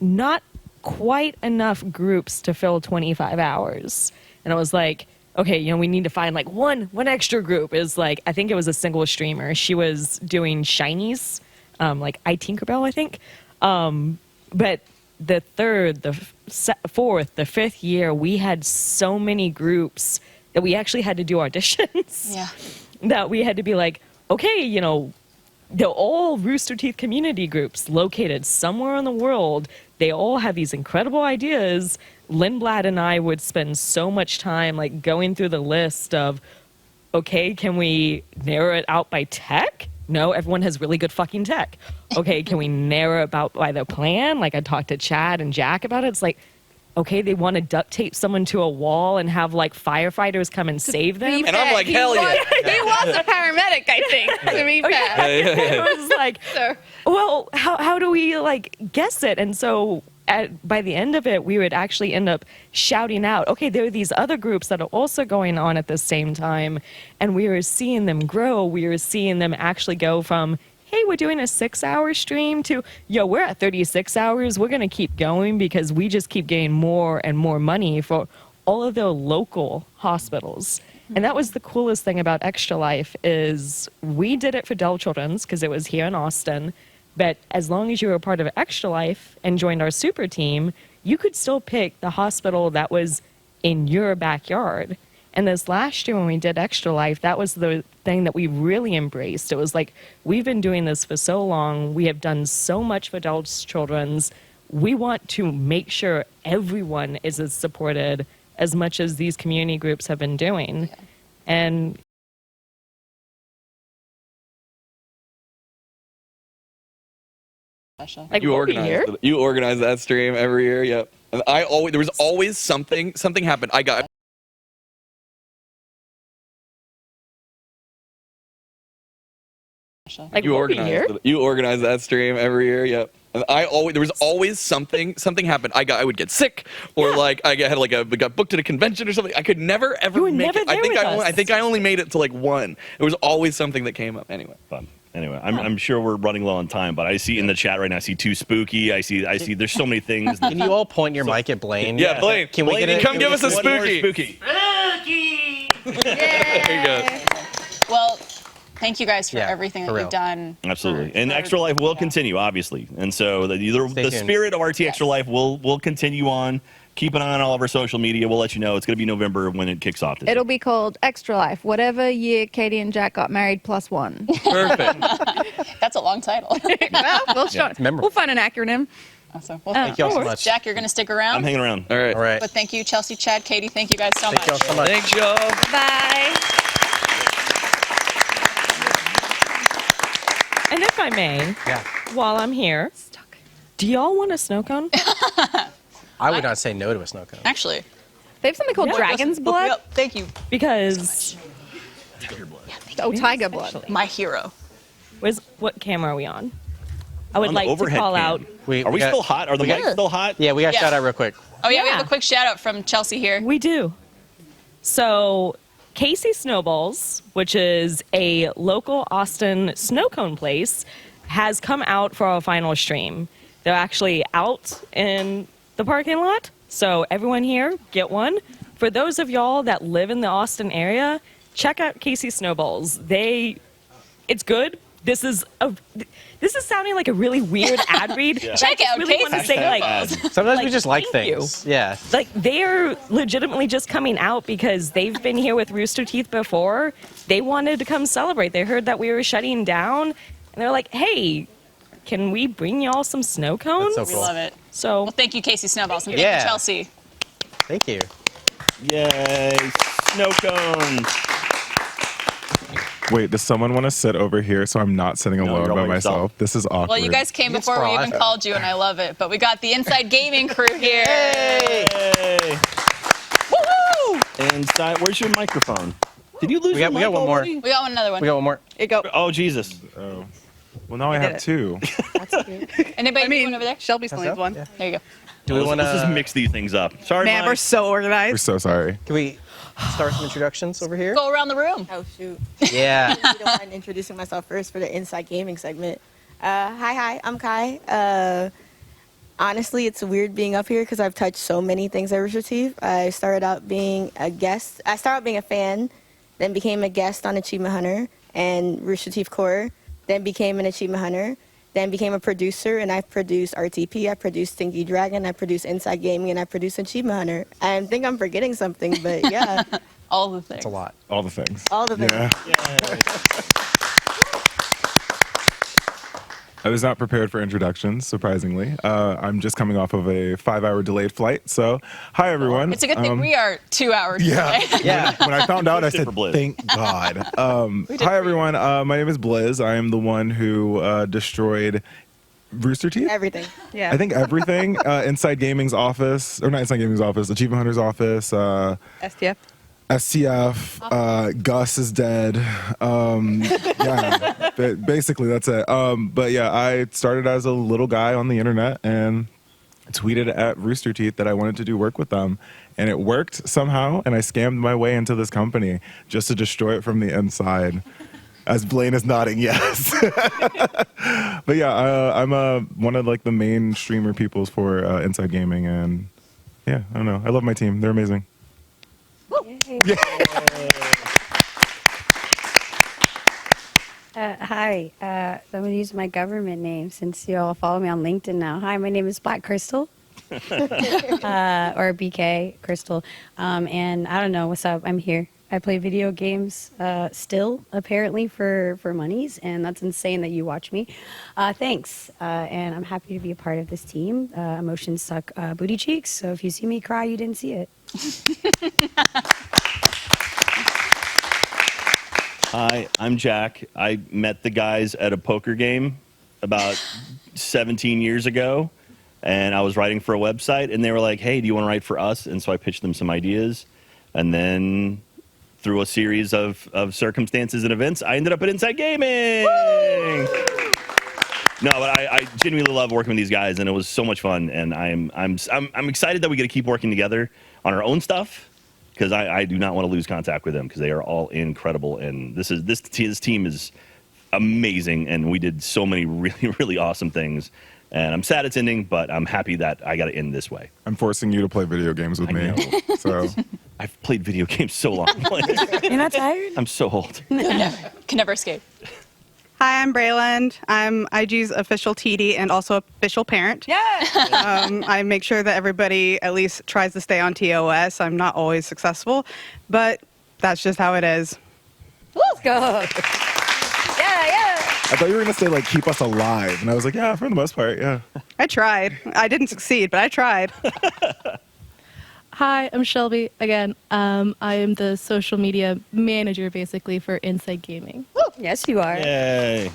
not quite enough groups to fill 25 hours. And I was like, okay, we need to find like one extra group. Is like, I think it was a single streamer. She was doing shinies, like I Tinkerbell, I think. But the third, the fourth, the fifth year, we had so many groups that we actually had to do auditions. Yeah. That we had to be like, okay, they're all Rooster Teeth community groups located somewhere in the world. They all have these incredible ideas. Lindblad and I would spend so much time like going through the list of, okay, can we narrow it out by tech? No, everyone has really good fucking tech. Okay, can we narrow it out by their plan? Like I talked to Chad and Jack about it. It's like, okay, they want to duct tape someone to a wall and have like firefighters come and save them. And I'm like, hell yeah. He was a paramedic, I think, to be fair. It was like, well, how do we like guess it? And so by the end of it, we would actually end up shouting out, okay, there are these other groups that are also going on at the same time. And we were seeing them grow. We were seeing them actually go from, hey, we're doing a 6-hour stream to, we're at 36 hours. We're going to keep going because we just keep getting more and more money for all of the local hospitals. And that was the coolest thing about Extra Life is we did it for Dell Children's because it was here in Austin. But as long as you were a part of Extra Life and joined our super team, you could still pick the hospital that was in your backyard. And this last year when we did Extra Life, that was the thing that we really embraced. It was like, we've been doing this for so long. We have done so much for adults, children's. We want to make sure everyone is as supported as much as these community groups have been doing. Yeah. And like you organize that stream every year. Yep. And there was always something happened. like you organize that stream every year. Yep. And there was always something happened. I would get sick, or like I got booked at a convention or something. I could never ever make it. I think I only made it to like one. There was always something that came up. Anyway, fun. Anyway, I'm sure we're running low on time, but I see in the chat right now, I see Too Spooky. I see. There's so many things. Can you all point your mic at Blaine? Yeah, Blaine. Can we Blaine, get it? come give us a One more spooky. There you go. Well, thank you guys for Yeah, everything for that real. you've done. Absolutely, and Extra Life will continue, obviously, and so the tuned. spirit of RT Extra Life will continue on. Keep an eye on all of our social media. We'll let you know. It's going to be November when it kicks off. It'll be called Extra Life. Whatever year Katie and Jack got married +1. Perfect. That's a long title. We'll find an acronym. Awesome. Well, Thank you all so much. Jack, you're going to stick around. I'm hanging around. All right. All right. But thank you, Chelsea, Chad, Katie. Thank you guys so much. Thank you all so much. Thanks, y'all. Bye. And if I may, while I'm here, do y'all want a snow cone? I would not say no to a snow cone. Actually, they have something called Yeah. dragon's blood. Yep, thank you. Because Oh, tiger blood. My hero. What camera are we on? I would On the like to overhead call cam. out. Are we still hot? Are the mics still hot? Yeah, we got Yeah. shout out real quick. Oh, yeah, we have a quick shout out from Chelsea here. We do. So, Casey Snowballs, which is a local Austin snow cone place, has come out for our final stream. They're actually out in the parking lot. So, everyone here, get one. For those of y'all that live in the Austin area, check out Casey Snowballs. It's good. This is sounding like a really weird ad read. Check I just out really Casey want to say, like, Sometimes we just like thank you. things. Yeah. Like, they're legitimately just coming out because they've been here with Rooster Teeth before. They wanted to come celebrate. They heard that we were shutting down, and they're like, hey, can we bring y'all some snow cones? That's so We love it. So, Well, thank you, Casey Snowballs, and Yeah. thank you, Chelsea. Thank you. Yay! Snow cones. Wait, does someone want to sit over here so I'm not sitting alone you're by all by yourself. myself? This is awkward. Well, you guys came before we even called you, and I love it. But we got the Inside Gaming crew here. Yay! Inside, where's your microphone? Did you lose We your got mic one more. already? We got another one. We got one more. Here you go. Oh, Jesus. Oh. Well, now I did have it. two. Anybody need one over there? Shelby still needs one. There you go. Do we Let's want just to? mix these things up. Sorry, Man, Mike. we're so We're organized. so sorry. Can we start some introductions over here? Go around the room. Oh shoot. Yeah. I don't mind introducing myself first for the Inside Gaming segment. Hi, I'm Kai. Honestly, it's weird being up here because I've touched so many things at Rooster Teeth. I started out being a guest. I started out being a fan, then became a guest on Achievement Hunter and Rooster Teeth Core, then became an Achievement Hunter, then became a producer, and I've produced RTP, I produced Stinky Dragon, I produced Inside Gaming, and I produced Achievement Hunter. I think I'm forgetting something, but yeah, All the things. It's a lot. All the things. all the things. Yeah. I was not prepared for introductions, surprisingly. I'm just coming off of a 5-hour delayed flight. So, hi, everyone. It's a good thing we are 2 hours Yeah. away. Yeah. When I found out, I said, for Blizz. thank God. Hi, everyone. My name is Blizz. I am the one who destroyed Rooster Teeth. Everything. Yeah. I think everything. Inside Gaming's office, or not Inside Gaming's office, Achievement Hunter's office, STF. STF, Gus is dead. Yeah, basically that's it. But yeah, I started as a little guy on the internet and tweeted at Rooster Teeth that I wanted to do work with them. And it worked somehow, and I scammed my way into this company just to destroy it from the inside. As Blaine is nodding, yes. But yeah, I'm one of like the main streamer peoples for Inside Gaming, and yeah, I don't know. I love my team. They're amazing. Hi, I'm going to use my government name since you all follow me on LinkedIn now. Hi, my name is Black Crystal, or BK Crystal. And I don't know what's up. I'm here. I play video games still, apparently, for monies, and that's insane that you watch me. Thanks, and I'm happy to be a part of this team. Emotions suck booty cheeks, so if you see me cry, you didn't see it. Hi, I'm Jack. I met the guys at a poker game about 17 years ago, and I was writing for a website, and they were like, hey, do you want to write for us? And so I pitched them some ideas, and then through a series of circumstances and events, I ended up at Inside Gaming. No, but I genuinely love working with these guys, and it was so much fun, and I'm excited that we get to keep working together on our own stuff, because I do not want to lose contact with them because they are all incredible, and this team is amazing, and we did so many really, really awesome things. And I'm sad it's ending, but I'm happy that I got to end this way. I'm forcing you to play video games with me. So I've played video games so long. You're not tired? I'm so old. Can never escape. Hi, I'm Brayland. I'm IG's official TD and also official parent. Yeah. I make sure that everybody at least tries to stay on TOS. I'm not always successful, but that's just how it is. Let's go. I thought you were going to say, like, keep us alive. And I was like, yeah, for the most part, yeah. I tried. I didn't succeed, but I tried. Hi, I'm Shelby again. I am the social media manager basically for Inside Gaming. Yes, you are. Yay.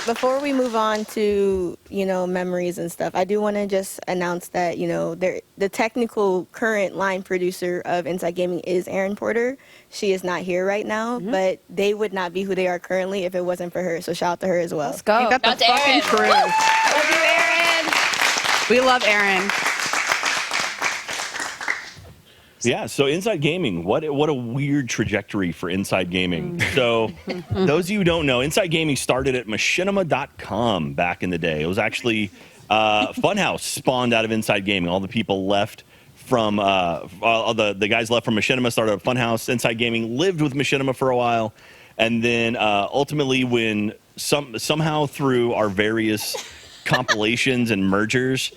Before we move on to, memories and stuff, I do want to just announce that, the technical current line producer of Inside Gaming is Erin Porter. She is not here right now, but they would not be who they are currently if it wasn't for her. So shout out to her as well. Let's go. Ain't that the fucking truth? Love you, Erin. We love Erin. Yeah, so Inside Gaming, what a weird trajectory for Inside Gaming. So those of you who don't know, Inside Gaming started at machinima.com back in the day. It was actually Funhouse spawned out of Inside Gaming. All the people left from, all the guys left from Machinima, started up Funhouse. Inside Gaming lived with Machinima for a while. And then ultimately when somehow through our various compilations and mergers,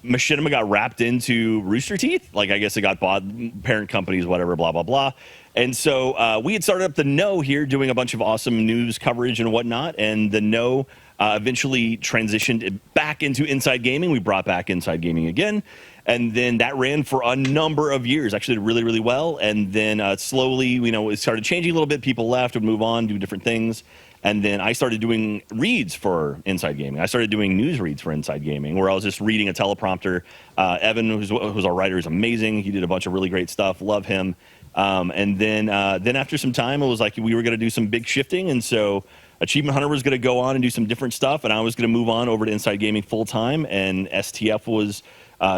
Machinima got wrapped into Rooster Teeth. Like, I guess it got bought, parent companies, whatever, blah, blah, blah. And so we had started up the No here, doing a bunch of awesome news coverage and whatnot. And the No eventually transitioned it back into Inside Gaming. We brought back Inside Gaming again. And then that ran for a number of years, actually did really, really well. And then slowly, it started changing a little bit. People left, would move on, do different things. And then I started doing reads for Inside Gaming. I started doing news reads for Inside Gaming, where I was just reading a teleprompter. Evan, who's our writer, is amazing. He did a bunch of really great stuff. Love him. And then after some time, it was like we were going to do some big shifting. And so Achievement Hunter was going to go on and do some different stuff. And I was going to move on over to Inside Gaming full time. And STF was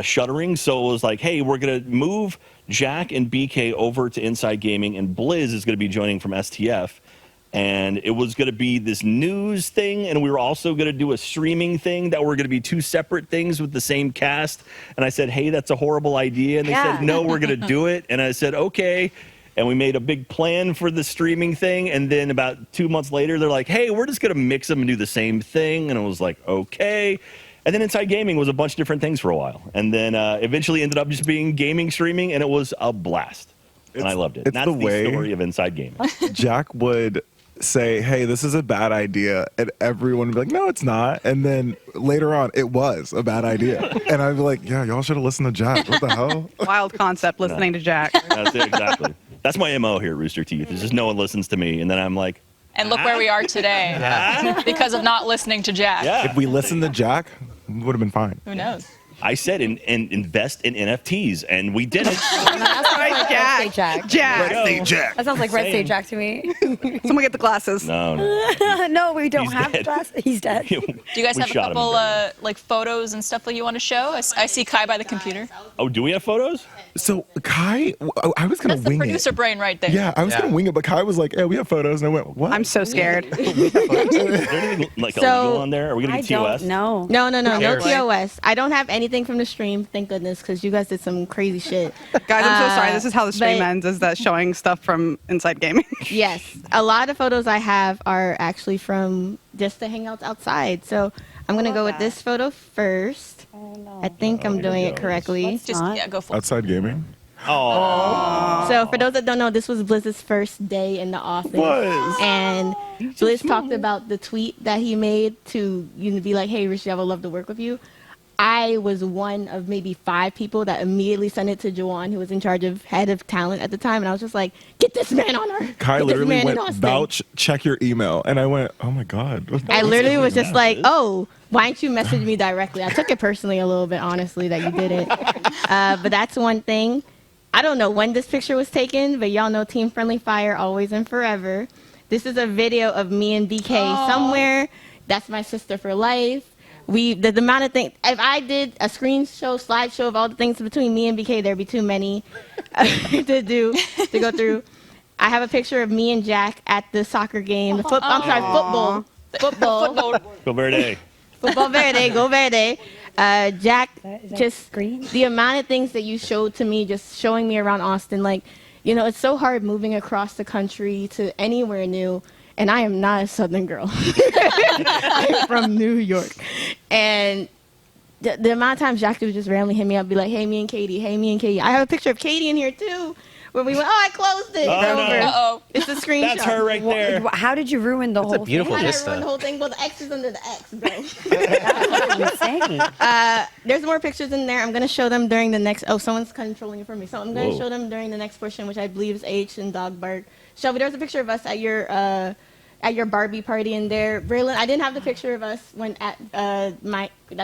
shuttering. So it was like, hey, we're going to move Jack and BK over to Inside Gaming. And Blizz is going to be joining from STF. And it was going to be this news thing, and we were also going to do a streaming thing that were going to be two separate things with the same cast. And I said, hey, that's a horrible idea. And they said, no, we're going to do it. And I said, okay. And we made a big plan for the streaming thing. And then about 2 months later, they're like, hey, we're just going to mix them and do the same thing. And I was like, okay. And then Inside Gaming was a bunch of different things for a while. And then eventually ended up just being gaming streaming, and it was a blast. And I loved it. And that's the story of Inside Gaming. Jack would say, hey, this is a bad idea, and everyone would be like, no, it's not. And then later on, it was a bad idea. And I'd be like, yeah, y'all should have listened to Jack. What the hell? Wild concept, listening to Jack. That's it, exactly. That's my MO here at Rooster Teeth. It's just no one listens to me, and then I'm like, And look where we are today because of not listening to Jack. If we listened to Jack, it would have been fine. Who knows? I said invest in NFTs, and we did it. Jack. Jack. Red State Jack. That sounds like Red State Jack to me. Someone get the glasses. No. No, we don't He's have dead. the glasses. He's dead. Do you guys We have a shot him couple like photos and stuff that you want to show? I see Kai by the computer. Oh, do we have photos? So Kai, I was going to wing Producer it. brain right there. Yeah, I was going to wing it, but Kai was like, yeah, we have photos. And I went, what? I'm so scared. Is there anything like illegal on there? Are we going to do TOS? No, Who cares? TOS. I don't have anything from the stream, thank goodness, because you guys did some crazy shit. Guys, I'm so sorry. This is how the stream but- ends, is that showing stuff from Inside Gaming. Yes, a lot of photos I have are actually from just the hangouts outside. So I'm gonna go with this photo first. I think I'm doing it correctly. Go for it. Outside gaming? Oh. So for those that don't know, this was Blizz's first day in the office. And Blizz talked about the tweet that he made to be like, hey, Richie, I would love to work with you. I was one of maybe 5 people that immediately sent it to Joanne, who was in charge of head of talent at the time. And I was just like, get this man on our Kai get this literally man in went, Austin. vouch, check your email. And I went, oh my God. I literally was just like, oh, why didn't you message me directly? I took it personally a little bit, honestly, that you did it. But that's one thing. I don't know when this picture was taken, but y'all know Team Friendly Fire, always and forever. This is a video of me and BK somewhere. That's my sister for life. The amount of things, if I did a slideshow of all the things between me and BK, there'd be too many to go through. I have a picture of me and Jack at the soccer game. I'm sorry, football. Football. Go Verde. Football Verde. Go Verde. Jack, just the amount of things that you showed to me, just showing me around Austin, like, you know, it's so hard moving across the country to anywhere new. And I am not a Southern girl. I'm from New York. And the amount of times Jack would just randomly hit me up, be like, hey, me and Katie, hey, me and Katie. I have a picture of Katie in here, too. When we went, I closed it. Oh, no. Uh-oh. It's a screenshot. That's her right there. How did you ruin the whole thing? beautiful How did I vista. ruin the whole thing? Well, the X is under the X, bro. Insane. There's more pictures in there. I'm going to show them during the next... Oh, someone's controlling it for me. So I'm going to show them during the next portion, which I believe is H and Dog Bark. Shelby, there's a picture of us at your Barbie party in there. Braylon, I didn't have the picture of us when at the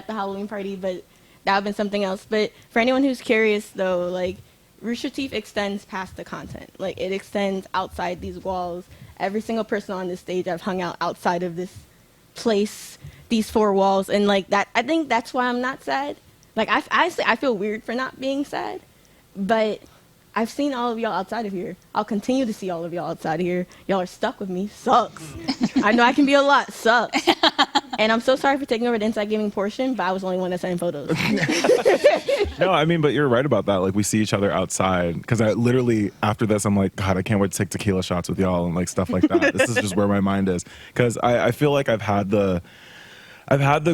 Halloween party, but that would have been something else. But for anyone who's curious, though, like, Rooster Teeth extends past the content. Like, it extends outside these walls. Every single person on this stage, I've hung out outside of this place, these four walls, and like that. I think that's why I'm not sad. Like, I feel weird for not being sad, but I've seen all of y'all outside of here. I'll continue to see all of y'all outside of here. Y'all are stuck with me. Sucks. I know I can be a lot. Sucks. And I'm so sorry for taking over the inside gaming portion, but I was the only one that sent photos. No, I mean, but you're right about that. Like, we see each other outside. Because I literally, after this, I'm like, God, I can't wait to take tequila shots with y'all and like stuff like that. This is just where my mind is. Because I feel like I've had the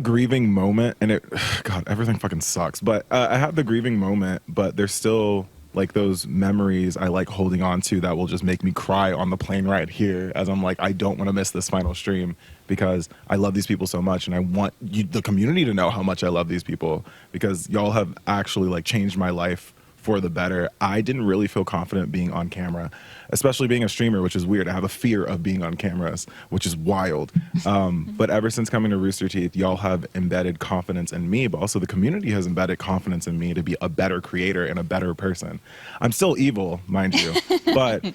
grieving moment, and God, everything fucking sucks. But I had the grieving moment, but there's still like those memories I like holding on to that will just make me cry on the plane ride here, as I'm like, I don't want to miss this final stream because I love these people so much, and I want the community to know how much I love these people, because y'all have actually like changed my life for the better. I didn't really feel confident being on camera, especially being a streamer, which is weird. I have a fear of being on cameras, which is wild. But ever since coming to Rooster Teeth, y'all have embedded confidence in me, but also the community has embedded confidence in me to be a better creator and a better person. I'm still evil, mind you, but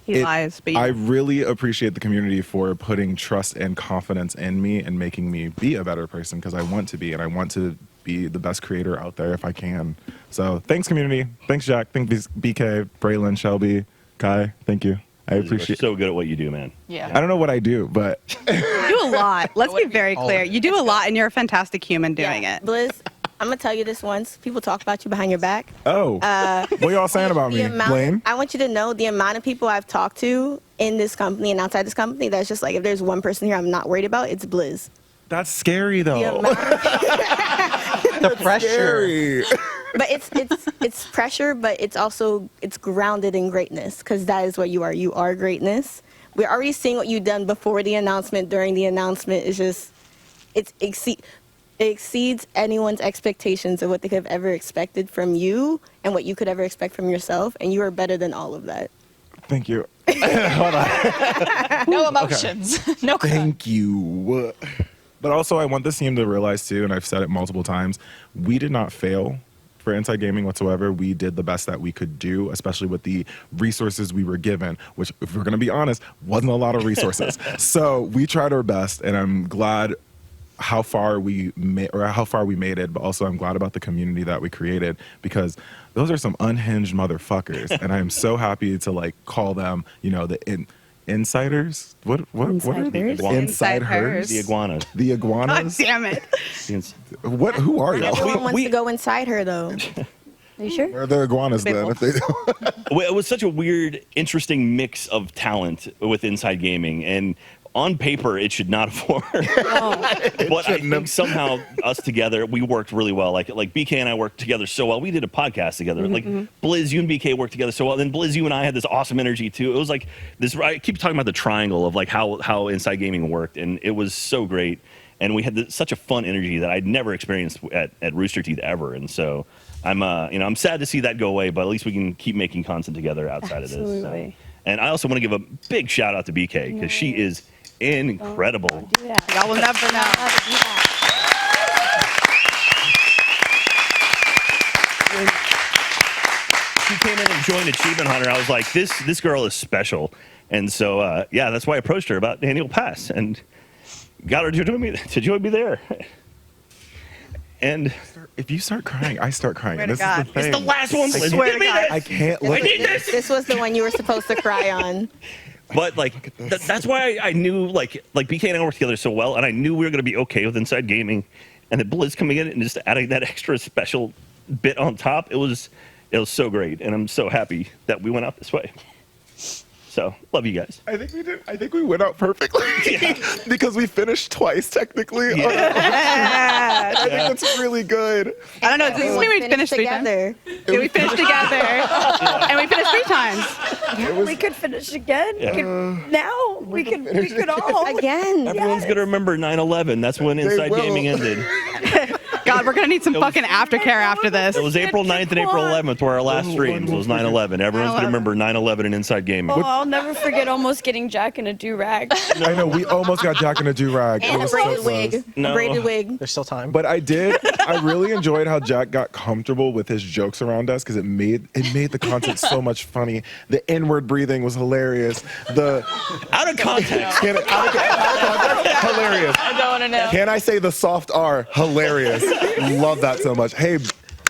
He lies, but I really appreciate the community for putting trust and confidence in me and making me be a better person, because I want to be, and I want to be the best creator out there if I can. So thanks, community. Thanks, Jack. Thanks, BK, Braylon, Shelby, Kai. Thank you. I appreciate. You're so good at what you do, man. Yeah. I don't know what I do, but You do a lot. Let's be very clear. You do a lot, and you're a fantastic human doing it. Blizz, I'm going to tell you this once. People talk about you behind your back. oh, what y'all saying about me, Blaine? I want you to know the amount of people I've talked to in this company and outside this company that's just like, if there's one person here I'm not worried about, it's Blizz. That's scary, though. The pressure. But it's pressure, but it's also grounded in greatness, because that is what you are. You are greatness. We're already seeing what you've done before the announcement, during the announcement. It's just it exceeds anyone's expectations of what they could have ever expected from you and what you could ever expect from yourself, and you are better than all of that. Thank you. Hold on. No emotions. No cry. Thank you. But also, I want this team to realize, too, and I've said it multiple times, we did not fail for Inside Gaming whatsoever. We did the best that we could do, especially with the resources we were given, which, if we're going to be honest, wasn't a lot of resources. So we tried our best, and I'm glad how far we made it, but also I'm glad about the community that we created, because those are some unhinged motherfuckers, and I am so happy to like call them, you know, insiders. What are they? Insiders. The iguanas. The iguanas. God damn it. What? Who are y'all? Everyone wants to go inside her, though. Are you sure? Where are the iguanas then? If they It was such a weird, interesting mix of talent with Inside Gaming, and on paper it should not have worked. But I think somehow us together, we worked really well. Like BK and I worked together so well. We did a podcast together. Like Blizz, you and BK worked together so well. Then Blizz, you and I had this awesome energy too. It was like this. I keep talking about the triangle of like how Inside Gaming worked, and it was so great. And we had such a fun energy that I'd never experienced at Rooster Teeth ever. And so I'm sad to see that go away, but at least we can keep making content together outside of this. So. And I also want to give a big shout out to BK, because she is incredible. Y'all will never know. When she came in and joined Achievement Hunter, I was like, this girl is special. And so, that's why I approached her about the annual pass and got her to join me there. And if you start crying, I start crying. Swear to This God. is the thing. It's the last one, Liz. Swear Give to me God. this. I can't This look. was- This was the one you were supposed to cry on. But like that's why I knew like BK and I worked together so well, and I knew we were going to be okay with Inside Gaming, and then Blizz coming in and just adding that extra special bit on top. It was so great, and I'm so happy that we went out this way. So love you guys. I think we did. I think we went out perfectly because we finished twice technically. Yeah. I think that's really good. I don't know. Does this mean we finished together? Yeah, we finished together, and we finished 3 times. We could finish again. Yeah. Now we could all again. Everyone's gonna remember 9/11. That's when Inside will. Gaming ended. God, we're gonna need some fucking aftercare after this. It was April 9th and April 11th were our last streams. It was 9/11. Everyone's gonna remember 9/11 and Inside Gaming. Oh, I'll never forget almost getting Jack in a do-rag. I know we almost got Jack in a do-rag. It And a was so braided wig. close. A braided wig. There's still time. But I really enjoyed how Jack got comfortable with his jokes around us because it made the content so much funny. The inward breathing was hilarious. The out of context, hilarious. I don't want to know. Can I say the soft R? Hilarious. Love that so much. Hey,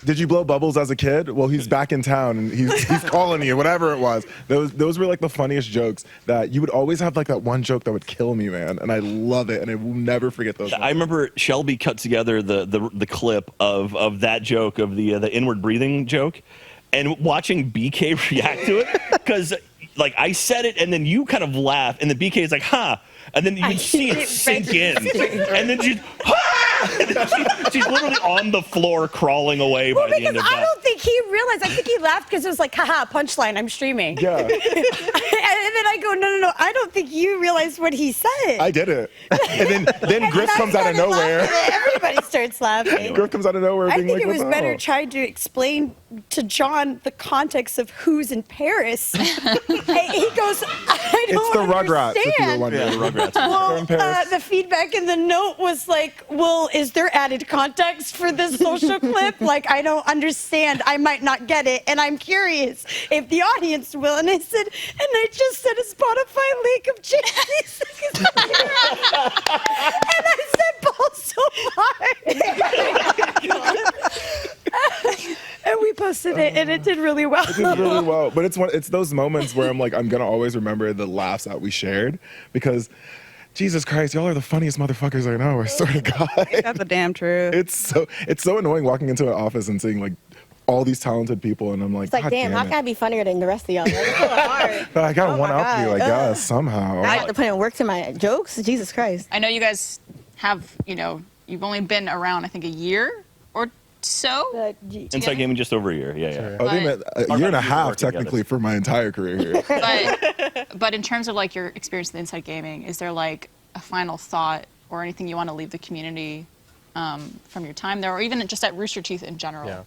did you blow bubbles as a kid? Well, he's back in town and he's calling you, whatever it was. Those were like the funniest jokes that you would always have like that one joke that would kill me, man. And I love it, and I will never forget those. I remember Shelby cut together the clip of that joke, of the inward breathing joke, and watching BK react to it, because like I said it and then you kind of laugh and then BK is like, huh, and then you can see it sink in, and then she's she's literally on the floor crawling away by the end of I that. don't think he realized. I think he laughed because it was like, haha, punchline, I'm streaming. Yeah. And then I go, no, I don't think you realized what he said. I did it. And then Griff comes out of nowhere. Everybody starts laughing. Griff comes out of nowhere I being think like, it was "What the better hell?" trying to explain to John the context of who's in Paris. He goes, I don't It's the Rugrats, if you were understand. wondering. Yeah, the Rugrats. Well, They're in Paris. the feedback in the note was like, well, is there added context for this social clip? Like, I don't understand. I might not get it. And I'm curious if the audience will. And I said, and I just said a Spotify link of JC's. And I said, Paul so and we posted it, and it did really well. It did really well. But it's those moments where I'm like, I'm gonna always remember the laughs that we shared, because Jesus Christ, y'all are the funniest motherfuckers I know. I swear to God. That's the damn truth. It's so annoying walking into an office and seeing like all these talented people, and I'm like, It's like, God damn, how it. can I be funnier than the rest of y'all? Like, it's so hard. But I gotta Oh one my up you, I God. guess, somehow. I have to put in work to my jokes. Jesus Christ. I know you guys have, you've only been around, I think, a year or so. Inside Gaming just over a year. Yeah. Oh, they meant a year and a half working together. technically for my entire career here. But in terms of like your experience with Inside Gaming, is there like a final thought or anything you want to leave the community from your time there, or even just at Rooster Teeth in general? Yeah.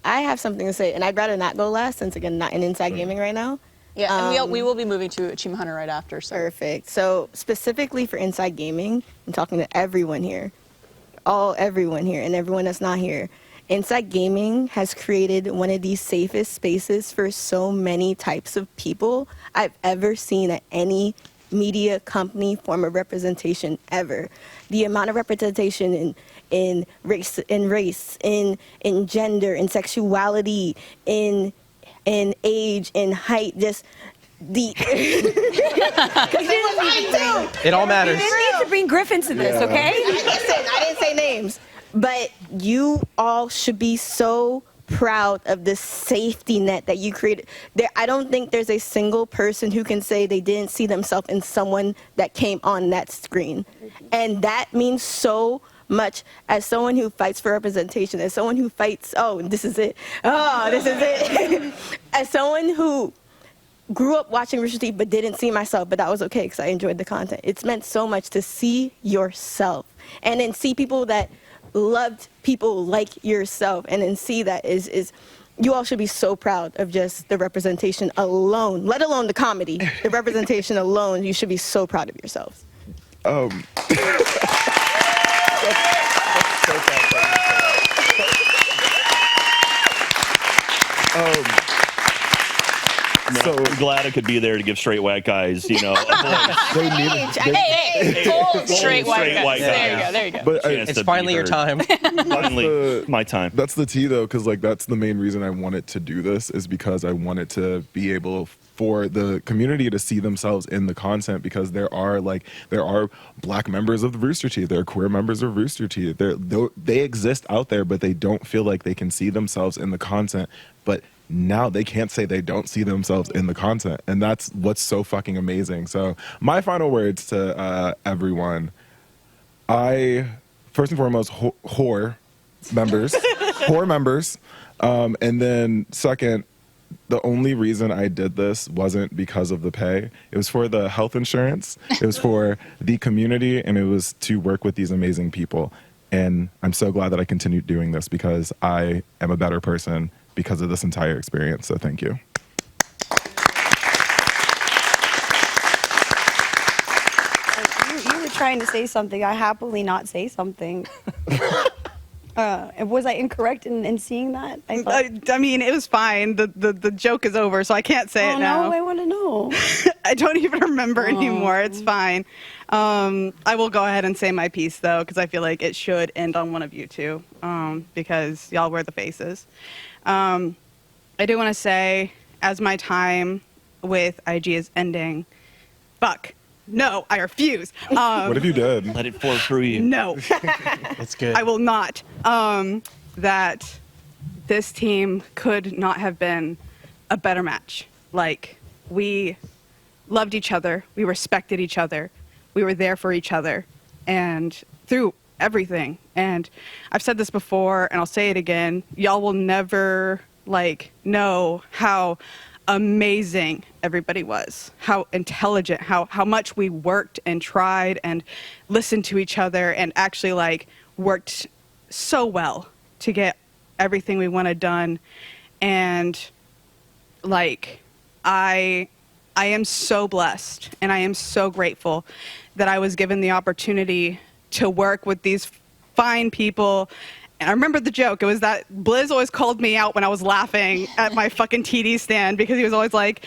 I have something to say, and I'd rather not go last since, again, not in Inside Gaming right now. Yeah, and we will be moving to Achievement Hunter right after. So. Perfect. So specifically for Inside Gaming, I'm talking to everyone here, everyone here, and everyone that's not here. Inside Gaming has created one of the safest spaces for so many types of people I've ever seen at any media company form of representation ever. The amount of representation in race, in gender, in sexuality, in age, in height, just the It all matters. You didn't need to bring Griff into this, okay? Listen, I didn't say names, but you all should be so proud of the safety net that you created. I don't think there's a single person who can say they didn't see themselves in someone that came on that screen. And that means so much as someone who fights for representation, as someone who fights, this is it. As someone who grew up watching Rooster Teeth but didn't see myself, but that was okay because I enjoyed the content. It's meant so much to see yourself and then see people that loved people like yourself, and then see that is you all should be so proud of just the representation alone, let alone the comedy. The representation alone, you should be so proud of yourselves. So I'm glad I could be there to give straight white guys, a voice. They need Hey, bold straight white guys. guys. There you go. But Chance It's to finally be your heard. time. Finally, my time. That's the tea, though, because that's the main reason I wanted to do this is because I wanted to be able for the community to see themselves in the content, because there are black members of the Rooster Teeth, there are queer members of Rooster Teeth. They exist out there, but they don't feel like they can see themselves in the content. But now they can't say they don't see themselves in the content, and that's what's so fucking amazing. So my final words to everyone: first and foremost, whore members, and then second, the only reason I did this wasn't because of the pay. It was for the health insurance, it was for the community, and it was to work with these amazing people. And I'm so glad that I continued doing this because I am a better person because of this entire experience. So thank you. You were trying to say something. I happily not say something. Was I incorrect in seeing that? I mean, it was fine. The joke is over, so I can't say it now. No, I want to know. I don't even remember anymore. It's fine. I will go ahead and say my piece, though, because I feel like it should end on one of you two, because y'all were the faces. I do want to say, as my time with IG is ending, fuck. No, I refuse. What if you did? Let it flow through you. No. It's good. I will not. That this team could not have been a better match. Like, we loved each other. We respected each other. We were there for each other. And through everything. And I've said this before, and I'll say it again. Y'all will never, know how amazing everybody was, how intelligent, how much we worked and tried and listened to each other and actually worked so well to get everything we wanted done. And I am so blessed and I am so grateful that I was given the opportunity to work with these fine people. And I remember the joke. It was that Blizz always called me out when I was laughing at my fucking TD stand, because he was always like,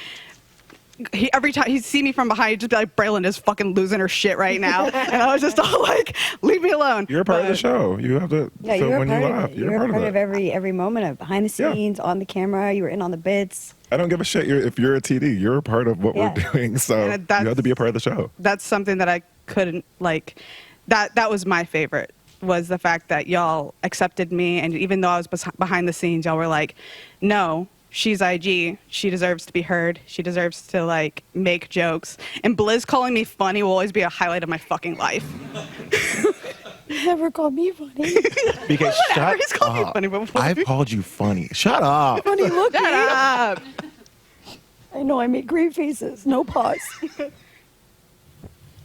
every time he'd see me from behind, he'd just be like, Braylon is fucking losing her shit right now. And I was just all like, leave me alone. You're a part of the show. You have to. Yeah, so you're when a you part laugh, of it. you're a part of it. every moment of behind the scenes, on the camera. You were in on the bits. I don't give a shit. If you're a TD, you're a part of what we're doing. So you have to be a part of the show. That's something that I couldn't that was my favorite, was the fact that y'all accepted me. And even though I was behind the scenes, y'all were like, no, she's IG. She deserves to be heard. She deserves to make jokes. And Blizz calling me funny will always be a highlight of my fucking life. You never called me funny. Because Whatever, he's called me funny before. I've called you funny. Shut up. Funny looking. Shut up. I know, I make great faces. No pause.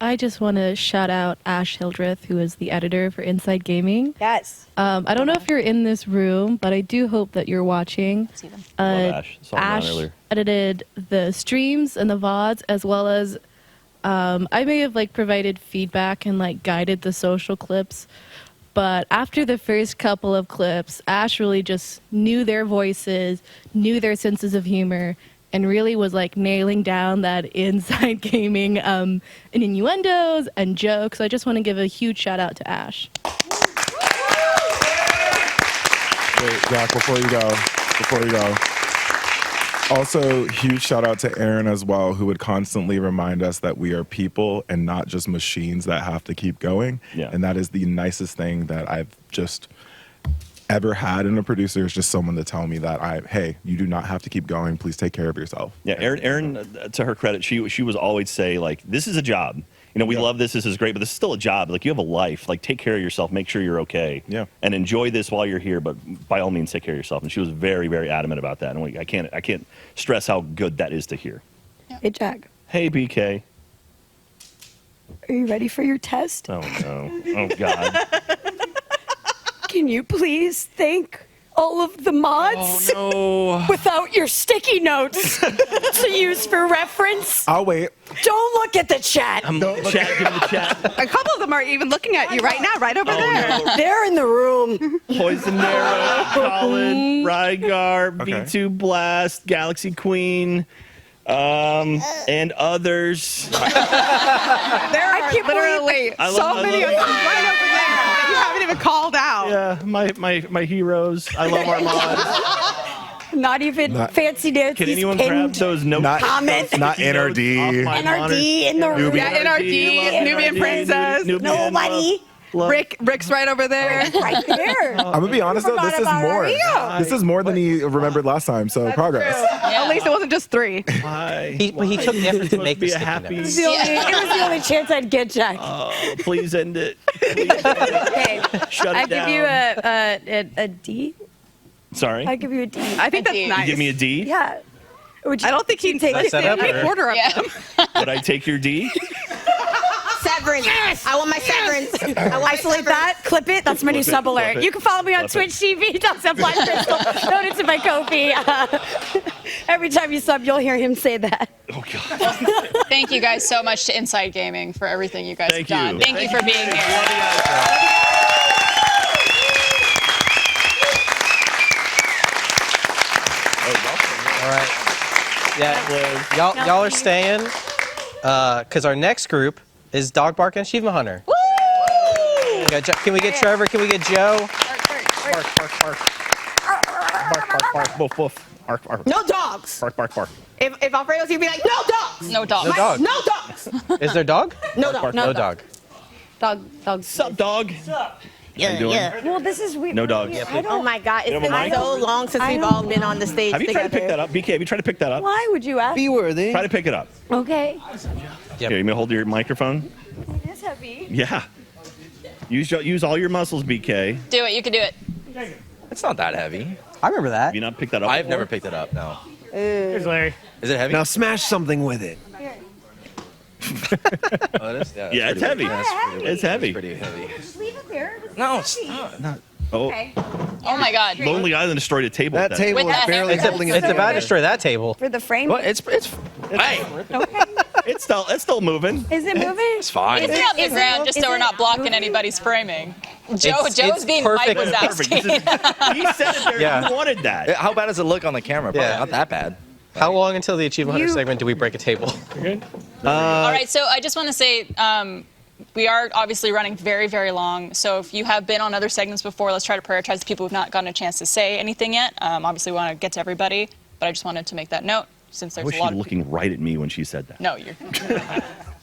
I just want to shout out Ash Hildreth, who is the editor for Inside Gaming. Yes. I don't know if you're in this room, but I do hope that you're watching. Love Ash. Saw him around Ash earlier. edited the streams and the VODs, as well as I may have provided feedback and guided the social clips. But after the first couple of clips, Ash really just knew their voices, knew their senses of humor, and really was nailing down that inside gaming and innuendos and jokes. I just want to give a huge shout out to Ash. Wait, Jack, before you go. Also, huge shout out to Aaron as well, who would constantly remind us that we are people and not just machines that have to keep going. Yeah. And that is the nicest thing that I've just ever had in a producer, is just someone to tell me that hey, you do not have to keep going. Please take care of yourself. Yeah, Erin, to her credit, she would always say this is a job. We love this. This is great, but this is still a job. You have a life. Take care of yourself. Make sure you're okay. Yeah. And enjoy this while you're here, but by all means, take care of yourself. And she was very, very adamant about that. And I can't stress how good that is to hear. Hey, Jack. Hey, BK. Are you ready for your test? Oh no. Oh God. Can you please thank all of the mods without your sticky notes to use for reference? I'll wait. Don't look at the chat. Give me the chat. A couple of them are even looking at you right now, right over there. No. They're in the room. Poison Arrow, Colin, Rygar, Okay. V2 Blast, Galaxy Queen, And others. There are literally so many of them right over there that you haven't even called out. Yeah, my heroes. I love our mods. Not even fancy notes. Can He's anyone pinned grab those notes? comments. Not NRD. NRD in the room. Yeah, NRD, Nubian Princess. Nobody. Rick's right over there. Right there. I'm gonna be honest though, this is more. This is more than he remembered last time. So progress. At least it wasn't just 3. He took the effort to make this happy. It was the only chance I'd get, Jack. Oh, please end it. Okay. Shut I it give down. you a D. Sorry. I give you a D. I think that's nice. You give me a D? Yeah. I don't think he'd take Nice setup, a or- quarter of them. Would I take your D? Severance. Yes! I want my severance. I want Isolate that, clip it. That's my new sub alert. it. You can follow me on Flip Twitch TV. That's a Black Crystal. Donate to my Kofi. Every time you sub, you'll hear him say that. Oh, God. Thank you guys so much to Inside Gaming for everything you guys Thank have done. you. Thank you for being here. All right. Yeah, y'all are staying because our next group is Dog Bark and Achievement Hunter. Woo! Can we get Trevor? Can we get Joe? Bark, bark, bark. Bark, bark, bark. Woof, woof. Bark, bark. No dogs. Bark, bark, bark. If Alfredo's here, be like, no dogs. No dogs. No dog. No dogs. Is there dog? No dogs. No dog. Dog. Sup, dog? Yeah, you doing? yeah. Well, this is weird. No dogs. Oh my God, it's You don't been mind? so long since we've all been on the stage Have you together. tried to pick that up? BK, have you tried to pick that up? Why would you ask? Be worthy. Try to pick it up. Okay. Here, you may hold your microphone. It is heavy. Yeah. Use all your muscles, BK. Do it. You can do it. It's not that heavy. I remember that. Have you not picked that up I've before? never picked it up. No. Here's Larry. Is it heavy? Now smash something with it. Oh, it is? Yeah, it's heavy. It's heavy. Pretty heavy. Just leave it there. No, it's not. Oh, Okay. Oh my God. Lonely Island destroyed a table. That with table With is that barely hammer. holding It's it about to together. destroy that table. For the frame. What? It's hey, It's still moving. Is it moving? it's fine. Is it on the Is it- ground just is so we're it not blocking moving? anybody's framing? It's Joe's being perfect. Mike was Perfect. asking. He said it there. Yeah. You wanted that. How bad does it look on the camera? Probably Yeah. not that bad. How long until the Achievement Hunter You- segment do we break a table? All right, so I just want to say we are obviously running very, very long. So if you have been on other segments before, let's try to prioritize the people who've not gotten a chance to say anything yet. Obviously, we want to get to everybody, but I just wanted to make that note since I there's wish a you lot were of looking right at me when she said that. No, you're.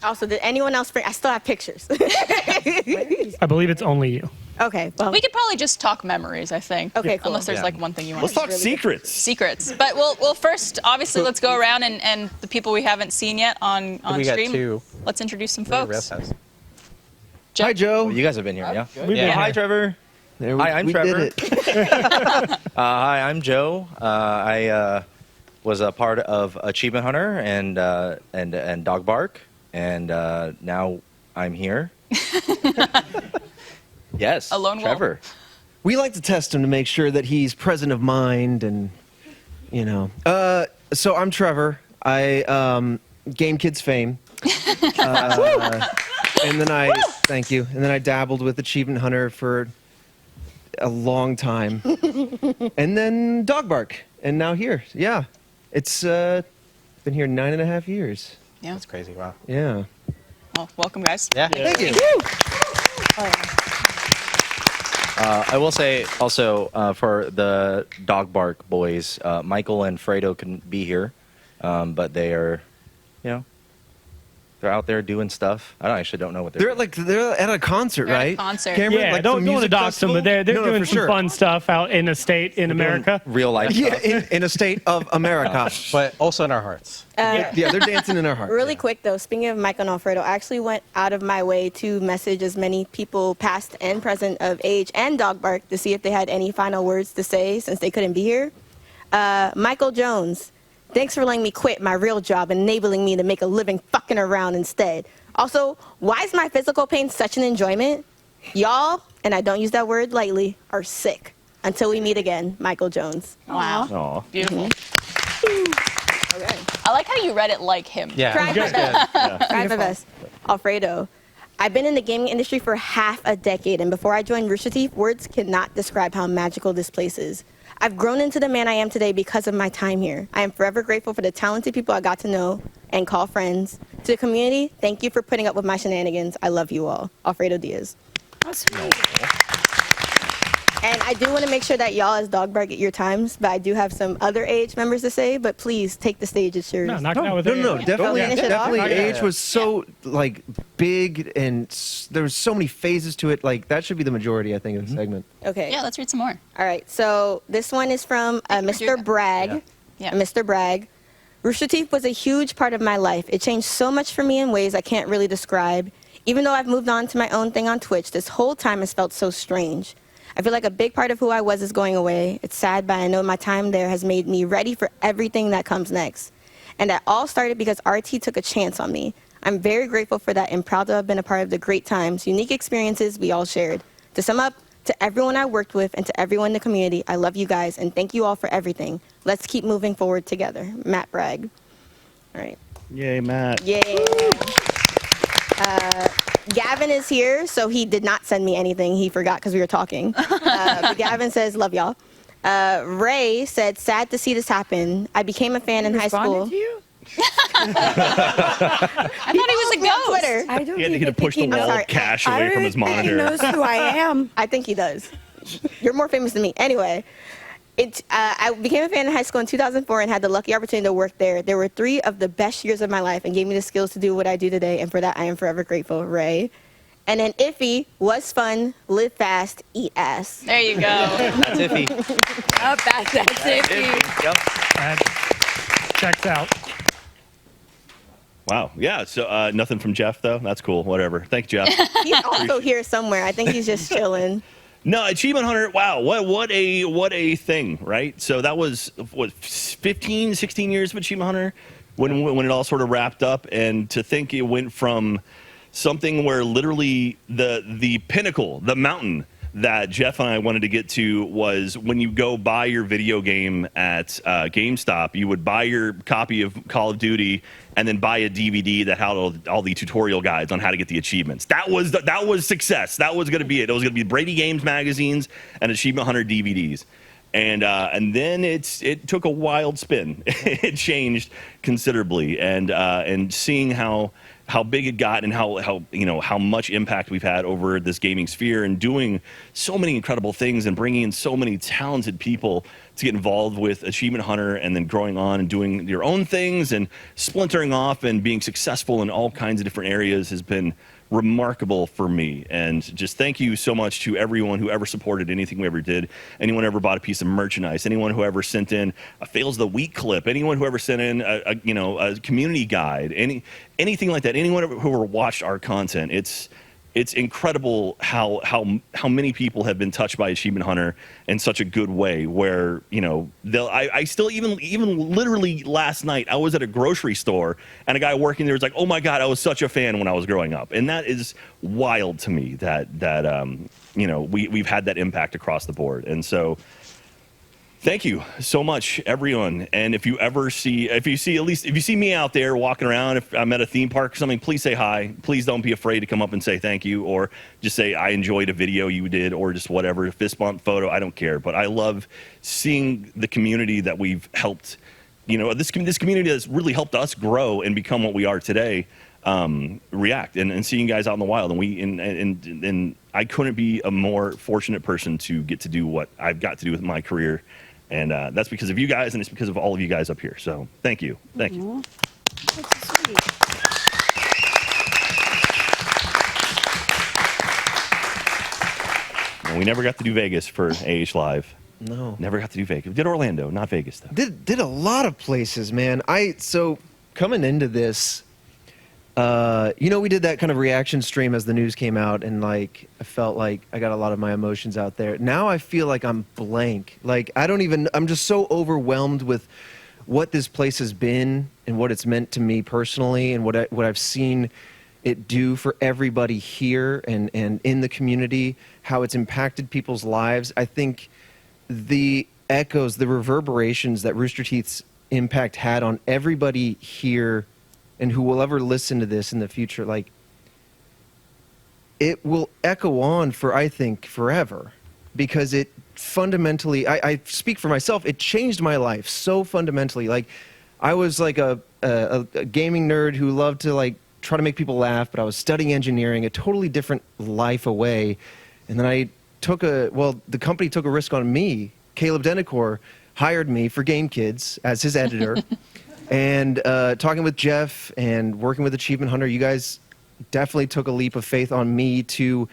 Also, did anyone else bring? I still have pictures. I believe it's only you. Okay, well. We could probably just talk memories, I think. Okay, cool. Unless there's Yeah. like one thing you want Let's to talk secrets. secrets. But we'll first, obviously, let's go around and the people we haven't seen yet on We got stream. two. Let's introduce some folks. Hi, Joe. Well, you guys have been here, yeah? Yeah. Hi, Trevor. There Hi, I'm we Trevor. did it. Hi, I'm Joe. I was a part of Achievement Hunter and Dog Bark, and now I'm here. Yes, A lone wolf. Trevor. We like to test him to make sure that he's present of mind and, you know. So I'm Trevor. I Game Kids fame. And then thank you. And then I dabbled with Achievement Hunter for a long time. And then Dog Bark. And now here. Yeah. It's been here 9.5 years. Yeah. That's crazy. Wow. Yeah. Well, welcome, guys. Yeah. Thank you. I will say also for the Dog Bark boys, Michael and Fredo couldn't be here, but they are, you know, they're out there doing stuff. I actually don't know what They're at a concert, They're at a right? concert. Cameron, Yeah, like don't some want to music dox them, but they're festival? No, doing for some sure. fun stuff out in a state in America. real life Yeah, stuff. in a state of America. But also in our hearts. Yeah, they're dancing in our hearts. Really quick though, speaking of Michael and Alfredo, I actually went out of my way to message as many people past and present of age and Dog Bark to see if they had any final words to say since they couldn't be here. Michael Jones, thanks for letting me quit my real job, enabling me to make a living fucking around instead. Also, why is my physical pain such an enjoyment? Y'all, and I don't use that word lightly, are sick. Until we meet again, Michael Jones. Wow. Aw. Beautiful. Okay. I like how you read it like him. Yeah. Tried my Good. best. Yeah. Tried my best. Alfredo, I've been in the gaming industry for half a decade, and before I joined Rooster Teeth, words cannot describe how magical this place is. I've grown into the man I am today because of my time here. I am forever grateful for the talented people I got to know and call friends. To the community, thank you for putting up with my shenanigans. I love you all. Alfredo Diaz. Oh, sweet. And I do want to make sure that y'all as Dog Bar get your times, but I do have some other age members to say, but please take the stage, it's yours. No, definitely. Definitely, age was so like big, and there was so many phases to it. Like that should be the majority, I think, of the segment. Okay. Yeah, let's read some more. All right, so this one is from Mr. Bragg. Yeah. Mr. Bragg. Rooster Teeth was a huge part of my life. It changed so much for me in ways I can't really describe. Even though I've moved on to my own thing on Twitch, this whole time has felt so strange. I feel like a big part of who I was is going away. It's sad, but I know my time there has made me ready for everything that comes next. And that all started because RT took a chance on me. I'm very grateful for that and proud to have been a part of the great times, unique experiences we all shared. To sum up, to everyone I worked with and to everyone in the community, I love you guys and thank you all for everything. Let's keep moving forward together. Matt Bragg. All right. Yay, Matt. Yay. Gavin is here, so he did not send me anything. He forgot because we were talking. But Gavin says, love y'all. Ray said, sad to see this happen. I became a fan in high school. To you? I thought he was a ghost. Twitter. I don't He had to push the he knows. wall of cash away from his He monitor. knows who I am. I think he does. You're more famous than me. Anyway, I became a fan in high school in 2004 and had the lucky opportunity to work there. There were 3 of the best years of my life and gave me the skills to do what I do today, and for that I am forever grateful, Ray. And then Iffy was fun, live fast, eat ass. There you go. That's iffy. Oh, that's iffy. Yep. That checks out. Wow. Yeah. So nothing from Jeff though. That's cool. Whatever. Thank you, Jeff. He's also here somewhere. I think he's just chilling. No, Achievement Hunter. Wow. What a thing, right? So that was what 15, 16 years of Achievement Hunter when it all sort of wrapped up, and to think it went from something where literally the pinnacle, the mountain that Jeff and I wanted to get to was when you go buy your video game at GameStop, you would buy your copy of Call of Duty and then buy a DVD that had all the tutorial guides on how to get the achievements. That was success. That was going to be it. It was going to be Brady Games magazines and Achievement Hunter DVDs. And then it took a wild spin. It changed considerably, and seeing how big it got and how much impact we've had over this gaming sphere, and doing so many incredible things and bringing in so many talented people to get involved with Achievement Hunter, and then growing on and doing your own things and splintering off and being successful in all kinds of different areas has been remarkable for me. And just thank you so much to everyone who ever supported anything we ever did, anyone who ever bought a piece of merchandise, anyone who ever sent in a fails of the week clip, anyone who ever sent in a community guide, anything like that, anyone who ever watched our content. It's incredible how many people have been touched by Achievement Hunter in such a good way, where I still even literally last night I was at a grocery store and a guy working there was like, oh my God, I was such a fan when I was growing up. And that is wild to me that we've had that impact across the board. And so thank you so much, everyone. And if you see me out there walking around, if I'm at a theme park or something, please say hi. Please don't be afraid to come up and say thank you, or just say I enjoyed a video you did, or just whatever, fist bump, photo. I don't care. But I love seeing the community that we've helped. This community has really helped us grow and become what we are today. React and seeing you guys out in the wild, and I couldn't be a more fortunate person to get to do what I've got to do with my career. And that's because of you guys, and it's because of all of you guys up here. So thank you. Thank you. That's sweet. And we never got to do Vegas for AH Live. No. Never got to do Vegas. We did Orlando, not Vegas, though. Did a lot of places, man. So coming into this, we did that kind of reaction stream as the news came out, and I felt like I got a lot of my emotions out there. Now I feel like I'm blank. I'm just so overwhelmed with what this place has been and what it's meant to me personally, and what I've seen it do for everybody here and in the community, how it's impacted people's lives. I think the echoes, the reverberations that Rooster Teeth's impact had on everybody here and who will ever listen to this in the future, it will echo on for, I think, forever. because it fundamentally, I speak for myself, it changed my life so fundamentally. Like, I was like a gaming nerd who loved to like try to make people laugh, but I was studying engineering, a totally different life away. And then the company took a risk on me. Caleb Denacor hired me for Game Kids as his editor. And talking with Jeff and working with Achievement Hunter, you guys definitely took a leap of faith on me to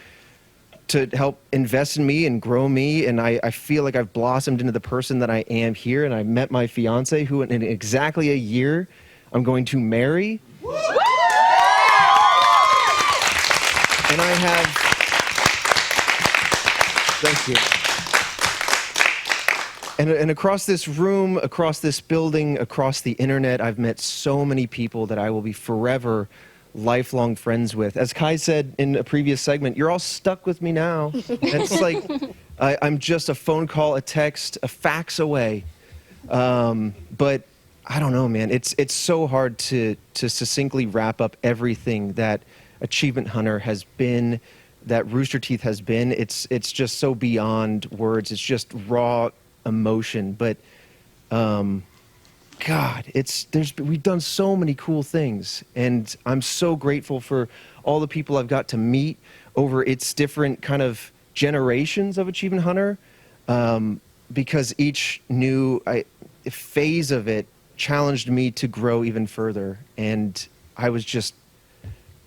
help invest in me and grow me. And I feel like I've blossomed into the person that I am here. And I met my fiance, who in exactly a year I'm going to marry. And I have, thank you. And across this room, across this building, across the internet, I've met so many people that I will be forever lifelong friends with. As Kai said in a previous segment, you're all stuck with me now. It's like I'm just a phone call, a text, a fax away. But I don't know, man. It's so hard to succinctly wrap up everything that Achievement Hunter has been, that Rooster Teeth has been. It's just so beyond words. It's just raw emotion. But God, we've done so many cool things, and I'm so grateful for all the people I've got to meet over its different kind of generations of Achievement Hunter, because each new phase of it challenged me to grow even further, and I was just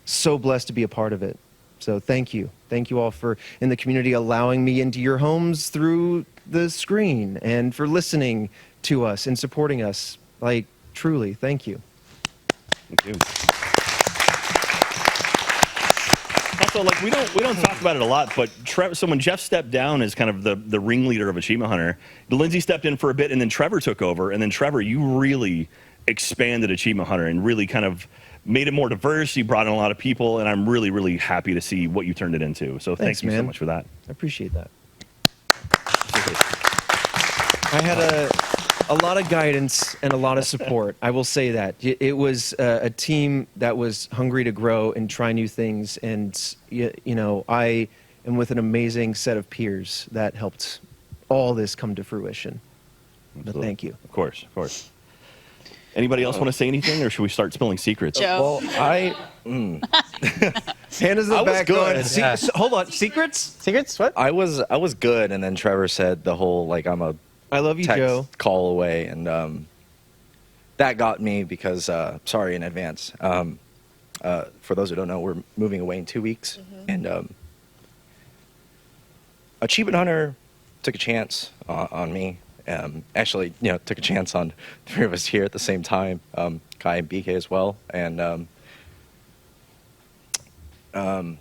so blessed to be a part of it. So thank you all for in the community allowing me into your homes through the screen, and for listening to us and supporting us. Like, truly, thank you. Thank you. Also, like, we don't talk about it a lot, but so when Jeff stepped down as kind of the ringleader of Achievement Hunter, Lindsay stepped in for a bit, and then Trevor took over. And then Trevor, you really expanded Achievement Hunter and really kind of made it more diverse. You brought in a lot of people, and I'm really, really happy to see what you turned it into. So thank you so much for that. I appreciate that. I had a lot of guidance and a lot of support. I will say that. It was a team that was hungry to grow and try new things. And, you know, I am with an amazing set of peers that helped all this come to fruition. But thank you. Of course, of course. Anybody else want to say anything, or should we start spilling secrets? Joe. Well, Hannah's in the back going, hold on, secrets? Secrets? What? I was good, and then Trevor said the whole like I love you, text Joe. Call away, and that got me because sorry in advance. For those who don't know, we're moving away in 2 weeks, and Achievement Hunter took a chance on me. Actually, you know, took a chance on 3 of us here at the same time, Kai and BK as well, and I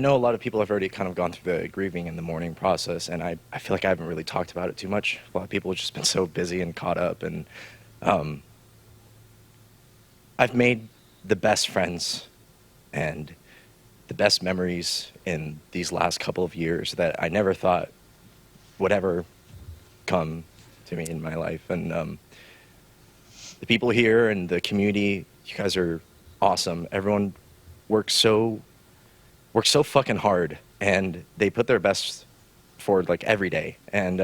know a lot of people have already kind of gone through the grieving in the mourning process, and I feel like I haven't really talked about it too much. A lot of people have just been so busy and caught up, and I've made the best friends and the best memories in these last couple of years that I never thought would ever come to me in my life. And the people here and the community, you guys are awesome. Everyone works so fucking hard, and they put their best forward like every day. And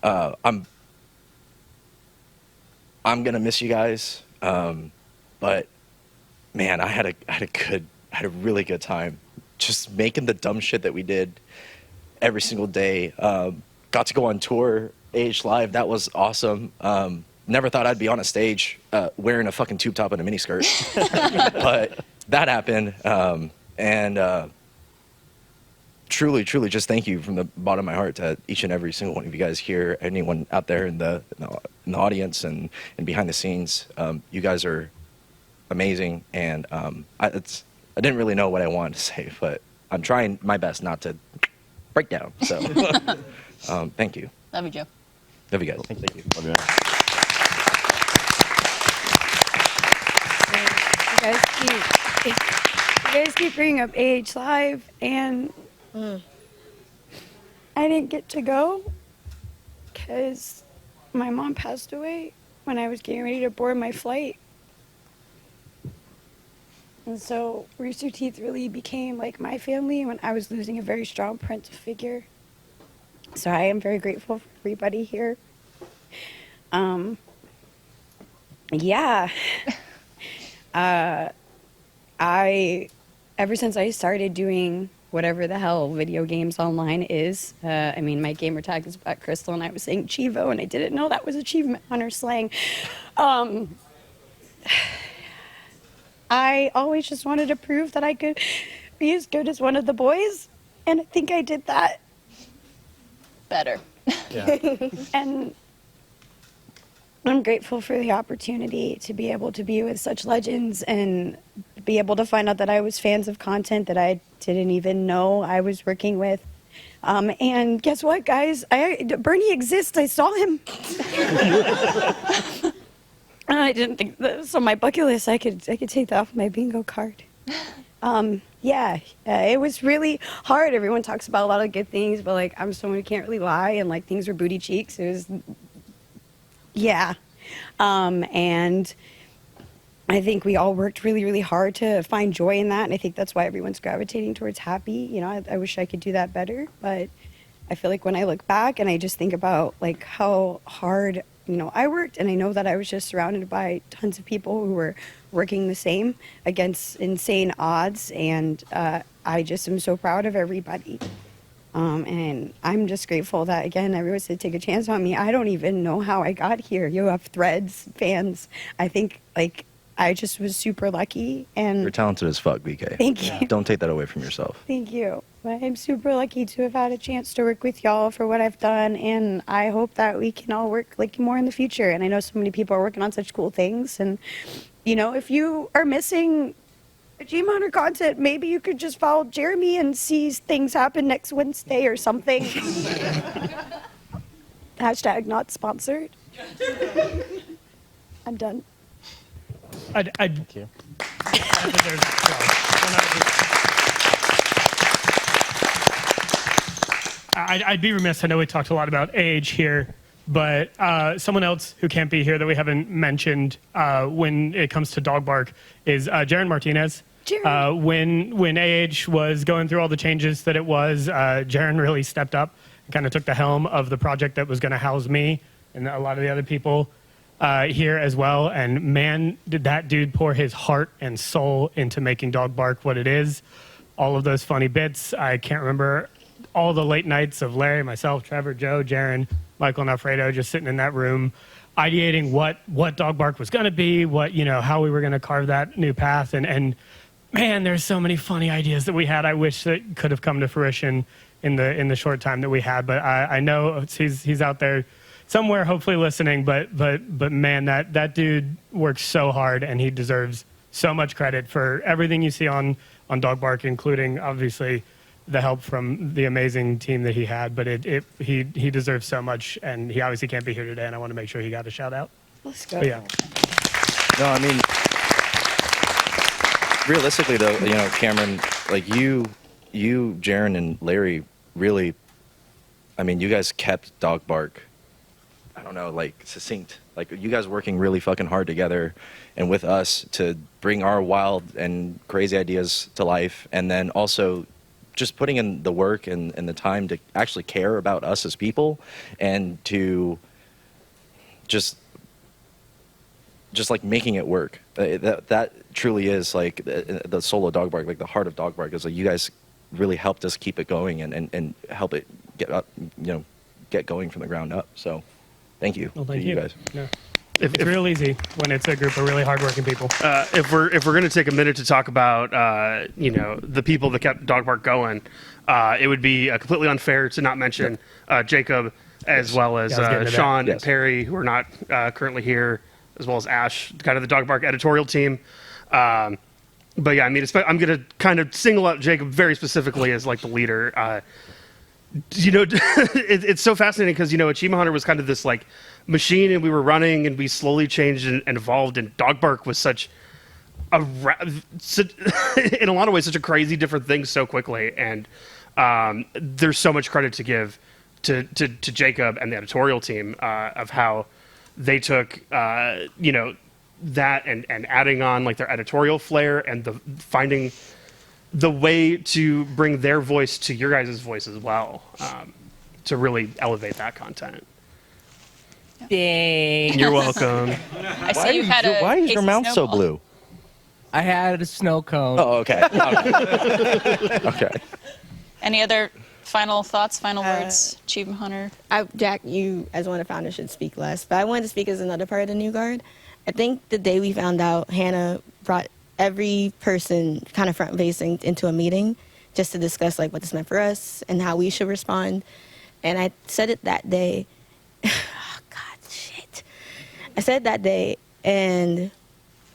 I'm gonna miss you guys, but man, I had a really good time just making the dumb shit that we did every single day. Got to go on tour, AH Live. That was awesome. Never thought I'd be on a stage wearing a fucking tube top and a miniskirt, but that happened. And truly, just thank you from the bottom of my heart to each and every single one of you guys here, anyone out there in the audience and behind the scenes. You guys are amazing, and I didn't really know what I wanted to say, but I'm trying my best not to break down. So, thank you. Love you, Joe. Love you guys. Thank you. Love you. You guys keep bringing up AH Live, and I didn't get to go because my mom passed away when I was getting ready to board my flight. And so Rooster Teeth really became like my family when I was losing a very strong parental figure. So I am very grateful for everybody here. Yeah. Ever since I started doing whatever the hell video games online is, I mean, my gamer tag is Black Crystal, and I was saying Chivo, and I didn't know that was achievement hunter slang. I always just wanted to prove that I could be as good as one of the boys, and I think I did that. Better. Yeah. And I'm grateful for the opportunity to be able to be with such legends and be able to find out that I was fans of content that I didn't even know I was working with. And guess what, guys? Bernie exists. I saw him. I didn't think that, so my bucket list, I could take that off my bingo card. Yeah, it was really hard. Everyone talks about a lot of good things, but like I'm someone who can't really lie, and like things were booty cheeks. It was, yeah, and I think we all worked really, really hard to find joy in that, and I think that's why everyone's gravitating towards happy. You know, I wish I could do that better, but I feel like when I look back and I just think about like how hard, you know, I worked, and I know that I was just surrounded by tons of people who were working the same against insane odds, and I just am so proud of everybody. And I'm just grateful that, again, everyone said take a chance on me. I don't even know how I got here. You have threads, fans. I think, like, I just was super lucky. And You're talented as fuck, BK. Thank you. Don't take that away from yourself. Thank you. I'm super lucky to have had a chance to work with y'all for what I've done, and I hope that we can all work like more in the future. And I know so many people are working on such cool things. And, you know, if you are missing Achievement Hunter content, maybe you could just follow Jeremy and see things happen next Wednesday or something. Hashtag not sponsored. I'm done. Thank you. I'd be remiss. I know we talked a lot about age here, but someone else who can't be here that we haven't mentioned when it comes to dog bark is Jaron Martinez. When AH was going through all the changes that it was, Jaron really stepped up and kind of took the helm of the project that was going to house me and a lot of the other people here as well. And man, did that dude pour his heart and soul into making dog bark what it is. All of those funny bits. I can't remember all the late nights of Larry, myself, Trevor, Joe, Jaron, Michael, and Alfredo just sitting in that room ideating what dog bark was going to be, what, you know, how we were going to carve that new path. And man, there's so many funny ideas that we had. I wish that could have come to fruition in the short time that we had. But I know he's out there somewhere, hopefully listening. But man, that dude works so hard, and he deserves so much credit for everything you see on dog bark, including obviously the help from the amazing team that he had. But he deserves so much, and he obviously can't be here today, and I want to make sure he got a shout out. Let's go. But yeah. No, I mean, realistically though, you know, Cameron, like you, Jaron, and Larry really, I mean, you guys kept dog bark, I don't know, like succinct. Like you guys working really fucking hard together and with us to bring our wild and crazy ideas to life, and then also just putting in the work and the time to actually care about us as people, and to just like making it work. That truly is like the soul of dog bark, like the heart of dog bark is like you guys really helped us keep it going and help it get up, you know, get going from the ground up. So thank you. Well, thank to you guys. Yeah. It's real easy when it's a group of really hardworking people. If we're going to take a minute to talk about you know, the people that kept dog bark going, it would be completely unfair to not mention Jacob, as well as Sean and Perry, who are not currently here, as well as Ash, kind of the dog bark editorial team. But yeah, I mean, I'm going to kind of single out Jacob very specifically as like the leader. You know, it's so fascinating because, you know, Achievement Hunter was kind of this like machine, and we were running, and we slowly changed and evolved, and dog bark was such a in a lot of ways such a crazy different thing so quickly. And there's so much credit to give to Jacob and the editorial team of how they took you know, that and adding on like their editorial flair and the finding the way to bring their voice to your guys' voice as well, to really elevate that content. Dang. You're welcome. I see you had a Why is your Casey mouth so Snowball. blue? I had a snow cone. Oh, okay. Okay. Any other final thoughts, final words, Achievement Hunter? Jack, you as one of the founders should speak less, but I wanted to speak as another part of the New Guard. I think the day we found out, Hannah brought every person kind of front facing into a meeting just to discuss like what this meant for us and how we should respond. And I said it that day. Oh God, shit! I said that day, and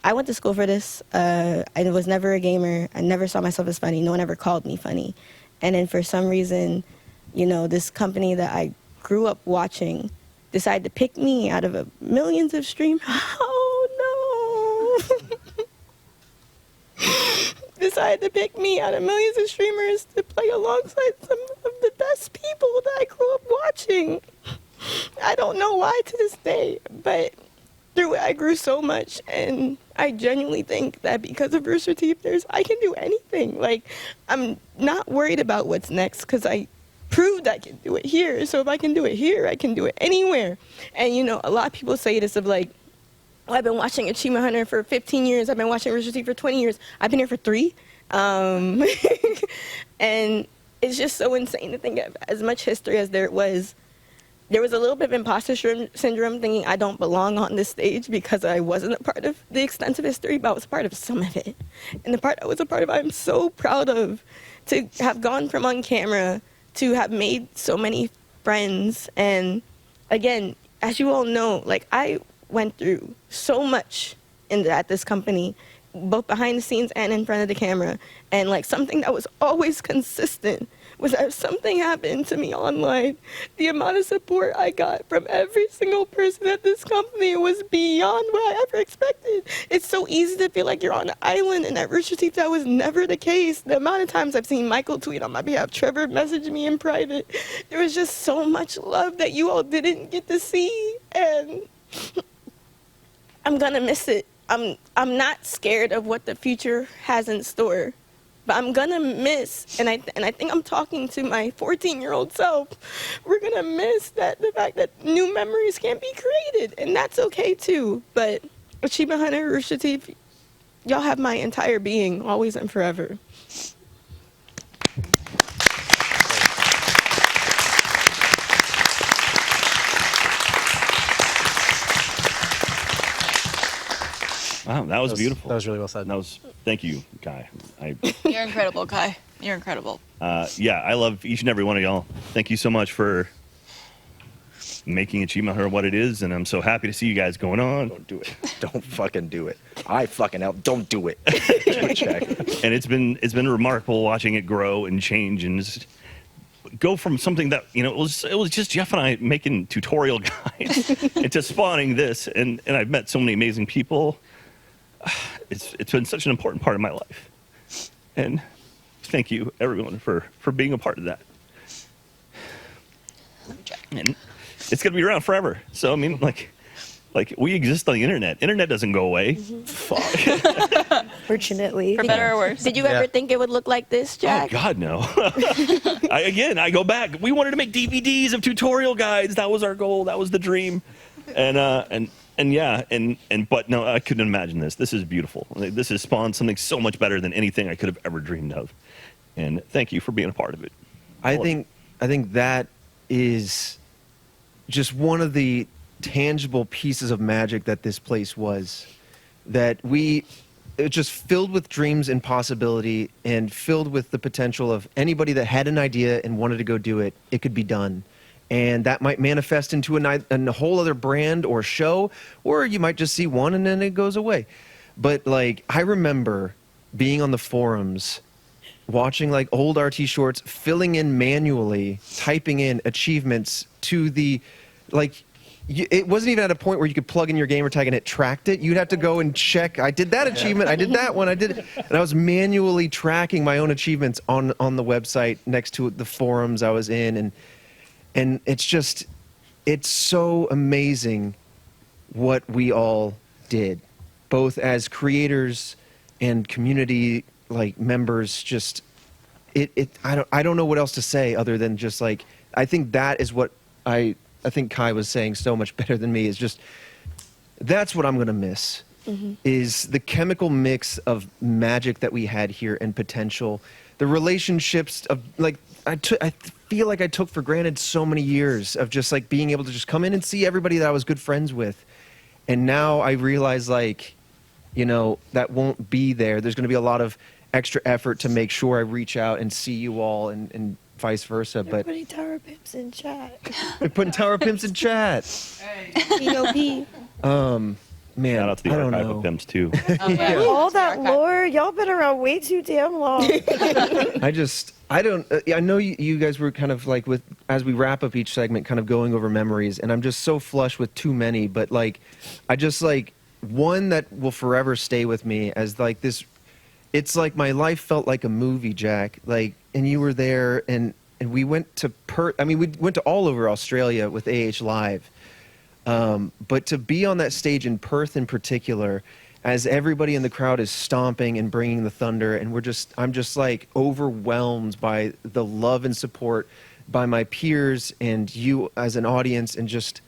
I went to school for this. I was never a gamer. I never saw myself as funny. No one ever called me funny. And then for some reason, you know, this company that I grew up watching decided to pick me out of millions of streamers. Oh no! Decided to pick me out of millions of streamers to play alongside some of the best people that I grew up watching. I don't know why to this day, but through it I grew so much, and I genuinely think that because of Rooster Teeths, I can do anything. Like, I'm not worried about what's next because I proved I can do it here. So if I can do it here, I can do it anywhere. And you know, a lot of people say this of like, well, I've been watching Achievement Hunter for 15 years. I've been watching Rooster Teeth for 20 years. I've been here for 3. And it's just so insane to think of as much history as there was a little bit of imposter syndrome, thinking I don't belong on this stage because I wasn't a part of the extensive history, but I was a part of some of it. And the part I was a part of, I'm so proud of, to have gone from on camera to have made so many friends. And again, as you all know, like, I went through so much at this company, both behind the scenes and in front of the camera. And like, something that was always consistent was that if something happened to me online, the amount of support I got from every single person at this company was beyond what I ever expected. It's so easy to feel like you're on an island, and at Rooster Teeth, that was never the case. The amount of times I've seen Michael tweet on my behalf, Trevor message me in private, there was just so much love that you all didn't get to see, and I'm gonna miss it. I'm not scared of what the future has in store, but I'm gonna miss, and I think I'm talking to my 14-year-old self. We're gonna miss the fact that new memories can be created, and that's okay too. But Achievement Hunter, Rooster Teeth, y'all have my entire being, always and forever. Wow, that was beautiful. That was really well said. Thank you, Kai. You're incredible, Kai. You're incredible. Yeah, I love each and every one of y'all. Thank you so much for making Achievement Hunter what it is, and I'm so happy to see you guys going on. Don't do it. Don't fucking do it. I fucking help. Don't do it. And it's been remarkable watching it grow and change and just go from something that, you know, it was just Jeff and I making tutorial guides into spawning this, and I've met so many amazing people. It's been such an important part of my life, and thank you everyone for being a part of that. And it's gonna be around forever. So I mean, like we exist on the internet. Internet doesn't go away. Fuck. Fortunately. For better or worse. Did you ever think it would look like this, Jack? Oh God, no. I go back. We wanted to make DVDs of tutorial guides. That was our goal. That was the dream. But no, I couldn't imagine this. This is beautiful. This has spawned something so much better than anything I could have ever dreamed of. And thank you for being a part of it. I think that is just one of the tangible pieces of magic that this place was. That it was just filled with dreams and possibility, and filled with the potential of anybody that had an idea and wanted to go do it, it could be done. And that might manifest into a whole other brand or show, or you might just see one and then it goes away. But like, I remember being on the forums, watching like old RT shorts, filling in manually, typing in achievements to the, like, it wasn't even at a point where you could plug in your gamer tag and it tracked it. You'd have to go and check, I did that achievement, I did that one, I did it. And I was manually tracking my own achievements on the website next to the forums I was in. And it's so amazing what we all did. both as creators and community like members. Just I don't know what else to say other than just like, I think that is what I think Kai was saying so much better than me, is just, that's what I'm going to miss. Is the chemical mix of magic that we had here and potential, the relationships of like, I feel like I took for granted so many years of just like being able to just come in and see everybody that I was good friends with. And now I realize, like, you know, that won't be there. There's going to be a lot of extra effort to make sure I reach out and see you all, and vice versa. They're But putting Tower Pimps in chat. they're putting Tower Pimps in chat. P.O.P. Man, Shout out to the I don't archival know. pimps too. All that lore, y'all been around way too damn long. I know you guys were kind of like, with, as we wrap up each segment, kind of going over memories, and I'm just so flush with too many, but like, I just like, one that will forever stay with me as like this, it's like my life felt like a movie, Jack, like, and you were there, and we went to we went to all over Australia with AH Live. But to be on that stage in Perth in particular, as everybody in the crowd is stomping and bringing the thunder, and I'm just like overwhelmed by the love and support by my peers and you as an audience, and just,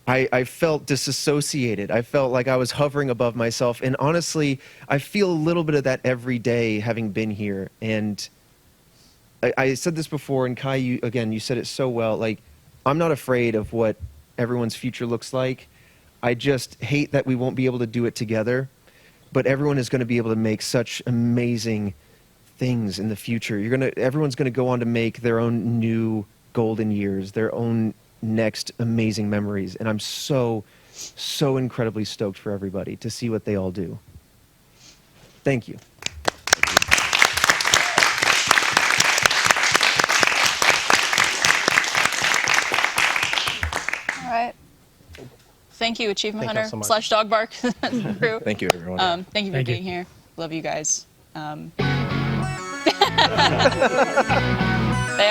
I felt disassociated. I felt like I was hovering above myself, and honestly, I feel a little bit of that every day having been here. And I said this before, and Kai, you said it so well, like, I'm not afraid of what everyone's future looks like. I just hate that we won't be able to do it together, but everyone is going to be able to make such amazing things in the future. Everyone's going to go on to make their own new golden years, their own next amazing memories, and I'm so incredibly stoked for everybody to see what they all do. Thank you. All right. Thank you, Achievement Thank y'all Hunter so much. / Dog Bark crew. Thank you, everyone. Thank you for Thank you. being here. Love you guys. They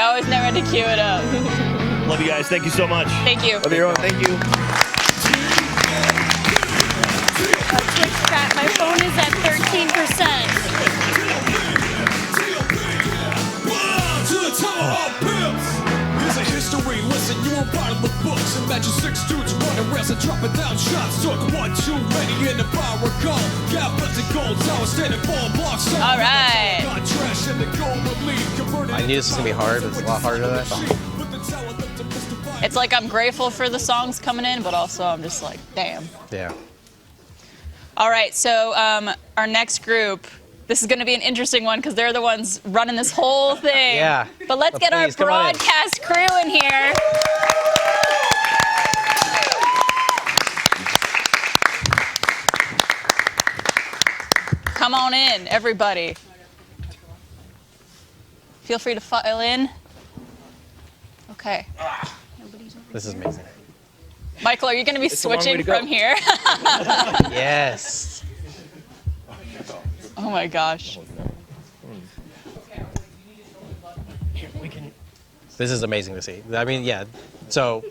always know when to cue it up. Love you guys. Thank you so much. Thank you. Love you, everyone. Thank you. Twitch chat, my phone is at 13%. To the tower of pimps. Here's a history lesson. You were part of the books. Imagine 6 dudes running around and dropping down shots. Took one too many in the power call. Got busted gold tower standing 4 blocks. All right. Got trash in the gold relief. Converted. I knew this was gonna be hard, but it's a lot harder than I thought. It's like I'm grateful for the songs coming in, but also I'm just like, damn. Yeah. All right, so our next group, this is going to be an interesting one because they're the ones running this whole thing. Yeah. But let's get our Please, come on in. broadcast crew in here. Come on in, everybody. Feel free to file in. Okay. This is amazing. Michael, are you going to be It's a long way switching to go. from here? Yes. Oh my gosh. This is amazing to see. I mean, yeah. So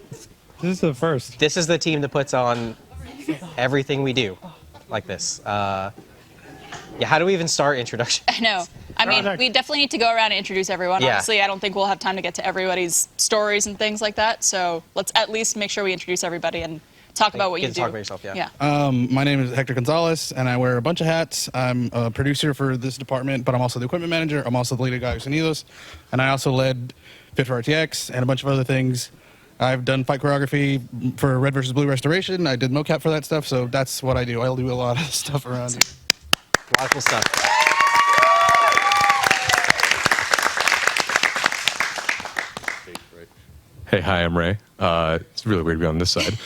This is the first. this is the team that puts on everything we do like this. Yeah, how do we even start introduction? I know. I mean, we definitely need to go around and introduce everyone. Yeah. Obviously, I don't think we'll have time to get to everybody's stories and things like that. So let's at least make sure we introduce everybody and talk about what Get you to do. talk about yourself, yeah. My name is Hector Gonzalez, and I wear a bunch of hats. I'm a producer for this department, but I'm also the equipment manager. I'm also the lead of Gallos Unidos, and I also led Fit for RTX and a bunch of other things. I've done fight choreography for Red vs. Blue Restoration. I did mocap for that stuff, so that's what I do. I'll do a lot of stuff around here. A lot of cool stuff. Hey, hi, I'm Ray. It's really weird to be on this side.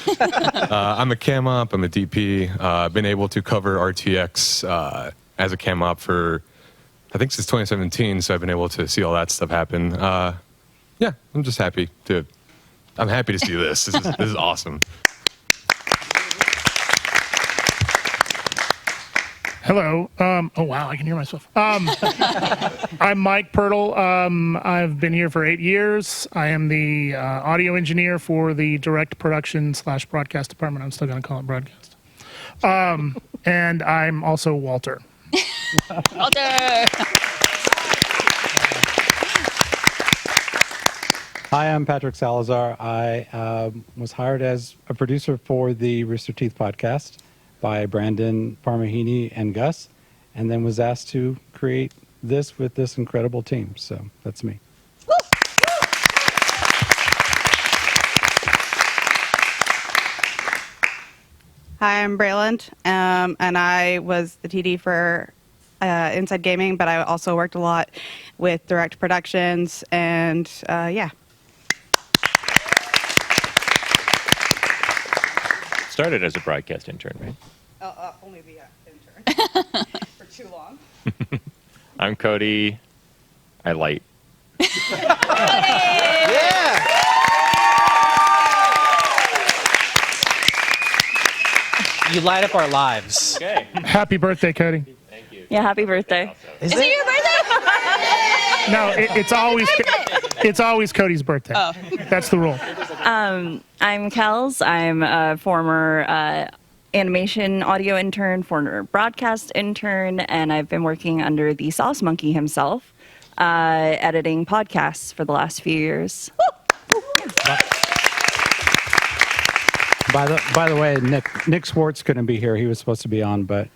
I'm a cam op, I'm a DP. I've been able to cover RTX as a cam op for, I think, since 2017, so I've been able to see all that stuff happen. Yeah, I'm just happy to see this. This is awesome. Hello. Oh, wow, I can hear myself. I'm Mike Pirtle. I've been here for 8 years. I am the audio engineer for the direct production / broadcast department. I'm still going to call it broadcast. And I'm also Walter. Walter. Hi, I'm Patrick Salazar. I was hired as a producer for the Rooster Teeth podcast by Brandon Parmahini and Gus, and then was asked to create this with this incredible team. So that's me. Hi, I'm Brayland, and I was the TD for Inside Gaming, but I also worked a lot with direct productions, and yeah. Started as a broadcast intern, right? Only the intern for too long. I'm Cody. I light. You light up our lives. Okay. Happy birthday, Cody. Thank you. Yeah, happy birthday. Is it your birthday? No, it's always Cody's birthday. Oh. That's the rule. I'm Kels. I'm a former animation audio intern, former broadcast intern, and I've been working under the Sauce Monkey himself, editing podcasts for the last few years. By the way, Nick Swartz couldn't be here. He was supposed to be on, but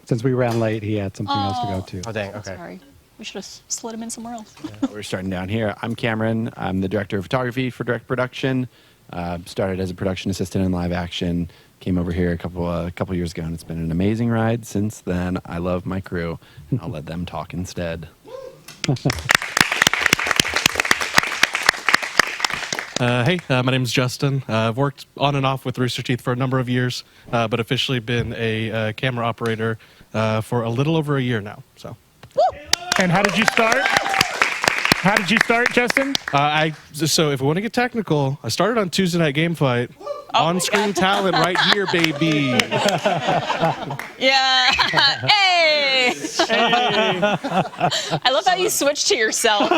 since we ran late, he had something else to go to. Oh, dang. Okay. Sorry. We should have slid him in somewhere else. We're starting down here. I'm Cameron. I'm the director of photography for direct production. Started as a production assistant in live action. Came over here a couple years ago, and it's been an amazing ride since then. I love my crew, and I'll let them talk instead. Hey, my name's Justin. I've worked on and off with Rooster Teeth for a number of years, but officially been a camera operator for a little over a year now. So. And how did you start? How did you start, Justin? So if we want to get technical, I started on Tuesday Night Game Fight. On-screen talent right here, baby. Yeah. Hey. I love how you switched to yourself.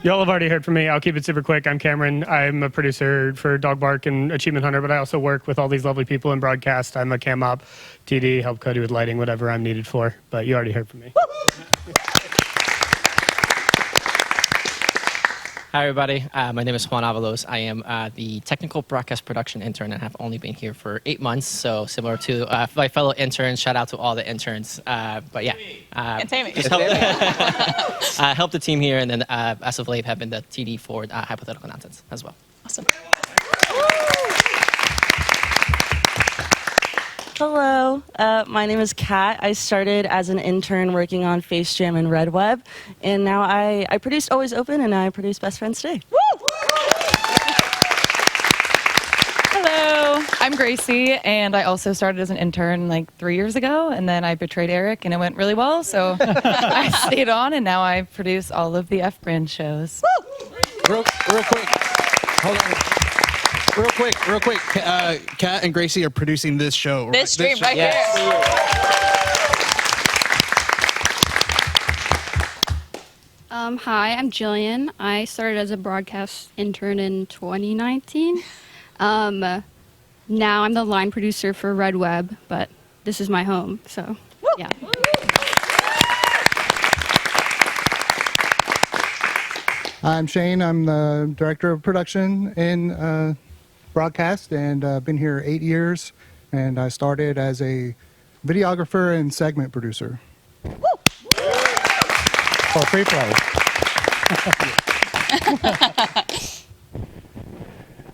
Y'all have already heard from me. I'll keep it super quick. I'm Cameron. I'm a producer for Dog Bark and Achievement Hunter, but I also work with all these lovely people in broadcast. I'm a cam op, TD, help Cody with lighting, whatever I'm needed for. But you already heard from me. Hi, everybody. My name is Juan Avalos. I am the technical broadcast production intern and have only been here for 8 months. So similar to my fellow interns, shout out to all the interns. But yeah, And Tammy. just help the team here. And then as of late, have been the TD for hypothetical nonsense as well. Awesome. Hello, my name is Kat. I started as an intern working on Face Jam and Red Web, and now I produced Always Open, and now I produce Best Friends Today. Hello, I'm Gracie, and I also started as an intern like 3 years ago, and then I betrayed Eric, and it went really well, so I stayed on, and now I produce all of the F-Brand shows. Real quick. Hold on. Real quick. Kat and Gracie are producing this show. This stream right here. Hi, I'm Jillian. I started as a broadcast intern in 2019. Now I'm the line producer for Red Web, but this is my home, so yeah. I'm Shane. I'm the director of production in broadcast, and been here 8 years. And I started as a videographer and segment producer. For free play.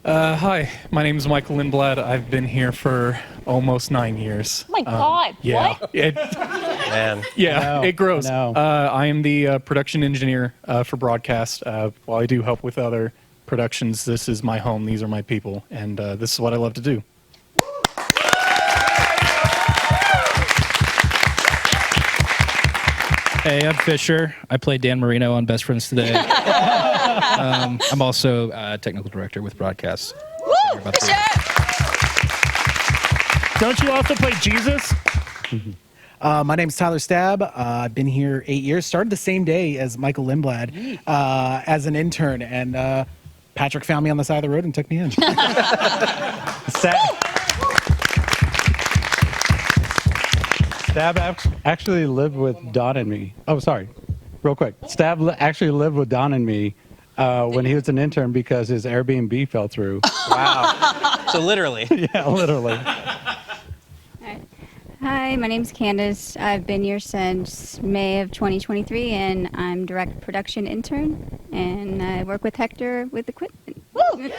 Hi, my name is Michael Lindblad. I've been here for almost 9 years. Oh my God. Yeah. What? Man. Yeah, it grows. No. I am the production engineer for broadcast. While I do help with other productions, this is my home. These are my people, and this is what I love to do. Hey, I'm Fisher. I play Dan Marino on Best Friends Today. I'm also technical director with broadcast. Woo! Fisher! Don't you also play Jesus? My name's Tyler Stab. I've been here 8 years. Started the same day as Michael Lindblad as an intern, and Patrick found me on the side of the road and took me in. Stab actually lived with Don and me. Oh, sorry. Real quick. Stab actually lived with Don and me when he was an intern because his Airbnb fell through. Wow. So literally. Yeah, literally. Hi, my name's Candace. I've been here since May of 2023, and I'm direct production intern, and I work with Hector with equipment. Woo!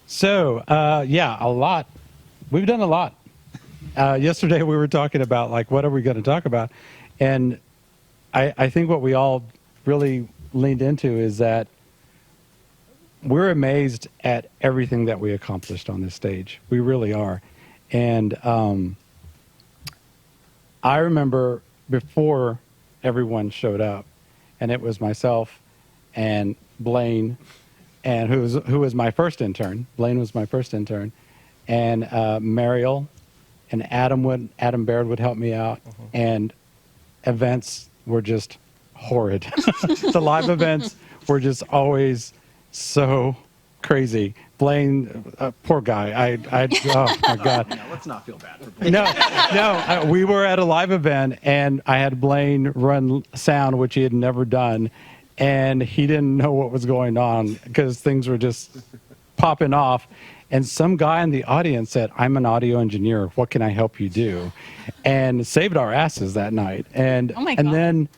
So, yeah, a lot. We've done a lot. Yesterday we were talking about, like, what are we going to talk about? And I think what we all really leaned into is that we're amazed at everything that we accomplished on this stage. We really are. And I remember before everyone showed up, and it was myself and Blaine, and who was my first intern. Blaine was my first intern, and Mariel and Adam Baird would help me out, and events were just horrid. The live events were just always so crazy. Blaine, poor guy. Oh my God. No, let's not feel bad for Blaine. We were at a live event, and I had Blaine run sound, which he had never done, and he didn't know what was going on because things were just popping off. And some guy in the audience said, "I'm an audio engineer. What can I help you do?" And saved our asses that night. And Oh my God. and then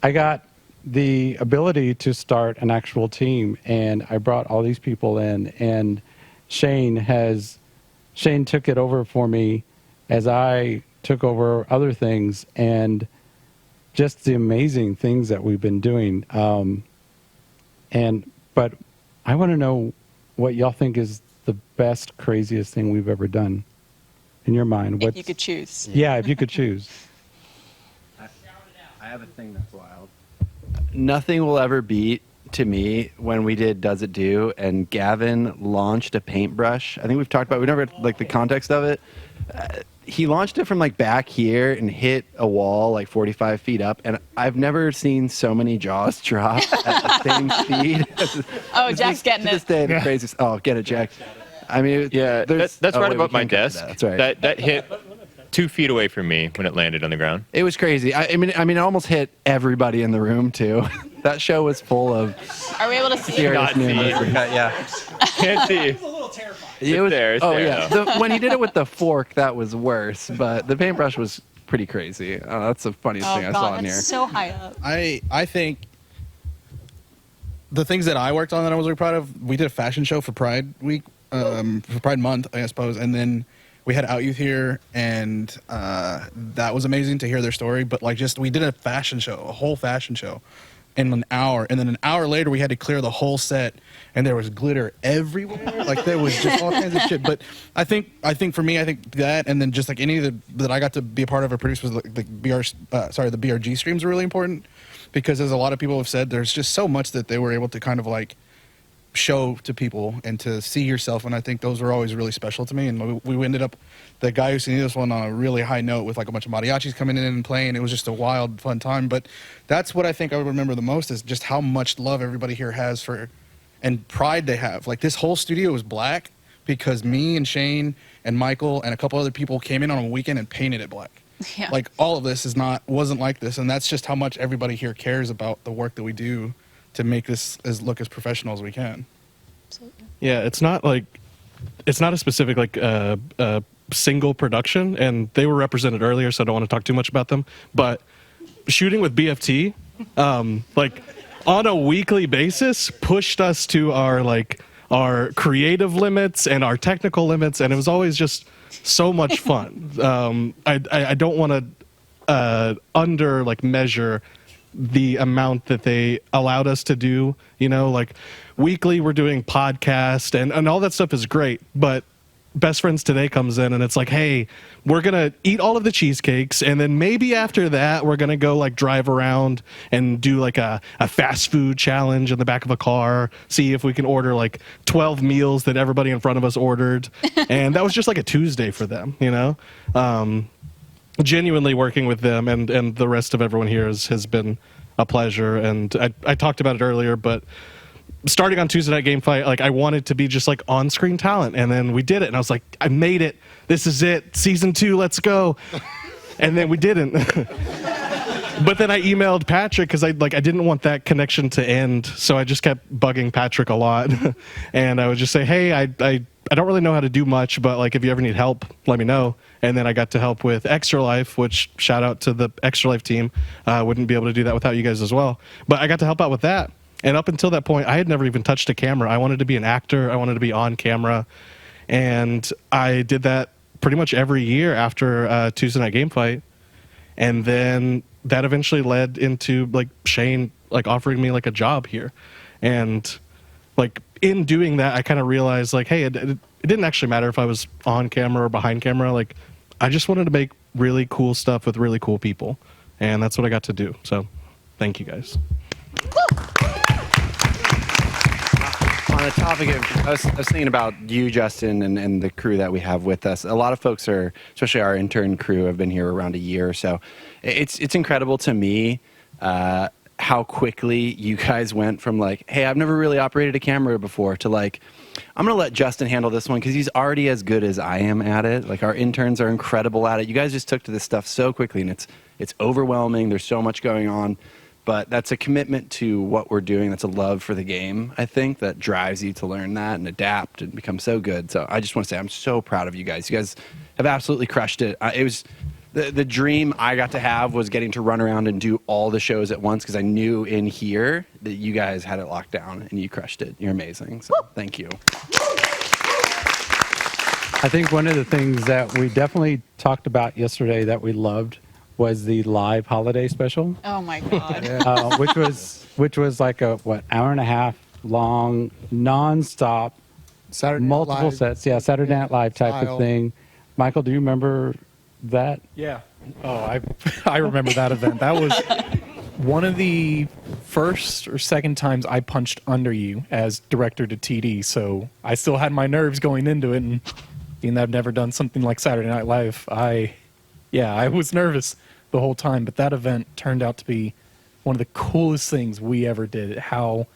I got the ability to start an actual team, and I brought all these people in, and Shane took it over for me as I took over other things, and just the amazing things that we've been doing. But I want to know what y'all think is the best, craziest thing we've ever done in your mind. If you could choose. Yeah, if you could choose. I have a thing that's wild. Nothing will ever beat, to me, when we did Does It Do, and Gavin launched a paintbrush. I think we've talked about, we never like the context of it. He launched it from like back here and hit a wall like 45 feet up, and I've never seen so many jaws drop at the same speed. Oh, Jack's getting To this it. day, the craziest. Oh, get it, Jack. I mean, Yeah, that's oh, right wait, we above my can't get to desk. that. That's right. That hit 2 feet away from me when it landed on the ground. It was crazy. I mean, it almost hit everybody in the room too. That show was full of Are we able to see? serious Not see. near-misses. Yeah. Can't see. It was there, it's oh there, yeah. though. When he did it with the fork, that was worse. But the paintbrush was pretty crazy. That's the funniest Oh thing I saw God, in that's here. so high up. I think the things that I worked on that I was really proud of, we did a fashion show for Pride Week, for Pride Month, I suppose, and then we had Out Youth here, and that was amazing to hear their story. But like, just we did a fashion show, a whole fashion show, in an hour, and then an hour later we had to clear the whole set, and there was glitter everywhere. Like there was just all kinds of shit. But I think for me, I think that, and then just like any of that I got to be a part of or produce was like the BRG streams are really important, because as a lot of people have said, there's just so much that they were able to kind of like show to people and to see yourself, and I think those were always really special to me. And we ended up, the guy who seen this one, on a really high note with like a bunch of mariachis coming in and playing. It was just a wild, fun time. But that's what I think I would remember the most, is just how much love everybody here has for, and pride they have. Like this whole studio was black because me and Shane and Michael and a couple other people came in on a weekend and painted it black. Yeah. Like all of this wasn't like this, and that's just how much everybody here cares about the work that we do to make this look as professional as we can. Yeah, it's not a specific single production, and they were represented earlier, so I don't want to talk too much about them. But shooting with BFT, on a weekly basis, pushed us to our creative limits and our technical limits, and it was always just so much fun. I don't want to measure the amount that they allowed us to do. Weekly we're doing podcast and all that stuff is great, but Best Friends Today comes in and it's like, hey, we're gonna eat all of the cheesecakes, and then maybe after that we're gonna go drive around and do a fast food challenge in the back of a car, see if we can order 12 meals that everybody in front of us ordered. And that was just a Tuesday for them, genuinely working with them and the rest of everyone here has been a pleasure. And I talked about it earlier, but starting on Tuesday Night Game Fight, like I wanted to be just like on-screen talent, and then we did it, and I was like, I made it. This is it. Season 2, let's go. And then we didn't. But then I emailed Patrick because I didn't want that connection to end, so I just kept bugging Patrick a lot, and I would just say, hey, I don't really know how to do much, but like if you ever need help, let me know. And then I got to help with Extra Life, which shout out to the Extra Life team. Wouldn't be able to do that without you guys as well. But I got to help out with that. And up until that point, I had never even touched a camera. I wanted to be an actor. I wanted to be on camera. And I did that pretty much every year after Tuesday Night Game Fight. And then that eventually led into like Shane like offering me like a job here. And like in doing that, I kind of realized like, hey, it didn't actually matter if I was on camera or behind camera. Like I just wanted to make really cool stuff with really cool people. And that's what I got to do. So thank you guys. On the topic of, I was thinking about you, Justin, and the crew that we have with us. A lot of folks are, especially our intern crew, have been here around a year or so. It's incredible to me how quickly you guys went from like, hey, I've never really operated a camera before, to like, I'm going to let Justin handle this one because he's already as good as I am at it. Like our interns are incredible at it. You guys just took to this stuff so quickly, and it's overwhelming. There's so much going on. But that's a commitment to what we're doing. That's a love for the game, I think, that drives you to learn that and adapt and become so good. So I just want to say I'm so proud of you guys. You guys have absolutely crushed it. It was the dream I got to have was getting to run around and do all the shows at once because I knew in here that you guys had it locked down and you crushed it. You're amazing. So thank you. I think one of the things that we definitely talked about yesterday that we loved was the live holiday special. Oh my God. which was like a hour and a half long, nonstop, multiple sets. Yeah, Saturday Night Live type of thing. Michael, do you remember that? Yeah. Oh, I remember that event. That was one of the first or second times I punched under you as director to TD. So I still had my nerves going into it, and being that I've never done something like Saturday Night Live, I was nervous the whole time, but that event turned out to be one of the coolest things we ever did. How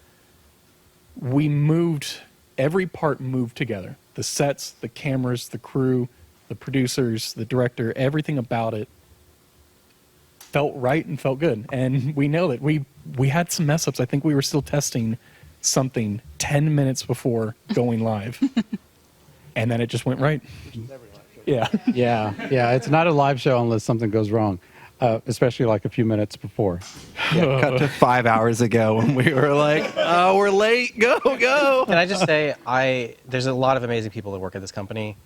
we moved, every part moved together. The sets, the cameras, the crew, the producers, the director, everything about it felt right and felt good. And we nailed it. We had some mess ups. I think we were still testing something 10 minutes before going live. And then it just went right. Yeah. Yeah. It's not a live show unless something goes wrong, especially like a few minutes before. Yeah, cut to 5 hours ago when we were like, oh, we're late. Go. Can I just say, there's a lot of amazing people that work at this company,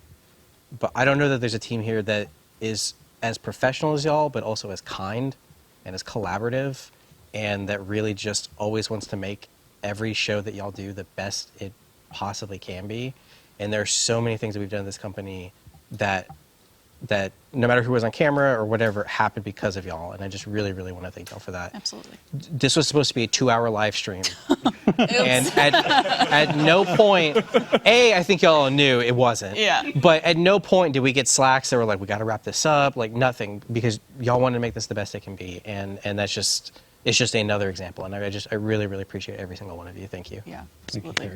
but I don't know that there's a team here that is as professional as y'all, but also as kind and as collaborative, and that really just always wants to make every show that y'all do the best it possibly can be. And there are so many things that we've done in this company that no matter who was on camera or whatever happened because of y'all, and I just really, really want to thank y'all for that. Absolutely. This was supposed to be a 2-hour live stream, and at no point, I think y'all knew it wasn't. Yeah. But at no point did we get slacks that were like, we got to wrap this up, like nothing, because y'all wanted to make this the best it can be, and it's just another example, and I really, really appreciate every single one of you. Thank you. Yeah, absolutely.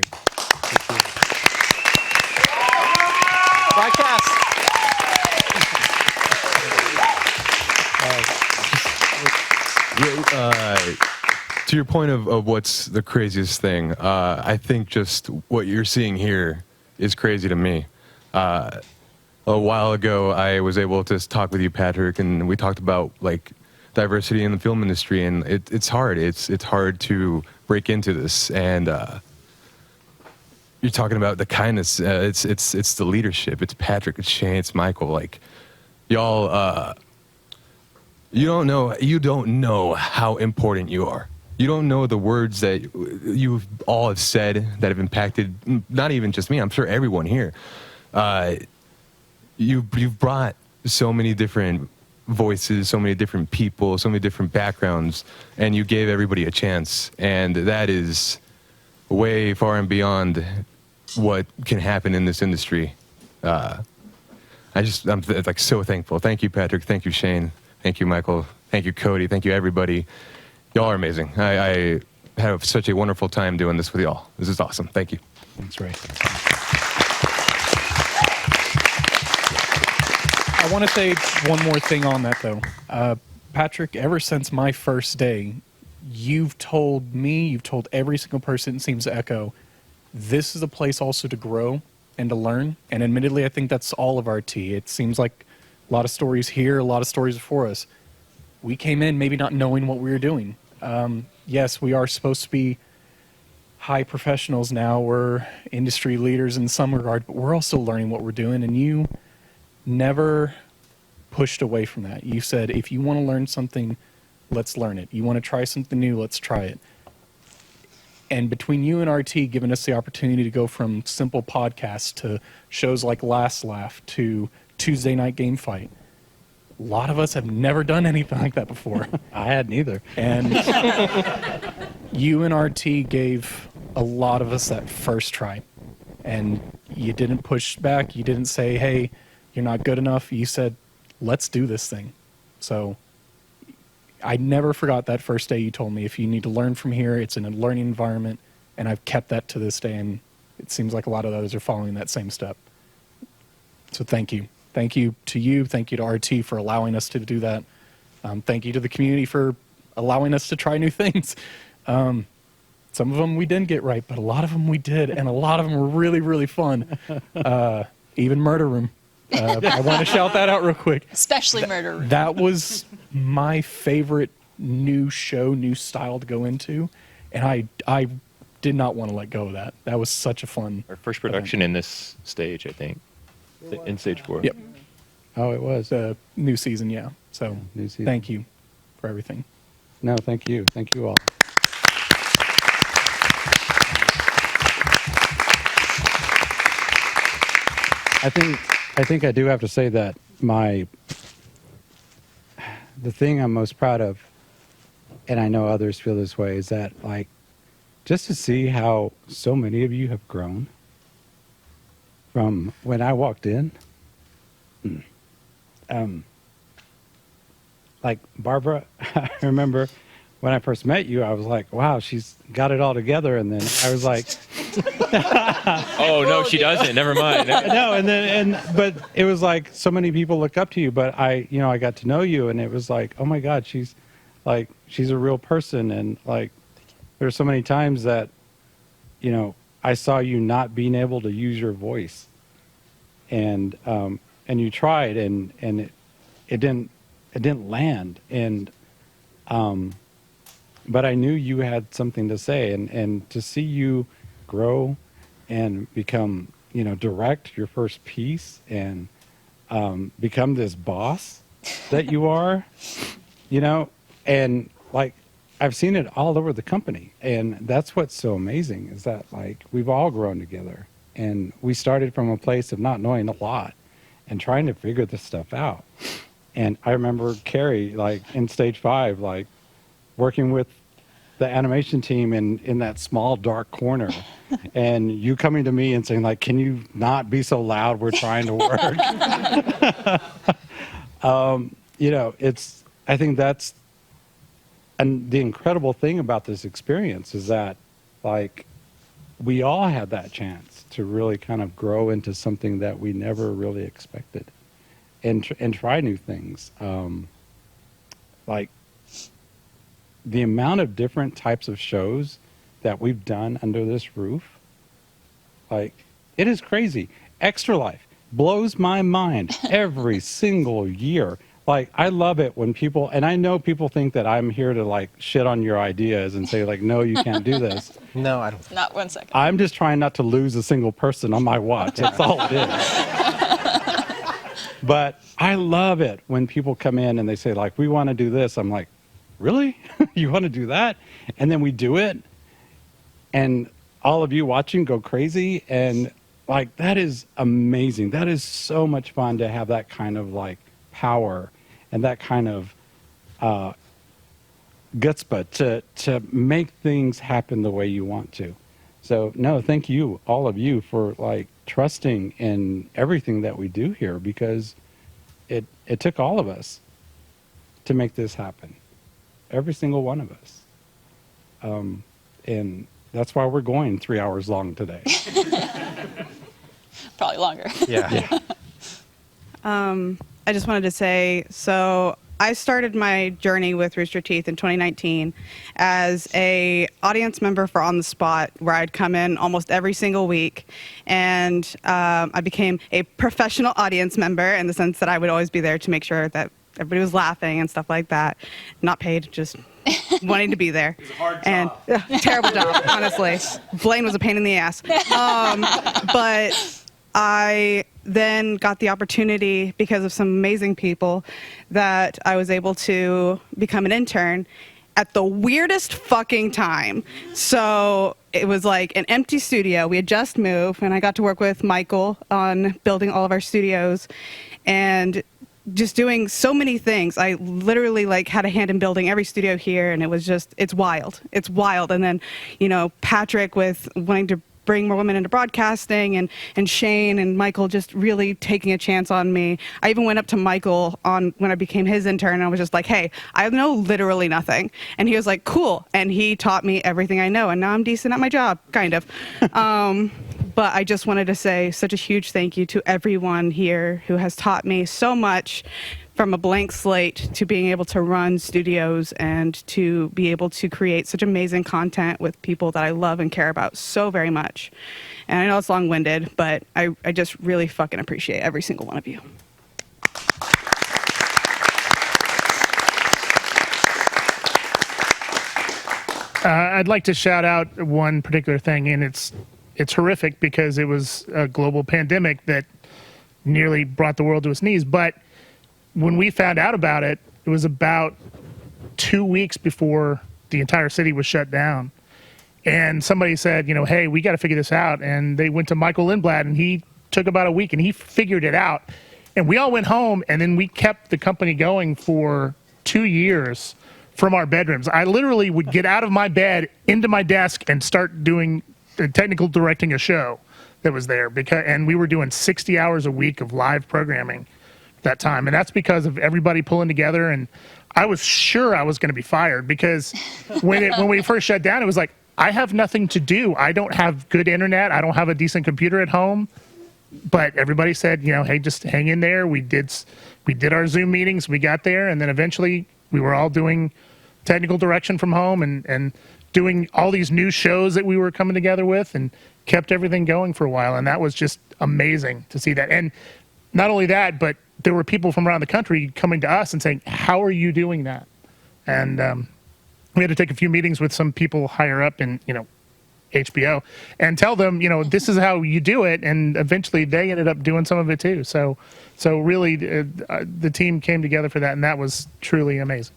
Broadcast. To your point of what's the craziest thing, I think just what you're seeing here is crazy to me. A while ago, I was able to talk with you, Patrick, and we talked about like diversity in the film industry, and it's hard. It's hard to break into this, and you're talking about the kindness. It's the leadership. It's Patrick. It's Shane. It's Michael. Like y'all. You don't know how important you are. You don't know the words that you all have said that have impacted not even just me. I'm sure everyone here. You've brought so many different voices, so many different people, so many different backgrounds, and you gave everybody a chance. And that is way far and beyond what can happen in this industry. I'm like so thankful. Thank you, Patrick. Thank you, Shane. Thank you, Michael. Thank you, Cody. Thank you, everybody. Y'all are amazing. have such a wonderful time doing this with y'all. This is awesome. Thank you. Thanks, Ray. I want to say one more thing on that, though. Patrick, ever since my first day, you've told me, you've told every single person, it seems to echo, this is a place also to grow and to learn. And admittedly, I think that's all of RT. It seems like a lot of stories here, a lot of stories before us. We came in maybe not knowing what we were doing. Yes, we are supposed to be high professionals now. We're industry leaders in some regard, but we're also learning what we're doing. And you never pushed away from that. You said, if you want to learn something, let's learn it. You want to try something new, let's try it. And between you and RT giving us the opportunity to go from simple podcasts to shows like Last Laugh to Tuesday Night Game Fight, a lot of us have never done anything like that before. I hadn't either. And you and RT gave a lot of us that first try. And you didn't push back. You didn't say, hey, you're not good enough. You said, let's do this thing. So I never forgot that first day you told me, if you need to learn from here, it's in a learning environment. And I've kept that to this day. And it seems like a lot of others are following that same step. So thank you. Thank you to you. Thank you to RT for allowing us to do that. Thank you to the community for allowing us to try new things. Some of them we didn't get right, but a lot of them we did. And a lot of them were really, really fun. Even Murder Room. I want to shout that out real quick. Especially Murder Room. That was my favorite new show, new style to go into. And I did not want to let go of that. That was such a fun. Our first production in this stage, I think. In stage 4. Yep. Oh, it was. New season, yeah. So New season. Thank you for everything. No, thank you. Thank you all. I think I do have to say that the thing I'm most proud of, and I know others feel this way, is that like just to see how so many of you have grown from when I walked in. Like Barbara, I remember when I first met you, I was like, wow, she's got it all together. And then I was like, oh, no, she doesn't. Never mind. No, but it was like so many people look up to you, but I got to know you and it was like, oh my God, she's a real person. And like, there's so many times that, I saw you not being able to use your voice and you tried and it didn't land. And, but I knew you had something to say and to see you grow and become, direct your first piece and, become this boss that you are, and like, I've seen it all over the company. And that's what's so amazing is that like, we've all grown together and we started from a place of not knowing a lot and trying to figure this stuff out. And I remember Carrie, like in stage 5, like working with the animation team in that small dark corner and you coming to me and saying like, can you not be so loud? We're trying to work. I think that's, and the incredible thing about this experience is that like, we all had that chance to really kind of grow into something that we never really expected and try new things. Like the amount of different types of shows that we've done under this roof, like it is crazy. Extra Life blows my mind every single year. Like, I love it when people, and I know people think that I'm here to like shit on your ideas and say like, no, you can't do this. No, I don't. Not 1 second. I'm just trying not to lose a single person on my watch. That's all it is. But I love it when people come in and they say like, we want to do this. I'm like, really? You want to do that? And then we do it. And all of you watching go crazy. And like, that is amazing. That is so much fun to have that kind of like power and that kind of gutzpah to make things happen the way you want to. So no, thank you, all of you, for like trusting in everything that we do here, because it took all of us to make this happen. Every single one of us. and that's why we're going 3 hours long today. Probably longer. Yeah. I just wanted to say, so I started my journey with Rooster Teeth in 2019 as a audience member for On the Spot, where I'd come in almost every single week, and I became a professional audience member in the sense that I would always be there to make sure that everybody was laughing and stuff like that. Not paid, just wanting to be there. It was a hard job. Terrible job, honestly. Blaine was a pain in the ass. But I then got the opportunity, because of some amazing people, that I was able to become an intern at the weirdest fucking time. So it was like an empty studio. We had just moved, and I got to work with Michael on building all of our studios and just doing so many things. I literally like had a hand in building every studio here, and it was just, it's wild. It's wild. And then, you know, Patrick with wanting to bring more women into broadcasting, and Shane and Michael just really taking a chance on me. I even went up to Michael when I became his intern, and I was just like, hey, I know literally nothing. And he was like, cool. And he taught me everything I know, and now I'm decent at my job, kind of. But I just wanted to say such a huge thank you to everyone here who has taught me so much, from a blank slate to being able to run studios and to be able to create such amazing content with people that I love and care about so very much. And I know it's long-winded, but I just really fucking appreciate every single one of you. I'd like to shout out one particular thing, and it's horrific because it was a global pandemic that nearly brought the world to its knees. But when we found out about it, it was about 2 weeks before the entire city was shut down. And somebody said, you know, hey, we got to figure this out. And they went to Michael Lindblad, and he took about a week, and he figured it out. And we all went home, and then we kept the company going for 2 years from our bedrooms. I literally would get out of my bed into my desk and start doing technical directing a show that was there, and we were doing 60 hours a week of live programming that time. And that's because of everybody pulling together. And I was sure I was going to be fired, because when we first shut down, it was like, I have nothing to do. I don't have good internet. I don't have a decent computer at home. But everybody said, you know, hey, just hang in there. We did our Zoom meetings. We got there. And then eventually we were all doing technical direction from home and doing all these new shows that we were coming together with, and kept everything going for a while. And that was just amazing to see that. And not only that, but there were people from around the country coming to us and saying, how are you doing that? And we had to take a few meetings with some people higher up in, you know, HBO, and tell them, you know, this is how you do it. And eventually they ended up doing some of it too. So really the team came together for that, and that was truly amazing.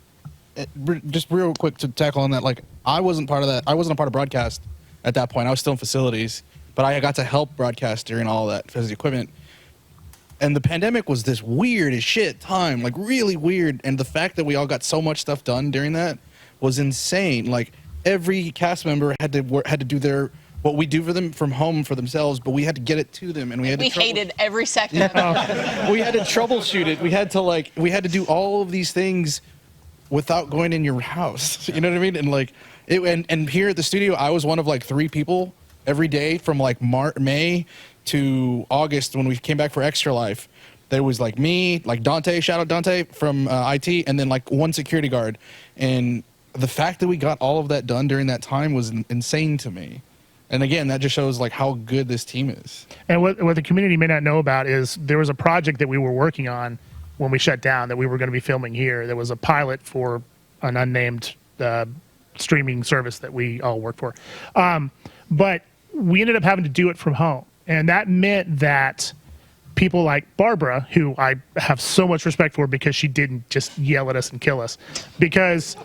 Just real quick to tackle on that, like, I wasn't part of that. I wasn't a part of broadcast at that point. I was still in facilities, but I got to help broadcast during all that physical equipment. And the pandemic was this weird as shit time, like really weird. And the fact that we all got so much stuff done during that was insane. Like, every cast member had to do what we do for them from home for themselves, but we had to get it to them, and we hated every second of it. We had to troubleshoot it. We had to do all of these things without going in your house. You know what I mean? And like and here at the studio, I was one of like 3 people every day from like May to August when we came back for Extra Life. There was like me, like Dante, shout out Dante from IT, and then like one security guard. And the fact that we got all of that done during that time was insane to me. And again, that just shows like how good this team is. And what the community may not know about is there was a project that we were working on when we shut down that we were going to be filming here. There was a pilot for an unnamed streaming service that we all work for. But we ended up having to do it from home. And that meant that people like Barbara, who I have so much respect for because she didn't just yell at us and kill us, because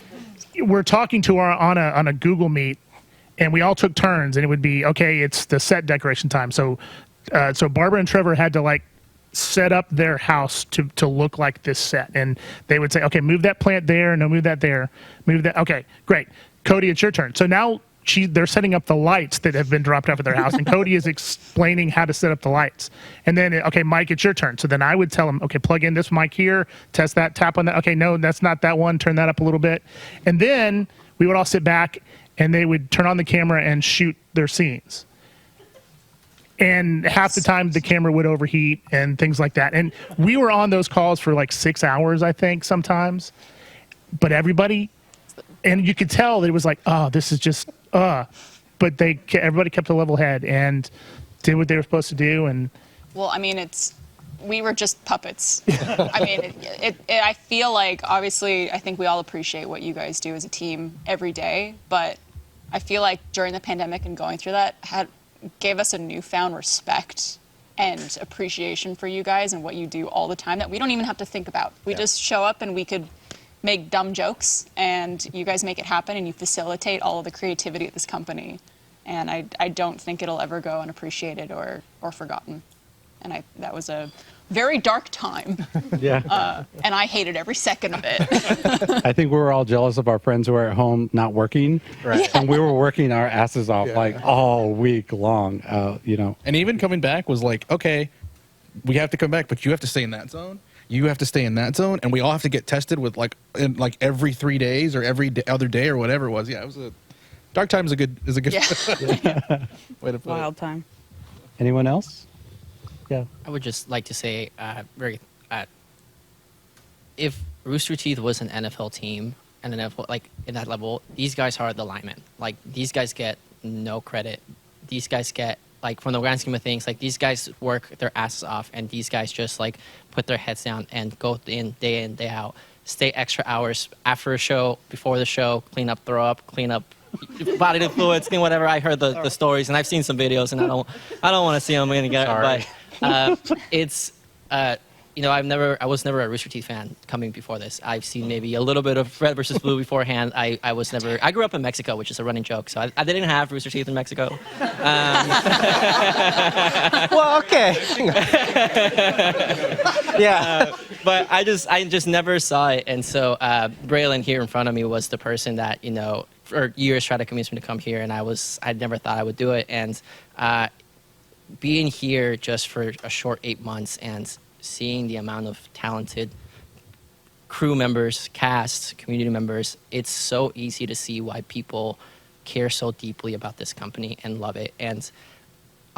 we're talking to her on a Google Meet, and we all took turns, and it would be, okay, it's the set decoration time. So Barbara and Trevor had to like set up their house to look like this set. And they would say, okay, move that plant there. No, move that there. Move that. Okay, great. Cody, it's your turn. So now they're setting up the lights that have been dropped off at their house, and Cody is explaining how to set up the lights. And then, okay, Mike, it's your turn. So then I would tell him, okay, plug in this mic here, test that, tap on that. Okay, no, that's not that one. Turn that up a little bit. And then we would all sit back and they would turn on the camera and shoot their scenes. And half the time the camera would overheat and things like that. And we were on those calls for like 6 hours, I think, sometimes. But everybody, and you could tell that it was like, oh, this is just, but everybody kept a level head and did what they were supposed to do. And Well, I mean, we were just puppets. I mean, I feel like, obviously, I think we all appreciate what you guys do as a team every day, but I feel like during the pandemic and going through that gave us a newfound respect and appreciation for you guys and what you do all the time that we don't even have to think about. We just show up and we could make dumb jokes, and you guys make it happen, and you facilitate all of the creativity at this company. And I don't think it'll ever go unappreciated or forgotten. And that was a very dark time. Yeah. And I hated every second of it. I think we were all jealous of our friends who were at home not working. Right. And we were working our asses off like all week long, And even coming back was like, okay, we have to come back, but you have to stay in that zone. You have to stay in that zone, and we all have to get tested with every 3 days or every other day or whatever it was. Yeah, it was a dark time is a good way to put it. Wild time. Anyone else? Yeah. I would just like to say, if Rooster Teeth was an NFL team and an NFL like in that level, these guys are the linemen. Like these guys get no credit. These guys get like from the grand scheme of things, like these guys work their asses off, and these guys just like put their heads down and go in, day out, stay extra hours after a show, before the show, clean up, throw up, clean up bodily fluids, clean whatever. I heard the stories, and I've seen some videos, and I don't want to see them again. But it's I was never a Rooster Teeth fan coming before this. I've seen maybe a little bit of Red versus Blue beforehand. I grew up in Mexico, which is a running joke, so I didn't have Rooster Teeth in Mexico. Well, okay. Yeah, but I just never saw it, and so Braylon here in front of me was the person that for years tried to convince me to come here, and I never thought I would do it, and being here just for a short 8 months and seeing the amount of talented crew members, cast, community members, it's so easy to see why people care so deeply about this company and love it. And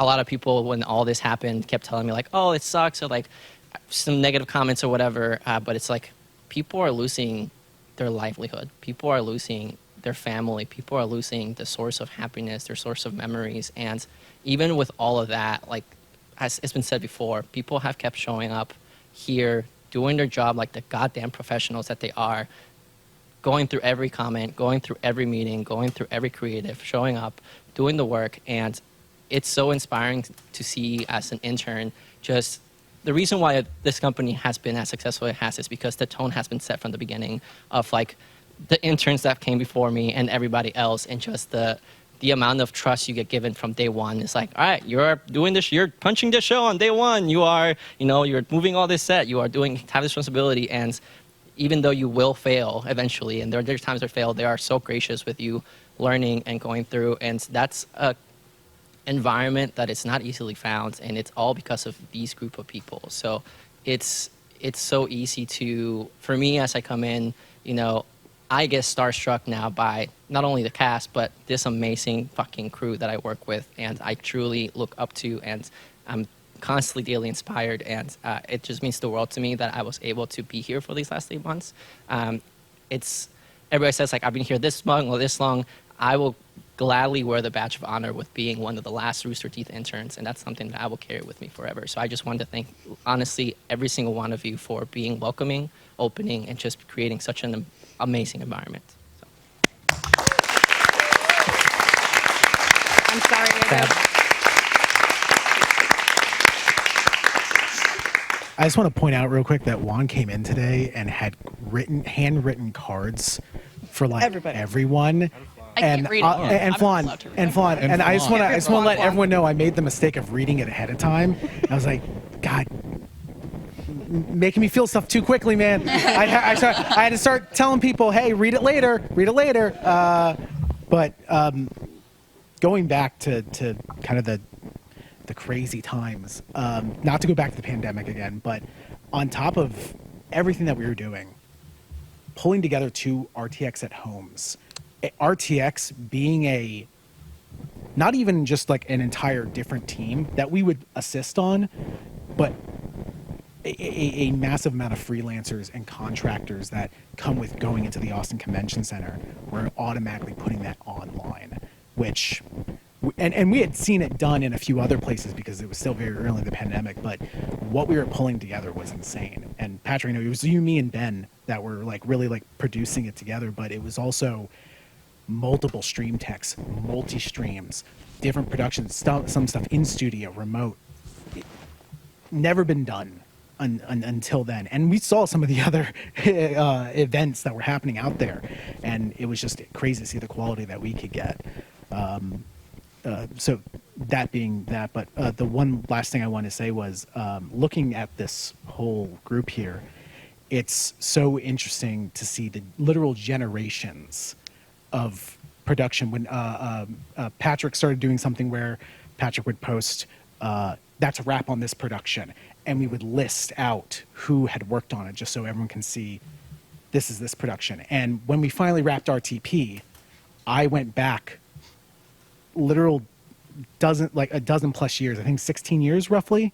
a lot of people, when all this happened, kept telling me like, oh, it sucks, or like some negative comments or whatever. But it's like people are losing their livelihood. People are losing their family. People are losing the source of happiness, their source of memories. And even with all of that, like, as it's been said before, people have kept showing up here, doing their job like the goddamn professionals that they are, going through every comment, going through every meeting, going through every creative, showing up, doing the work. And it's so inspiring to see as an intern, just the reason why this company has been as successful as it has is because the tone has been set from the beginning of like the interns that came before me and everybody else, and just the amount of trust you get given from day one. It's like, all right, you're doing this, you're punching the show on day one. You are, you're moving all this set. You are have this responsibility. And even though you will fail eventually, and there are times that fail, they are so gracious with you learning and going through. And that's a environment that is not easily found. And it's all because of these group of people. So it's so easy for me as I come in, I get starstruck now by not only the cast, but this amazing fucking crew that I work with, and I truly look up to, and I'm constantly daily inspired, and it just means the world to me that I was able to be here for these last 8 months. Everybody says like I've been here this long or this long. I will gladly wear the badge of honor with being one of the last Rooster Teeth interns, and that's something that I will carry with me forever. So I just wanted to thank, honestly, every single one of you for being welcoming, opening, and just creating such an amazing environment. So. I'm sorry. I just want to point out real quick that Juan came in today and had handwritten cards for like everyone. I can't read it. And Flan. And I just want to let everyone know I made the mistake of reading it ahead of time. And I was like, God, making me feel stuff too quickly, man. I had to start telling people, hey, read it later. But going back to kind of the crazy times, not to go back to the pandemic again, but on top of everything that we were doing, pulling together 2 RTX at homes RTX being not even just like an entire different team that we would assist on, but a massive amount of freelancers and contractors that come with going into the Austin Convention Center. We're automatically putting that online, which, and we had seen it done in a few other places because it was still very early in the pandemic, but what we were pulling together was insane. And Patrick, it was you, me, and Ben that were like really like producing it together, but it was also multiple stream techs, multi-streams, different productions, some stuff in studio, remote. Never been done until then. And we saw some of the other events that were happening out there, and it was just crazy to see the quality that we could get. So that being that, but the one last thing I want to say was looking at this whole group here, it's so interesting to see the literal generations of production. When Patrick started doing something where Patrick would post, that's a wrap on this production, and we would list out who had worked on it just so everyone can see this is this production. And when we finally wrapped RTP, I went back literal a dozen plus years, I think 16 years roughly,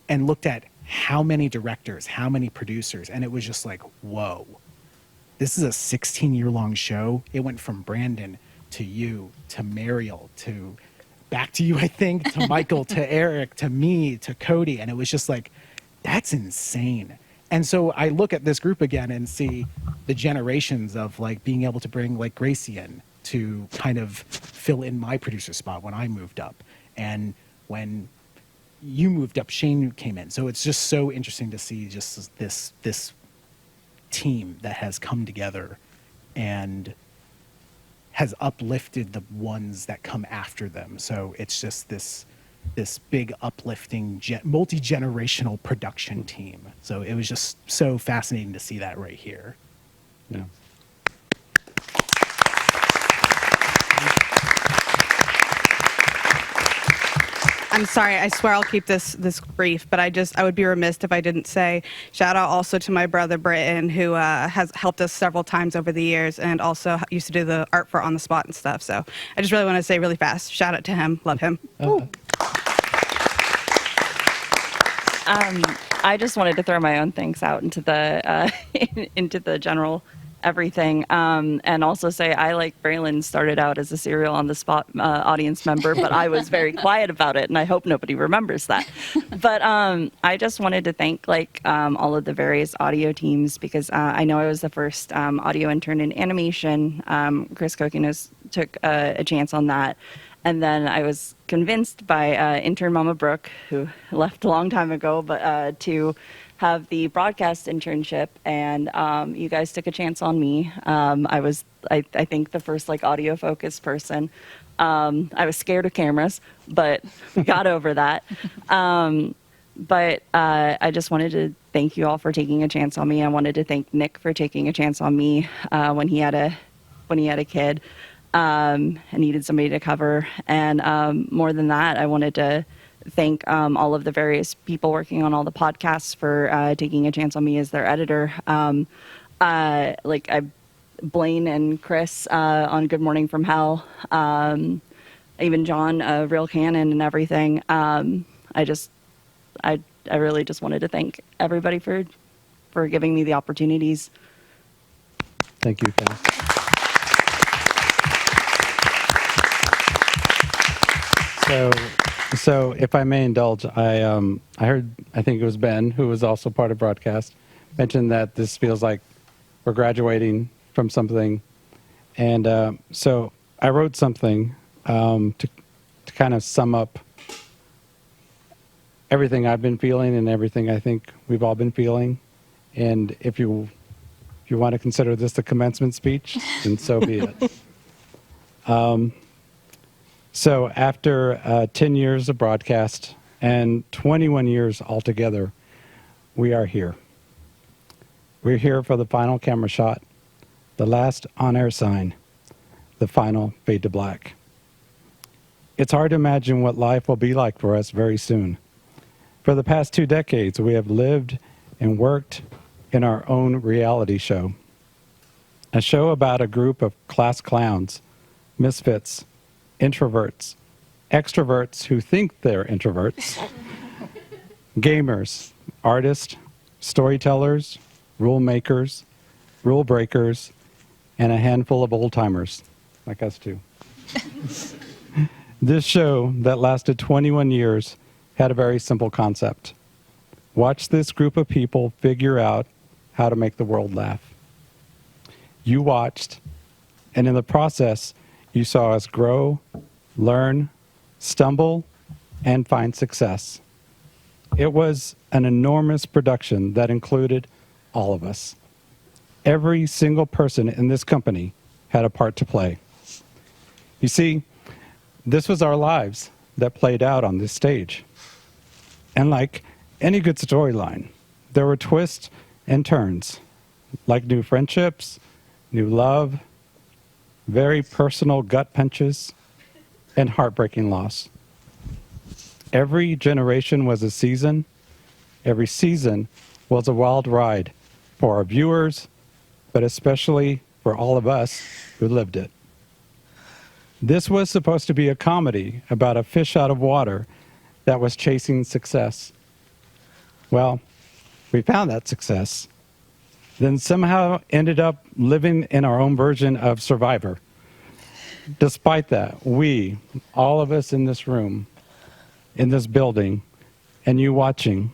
and looked at how many directors, how many producers, and it was just like, whoa, this is a 16-year-long show. It went from Brandon to you to Mariel to back to you, I think, to Michael, to Eric, to me, to Cody. And it was just like, that's insane. And so I look at this group again and see the generations of like being able to bring like Gracie in to kind of fill in my producer spot when I moved up. And when you moved up, Shane came in. So it's just so interesting to see just this team that has come together and has uplifted the ones that come after them. So it's just this big uplifting multi-generational production team. So it was just so fascinating to see that right here. Yeah. I'm sorry, I swear I'll keep this brief, but I would be remiss if I didn't say shout out also to my brother Britton, who has helped us several times over the years and also used to do the art for On the Spot and stuff. So I just really want to say really fast, shout out to him, love him. I just wanted to throw my own thanks out into the into the general everything, and also say I, like Braylon, started out as a serial On the Spot audience member, but I was very quiet about it, and I hope nobody remembers that. But I just wanted to thank all of the various audio teams, because I know I was the first audio intern in animation. Chris Kokinos took a chance on that. And then I was convinced by intern Mama Brooke, who left a long time ago, but to have the broadcast internship, and you guys took a chance on me. I was, I think, the first audio focused person. I was scared of cameras, but got over that. But I just wanted to thank you all for taking a chance on me. I wanted to thank Nick for taking a chance on me when he had a kid. And needed somebody to cover. And more than that, I wanted to thank all of the various people working on all the podcasts for taking a chance on me as their editor. Blaine and Chris on Good Morning from Hell, even John of Real Canon and everything. I really just wanted to thank everybody for giving me the opportunities. Thank you, guys. So if I may indulge, I heard, I think it was Ben, who was also part of broadcast, mentioned that this feels like we're graduating from something. And so I wrote something to kind of sum up everything I've been feeling and everything I think we've all been feeling. And if you want to consider this the commencement speech, then so be it. So after 10 years of broadcast and 21 years altogether, we are here. We're here for the final camera shot, the last on-air sign, the final fade to black. It's hard to imagine what life will be like for us very soon. For the past 2 decades, we have lived and worked in our own reality show. a show about a group of class clowns, misfits, introverts, extroverts who think they're introverts, gamers, artists, storytellers, rule makers, rule breakers, and a handful of old timers, like us too. This show that lasted 21 years had a very simple concept. Watch this group of people figure out how to make the world laugh. You watched, and in the process, you saw us grow, learn, stumble, and find success. It was an enormous production that included all of us. Every single person in this company had a part to play. You see, this was our lives that played out on this stage. And like any good storyline, there were twists and turns, like new friendships, new love, very personal gut punches, and heartbreaking loss. Every generation was a season. Every season was a wild ride for our viewers, but especially for all of us who lived it. This was supposed to be a comedy about a fish out of water that was chasing success. Well, we found that success, then somehow ended up living in our own version of Survivor. Despite that, we, all of us in this room, in this building, and you watching,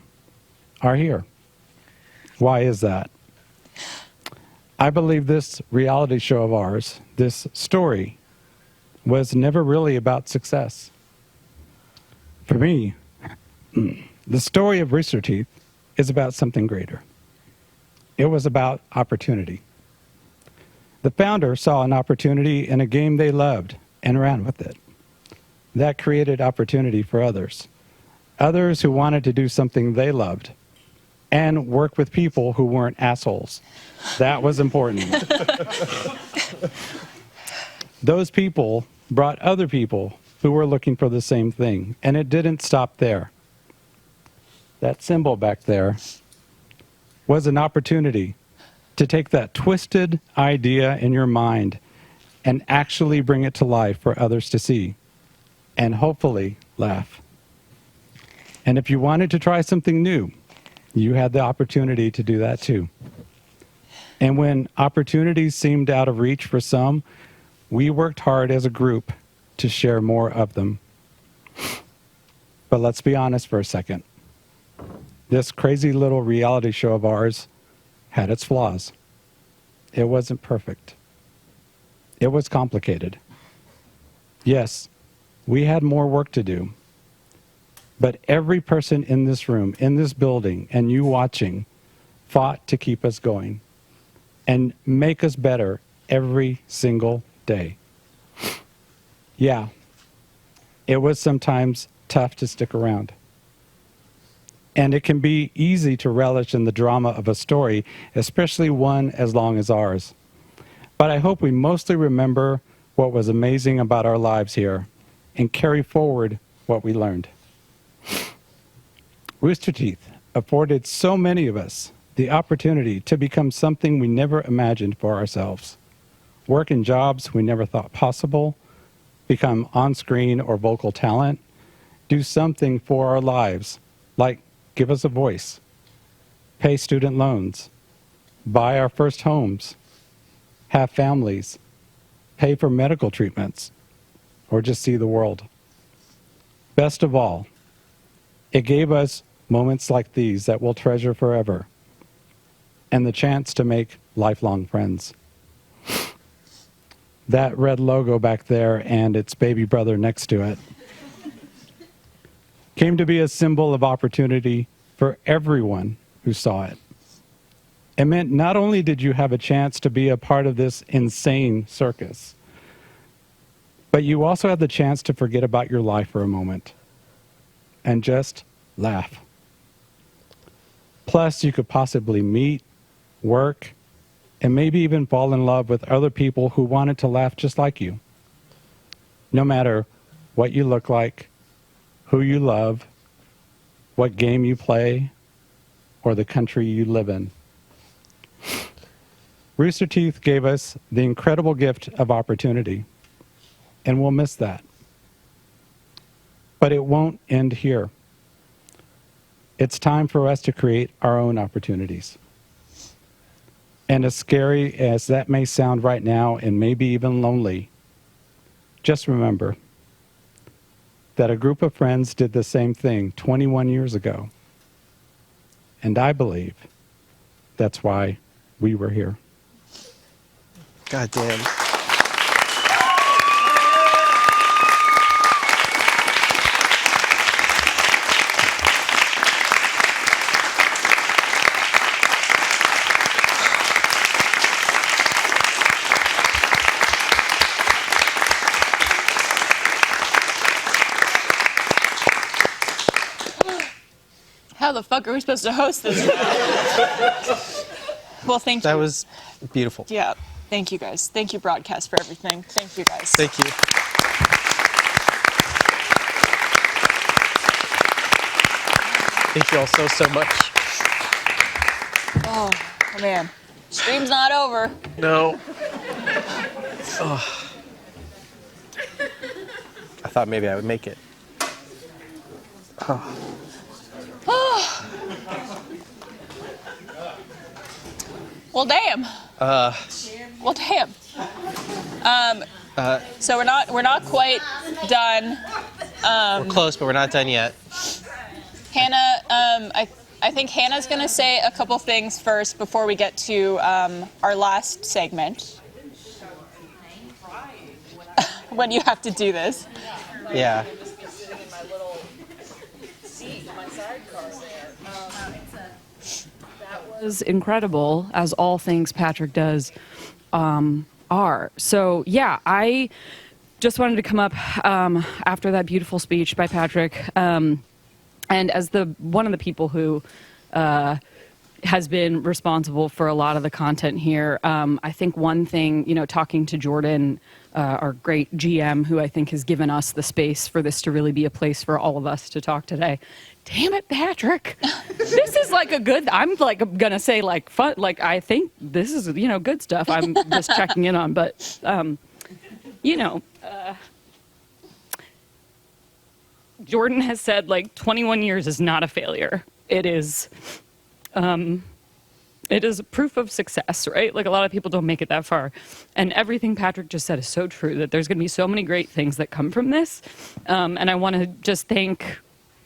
are here. Why is that? I believe this reality show of ours, this story, was never really about success. For me, the story of Rooster Teeth is about something greater. It was about opportunity. The founder saw an opportunity in a game they loved and ran with it. That created opportunity for others. Others who wanted to do something they loved and work with people who weren't assholes. That was important. Those people brought other people who were looking for the same thing, and it didn't stop there. That symbol back there was an opportunity to take that twisted idea in your mind and actually bring it to life for others to see and hopefully laugh. And if you wanted to try something new, you had the opportunity to do that too. And when opportunities seemed out of reach for some, we worked hard as a group to share more of them. But let's be honest for a second. This crazy little reality show of ours had its flaws. It wasn't perfect. It was complicated. Yes, we had more work to do. But every person in this room, in this building, and you watching, fought to keep us going and make us better every single day. Yeah, it was sometimes tough to stick around. And it can be easy to relish in the drama of a story, especially one as long as ours. But I hope we mostly remember what was amazing about our lives here and carry forward what we learned. Rooster Teeth afforded so many of us the opportunity to become something we never imagined for ourselves. Work in jobs we never thought possible, become on-screen or vocal talent, do something for our lives, like give us a voice, pay student loans, buy our first homes, have families, pay for medical treatments, or just see the world. Best of all, it gave us moments like these that we'll treasure forever, and the chance to make lifelong friends. That red logo back there and its baby brother next to it came to be a symbol of opportunity for everyone who saw it. It meant not only did you have a chance to be a part of this insane circus, but you also had the chance to forget about your life for a moment and just laugh. Plus, you could possibly meet, work, and maybe even fall in love with other people who wanted to laugh just like you. No matter what you look like, who you love, what game you play, or the country you live in. Rooster Teeth gave us the incredible gift of opportunity, and we'll miss that. But it won't end here. It's time for us to create our own opportunities. And as scary as that may sound right now, and maybe even lonely, just remember that a group of friends did the same thing 21 years ago. And I believe that's why we were here. God damn. How the fuck are we supposed to host this? Well, thank you. That was beautiful. Yeah. Thank you, guys. Thank you, Broadcast, for everything. Thank you, guys. Thank you. Thank you all so much. Oh, man. Stream's not over. No. Oh. I thought maybe I would make it. Oh. Well, damn. Well, damn. So we're not quite done. We're close, but we're not done yet. Hannah, I think Hannah's gonna say a couple things first before we get to our last segment. When you have to do this. Yeah. Was incredible, as all things Patrick does are. So yeah, I just wanted to come up after that beautiful speech by Patrick, and as one of the people who has been responsible for a lot of the content here. I think one thing, talking to Jordan, our great GM, who I think has given us the space for this to really be a place for all of us to talk today. Damn it, Patrick. This is like I'm like gonna say like fun, like I think this is, good stuff I'm just checking in on, but, Jordan has said like 21 years is not a failure. It is proof of success, right? Like a lot of people don't make it that far. And everything Patrick just said is so true, that there's going to be so many great things that come from this. And I want to just thank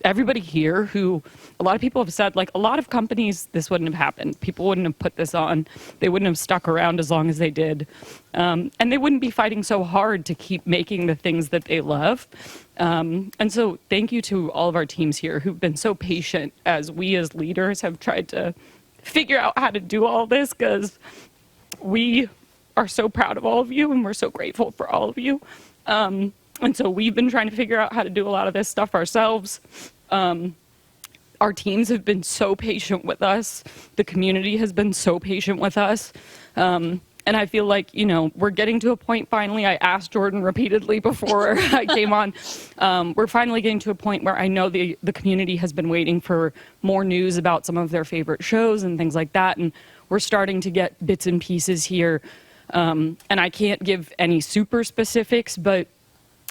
everybody here who, a lot of people have said, like a lot of companies, this wouldn't have happened. People wouldn't have put this on. They wouldn't have stuck around as long as they did. And they wouldn't be fighting so hard to keep making the things that they love. And so thank you to all of our teams here who've been so patient as we as leaders have tried to figure out how to do all this, because we are so proud of all of you and we're so grateful for all of you. And so we've been trying to figure out how to do a lot of this stuff ourselves. Our teams have been so patient with us. The community has been so patient with us. And I feel like, we're getting to a point finally. I asked Jordan repeatedly before I came on. We're finally getting to a point where I know the community has been waiting for more news about some of their favorite shows and things like that. And we're starting to get bits and pieces here. And I can't give any super specifics, but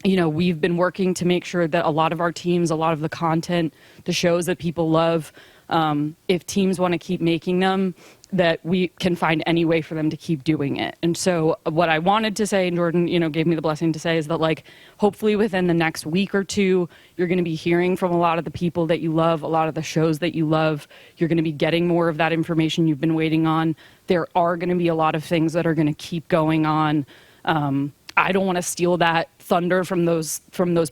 we've been working to make sure that a lot of our teams, a lot of the content, the shows that people love, if teams want to keep making them, that we can find any way for them to keep doing it. And so what I wanted to say, and Jordan, gave me the blessing to say, is that like, hopefully within the next week or two, you're going to be hearing from a lot of the people that you love, a lot of the shows that you love. You're going to be getting more of that information you've been waiting on. There are going to be a lot of things that are going to keep going on. I don't want to steal that thunder from those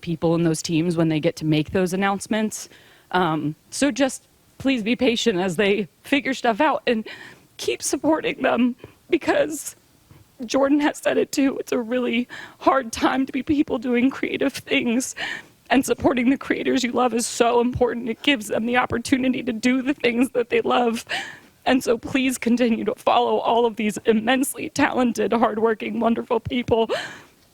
people and those teams when they get to make those announcements. So just please be patient as they figure stuff out and keep supporting them, because Jordan has said it too. It's a really hard time to be people doing creative things, and supporting the creators you love is so important. It gives them the opportunity to do the things that they love. And so please continue to follow all of these immensely talented, hardworking, wonderful people.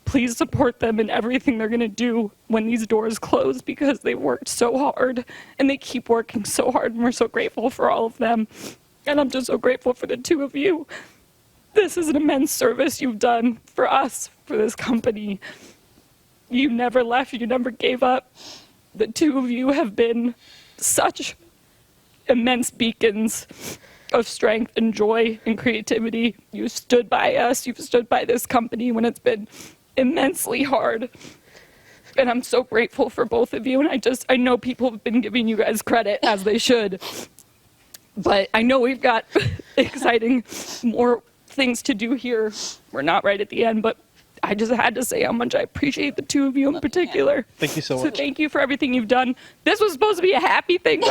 Please support them in everything they're going to do when these doors close, because they worked so hard and they keep working so hard, and we're so grateful for all of them. And I'm just so grateful for the two of you. this is an immense service you've done for us, for this company. You never left, you never gave up. The two of you have been such immense beacons of strength and joy and creativity. You stood by us, you've stood by this company when it's been immensely hard. And I'm so grateful for both of you. And I know people have been giving you guys credit, as they should. But I know we've got exciting more things to do here. We're not right at the end, but I just had to say how much I appreciate the two of you in particular. Thank you so much. So thank you for everything you've done. This was supposed to be a happy thing.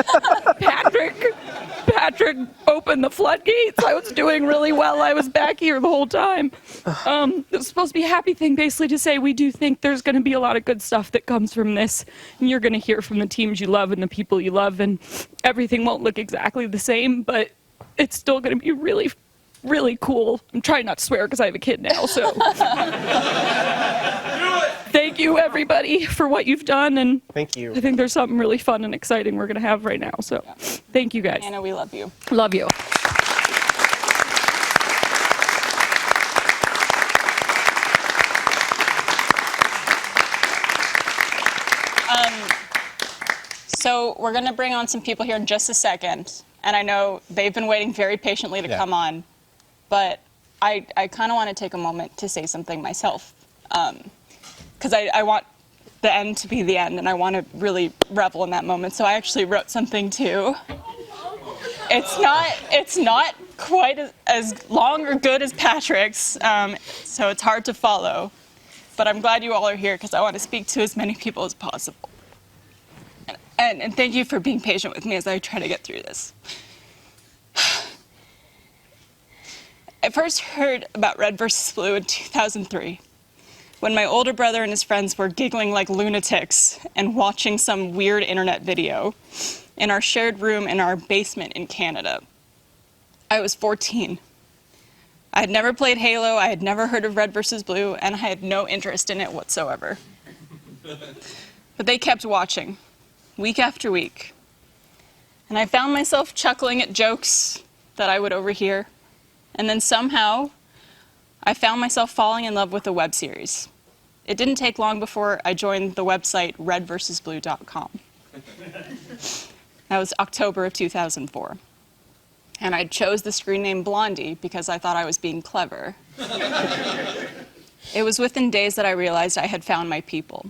Patrick opened the floodgates. I was doing really well. I was back here the whole time. It was supposed to be a happy thing, basically to say we do think there's going to be a lot of good stuff that comes from this. And you're going to hear from the teams you love and the people you love, and everything won't look exactly the same, but it's still going to be really, really cool. I'm trying not to swear because I have a kid now, so. Thank you, everybody, for what you've done, and thank you. I think there's something really fun and exciting we're going to have right now, so thank you, guys. Anna, we love you. Love you. So we're going to bring on some people here in just a second, and I know they've been waiting very patiently to come on, but I kind of want to take a moment to say something myself, because I want the end to be the end, and I want to really revel in that moment. So I actually wrote something too. It's not quite as long or good as Patrick's, so it's hard to follow. But I'm glad you all are here because I want to speak to as many people as possible. And thank you for being patient with me as I try to get through this. I first heard about Red versus Blue in 2003, when my older brother and his friends were giggling like lunatics and watching some weird internet video in our shared room in our basement in Canada. I was 14. I had never played Halo, I had never heard of Red versus Blue, and I had no interest in it whatsoever. But they kept watching, week after week. And I found myself chuckling at jokes that I would overhear. And then somehow, I found myself falling in love with a web series. It didn't take long before I joined the website redversusblue.com. That was October of 2004. And I chose the screen name Blondie because I thought I was being clever. It was within days that I realized I had found my people.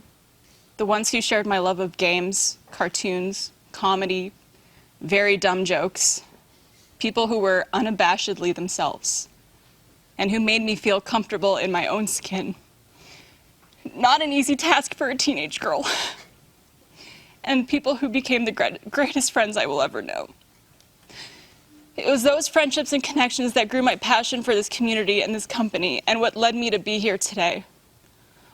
The ones who shared my love of games, cartoons, comedy, very dumb jokes. People who were unabashedly themselves, and who made me feel comfortable in my own skin. Not an easy task for a teenage girl. And people who became the greatest friends I will ever know. It was those friendships and connections that grew my passion for this community and this company, and what led me to be here today.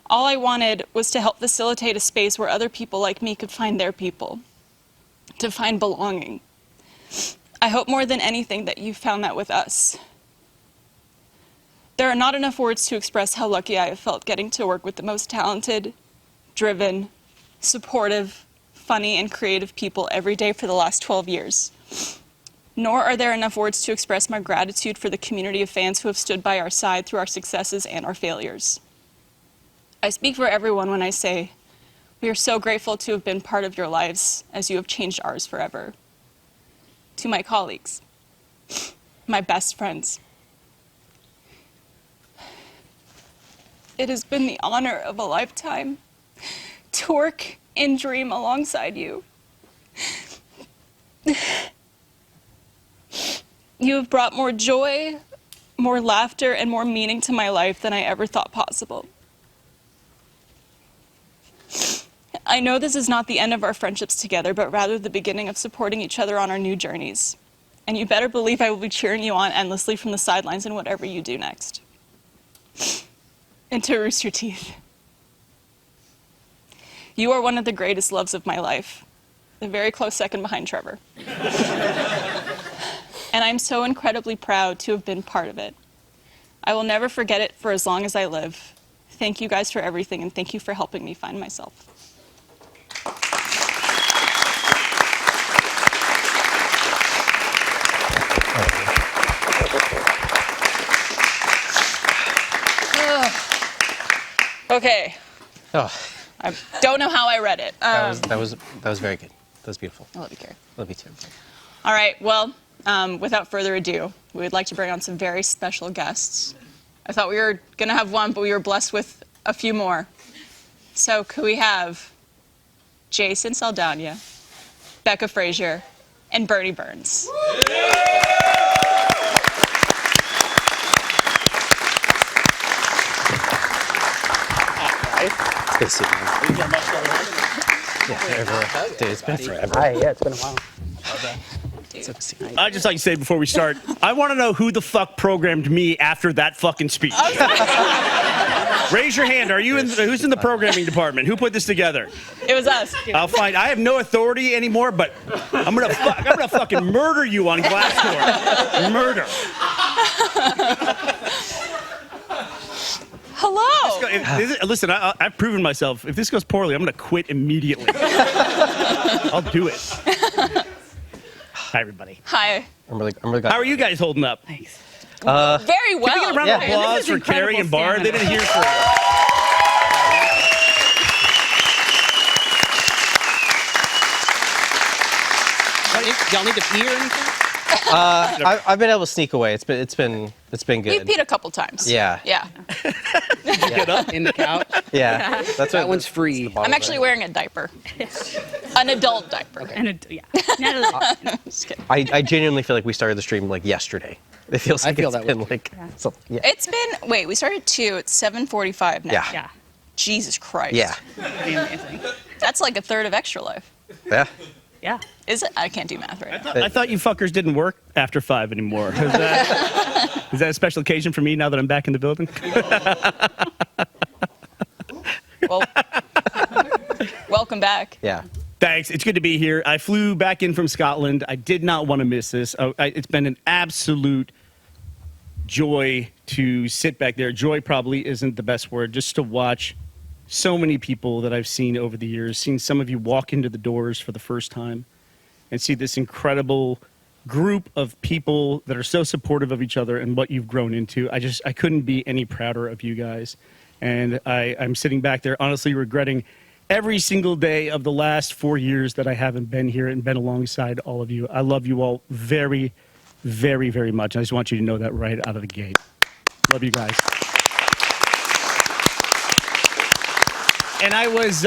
All I wanted was to help facilitate a space where other people like me could find their people, to find belonging. I hope more than anything that you found that with us. There are not enough words to express how lucky I have felt getting to work with the most talented, driven, supportive, funny, and creative people every day for the last 12 years. Nor are there enough words to express my gratitude for the community of fans who have stood by our side through our successes and our failures. I speak for everyone when I say, we are so grateful to have been part of your lives as you have changed ours forever. To my colleagues, my best friends. It has been the honor of a lifetime to work and dream alongside you. You have brought more joy, more laughter, and more meaning to my life than I ever thought possible. I know this is not the end of our friendships together, but rather the beginning of supporting each other on our new journeys. And you better believe I will be cheering you on endlessly from the sidelines in whatever you do next. And to Rooster Teeth. You are one of the greatest loves of my life. A very close second behind Trevor. And I'm so incredibly proud to have been part of it. I will never forget it for as long as I live. Thank you guys for everything, and thank you for helping me find myself. Okay. Oh, I don't know how I read it. that was very good. That was beautiful. I love you, Carrie. Love you too. All right. Well, without further ado, we would like to bring on some very special guests. I thought we were going to have one, but we were blessed with a few more. So could we have Jason Saldana, Becca Frazier, and Bernie Burns? Good to see you. Yeah, dude, it's been forever. Hi, yeah, it's been a while. I'd just like to say before we start, I want to know who the fuck programmed me after that fucking speech. Raise your hand. Are you who's in the programming department? Who put this together? It was us. I'll find. I have no authority anymore, but I'm gonna fucking murder you on Glassdoor. Murder. Hello. Listen, I've proven myself. If this goes poorly, I'm gonna quit immediately. I'll do it. Hi, everybody. Hi. I'm really glad. How are you guys holding up? Thanks. Very well. Can we get a round of applause for Carrie and Barb? They've been here for. Y'all need to pee or anything? I've been able to sneak away. It's been good. We've peed a couple times. Yeah. Yeah. Get up in the couch. Yeah, that one's free. I'm actually wearing a diaper. An adult diaper. Okay. Yeah. Not a little. Just kidding. I genuinely feel like we started the stream like yesterday. It feels like it's been like. So, yeah. It's been, wait, we started at 2. It's 7:45 now. Yeah. Jesus Christ. Yeah. Amazing. That's like a third of Extra Life. Yeah. Yeah. Is it? I can't do math right now. I thought you fuckers didn't work after 5 anymore. Is that a special occasion for me now that I'm back in the building? Well, welcome back. Yeah. Thanks. It's good to be here. I flew back in from Scotland. I did not want to miss this. It's been an absolute joy to sit back there. Joy probably isn't the best word. Just to watch so many people that I've seen over the years, seen some of you walk into the doors for the first time and see this incredible group of people that are so supportive of each other and what you've grown into. I couldn't be any prouder of you guys. And I'm sitting back there honestly regretting every single day of the last 4 years that I haven't been here and been alongside all of you. I love you all very, very, very much. I just want you to know that right out of the gate. Love you guys. And I was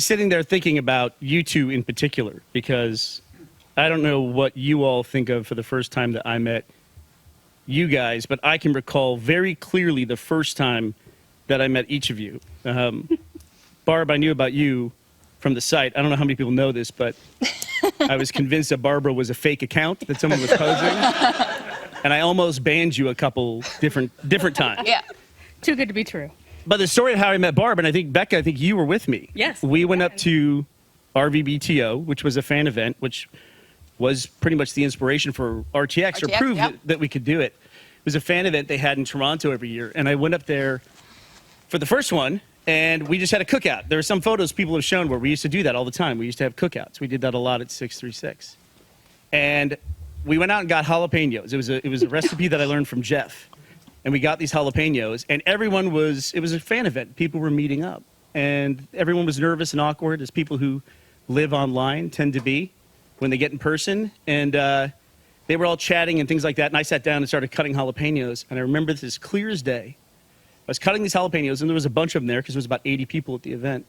sitting there thinking about you two in particular, because I don't know what you all think of for the first time that I met you guys, but I can recall very clearly the first time that I met each of you. Barb, I knew about you from the site. I don't know how many people know this, but I was convinced that Barbara was a fake account, that someone was posing. And I almost banned you a couple different times. Yeah. Too good to be true. But the story of how I met Barb, and I think, Becca, I think you were with me. Yes. We went up to RVBTO, which was a fan event, which was pretty much the inspiration for RTX, or proved that we could do it. It was a fan event they had in Toronto every year. And I went up there for the first one, and we just had a cookout. There are some photos people have shown where we used to do that all the time. We used to have cookouts. We did that a lot at 636. And we went out and got jalapenos. It was a recipe that I learned from Jeff. And we got these jalapenos, and it was a fan event. People were meeting up, and everyone was nervous and awkward, as people who live online tend to be when they get in person. And they were all chatting and things like that, and I sat down and started cutting jalapenos. And I remember this as clear as day. I was cutting these jalapenos, and there was a bunch of them there because there was about 80 people at the event.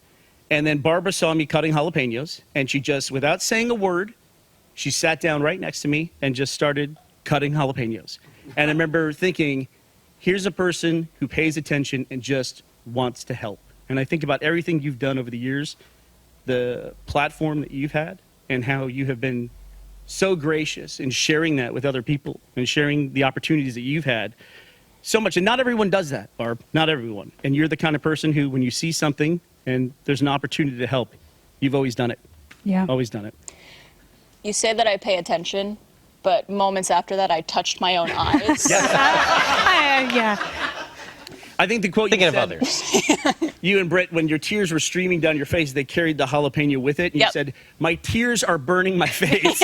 And then Barbara saw me cutting jalapenos, and she just, without saying a word, she sat down right next to me and just started cutting jalapenos. And I remember thinking, here's a person who pays attention and just wants to help. And I think about everything you've done over the years, the platform that you've had, and how you have been so gracious in sharing that with other people and sharing the opportunities that you've had so much. And not everyone does that, Barb, not everyone. And you're the kind of person who, when you see something and there's an opportunity to help, you've always done it. Yeah. Always done it. You say that I pay attention, but moments after that, I touched my own eyes. Yeah. I think the quote Thinking you of said, others. you and Britt, when your tears were streaming down your face, they carried the jalapeno with it. And you said, my tears are burning my face.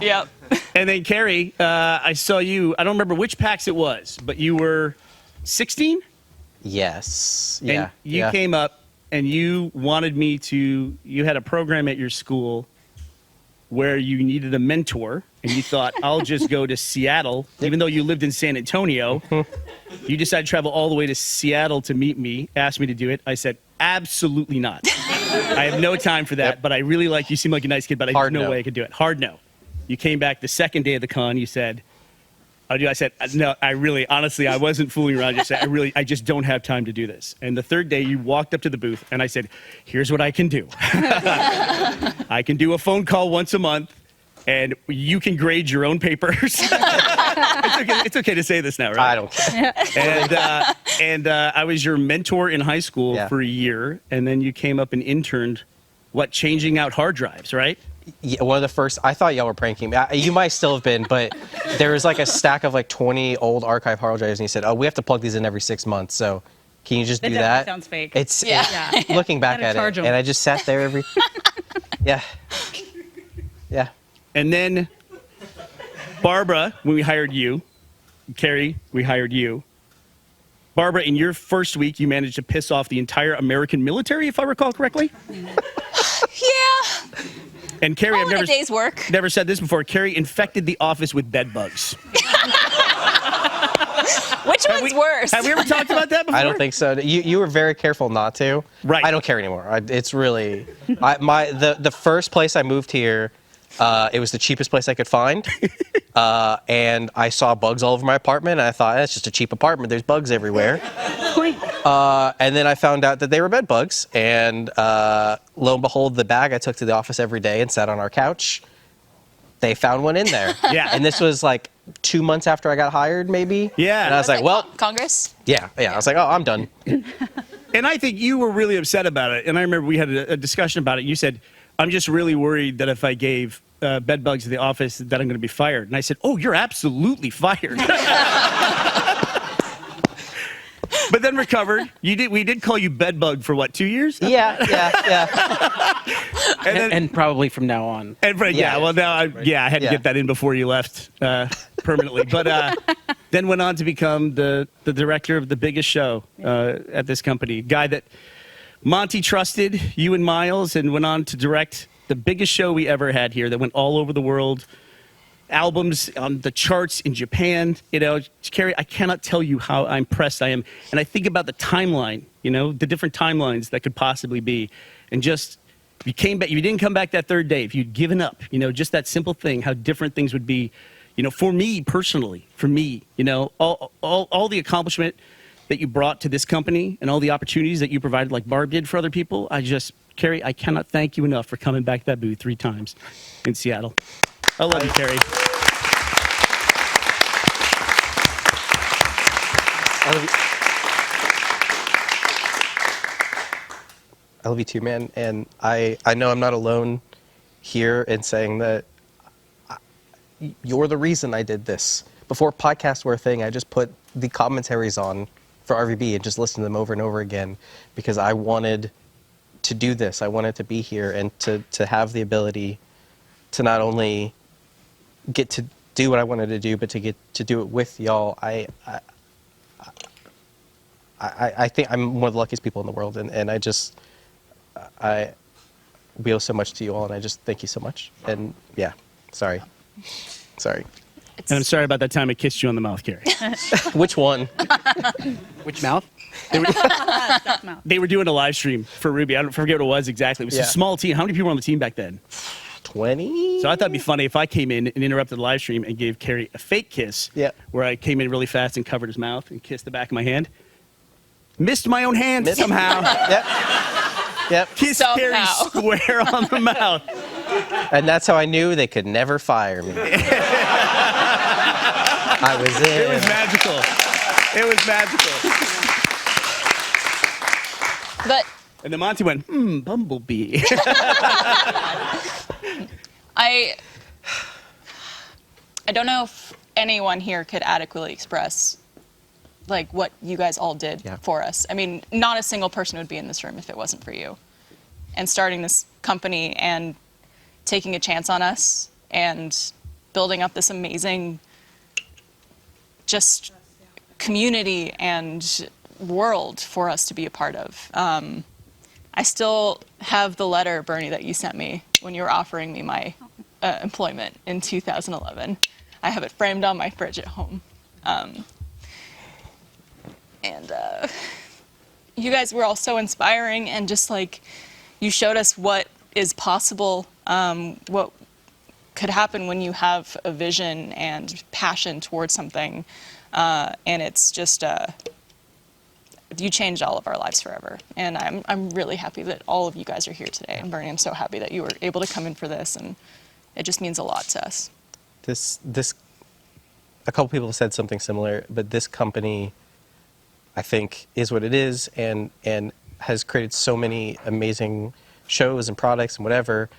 Yep. And then Carrie, I saw you. I don't remember which PAX it was, but you were 16. Yes. And Yeah. you came up and you wanted me to. You had a program at your school where you needed a mentor, and you thought, I'll just go to Seattle, even though you lived in San Antonio. You decided to travel all the way to Seattle to meet me, asked me to do it. I said, absolutely not. I have no time for that, but I really like you. Seem like a nice kid, but there's no way I could do it. Hard no. You came back the second day of the con. You said, I said, no, I really, honestly, I wasn't fooling around. I just said, I just don't have time to do this. And the third day, you walked up to the booth, and I said, here's what I can do. I can do a phone call once a month, and you can grade your own papers. It's okay to say this now, right? I don't care. And I was your mentor in high school for a year, and then you came up and interned, changing out hard drives, right? Yeah, one of the first. I thought y'all were pranking me. You might still have been, but there was like a stack of like 20 old archive hard drives, and he said, "Oh, we have to plug these in every 6 months. So, can you just do that?" Sounds fake. It's looking back at it, and I just sat there every. Yeah. And then Barbara, when we hired you, Carrie, we hired you. Barbara, in your first week, you managed to piss off the entire American military, if I recall correctly. Yeah. And Carrie, I've a day's work. never said this before. Carrie infected the office with bed bugs. Which one's worse? Have we ever talked about that before? I don't think so. You were very careful not to. Right. I don't care anymore. It's really the first place I moved here. It was the cheapest place I could find, and I saw bugs all over my apartment. And I thought, it's just a cheap apartment. There's bugs everywhere. And then I found out that they were bed bugs, and lo and behold, the bag I took to the office every day and sat on our couch, they found one in there. Yeah. And this was like 2 months after I got hired, maybe. Yeah. And I was like, well, Congress? yeah. I was like, oh, I'm done. And I think you were really upset about it. And I remember we had a discussion about it. You said, I'm just really worried that if I gave bed bugs to the office that I'm going to be fired. And I said, oh, you're absolutely fired. But then recovered. We did call you bed bug for 2 years? Yeah. And probably from now on. And well, now I had to get that in before you left permanently. But then went on to become the director of the biggest show at this company. Guy that Monty trusted, you and Miles, and went on to direct the biggest show we ever had here that went all over the world. Albums on the charts in Japan. Carrie, I cannot tell you how impressed I am. And I think about the timeline, the different timelines that could possibly be. And just, you came back, you didn't come back that third day. If you'd given up, just that simple thing, how different things would be, for me personally, all the accomplishment that you brought to this company and all the opportunities that you provided, like Barb did for other people. Carrie, I cannot thank you enough for coming back to that booth 3 times in Seattle. I love you, Carrie. I love you too, man. And I know I'm not alone here in saying that you're the reason I did this. Before podcasts were a thing, I just put the commentaries on for RVB and just listened to them over and over again because I wanted to do this. I wanted to be here and to have the ability to not only get to do what I wanted to do, but to get to do it with y'all. I think I'm one of the luckiest people in the world, and I we owe so much to you all, and I just thank you so much. And yeah, sorry. And I'm sorry about that time I kissed you on the mouth, Carrie. Which one? Which mouth? They were doing a live stream for Ruby. I don't forget what it was exactly. It was a small team. How many people were on the team back then? 20. So I thought it'd be funny if I came in and interrupted the live stream and gave Carrie a fake kiss. Yeah. Where I came in really fast and covered his mouth and kissed the back of my hand. Missed my own hand somehow. Yep. Kissed Carrie square on the mouth. And that's how I knew they could never fire me. I was in. It was magical. And then Monty went, Bumblebee. I don't know if anyone here could adequately express what you guys all did for us. I mean, not a single person would be in this room if it wasn't for you. And starting this company and taking a chance on us and building up this amazing just community and world for us to be a part of. I still have the letter, Bernie, that you sent me when you were offering me my employment in 2011. I have it framed on my fridge at home. You guys were all so inspiring, and just like you showed us what is possible, what could happen when you have a vision and passion towards something, and it's just you changed all of our lives forever. And I'm really happy that all of you guys are here today. And Bernie, I'm so happy that you were able to come in for this, and it just means a lot to us. A couple people said something similar, but this company, I think, is what it is, and has created so many amazing shows and products and whatever,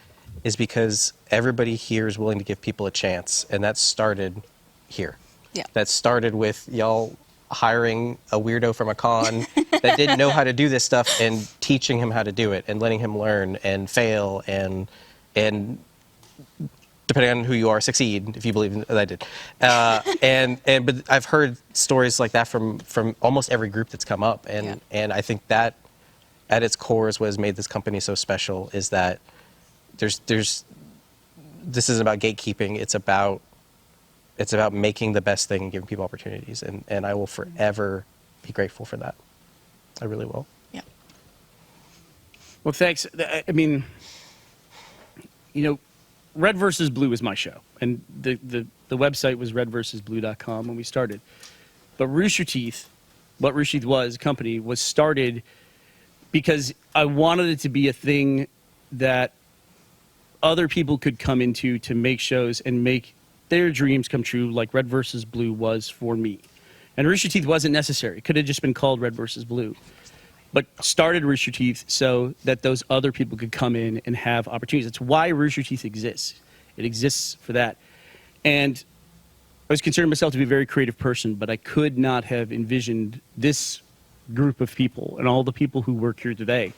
is because everybody here is willing to give people a chance, and that started here. Yeah. That started with y'all hiring a weirdo from a con that didn't know how to do this stuff and teaching him how to do it and letting him learn and fail and depending on who you are, succeed, if you believe in that I did. But I've heard stories like that from almost every group that's come up, and I think that at its core is what has made this company so special, is that this isn't about gatekeeping, it's about making the best thing and giving people opportunities, and I will forever be grateful for that. I really will. Yeah. Well, thanks. I mean, Red versus Blue was my show, and the website was redversusblue.com when we started. But Rooster Teeth, what Rooster Teeth was, a company, was started because I wanted it to be a thing that other people could come into to make shows and make their dreams come true, like Red versus Blue was for me. And Rooster Teeth wasn't necessary. It could have just been called Red versus Blue. But started Rooster Teeth so that those other people could come in and have opportunities. That's why Rooster Teeth exists. It exists for that. And I was considering myself to be a very creative person, but I could not have envisioned this group of people and all the people who work here today.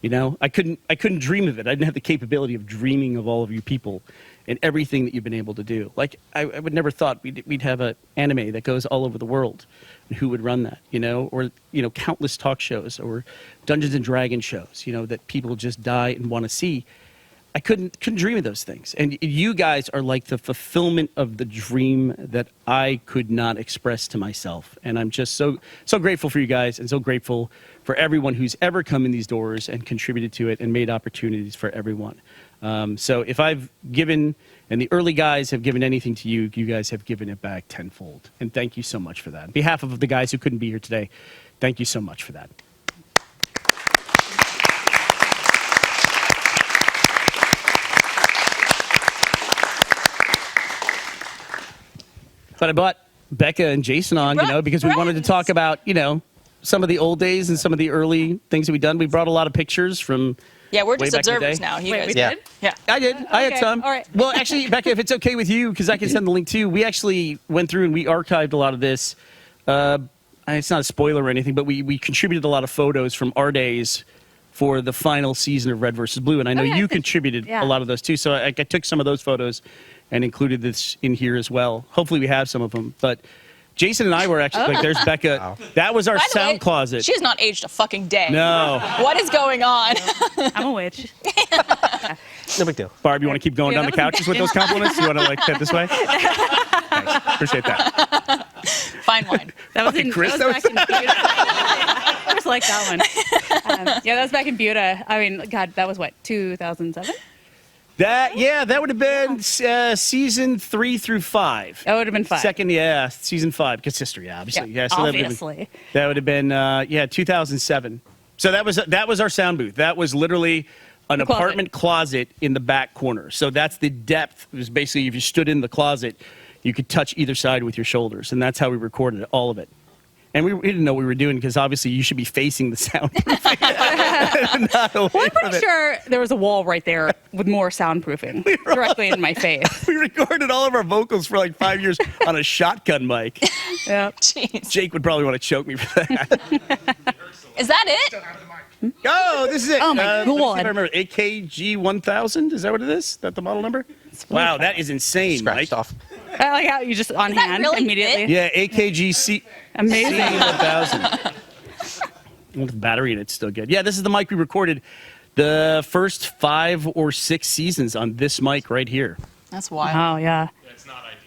I couldn't dream of it. I didn't have the capability of dreaming of all of you people and everything that you've been able to do. Like, I would never thought we'd have an anime that goes all over the world. And who would run that, Or, countless talk shows or Dungeons and Dragons shows, that people just die and want to see. I couldn't dream of those things. And you guys are like the fulfillment of the dream that I could not express to myself. And I'm just so grateful for you guys, and so grateful for everyone who's ever come in these doors and contributed to it and made opportunities for everyone. So if I've given, and the early guys have given anything to you, you guys have given it back tenfold. And thank you so much for that. On behalf of the guys who couldn't be here today, thank you so much for that. But I brought Becca and Jason on, because we wanted to talk about, some of the old days and some of the early things that we've done. We brought a lot of pictures from we're way just back in the observers day. now. You guys Yeah. did? Yeah. I did. I had some. All right. Well, actually, Becca, if it's okay with you, because I can send the link too, we actually went through and we archived a lot of this. It's not a spoiler or anything, but we contributed a lot of photos from our days for the final season of Red versus Blue, and I know you contributed a lot of those too. So I took some of those photos and included this in here as well. Hopefully we have some of them. But Jason and I were actually, there's Becca. Wow. That was our By the sound way, closet. She's not aged a fucking day. No. What is going on? I'm a witch. No big deal. Barb, you want to keep going down the couches with those compliments? You want to head this way? Thanks. Appreciate that. Fine wine. That was back in Buda. I just like that one. That was back in Buda. I mean, God, that was what, 2007? That would have been season 3 through 5. That would have been 5. Second, season 5, because history, obviously. Yeah, So obviously. That would have been 2007. So that was our sound booth. That was literally an apartment closet in the back corner. So that's the depth. It was basically, if you stood in the closet, you could touch either side with your shoulders, and that's how we recorded all of it. And we didn't know what we were doing, because obviously you should be facing the soundproofing. Well, I'm pretty sure there was a wall right there with more soundproofing directly in my face. We recorded all of our vocals for like 5 years on a shotgun mic. Yeah. Jeez. Jake would probably want to choke me for that. Is that it? Oh, this is it. Oh my Let me see if God. I remember. AKG 1000. Is that what it is? Is that the model number? Wow, that is insane, Mike. Off. I like how you just on hand really immediately. Yeah, AKG Amazing. C1000. With the battery in it's still good. Yeah, this is the mic we recorded the first 5 or 6 seasons on this mic right here. That's wild. Oh yeah. It's not ideal.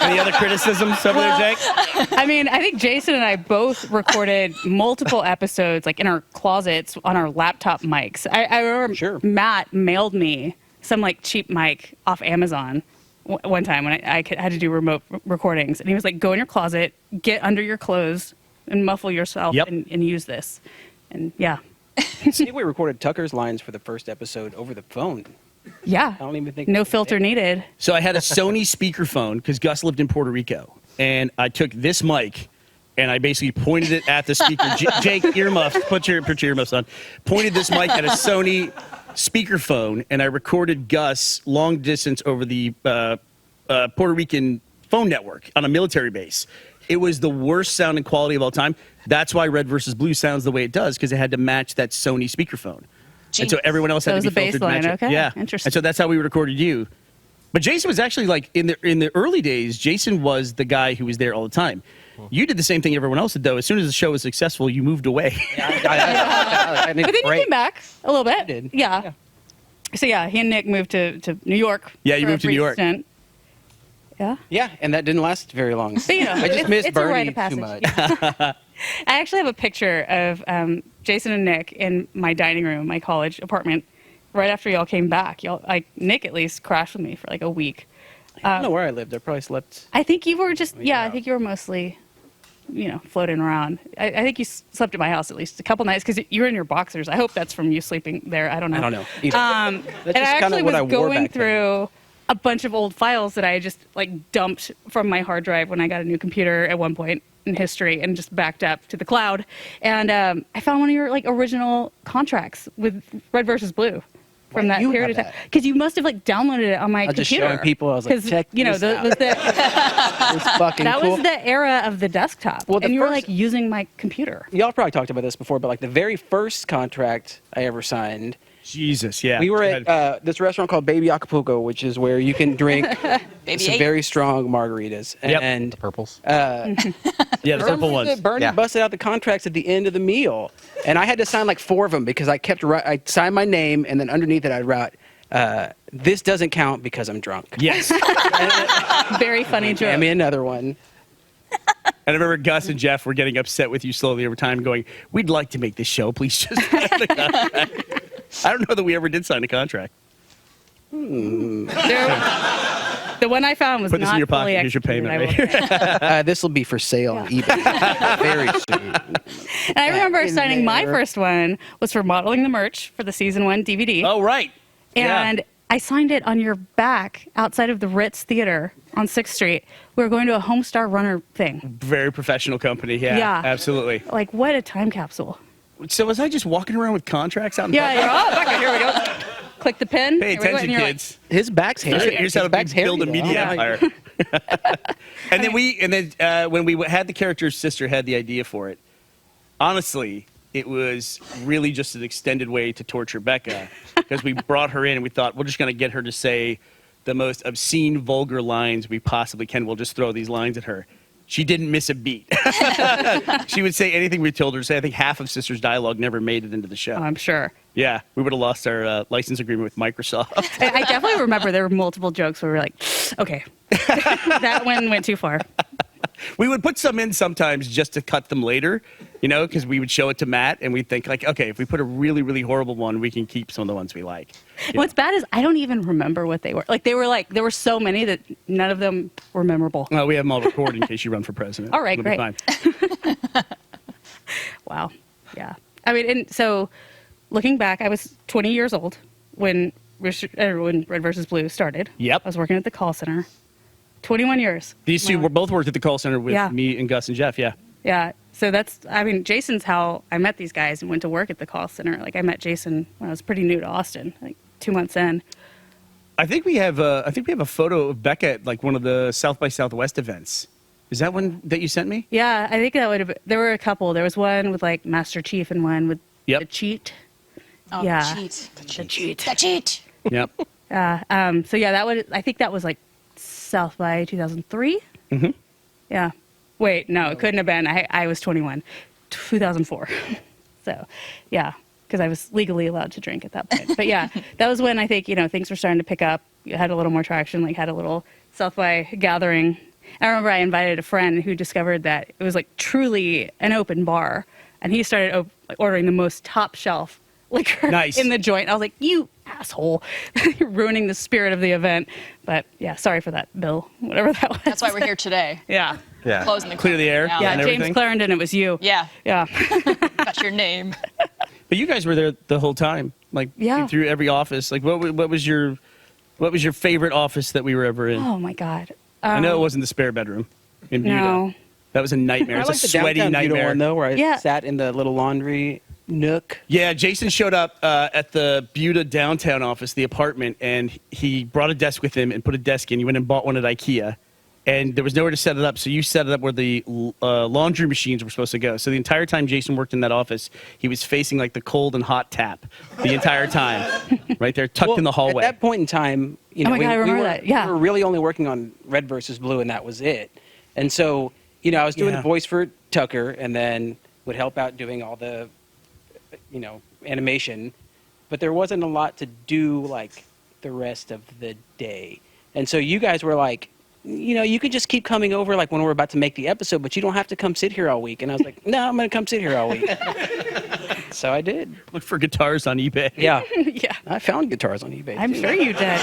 Any other criticisms over there, Jake? I mean, I think Jason and I both recorded multiple episodes, like in our closets on our laptop mics. I remember Matt mailed me some like cheap mic off Amazon one time when I had to do remote recordings, and he was like, "Go in your closet, get under your clothes, and muffle yourself, and use this." And yeah. See, we recorded Tucker's lines for the first episode over the phone. Yeah. I don't even think No filter needed. So I had a Sony speakerphone because Gus lived in Puerto Rico, and I took this mic and I basically pointed it at the speaker. Jake, earmuffs. Put your earmuffs on. Pointed this mic at a Sony speakerphone, and I recorded Gus long distance over the Puerto Rican phone network on a military base. It was the worst sounding quality of all time. That's why Red versus Blue sounds the way it does, because it had to match that Sony speakerphone. And so everyone else had to be filtered to match it. Okay. Yeah, Interesting. And so that's how we recorded you. But Jason was actually like in the early days. Jason was the guy who was there all the time. You did the same thing everyone else did, though. As soon as the show was successful, you moved away. But then you came back a little bit. did. Yeah. So yeah, he and Nick moved to New York. Yeah, you for a moved to New brief York. stint. Yeah. Yeah, and that didn't last very long. But, you know, I just miss it's a rite Bernie of passage. too much. I actually have a picture of Jason and Nick in my dining room, my college apartment, right after y'all came back. Y'all, like Nick at least, crashed with me for like a week. I don't know where I lived. I probably slept. I think you were just I think you were mostly, floating around. I think you slept at my house at least a couple nights because you were in your boxers. I hope that's from you sleeping there. I don't know. I don't know either. And That's I just kinda actually what was I wore going back then. through a bunch of old files that I just like dumped from my hard drive when I got a new computer at one point in history and just backed up to the cloud. And I found one of your like original contracts with Red versus Blue. From that period of time, because you must have like downloaded it on my I was just computer. showing people. I was like, check this out. It's fucking that cool. was the era of the desktop, Well, the and you were first- like using my computer. Y'all probably talked about this before, but like the very first contract I ever signed. Jesus, yeah. We were at this restaurant called Baby Acapulco, which is where you can drink some very strong margaritas. And the purples. Yeah, the purple ones. Bernie busted out the contracts at the end of the meal, and I had to sign like 4 of them because I I signed my name, and then underneath it I wrote, "This doesn't count because I'm drunk." Yes. Very funny joke. Give me another one. And I remember Gus and Jeff were getting upset with you slowly over time, going, "We'd like to make this show. Please just sign the contract." I don't know that we ever did sign a contract. The one I found was Put this not in your fully pocket. Here's your executed, payment. I will say. This will be for sale on eBay very soon. And I remember in signing my there. first one was for modeling the merch for the season 1 DVD. Oh, right. And I signed it on your back outside of the Ritz Theater on 6th Street. We were going to a Homestar Runner thing. Very professional company. Yeah, Yeah. absolutely. Like, what a time capsule. So was I just walking around with contracts out in Yeah, public? you're, here we go. Click the pen. Pay Here we go, attention, and you're like, kids. His back's hairy. Here's how to build a media empire. And then when we had the character's sister had the idea for it, honestly, it was really just an extended way to torture Becca because we brought her in and we thought we're just going to get her to say the most obscene, vulgar lines we possibly can. We'll just throw these lines at her. She didn't miss a beat. She would say anything we told her to say. I think half of Sister's dialogue never made it into the show. I'm sure. Yeah, we would have lost our license agreement with Microsoft. I definitely remember there were multiple jokes where we were like, okay, that one went too far. We would put some in sometimes just to cut them later, because we would show it to Matt and we'd think like, okay, if we put a really, really horrible one, we can keep some of the ones we like. What's bad is I don't even remember what they were. Like there were so many that none of them were memorable. Well, we have them all recorded in case you run for president. All right, It'll be great. fine. Wow. Yeah. I mean, and so looking back, I was 20 years old when Red versus Blue started. Yep. I was working at the call center. 21 years. These two were both worked at the call center with Yeah. me and Gus and Jeff. Yeah. Yeah. So Jason's how I met these guys and went to work at the call center. Like I met Jason when I was pretty new to Austin, like 2 months in. I think we have a photo of Becca at like one of the South by Southwest events. Is that one that you sent me? Yeah, I think that would have been, there were a couple. There was one with like Master Chief and one with the cheat. Oh, Yeah. cheat. The cheat. The cheat. Yep. So yeah, I think that was like South by 2003. Mm-hmm. Yeah. Wait, no, it couldn't have been. I was 21, 2004. So, yeah, because I was legally allowed to drink at that point. But yeah, that was when I think, things were starting to pick up. You had a little more traction, like had a little South by gathering. I remember I invited a friend who discovered that it was like truly an open bar. And he started ordering the most top shelf liquor in the joint. I was like, you asshole. You're ruining the spirit of the event. But yeah, sorry for that, Bill, whatever that was. That's why we're here today. Yeah. Yeah. Closing the Clear the air. now. Yeah, and James everything. Clarendon, it was you. Yeah. Yeah. Got your name. But you guys were there the whole time, like Yeah. through every office. Like, what was your favorite office that we were ever in? Oh my God. I know it wasn't the spare bedroom in Buda. No. That was a nightmare. I It like was the a sweaty downtown Buda nightmare. one though, where I Yeah. sat in the little laundry nook. Yeah, Jason showed up at the Buda downtown office, the apartment, and he brought a desk with him and put a desk in. You went and bought one at IKEA, and there was nowhere to set it up, so you set it up where the laundry machines were supposed to go. So the entire time Jason worked in that office, he was facing like the cold and hot tap the entire time, right there, tucked in the hallway. At that point in time, Oh my God, I remember were, that. Yeah. we were really only working on Red versus Blue, and that was it. And so, I was doing Yeah. the voice for Tucker, and then would help out doing all the, animation. But there wasn't a lot to do like the rest of the day. And so you guys were like, you could just keep coming over like when we're about to make the episode, but you don't have to come sit here all week. And I was like, no, I'm going to come sit here all week. So I did. Look for guitars on eBay. Yeah. Yeah. I found guitars on eBay. I'm too. sure you did.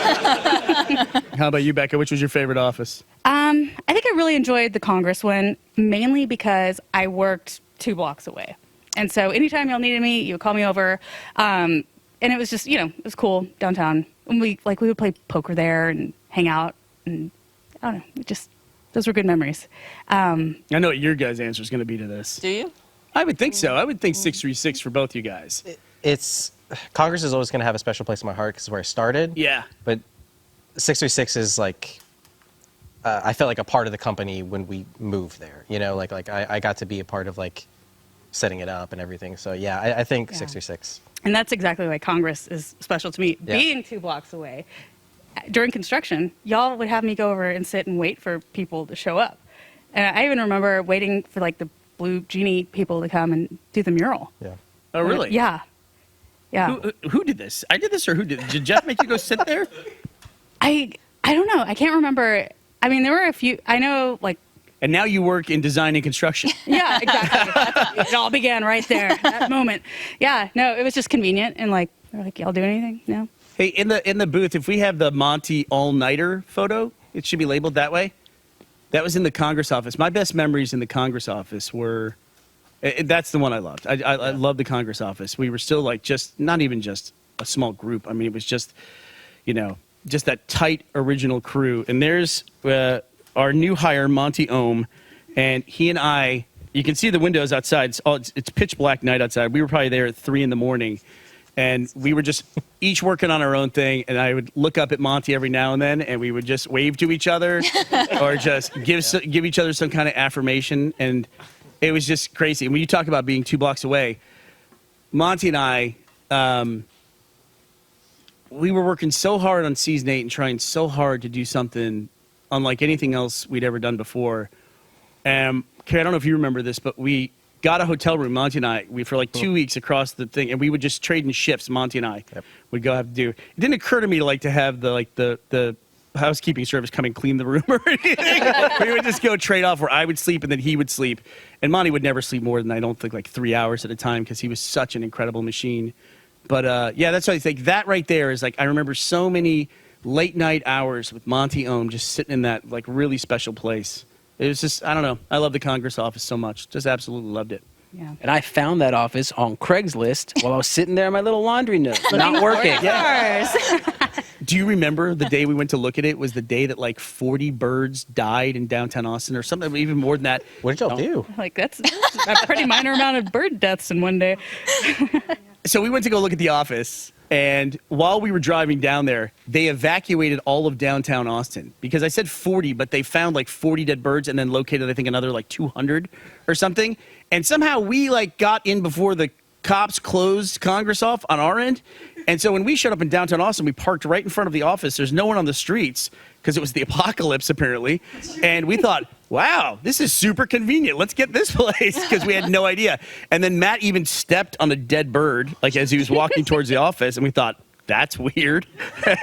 How about you, Becca? Which was your favorite office? I think I really enjoyed the Congress one, mainly because I worked 2 blocks away. And so anytime y'all needed me, you would call me over. And it was just, it was cool downtown. And we would play poker there and hang out. And I don't know, those were good memories. I know what your guys' answer is going to be to this. Do you? I would think so. I would think 636 for both you guys. It's Congress is always going to have a special place in my heart because it's where I started. Yeah. But 636 is like I felt like a part of the company when we moved there. Like I got to be a part of like setting it up and everything. So yeah, I think 636. And that's exactly why Congress is special to me. Yeah. Being 2 blocks away, during construction, y'all would have me go over and sit and wait for people to show up. And I even remember waiting for like the Blue Genie people to come and do the mural. Yeah. Oh, really? Yeah. Yeah. Who did this? I did this, or who did? Did Jeff make you go sit there? I don't know. I can't remember. I mean, there were a few. I know, like. And now you work in design and construction. Yeah, exactly. It all began right there, that moment. Yeah. No, it was just convenient, and like they're like, y'all do anything? No. Hey, in the booth, if we have the Monty all-nighter photo, it should be labeled that way. That was in the Congress office. My best memories in the Congress office were, that's the one I loved. I loved the Congress office. We were still like not even just a small group. I mean, it was just, just that tight original crew. And there's our new hire, Monty Ohm, and he and I, you can see the windows outside. It's pitch black night outside. We were probably there at 3 a.m. And we were just each working on our own thing. And I would look up at Monty every now and then, and we would just wave to each other or just give each other some kind of affirmation. And it was just crazy. And when you talk about being 2 blocks away, Monty and I, we were working so hard on season 8 and trying so hard to do something unlike anything else we'd ever done before. Carrie, I don't know if you remember this, but we got a hotel room, Monty and I, for like 2 weeks across the thing, and we would just trade in shifts. Monty and I would go have to do. It didn't occur to me to have the housekeeping service come and clean the room or anything. We would just go trade off where I would sleep and then he would sleep. And Monty would never sleep more than, I don't think, like 3 hours at a time because he was such an incredible machine. But yeah, that's what I think. That right there is like, I remember so many late night hours with Monty Ohm just sitting in that like really special place. It was just, I don't know. I love the Congress office so much. Just absolutely loved it. Yeah. And I found that office on Craigslist while I was sitting there in my little laundry nook, not working. Do you remember the day we went to look at it was the day that like 40 birds died in downtown Austin or something, even more than that? What did y'all do? Like that's a pretty minor amount of bird deaths in one day. So we went to go look at the office, and while we were driving down there, they evacuated all of downtown Austin because I said 40, but they found like 40 dead birds and then located, I think, another like 200 or something. And somehow we like got in before the cops closed Congress off on our end. And so when we showed up in downtown Austin, we parked right in front of the office. There's no one on the streets because it was the apocalypse, apparently. And we thought, wow, this is super convenient. Let's get this place, because we had no idea. And then Matt even stepped on a dead bird, like as he was walking towards the office, and we thought, that's weird. And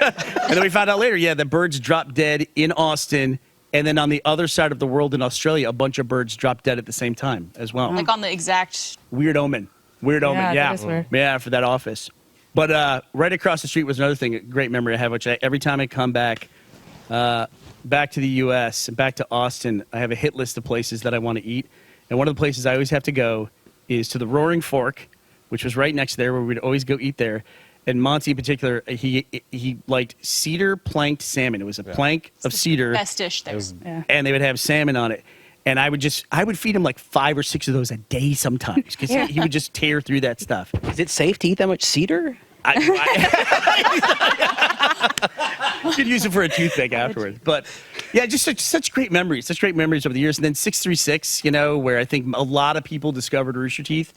then we found out later, yeah, the birds dropped dead in Austin, and then on the other side of the world in Australia, a bunch of birds dropped dead at the same time as well. Like on the exact. Weird omen. Weird omen, yeah. that is weird. Yeah, for that office. But right across the street was another thing, a great memory I have, which every time I come back to the U.S., back to Austin, I have a hit list of places that I want to eat. And one of the places I always have to go is to the Roaring Fork, which was right next there, where we'd always go eat there. And Monty in particular, he liked cedar planked salmon. It was a plank of cedar. Best dish there. And they would have salmon on it. And I would feed him like 5 or 6 of those a day sometimes, because he would just tear through that stuff. Is it safe to eat that much cedar? You could use it for a toothpick afterwards. But yeah, just such great memories, over the years. And then 636, where I think a lot of people discovered Rooster Teeth.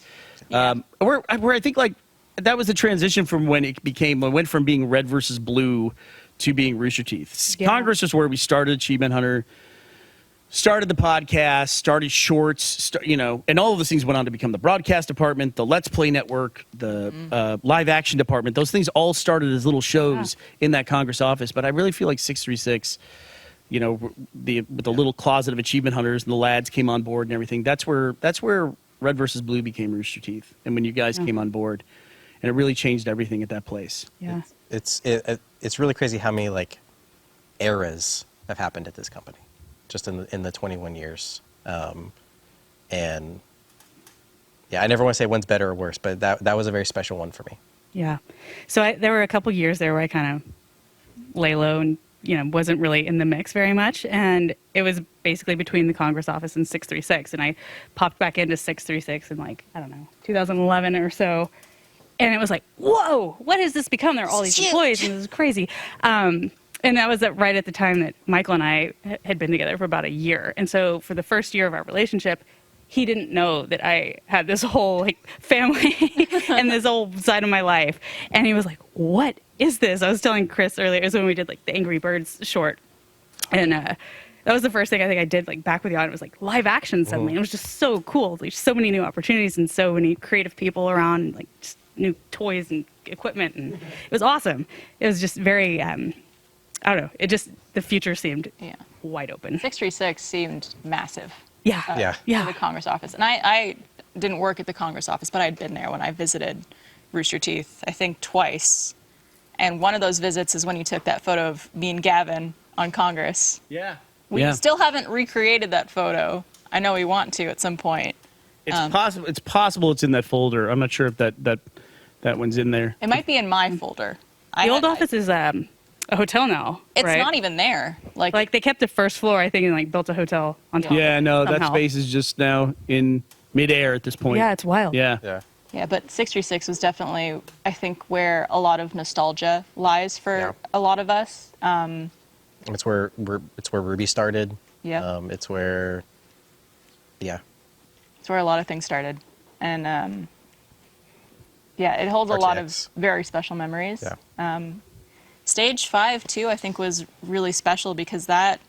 Where I think like that was the transition from when it went from being red versus blue to being Rooster Teeth. Yeah. Congress is where we started Achievement Hunter, started the podcast, started shorts, and all of those things went on to become the broadcast department, the Let's Play network, the live action department. Those things all started as little shows in that Congress office. But I really feel like 636, with the little closet of Achievement Hunters and the lads came on board and everything. That's where Red versus Blue became Rooster Teeth, and when you guys came on board, and it really changed everything at that place. Yeah, it's really crazy how many like eras have happened at this company, just in the 21 years. And yeah, I never want to say one's better or worse, but that was a very special one for me. Yeah. So there were a couple years there where I kind of lay low and, wasn't really in the mix very much. And it was basically between the Congress office and 636. And I popped back into 636 in 2011 or so. And it was like, whoa, what has this become? There are all these employees and this is crazy. And that was right at the time that Michael and I had been together for about a year. And so for the first year of our relationship, he didn't know that I had this whole family and this whole side of my life. And he was like, what is this? I was telling Chris earlier, it was when we did the Angry Birds short. And that was the first thing I think I did back with the audience, was live action suddenly. It was just so cool. There's so many new opportunities and so many creative people around, just new toys and equipment. And it was awesome. It was just very... I don't know. The future seemed wide open. 636 seemed massive. Yeah. To the Congress office. And I didn't work at the Congress office, but I'd been there when I visited Rooster Teeth, I think twice. And one of those visits is when you took that photo of me and Gavin on Congress. Yeah. We still haven't recreated that photo. I know we want to at some point. It's possible. It's possible it's in that folder. I'm not sure if that one's in there. It might be in my folder. The old office is a hotel now. It's right? not even there. Like they kept the first floor, I think, and built a hotel on top. Yeah, no, somehow. that space is just now in midair at this point. Yeah, it's wild. Yeah. Yeah, but 636 was definitely, I think, where a lot of nostalgia lies for a lot of us. It's where Ruby started. Yeah. It's where It's where a lot of things started, and it holds RTX. a lot of very special memories. Yeah. Stage 5 too, I think, was really special because that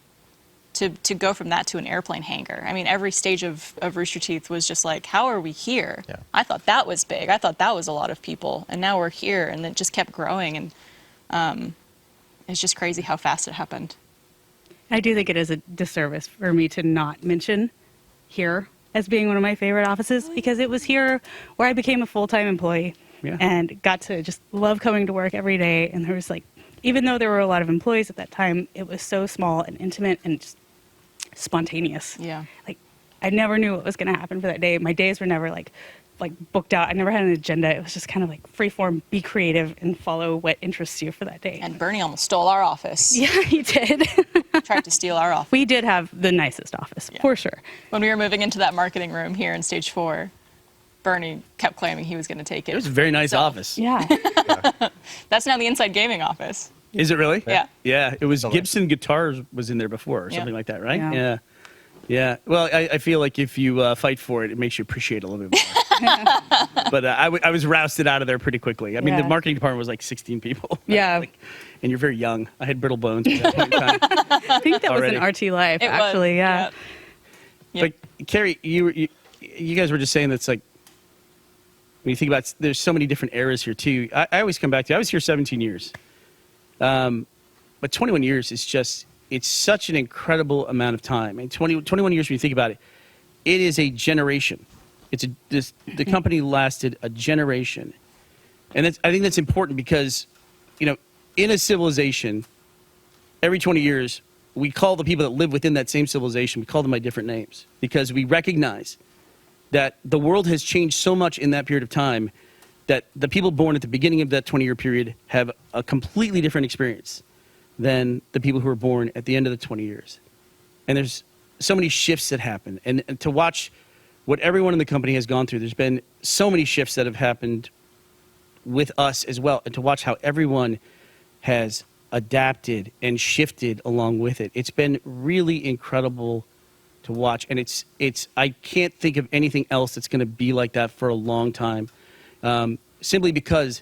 to go from that to an airplane hangar. I mean, every stage of Rooster Teeth was just like, how are we here? Yeah. I thought that was big. I thought that was a lot of people, and now we're here, and it just kept growing, and it's just crazy how fast it happened. I do think it is a disservice for me to not mention here as being one of my favorite offices, because it was here where I became a full-time employee and got to just love coming to work every day. And there was even though there were a lot of employees at that time, it was so small and intimate and just spontaneous. Yeah. I never knew what was going to happen for that day. My days were never booked out. I never had an agenda. It was just kind of free form, be creative and follow what interests you for that day. And Bernie almost stole our office. Yeah, he did. Tried to steal our office. We did have the nicest office, for sure. When we were moving into that marketing room here in Stage 4, Bernie kept claiming he was going to take it. It was a very nice office. Yeah. That's now the Inside Gaming office. Is it really? Yeah. Yeah. It was Gibson Guitars was in there before or something like that, right? Yeah. Yeah. Well, I feel like if you fight for it, it makes you appreciate it a little bit more. But I was rousted out of there pretty quickly. I mean, the Yeah. marketing department was like 16 people. Yeah. And you're very young. I had brittle bones at that point in time. I think that Already. was an RT life, It was, actually. Yeah. But Carrie, you guys were just saying that's like, when you think about, there's so many different eras here too. I always come back to, I was here 17 years. But 21 years is just, it's such an incredible amount of time. And 21 years, when you think about it, it is a generation. The company lasted a generation. And I think that's important because, in a civilization, every 20 years, we call the people that live within that same civilization, we call them by different names because we recognize that the world has changed so much in that period of time that the people born at the beginning of that 20-year period have a completely different experience than the people who were born at the end of the 20 years. And there's so many shifts that happen. And to watch what everyone in the company has gone through, there's been so many shifts that have happened with us as well. And to watch how everyone has adapted and shifted along with it. It's been really incredible to watch. And I can't think of anything else that's going to be like that for a long time. Simply because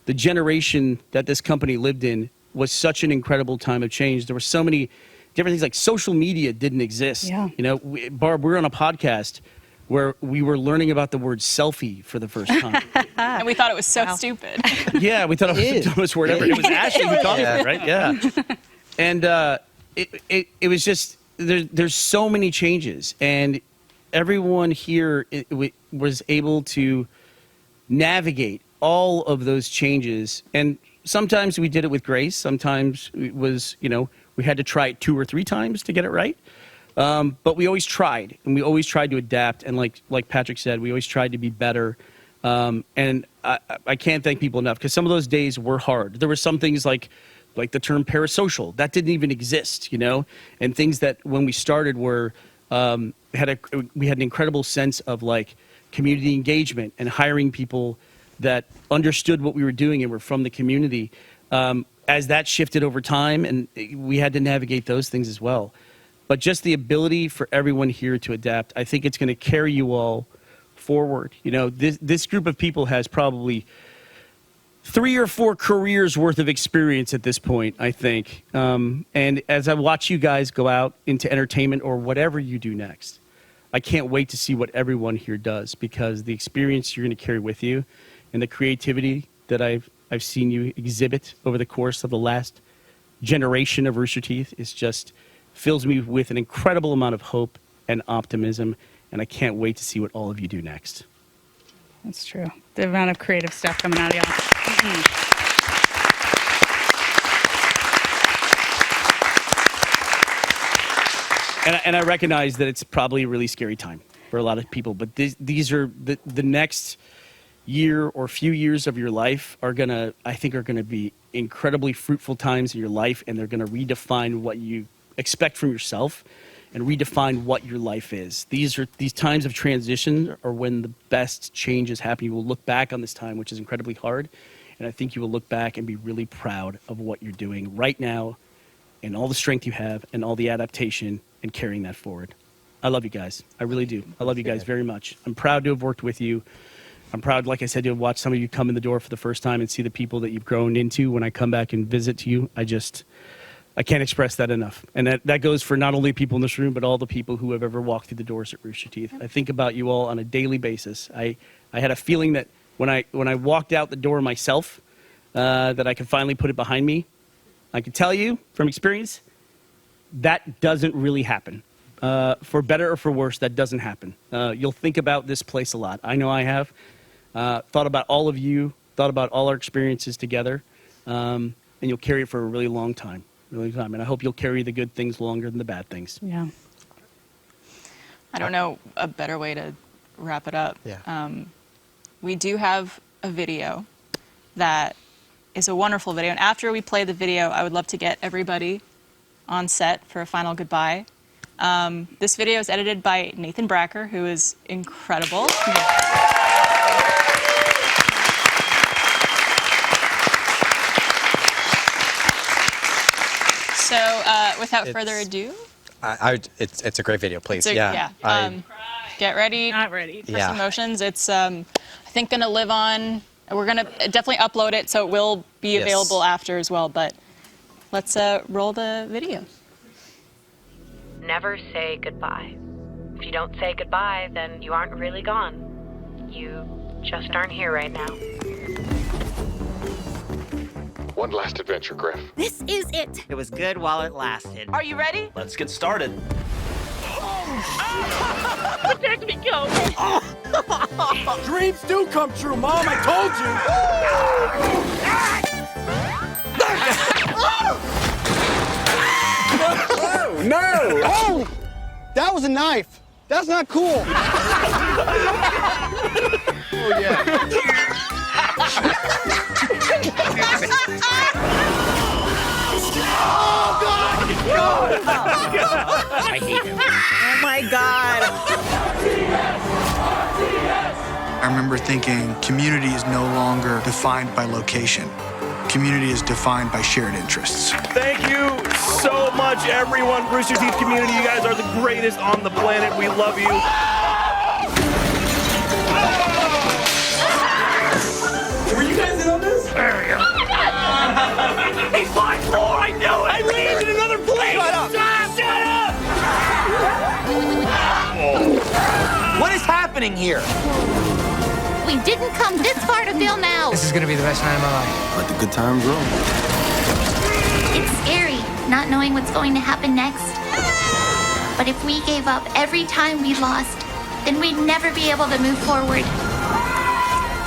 the generation that this company lived in was such an incredible time of change. There were so many different things, like social media didn't exist. Yeah. Barb, we're on a podcast where we were learning about the word selfie for the first time. And we thought it was so stupid. Yeah, we thought it was the dumbest word ever. It was Ashley who thought of it, right? Yeah. And it was just, there's so many changes. And everyone here was able to navigate all of those changes. And sometimes we did it with grace. Sometimes it was, we had to try it 2 or 3 times to get it right. But we always tried, and we always tried to adapt. And like Patrick said, we always tried to be better. And I can't thank people enough because some of those days were hard. There were some things like the term parasocial that didn't even exist, and things that when we started were we had an incredible sense of community engagement and hiring people that understood what we were doing and were from the community. As that shifted over time, and we had to navigate those things as well. But just the ability for everyone here to adapt, I think it's going to carry you all forward. This group of people has probably 3 or 4 careers worth of experience at this point, I think. And as I watch you guys go out into entertainment or whatever you do next, I can't wait to see what everyone here does, because the experience you're going to carry with you and the creativity that I've seen you exhibit over the course of the last generation of Rooster Teeth is just fills me with an incredible amount of hope and optimism, and I can't wait to see what all of you do next. That's true. The amount of creative stuff coming out of y'all. And I recognize that it's probably a really scary time for a lot of people, but these are the next year or few years of your life are gonna be incredibly fruitful times in your life, and they're gonna redefine what you expect from yourself and redefine what your life is. These times of transition are when the best changes happen. You will look back on this time, which is incredibly hard, and I think you will look back and be really proud of what you're doing right now and all the strength you have and all the adaptation and carrying that forward. I love you guys. I really do. I love you guys very much. I'm proud to have worked with you. I'm proud, like I said, to have watched some of you come in the door for the first time and see the people that you've grown into when I come back and visit you. I can't express that enough. And that goes for not only people in this room, but all the people who have ever walked through the doors at Rooster Teeth. I think about you all on a daily basis. I had a feeling that when I walked out the door myself, that I could finally put it behind me. I can tell you from experience, that doesn't really happen. For better or for worse, that doesn't happen. You'll think about this place a lot. I know I have. Thought about all of you, thought about all our experiences together, and you'll carry it for a really long time. And I hope you'll carry the good things longer than the bad things. Yeah. I don't know a better way to wrap it up. Yeah. We do have a video that is a wonderful video. And after we play the video, I would love to get everybody on set for a final goodbye. This video is edited by Nathan Bracker, who is incredible. So without further ado. It's a great video, please. So, yeah. Get ready. Not ready. For some emotions. It's I think gonna live on. We're gonna definitely upload it, so it will be available after as well. But let's roll the video. Never say goodbye. If you don't say goodbye, then you aren't really gone. You just aren't here right now. One last adventure, Griff. This is it. It was good while it lasted. Are you ready? Let's get started. Protect me, go. Dreams do come true, Mom. I told you. No! Oh! That was a knife. That's not cool. Oh, yeah. Oh, God! I hate him. Oh, my God. I remember thinking community is no longer defined by location. Community is defined by shared interests. Thank you so much, everyone. Rooster Teeth community, you guys are the greatest on the planet. We love you. Were you guys in on this? There we go. He's flying floor, I knew it! I landed in another place! Shut up! What is happening here? We didn't come this far to film now. This is gonna be the best night of my life. Let the good times roll. It's scary, not knowing what's going to happen next. But if we gave up every time we lost, then we'd never be able to move forward.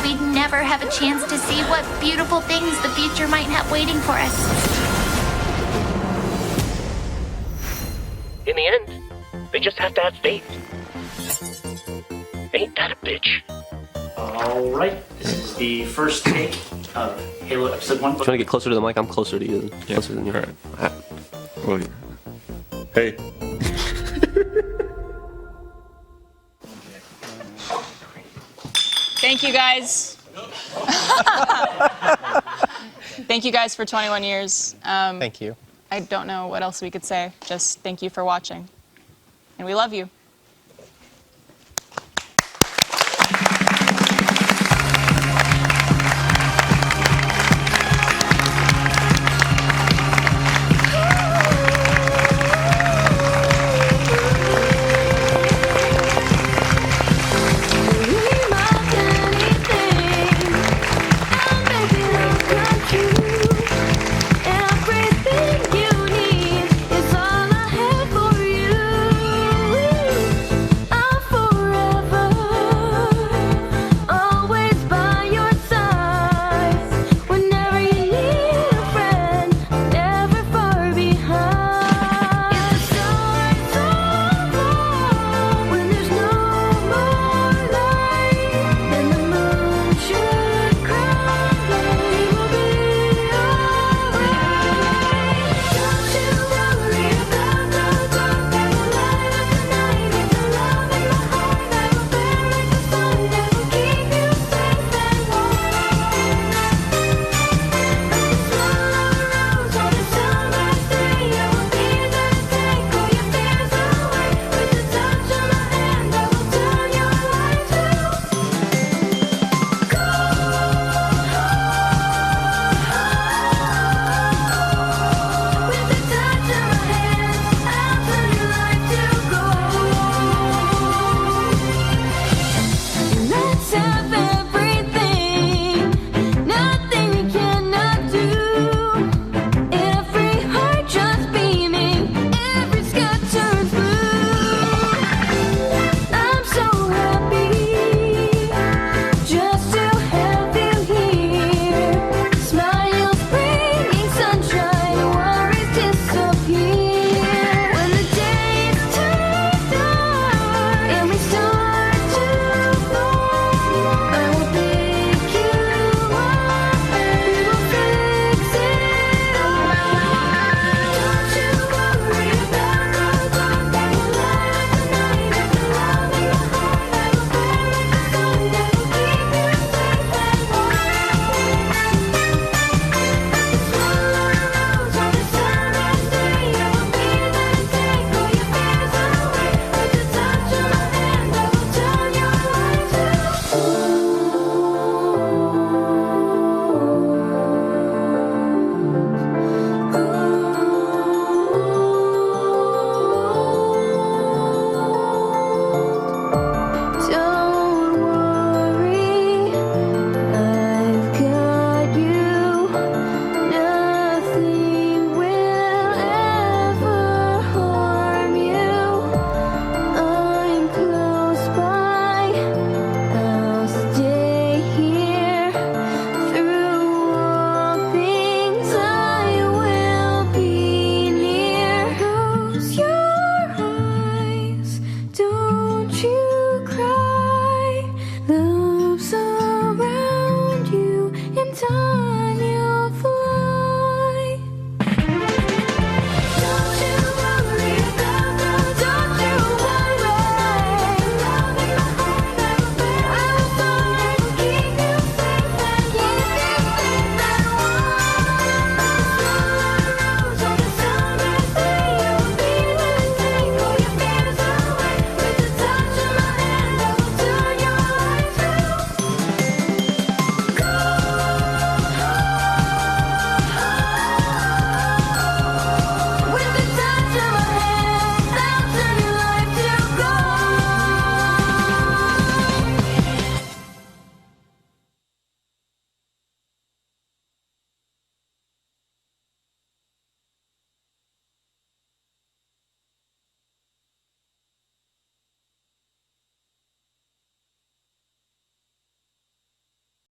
We'd never have a chance to see what beautiful things the future might have waiting for us. In the end, they just have to have faith. Ain't that a bitch? All right, this is the first take of Halo Episode 1. Trying to get closer to the mic. I'm closer to you. Closer than you. All right. Well, hey. Thank you guys. Thank you guys for 21 years. Thank you. I don't know what else we could say. Just thank you for watching. And we love you.